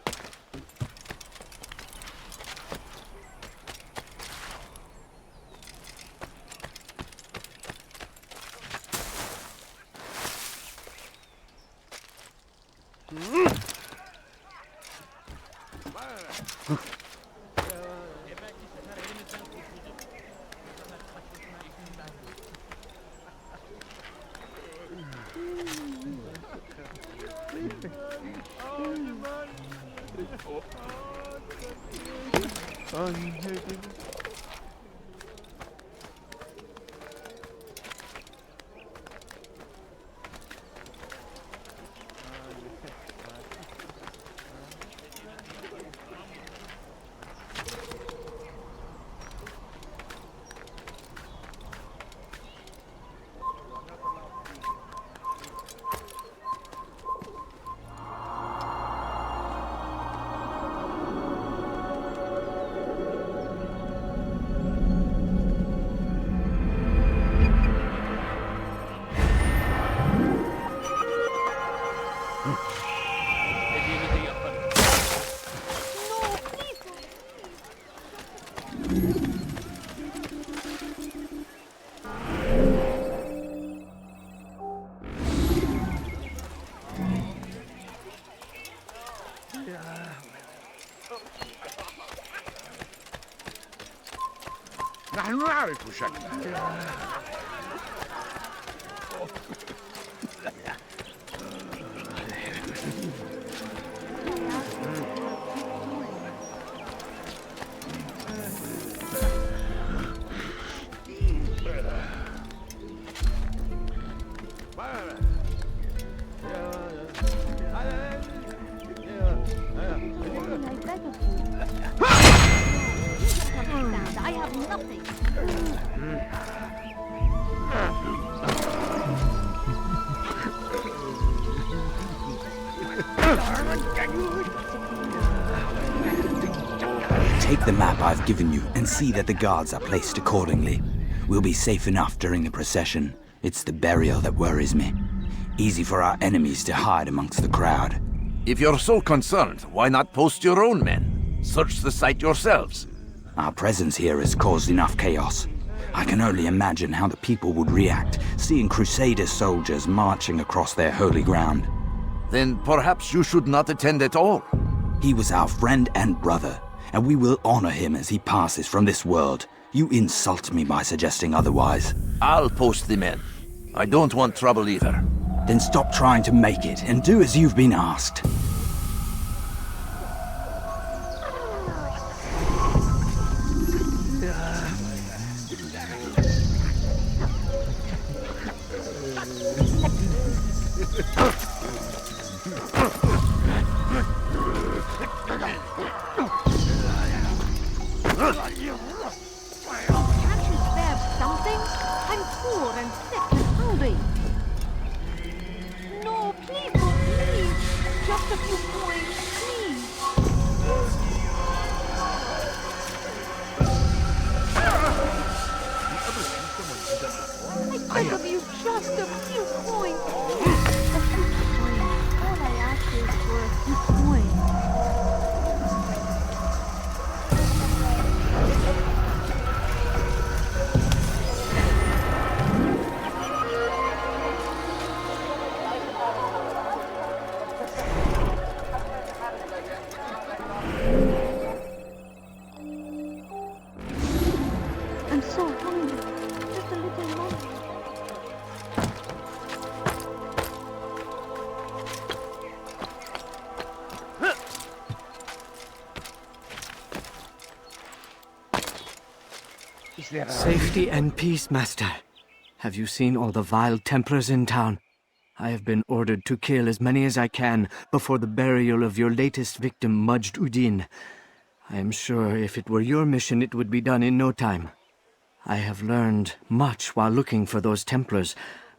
نحن نعرف شكلك. I have nothing. Take the map I've given you and see that the guards are placed accordingly. We'll be safe enough during the procession. It's the burial that worries me. Easy for our enemies to hide amongst the crowd. If you're so concerned, why not post your own men? Search the site yourselves. Our presence here has caused enough chaos. I can only imagine how the people would react, seeing Crusader soldiers marching across their holy ground. Then perhaps you should not attend at all. He was our friend and brother, and we will honor him as he passes from this world. You insult me by suggesting otherwise. I'll post the men. I don't want trouble either. Then stop trying to make it, and do as you've been asked. Can't you spare something? I'm poor and sick and hungry. No, please, oh, please. Just a few coins, please. I beg of you, just a few coins. A few coins. All I ask is for a few coins. I'm so hungry. Just a little more. Safety and peace, Master. Have you seen all the vile Templars in town? I have been ordered to kill as many as I can before the burial of your latest victim, Majd Udin. I am sure if it were your mission, it would be done in no time. I have learned much while looking for those Templars.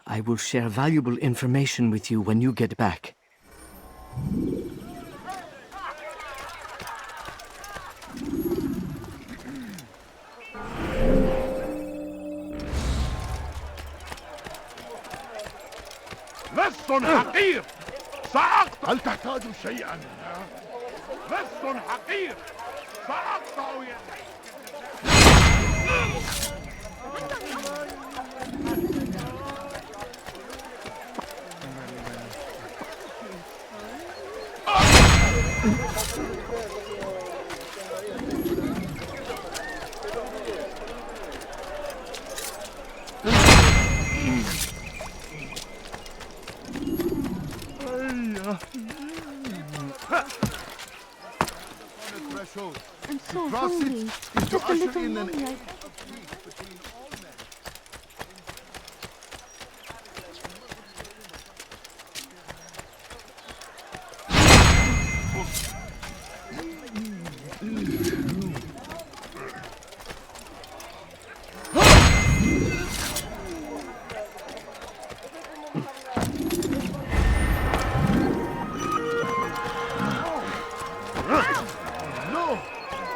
I will share valuable information with you when you get back. لص حقير سأقطع. هل تحتاج شيئا؟ لص حقير سأقطع يديك. I'm so hungry. Just a little money.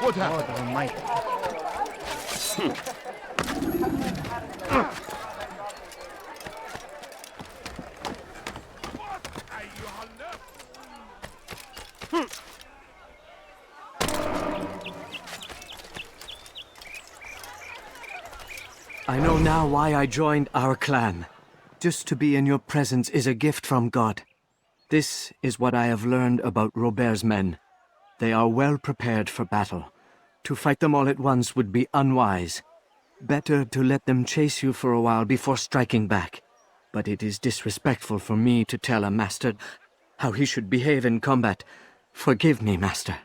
What happened? God almighty. I know now why I joined our clan. Just to be in your presence is a gift from God. This is what I have learned about Robert's men. They are well prepared for battle. To fight them all at once would be unwise. better to let them chase you for a while before striking back. But it is disrespectful for me to tell a master how he should behave in combat. Forgive me, master.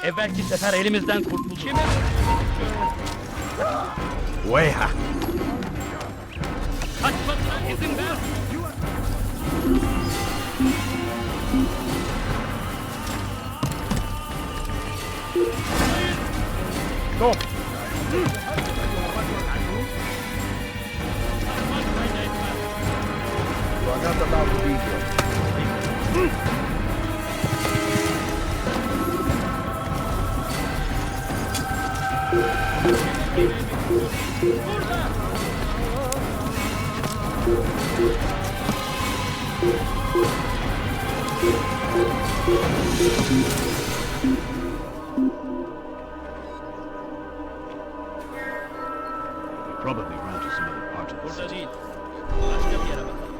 Evvelki sefer elimizden kurtuldu. Weha! Kaçmasına izin ver. Stop! You are not allowed to be here. Probably ran to some other part of the Burada city. değil. Başka bir yere bakalım.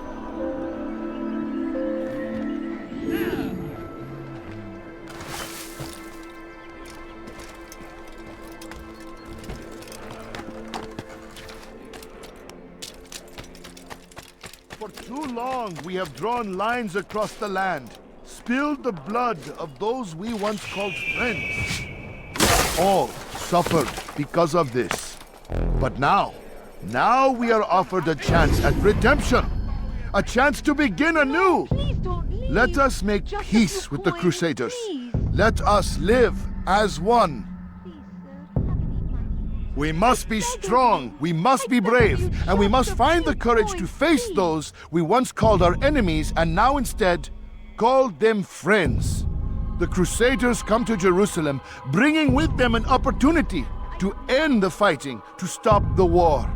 For too long, we have drawn lines across the land, spilled the blood of those we once called friends. We have all suffered because of this. But now we are offered a chance at redemption, a chance to begin anew. Let us make peace with the Crusaders. Let us live as one. We must be strong, we must be brave, and we must find the courage to face those we once called our enemies and now instead call them friends. The Crusaders come to Jerusalem, bringing with them an opportunity to end the fighting, to stop the war.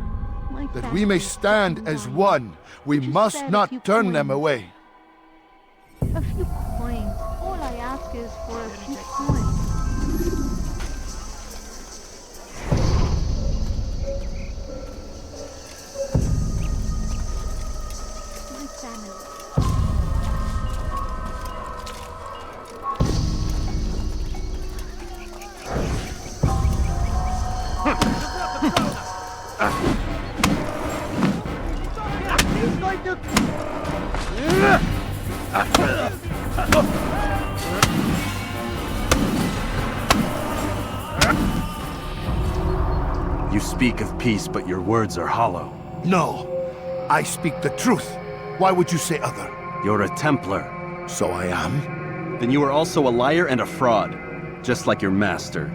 That we may stand as one, we must not turn them away. A few coins. All I ask is for a few coins. My family. He's going to... You speak of peace, but your words are hollow. No, I speak the truth. Why would you say other? You're a Templar. So I am. Then you are also a liar and a fraud, just like your master.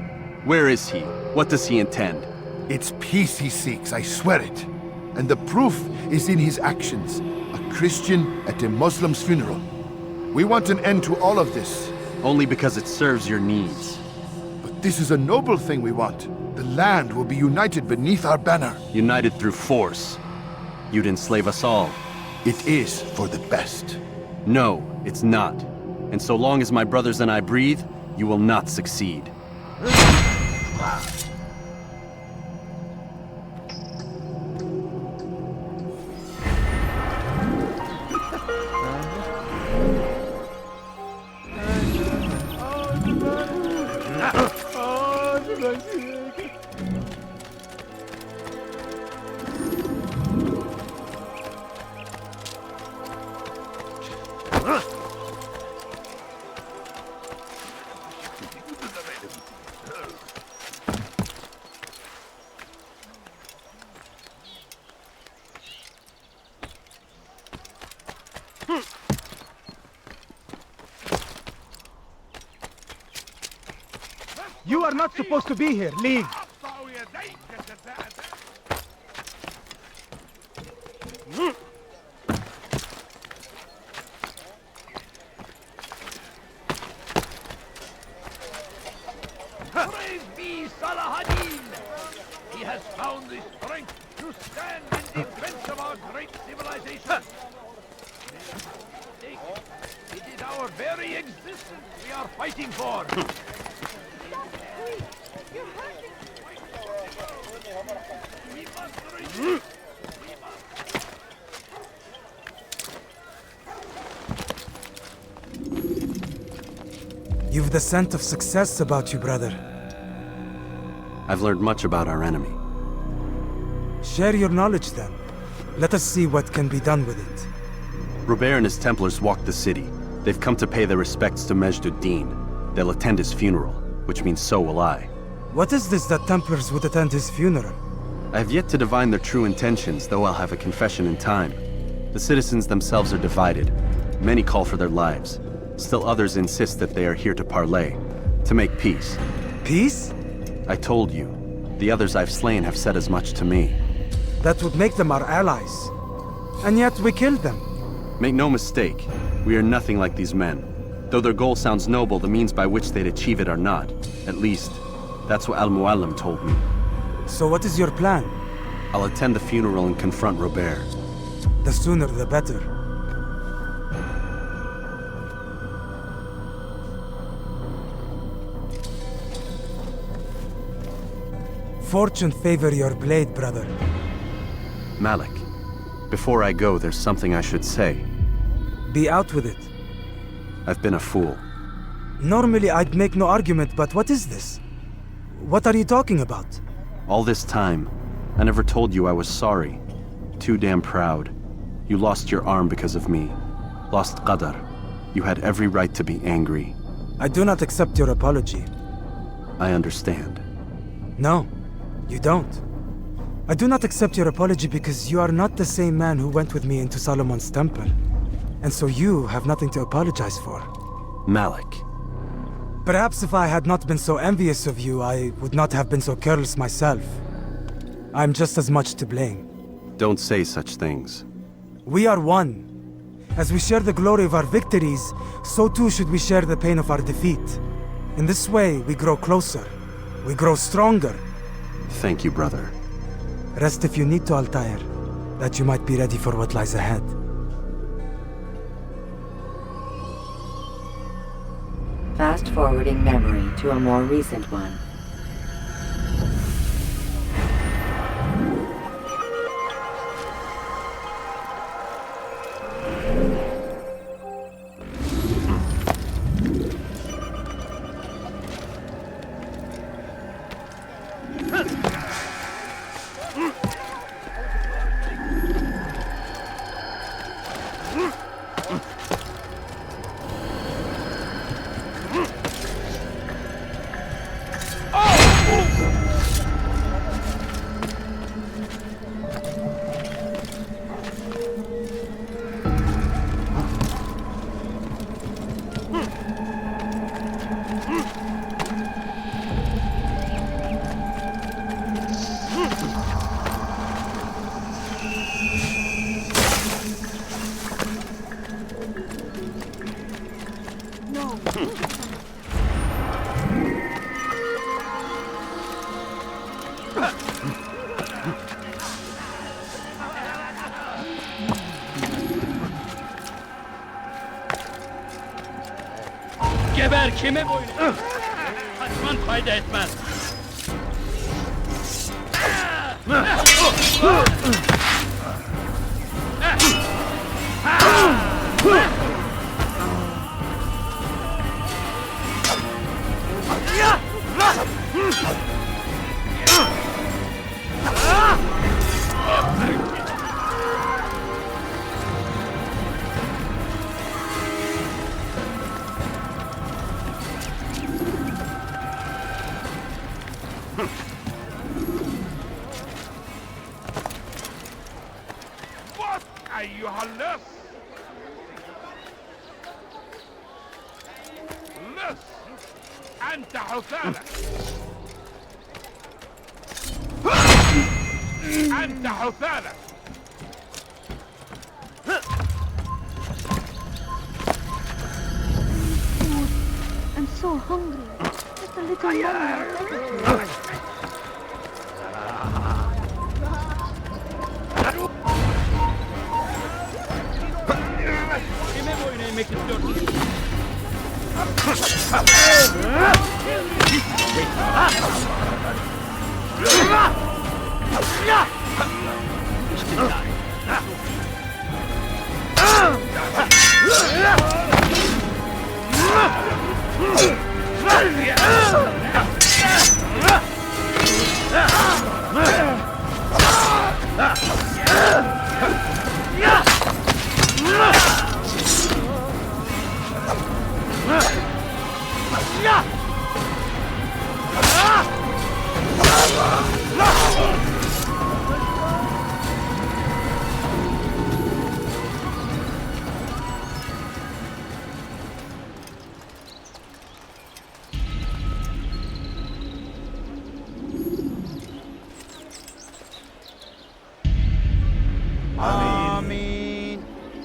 Where is he? What does he intend? It's peace he seeks, I swear it. And the proof is in his actions. A Christian at a Muslim's funeral. We want an end to all of this. Only because it serves your needs. But this is a noble thing we want. The land will be united beneath our banner. United through force. You'd enslave us all. It is for the best. No, it's not. And so long as my brothers and I breathe, you will not succeed. are not supposed to be here. Leave. Praise be Salahadin! He has found the strength to stand in defense of our great civilization. It is our very existence we are fighting for. We must resist. You've the scent of success about you, brother. I've learned much about our enemy. Share your knowledge then. Let us see what can be done with it. Robert and his Templars walked the city. They've come to pay their respects to Majd-ud-Din. They'll attend his funeral, which means so will I. What is this that Templars would attend his funeral? I have yet to divine their true intentions, though I'll have a confession in time. The citizens themselves are divided. Many call for their lives. Still others insist that they are here to parley, to make peace. Peace? I told you. The others I've slain have said as much to me. That would make them our allies. And yet we killed them. Make no mistake, we are nothing like these men. Though their goal sounds noble, the means by which they'd achieve it are not. At least, that's what Al-Muallim told me. So what is your plan? I'll attend the funeral and confront Robert. The sooner the better. Fortune favor your blade, brother. Malik, before I go, there's something I should say. Be out with it. I've been a fool. Normally I'd make no argument, but what is this? What are you talking about? All this time, I never told you I was sorry. Too damn proud. You lost your arm because of me. Lost Qadar. You had every right to be angry. I do not accept your apology. I understand. No, you don't. I do not accept your apology because you are not the same man who went with me into Solomon's temple. And so you have nothing to apologize for. Malik. Perhaps if I had not been so envious of you, I would not have been so careless myself. I'm just as much to blame. Don't say such things. We are one. As we share the glory of our victories, so too should we share the pain of our defeat. In this way, we grow closer. We grow stronger. Thank you, brother. Rest if you need to, Altair, that you might be ready for what lies ahead. Fast-forwarding memory to a more recent one. Geber kime boyun? Kaçman fayda etmez. أيها اللص لص أنت حثالة أنت حثالة. I'm so hungry. Just a little longer.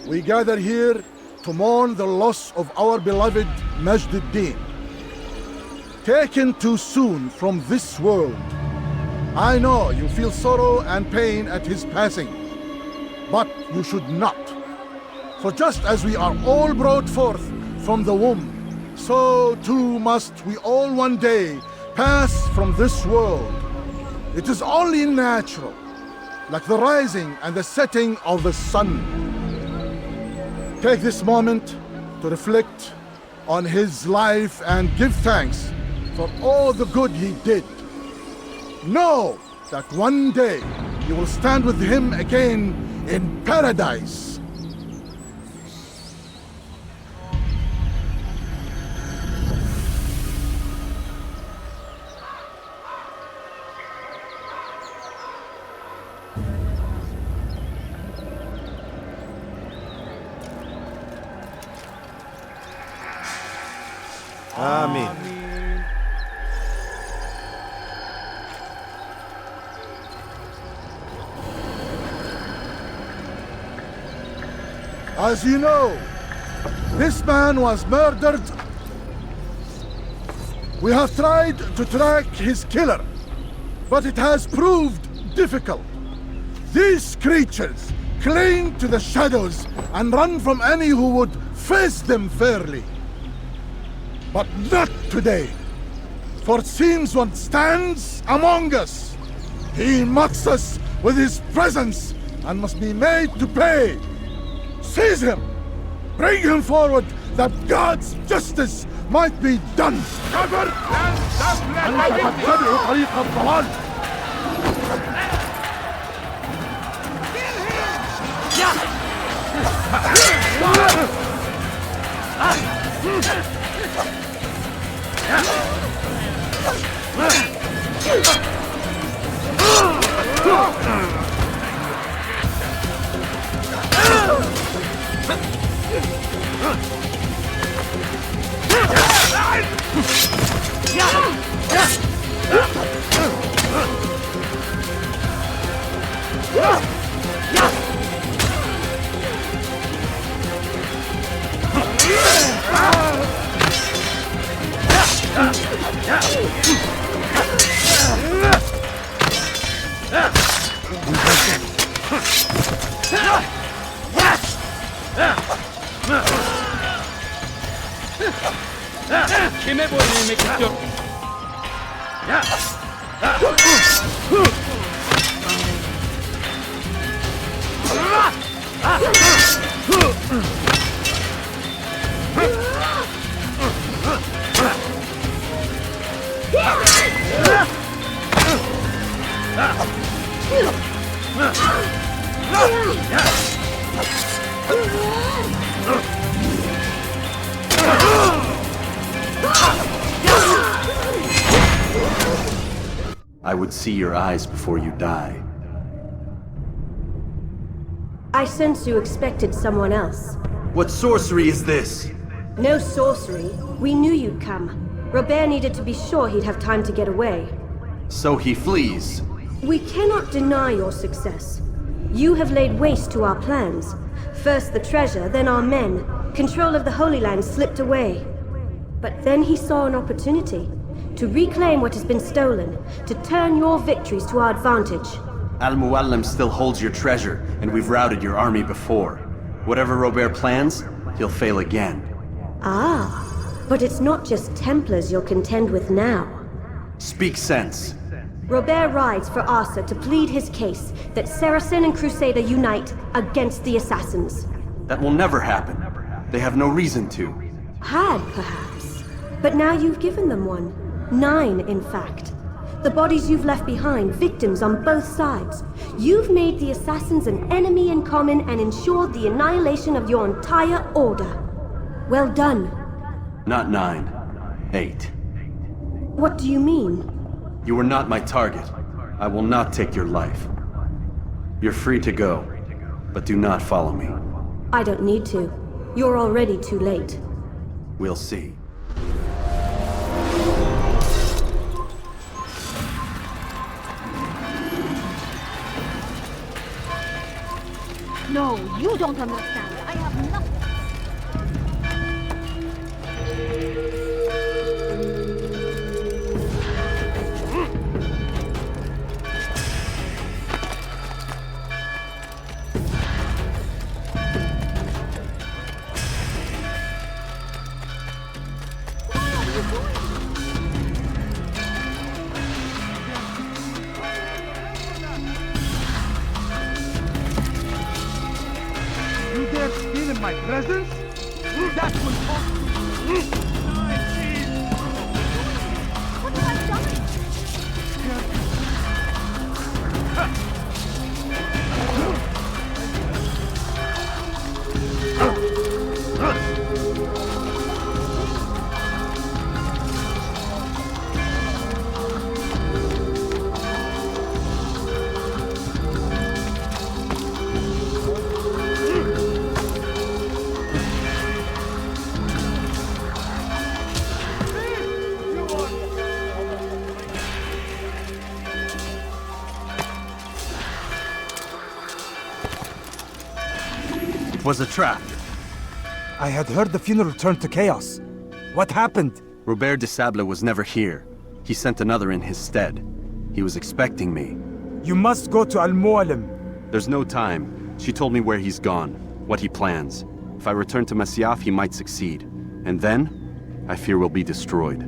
We gather here to mourn the loss of our beloved Majd-ud-Din. Taken too soon from this world. I know you feel sorrow and pain at his passing, but you should not. For just as we are all brought forth from the womb, so too must we all one day pass from this world. It is only natural, like the rising and the setting of the sun. Take this moment to reflect on his life and give thanks for all the good he did. Know that one day you will stand with him again in paradise. Amen. As you know, this man was murdered. We have tried to track his killer, but it has proved difficult. These creatures cling to the shadows and run from any who would face them fairly. But not today, for it seems one stands among us. He mocks us with his presence and must be made to pay. Seize him! Bring him forward that God's justice might be done! Cover! أنت تتبع طريق الضلال! Kime boyun eğmek istiyor? I would see your eyes before you die. I sense you expected someone else. What sorcery is this? No sorcery. We knew you'd come. Robert needed to be sure he'd have time to get away. So he flees. We cannot deny your success. You have laid waste to our plans. First the treasure, then our men. Control of the Holy Land slipped away. But then he saw an opportunity to reclaim what has been stolen, to turn your victories to our advantage. Al-Muallim still holds your treasure, and we've routed your army before. Whatever Robert plans, he'll fail again. Ah, but it's not just Templars you'll contend with now. Speak sense. Robert rides for Arsa to plead his case that Saracen and Crusader unite against the Assassins. That will never happen. They have no reason to. Had, perhaps. But now you've given them one. 9, in fact. The bodies you've left behind, victims on both sides. You've made the Assassins an enemy in common and ensured the annihilation of your entire order. Well done. Not 9. 8. What do you mean? You are not my target. I will not take your life. You're free to go, but do not follow me. I don't need to. You're already too late. We'll see. No, you don't understand. I have nothing. You dare steal in my presence? That will cost you. What have I done? It was a trap. I had heard the funeral turned to chaos. What happened? Robert de Sable was never here. He sent another in his stead. He was expecting me. You must go to Al-Muallim. There's no time. She told me where he's gone, what he plans. If I return to Masyaf, he might succeed. And then, I fear we'll be destroyed.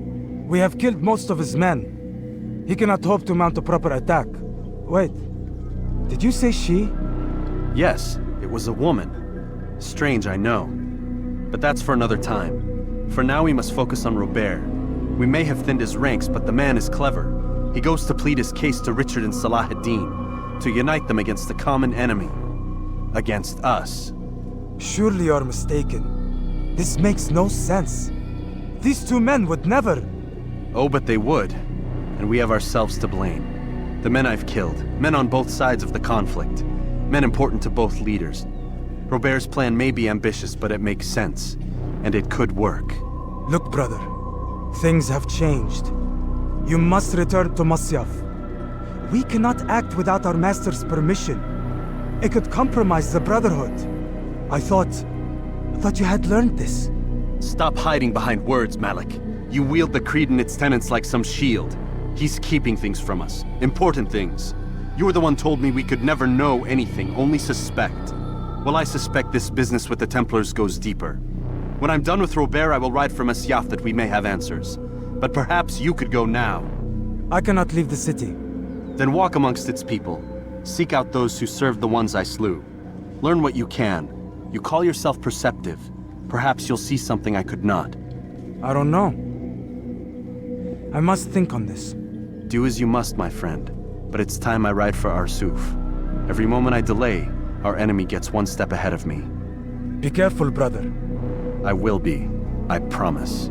We have killed most of his men. He cannot hope to mount a proper attack. Wait, did you say she? Yes, it was a woman. Strange, I know. But that's for another time. For now, we must focus on Robert. We may have thinned his ranks, but the man is clever. He goes to plead his case to Richard and Salah ad-Din, to unite them against the common enemy. Against us. Surely you're mistaken. This makes no sense. These two men would never... Oh, but they would. And we have ourselves to blame. The men I've killed, men on both sides of the conflict, men important to both leaders. Robert's plan may be ambitious, but it makes sense. And it could work. Look, brother. Things have changed. You must return to Masyaf. We cannot act without our master's permission. It could compromise the Brotherhood. I thought you had learned this. Stop hiding behind words, Malik. You wield the creed and its tenets like some shield. He's keeping things from us. Important things. You were the one told me we could never know anything, only suspect. Well, I suspect this business with the Templars goes deeper. When I'm done with Robert, I will ride for Masyaf that we may have answers. But perhaps you could go now. I cannot leave the city. Then walk amongst its people. Seek out those who served the ones I slew. Learn what you can. You call yourself perceptive. Perhaps you'll see something I could not. I don't know. I must think on this. Do as you must, my friend. But it's time I ride for Arsuf. Every moment I delay, our enemy gets one step ahead of me. Be careful, brother. I will be. I promise.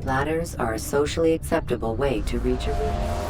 Ladders are a socially acceptable way to reach a room.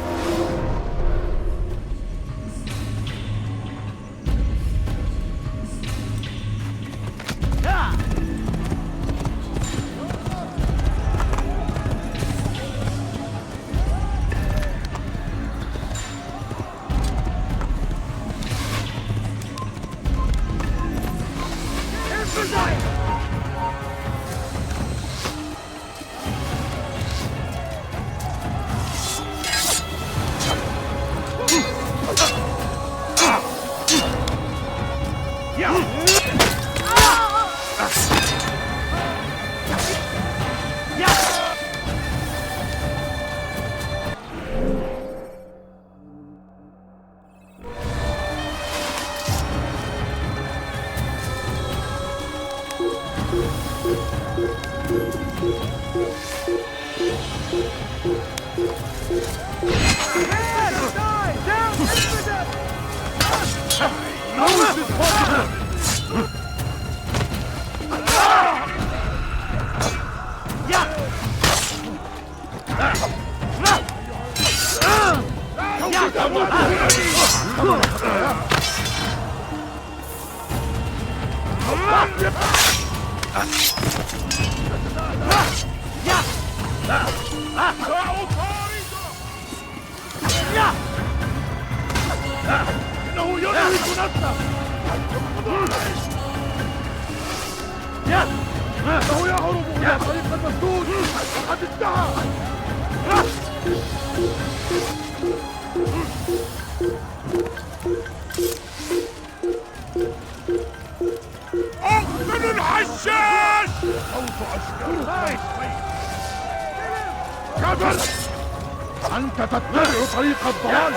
أنت تتبع طريق الضلال.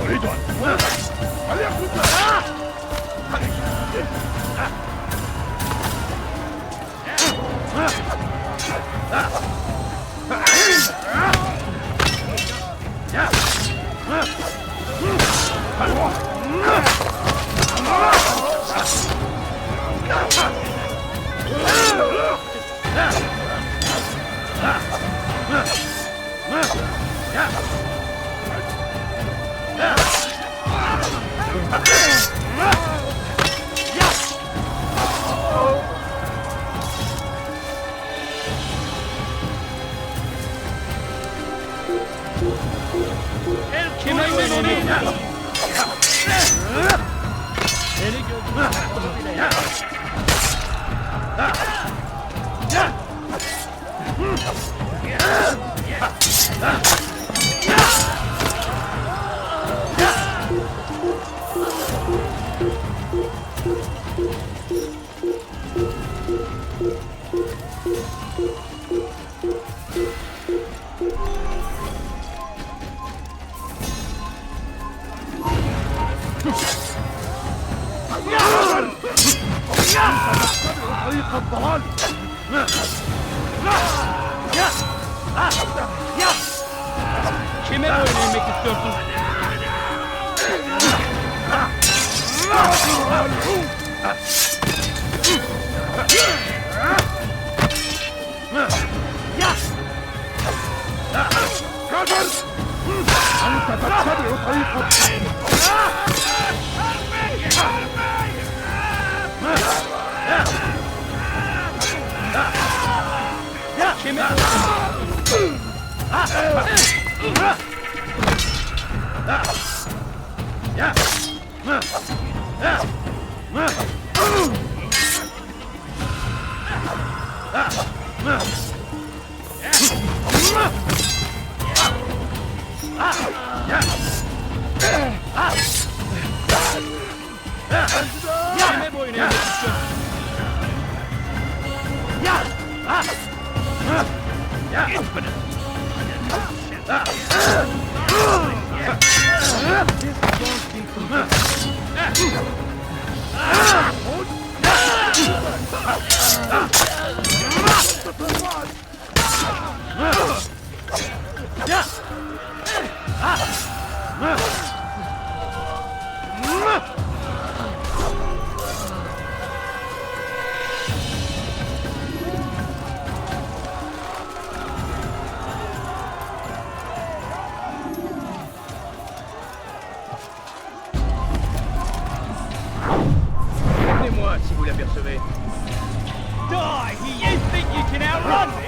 أريد أن فليكن طريق الضلال. Kime boyun eğmek istiyorsun? أنت تتبع طريق Kime boyun eğmek istiyorsun? Infinite! Prenez-moi si vous l'apercevez. Die! You think you can outrun me?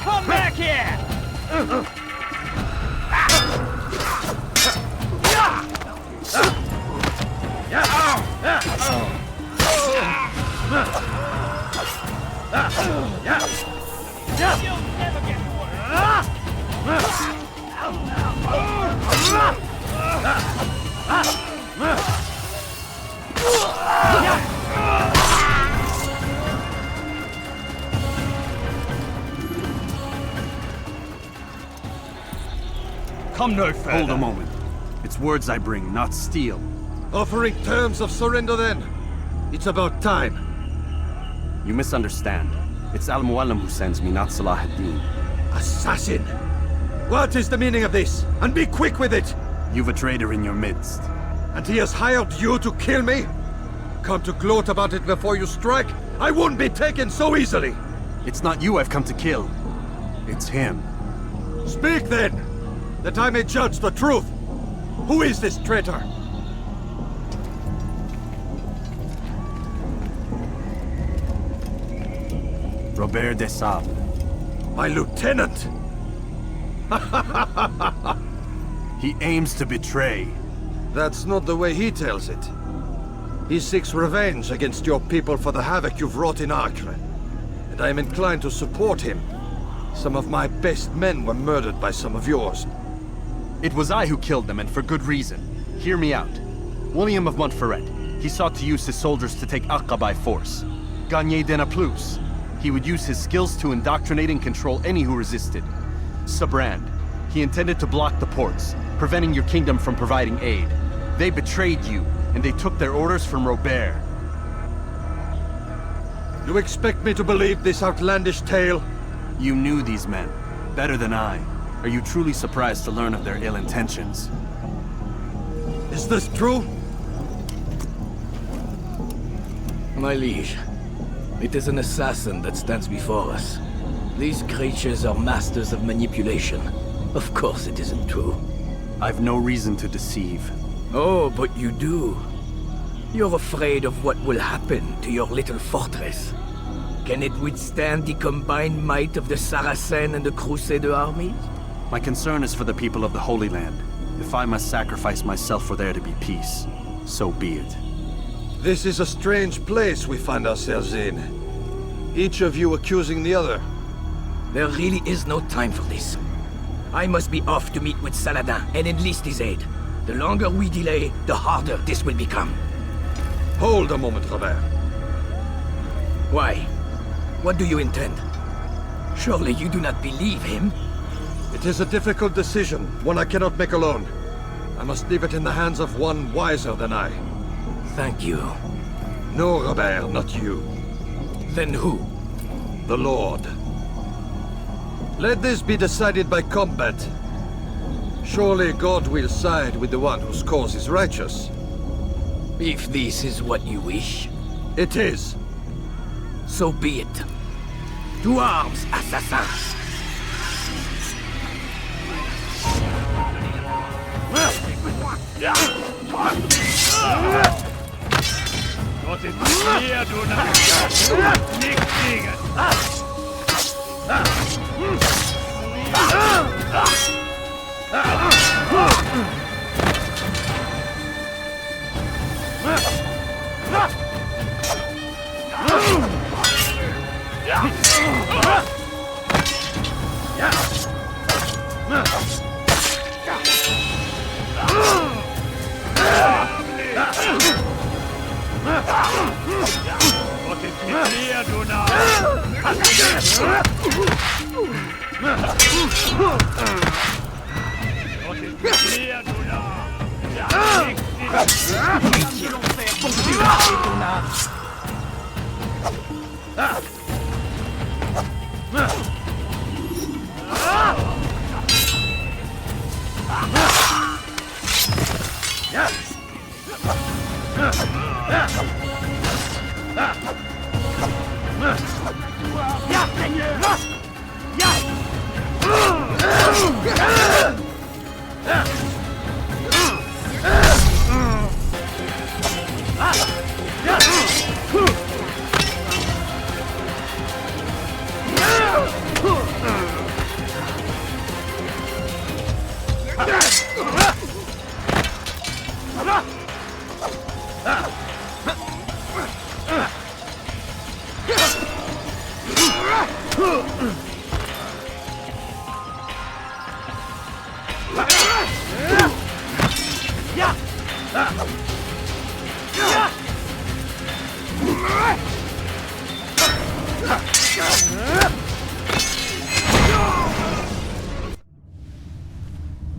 Come back here! You'll never get Come no further. Hold a moment. It's words I bring, not steel. Offering terms of surrender then. It's about time. You misunderstand. It's Al-Mualim who sends me, not Salah ad-Din. Assassin! What is the meaning of this? And be quick with it! You've a traitor in your midst. And he has hired you to kill me? Come to gloat about it before you strike? I won't be taken so easily! It's not you I've come to kill. It's him. Speak then! That I may judge the truth! Who is this traitor? Robert de Sable. My lieutenant! He aims to betray. That's not the way he tells it. He seeks revenge against your people for the havoc you've wrought in Acre. And I am inclined to support him. Some of my best men were murdered by some of yours. It was I who killed them, and for good reason. Hear me out. William of Montferrat. He sought to use his soldiers to take Acre by force. Gagner de Naplouse. He would use his skills to indoctrinate and control any who resisted. Sabrand. He intended to block the ports, preventing your kingdom from providing aid. They betrayed you, and they took their orders from Robert. You expect me to believe this outlandish tale? You knew these men, better than I. Are you truly surprised to learn of their ill intentions? Is this true? My liege, it is an assassin that stands before us. These creatures are masters of manipulation. Of course it isn't true. I've no reason to deceive. Oh, but you do. You're afraid of what will happen to your little fortress. Can it withstand the combined might of the Saracen and the Crusader armies? My concern is for the people of the Holy Land. If I must sacrifice myself for there to be peace, so be it. This is a strange place we find ourselves in. Each of you accusing the other. There really is no time for this. I must be off to meet with Saladin and enlist his aid. The longer we delay, the harder this will become. Hold a moment, Robert. Why? What do you intend? Surely you do not believe him? It is a difficult decision, one I cannot make alone. I must leave it in the hands of one wiser than I. Thank you. No, Robert, not you. Then who? The Lord. Let this be decided by combat. Surely God will side with the one whose cause is righteous. If this is what you wish. It is. So be it. To arms, assassins! Das ist mir, du Narr! Nicht fliegen! Was ist mit mir, du Narr? Was ist mit mir, du Narr? PC Longplay, fonctionne, ton art.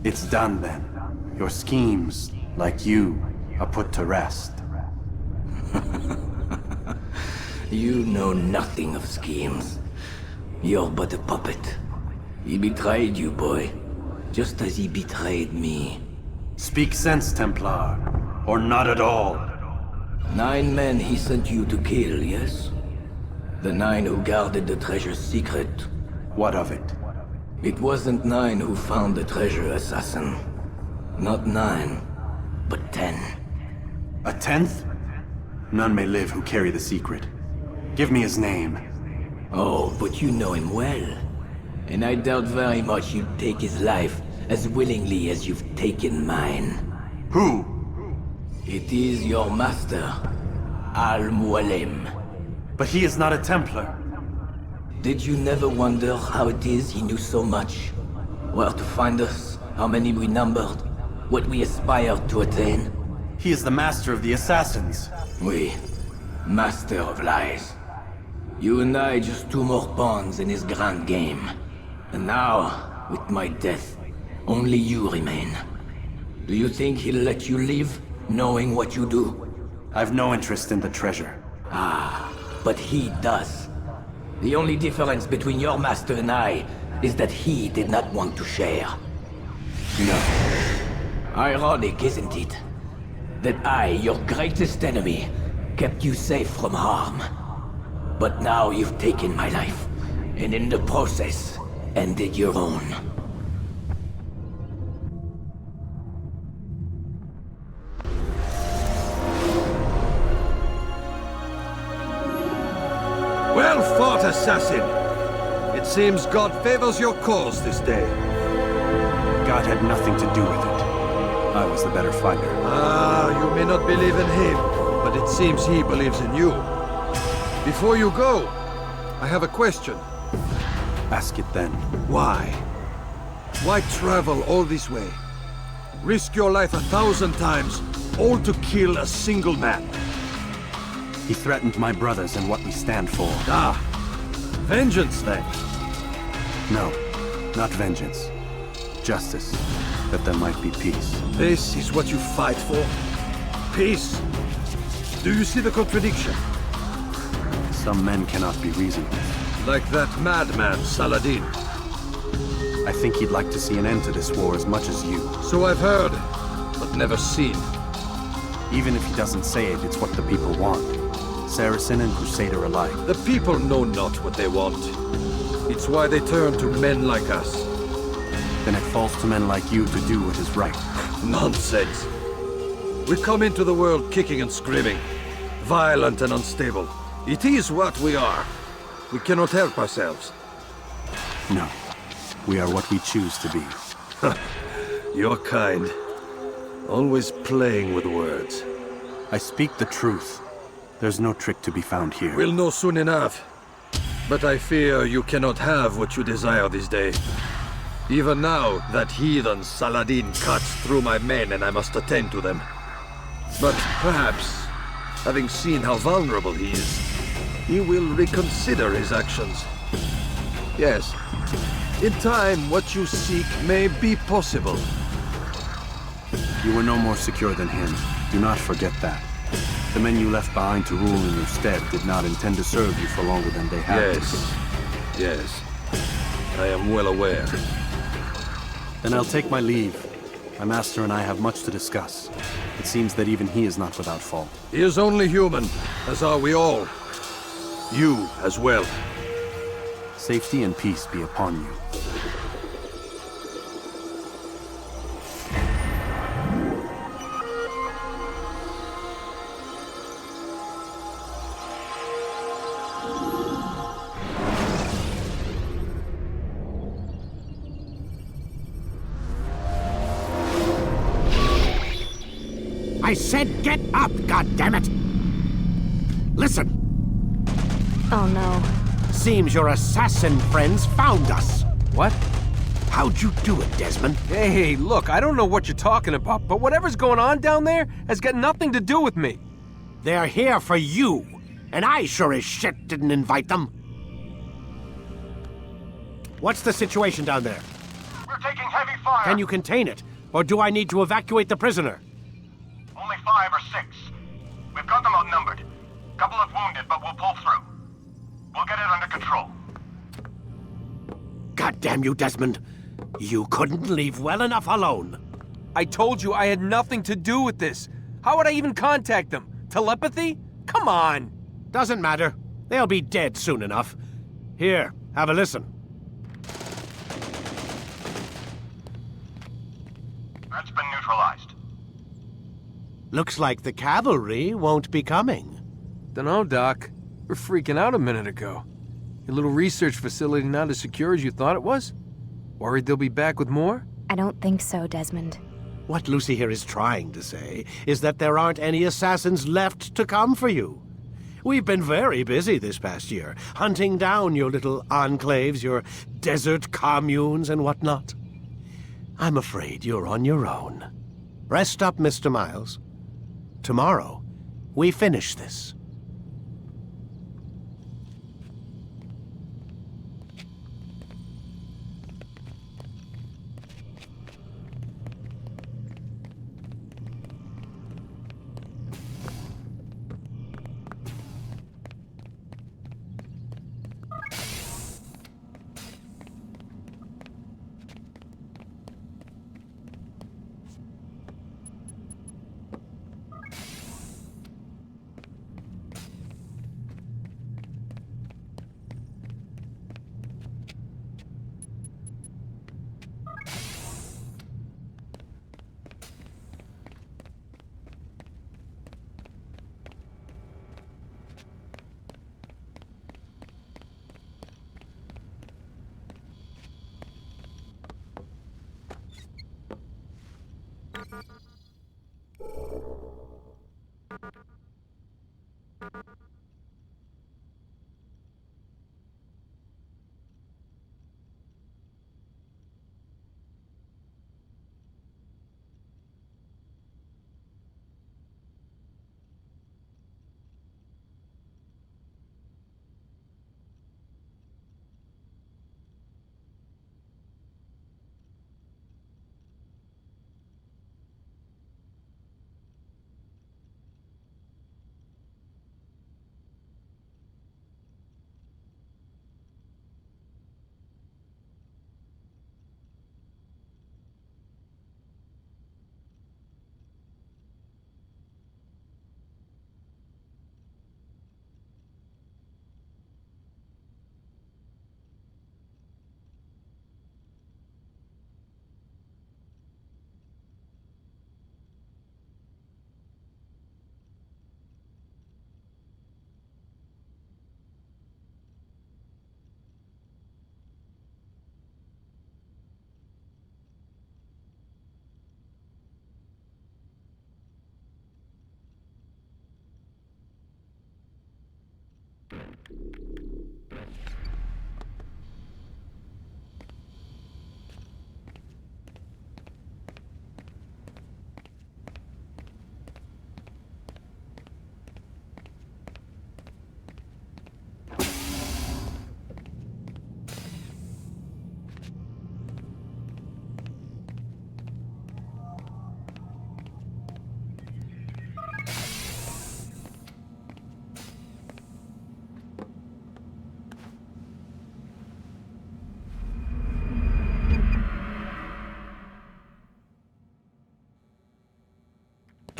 It's done then. Your schemes, like you, are put to rest. You know nothing of schemes. You're but a puppet. He betrayed you, boy. Just as he betrayed me. Speak sense, Templar. Or not at all. 9 men he sent you to kill, yes? The 9 who guarded the treasure's secret. What of it? It wasn't 9 who found the treasure, assassin. Not 9, but 10. A 10th? None may live who carry the secret. Give me his name. Oh, but you know him well. And I doubt very much you'd take his life as willingly as you've taken mine. Who? It is your master, Al-Mualim. But he is not a Templar. Did you never wonder how it is he knew so much? Where to find us, how many we numbered, what we aspired to attain? He is the master of the assassins. Oui, master of lies. You and I just 2 more pawns in his grand game. And now, with my death, only you remain. Do you think he'll let you live, knowing what you do? I've no interest in the treasure. Ah, but he does. The only difference between your master and I is that he did not want to share. No. Ironic, isn't it? That I, your greatest enemy, kept you safe from harm. But now you've taken my life, and in the process, ended your own. Well fought, assassin! It seems God favors your cause this day. God had nothing to do with it. I was the better fighter. Ah, you may not believe in him, but it seems he believes in you. Before you go, I have a question. Ask it then. Why? Why travel all this way? Risk your life 1,000 times, all to kill a single man. He threatened my brothers and what we stand for. Ah, vengeance then? No, not vengeance. Justice, that there might be peace. This is what you fight for? Peace? Do you see the contradiction? Some men cannot be reasoned with. Like that madman, Saladin. I think he'd like to see an end to this war as much as you. So I've heard, but never seen. Even if he doesn't say it, it's what the people want. Saracen and Crusader alike. The people know not what they want. It's why they turn to men like us. Then it falls to men like you to do what is right. Nonsense. We come into the world kicking and screaming, violent and unstable. It is what we are. We cannot help ourselves. No. We are what we choose to be. You're kind. Always playing with words. I speak the truth. There's no trick to be found here. We'll know soon enough. But I fear you cannot have what you desire this day. Even now, that heathen Saladin cuts through my men and I must attend to them. But perhaps, having seen how vulnerable he is, he will reconsider his actions. Yes, in time, what you seek may be possible. You were no more secure than him. Do not forget that. The men you left behind to rule in your stead did not intend to serve you for longer than they had. Yes. I am well aware. Then I'll take my leave. My master and I have much to discuss. It seems that even he is not without fault. He is only human, as are we all. You as well. Safety and peace be upon you. I said get up, goddammit! Listen! Oh no. Seems your assassin friends found us. What? How'd you do it, Desmond? Hey, look, I don't know what you're talking about, but whatever's going on down there has got nothing to do with me. They're here for you, and I sure as shit didn't invite them. What's the situation down there? We're taking heavy fire. Can you contain it, or do I need to evacuate the prisoner? Only 5 or 6. We've got them outnumbered. Couple of wounded, but we'll pull through. We'll get it under control. God damn you, Desmond. You couldn't leave well enough alone. I told you I had nothing to do with this. How would I even contact them? Telepathy? Come on. Doesn't matter. They'll be dead soon enough. Here, have a listen. That's been neutralized. Looks like the cavalry won't be coming. Dunno, Doc. We're freaking out a minute ago. Your little research facility not as secure as you thought it was? Worried they'll be back with more? I don't think so, Desmond. What Lucy here is trying to say is that there aren't any assassins left to come for you. We've been very busy this past year, hunting down your little enclaves, your desert communes and whatnot. I'm afraid you're on your own. Rest up, Mr. Miles. Tomorrow, we finish this.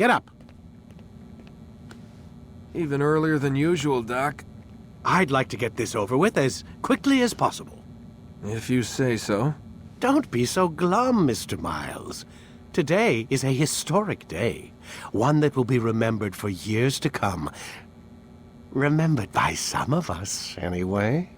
Get up. Even earlier than usual, Doc. I'd like to get this over with as quickly as possible. If you say so. Don't be so glum, Mr. Miles. Today is a historic day. One that will be remembered for years to come. Remembered by some of us, anyway.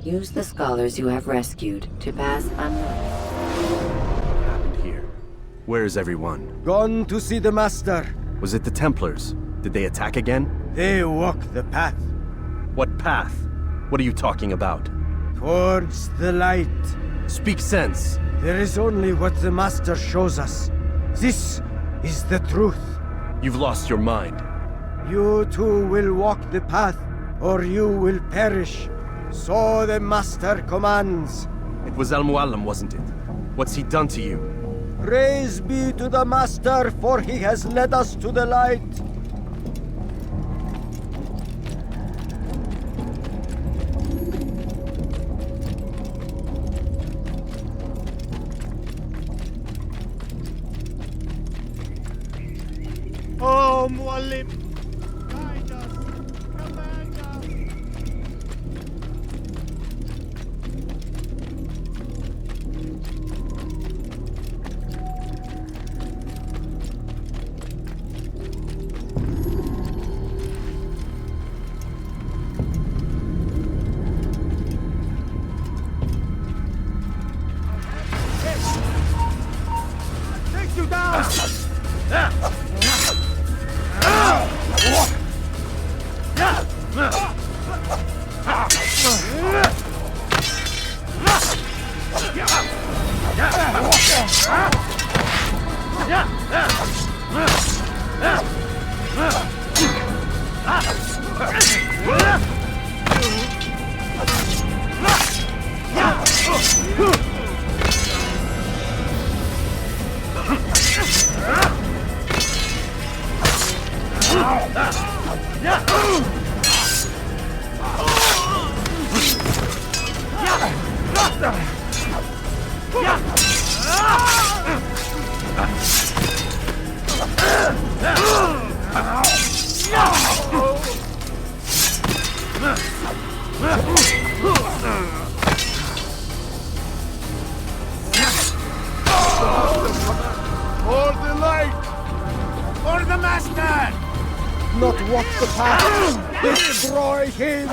Use the scholars you have rescued to pass What happened here? Where is everyone? Gone to see the Master. Was it the Templars? Did they attack again? They walk the path. What path? What are you talking about? Towards the light. Speak sense. There is only what the Master shows us. This is the truth. You've lost your mind. You too will walk the path, or you will perish. So the Master commands. It was Al-Mualim, wasn't it? What's he done to you? Praise be to the Master, for he has led us to the light. Oh, Mualim! Guide us! Command us! Take you down! For the light! For the Master! Not walk the path! Destroy him!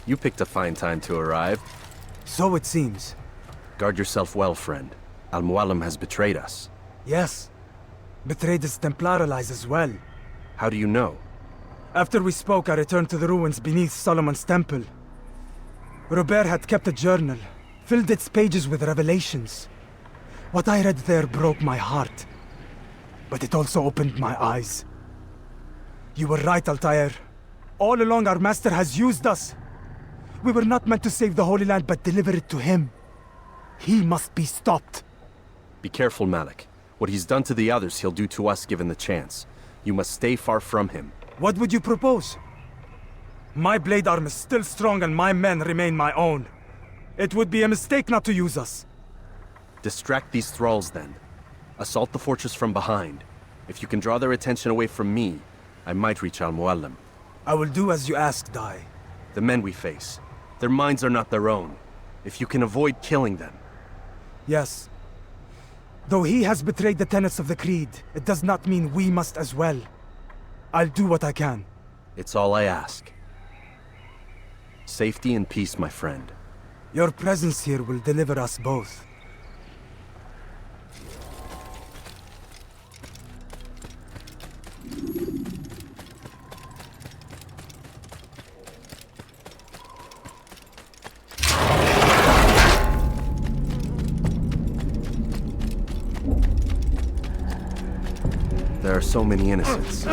You picked a fine time to arrive. So it seems. Guard yourself well, friend. Al-Mualim has betrayed us. Yes. Betrayed his Templar allies as well. How do you know? After we spoke, I returned to the ruins beneath Solomon's temple. Robert had kept a journal, filled its pages with revelations. What I read there broke my heart. But it also opened my eyes. You were right, Altair. All along our master has used us. We were not meant to save the Holy Land, but deliver it to him. He must be stopped. Be careful, Malik. What he's done to the others, he'll do to us given the chance. You must stay far from him. What would you propose? My blade arm is still strong and my men remain my own. It would be a mistake not to use us. Distract these thralls, then. Assault the fortress from behind. If you can draw their attention away from me, I might reach Al-Mualim. I will do as you ask, Dai. The men we face, their minds are not their own. If you can avoid killing them. Yes. Though he has betrayed the tenets of the Creed, it does not mean we must as well. I'll do what I can. It's all I ask. Safety and peace, my friend. Your presence here will deliver us both. There are so many innocents.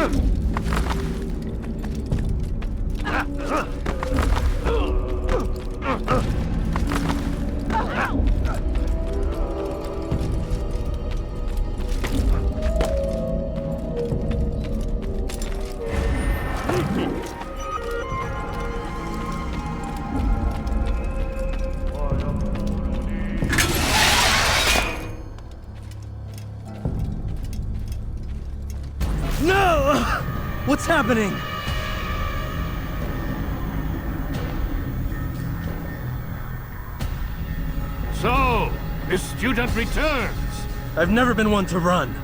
No! What's happening? So, the student returns. I've never been one to run.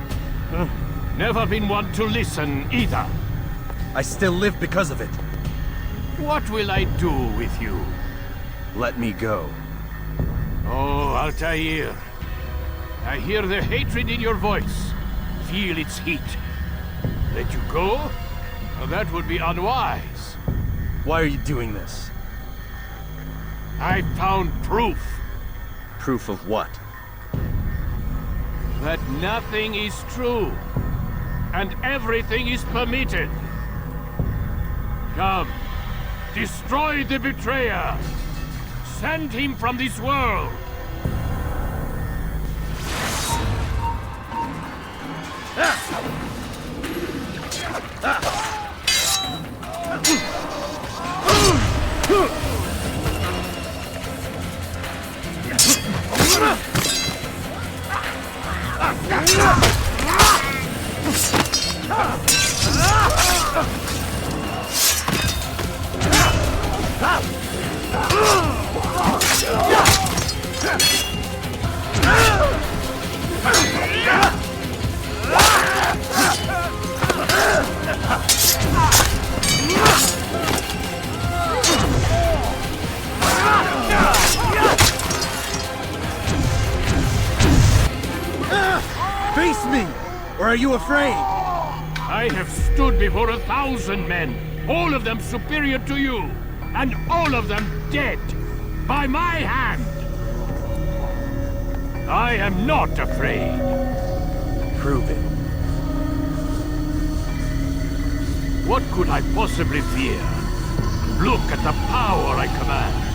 Never been one to listen either. I still live because of it. What will I do with you? Let me go. Oh, Altair. I hear the hatred in your voice. Feel its heat. Let you go? Well, that would be unwise. Why are you doing this? I found proof. Proof of what? That nothing is true. And everything is permitted. Come. Destroy the betrayer. Send him from this world. Face me! Or are you afraid? I have stood before 1,000 men, all of them superior to you, and all of them dead, by my hand. I am not afraid. Prove it. What could I possibly fear? Look at the power I command.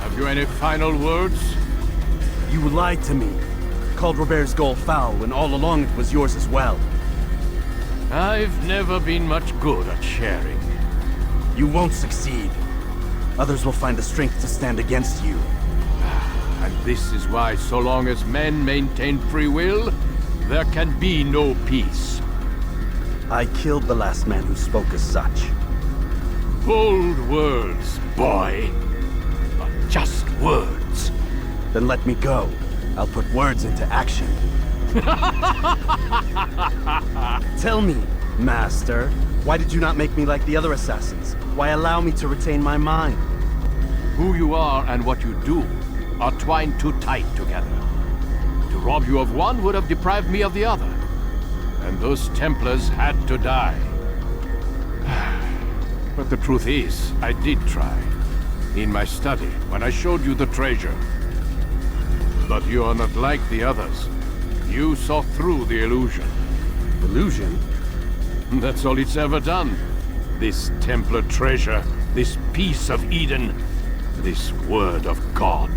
Have you any final words? You lied to me. Called Robert's goal foul when all along it was yours as well. I've never been much good at sharing. You won't succeed. Others will find the strength to stand against you. And this is why, so long as men maintain free will, there can be no peace. I killed the last man who spoke as such. Bold words, boy. But just words. Then let me go. I'll put words into action. Tell me, Master, why did you not make me like the other assassins? Why allow me to retain my mind? Who you are and what you do are twined too tight together. To rob you of one would have deprived me of the other. And those Templars had to die. But the truth is, I did try. In my study, when I showed you the treasure. But you are not like the others. You saw through the illusion. Illusion? That's all it's ever done. This Templar treasure, this piece of Eden, this word of God.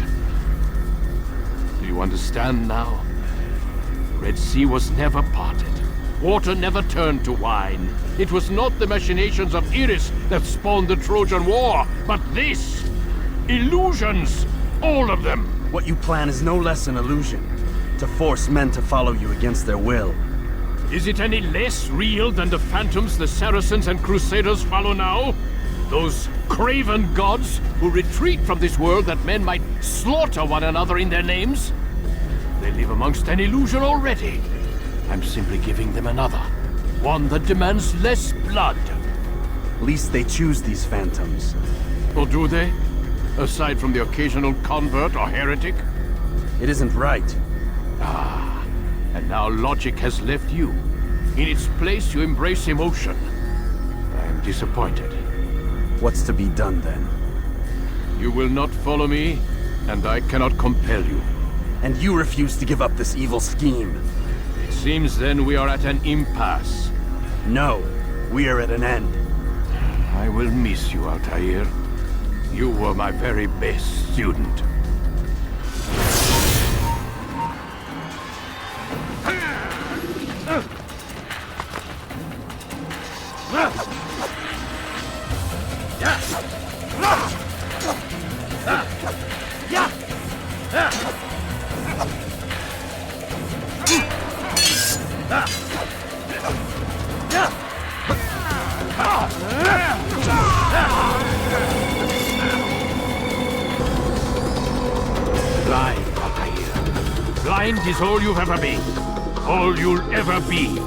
Do you understand now? Red Sea was never parted. Water never turned to wine. It was not the machinations of Iris that spawned the Trojan War, but this! Illusions! All of them! What you plan is no less an illusion. To force men to follow you against their will. Is it any less real than the phantoms the Saracens and Crusaders follow now? Those craven gods who retreat from this world that men might slaughter one another in their names? They live amongst an illusion already. I'm simply giving them another. One that demands less blood. Least they choose these phantoms. Or do they? Aside from the occasional convert or heretic? It isn't right. Ah, and now logic has left you. In its place, you embrace emotion. I am disappointed. What's to be done then? You will not follow me, and I cannot compel you. And you refuse to give up this evil scheme. It seems then we are at an impasse. No, we are at an end. I will miss you, Altair. You were my very best student. Blind, Altair. Blind is all you've ever been. All you'll ever be.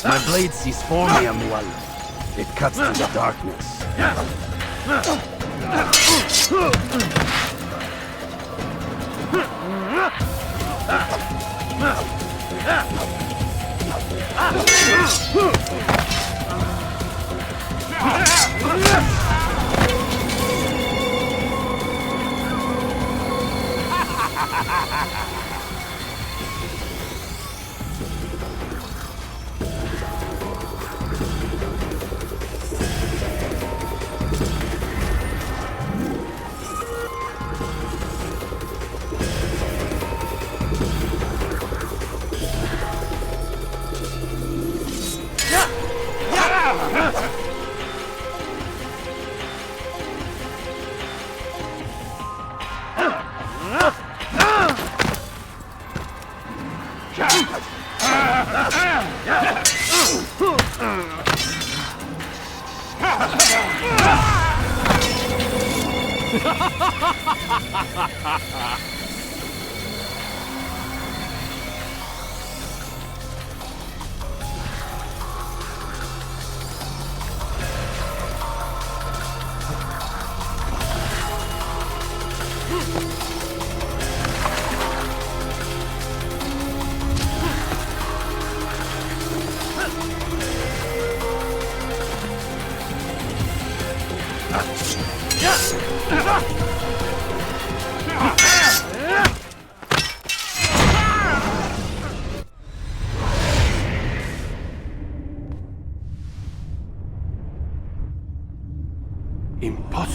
My blade sees for me, Amual. It cuts through the darkness.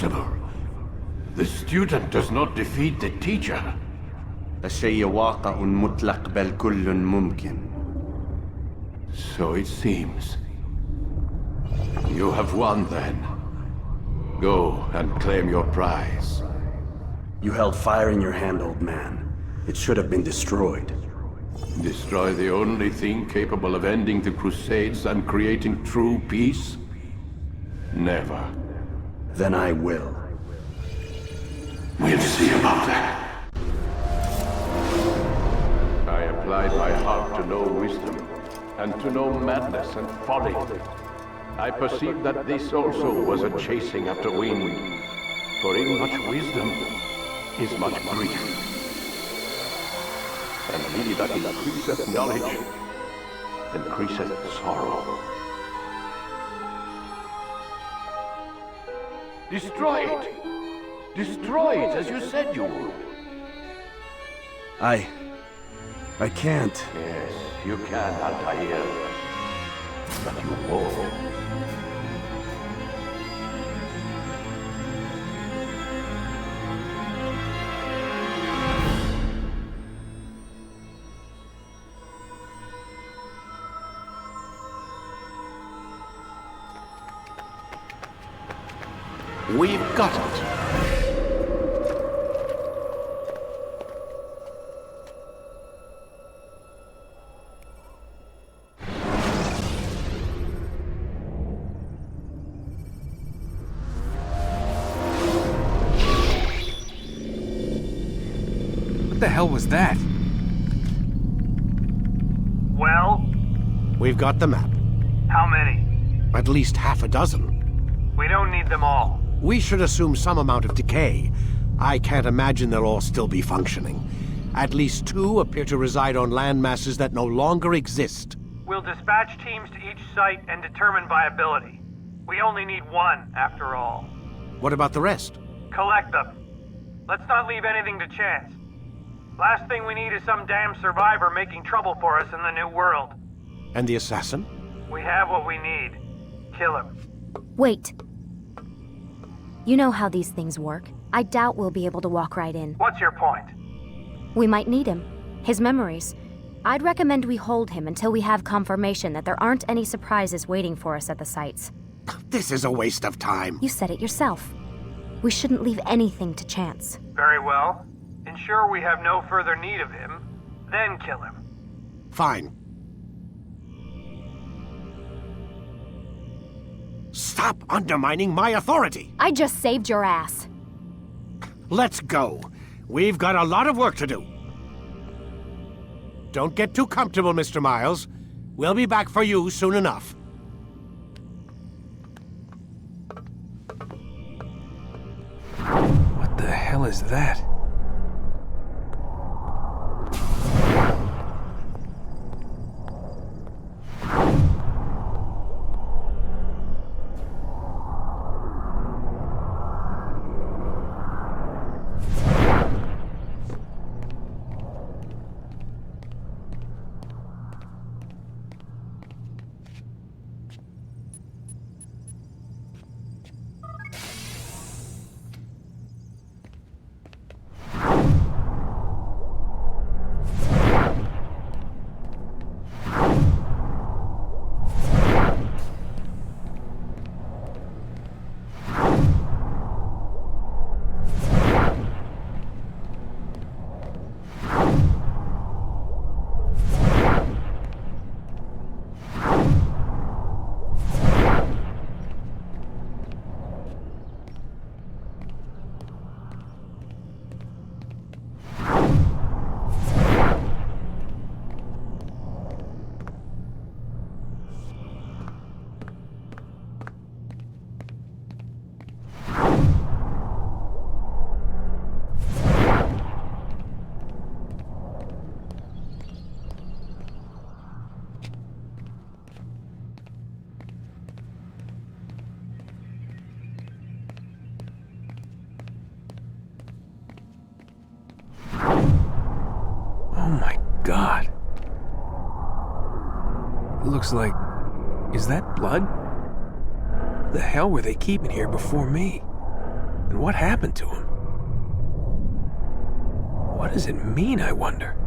impossible. The student does not defeat the teacher. الشيء واقع مطلق بل كل ممكن. So it seems. You have won then. Go and claim your prize. You held fire in your hand, old man. It should have been destroyed. Destroy the only thing capable of ending the Crusades and creating true peace? Never. Then I will. We'll see about that. I applied my heart to know wisdom, and to know madness and folly. I perceived that this also was a chasing after wind. For in much wisdom is much grief. And he that increaseth knowledge increaseth sorrow. Destroy it! Destroy it as you said you would. I can't. Yes, you can, Altair. But you won't. We've got it. What the hell was that? Well? We've got the map. How many? At least half a dozen. We don't need them all. We should assume some amount of decay. I can't imagine they'll all still be functioning. At least 2 appear to reside on land masses that no longer exist. We'll dispatch teams to each site and determine viability. We only need 1, after all. What about the rest? Collect them. Let's not leave anything to chance. Last thing we need is some damn survivor making trouble for us in the new world. And the assassin? We have what we need. Kill him. Wait. You know how these things work. I doubt we'll be able to walk right in. What's your point? We might need him. His memories. I'd recommend we hold him until we have confirmation that there aren't any surprises waiting for us at the sites. This is a waste of time. You said it yourself. We shouldn't leave anything to chance. Very well. Ensure we have no further need of him, then kill him. Fine. Stop undermining my authority! I just saved your ass. Let's go. We've got a lot of work to do. Don't get too comfortable, Mr. Miles. We'll be back for you soon enough. What the hell is that? God. It looks like... Is that blood? What the hell were they keeping here before me? And what happened to him? What does it mean, I wonder?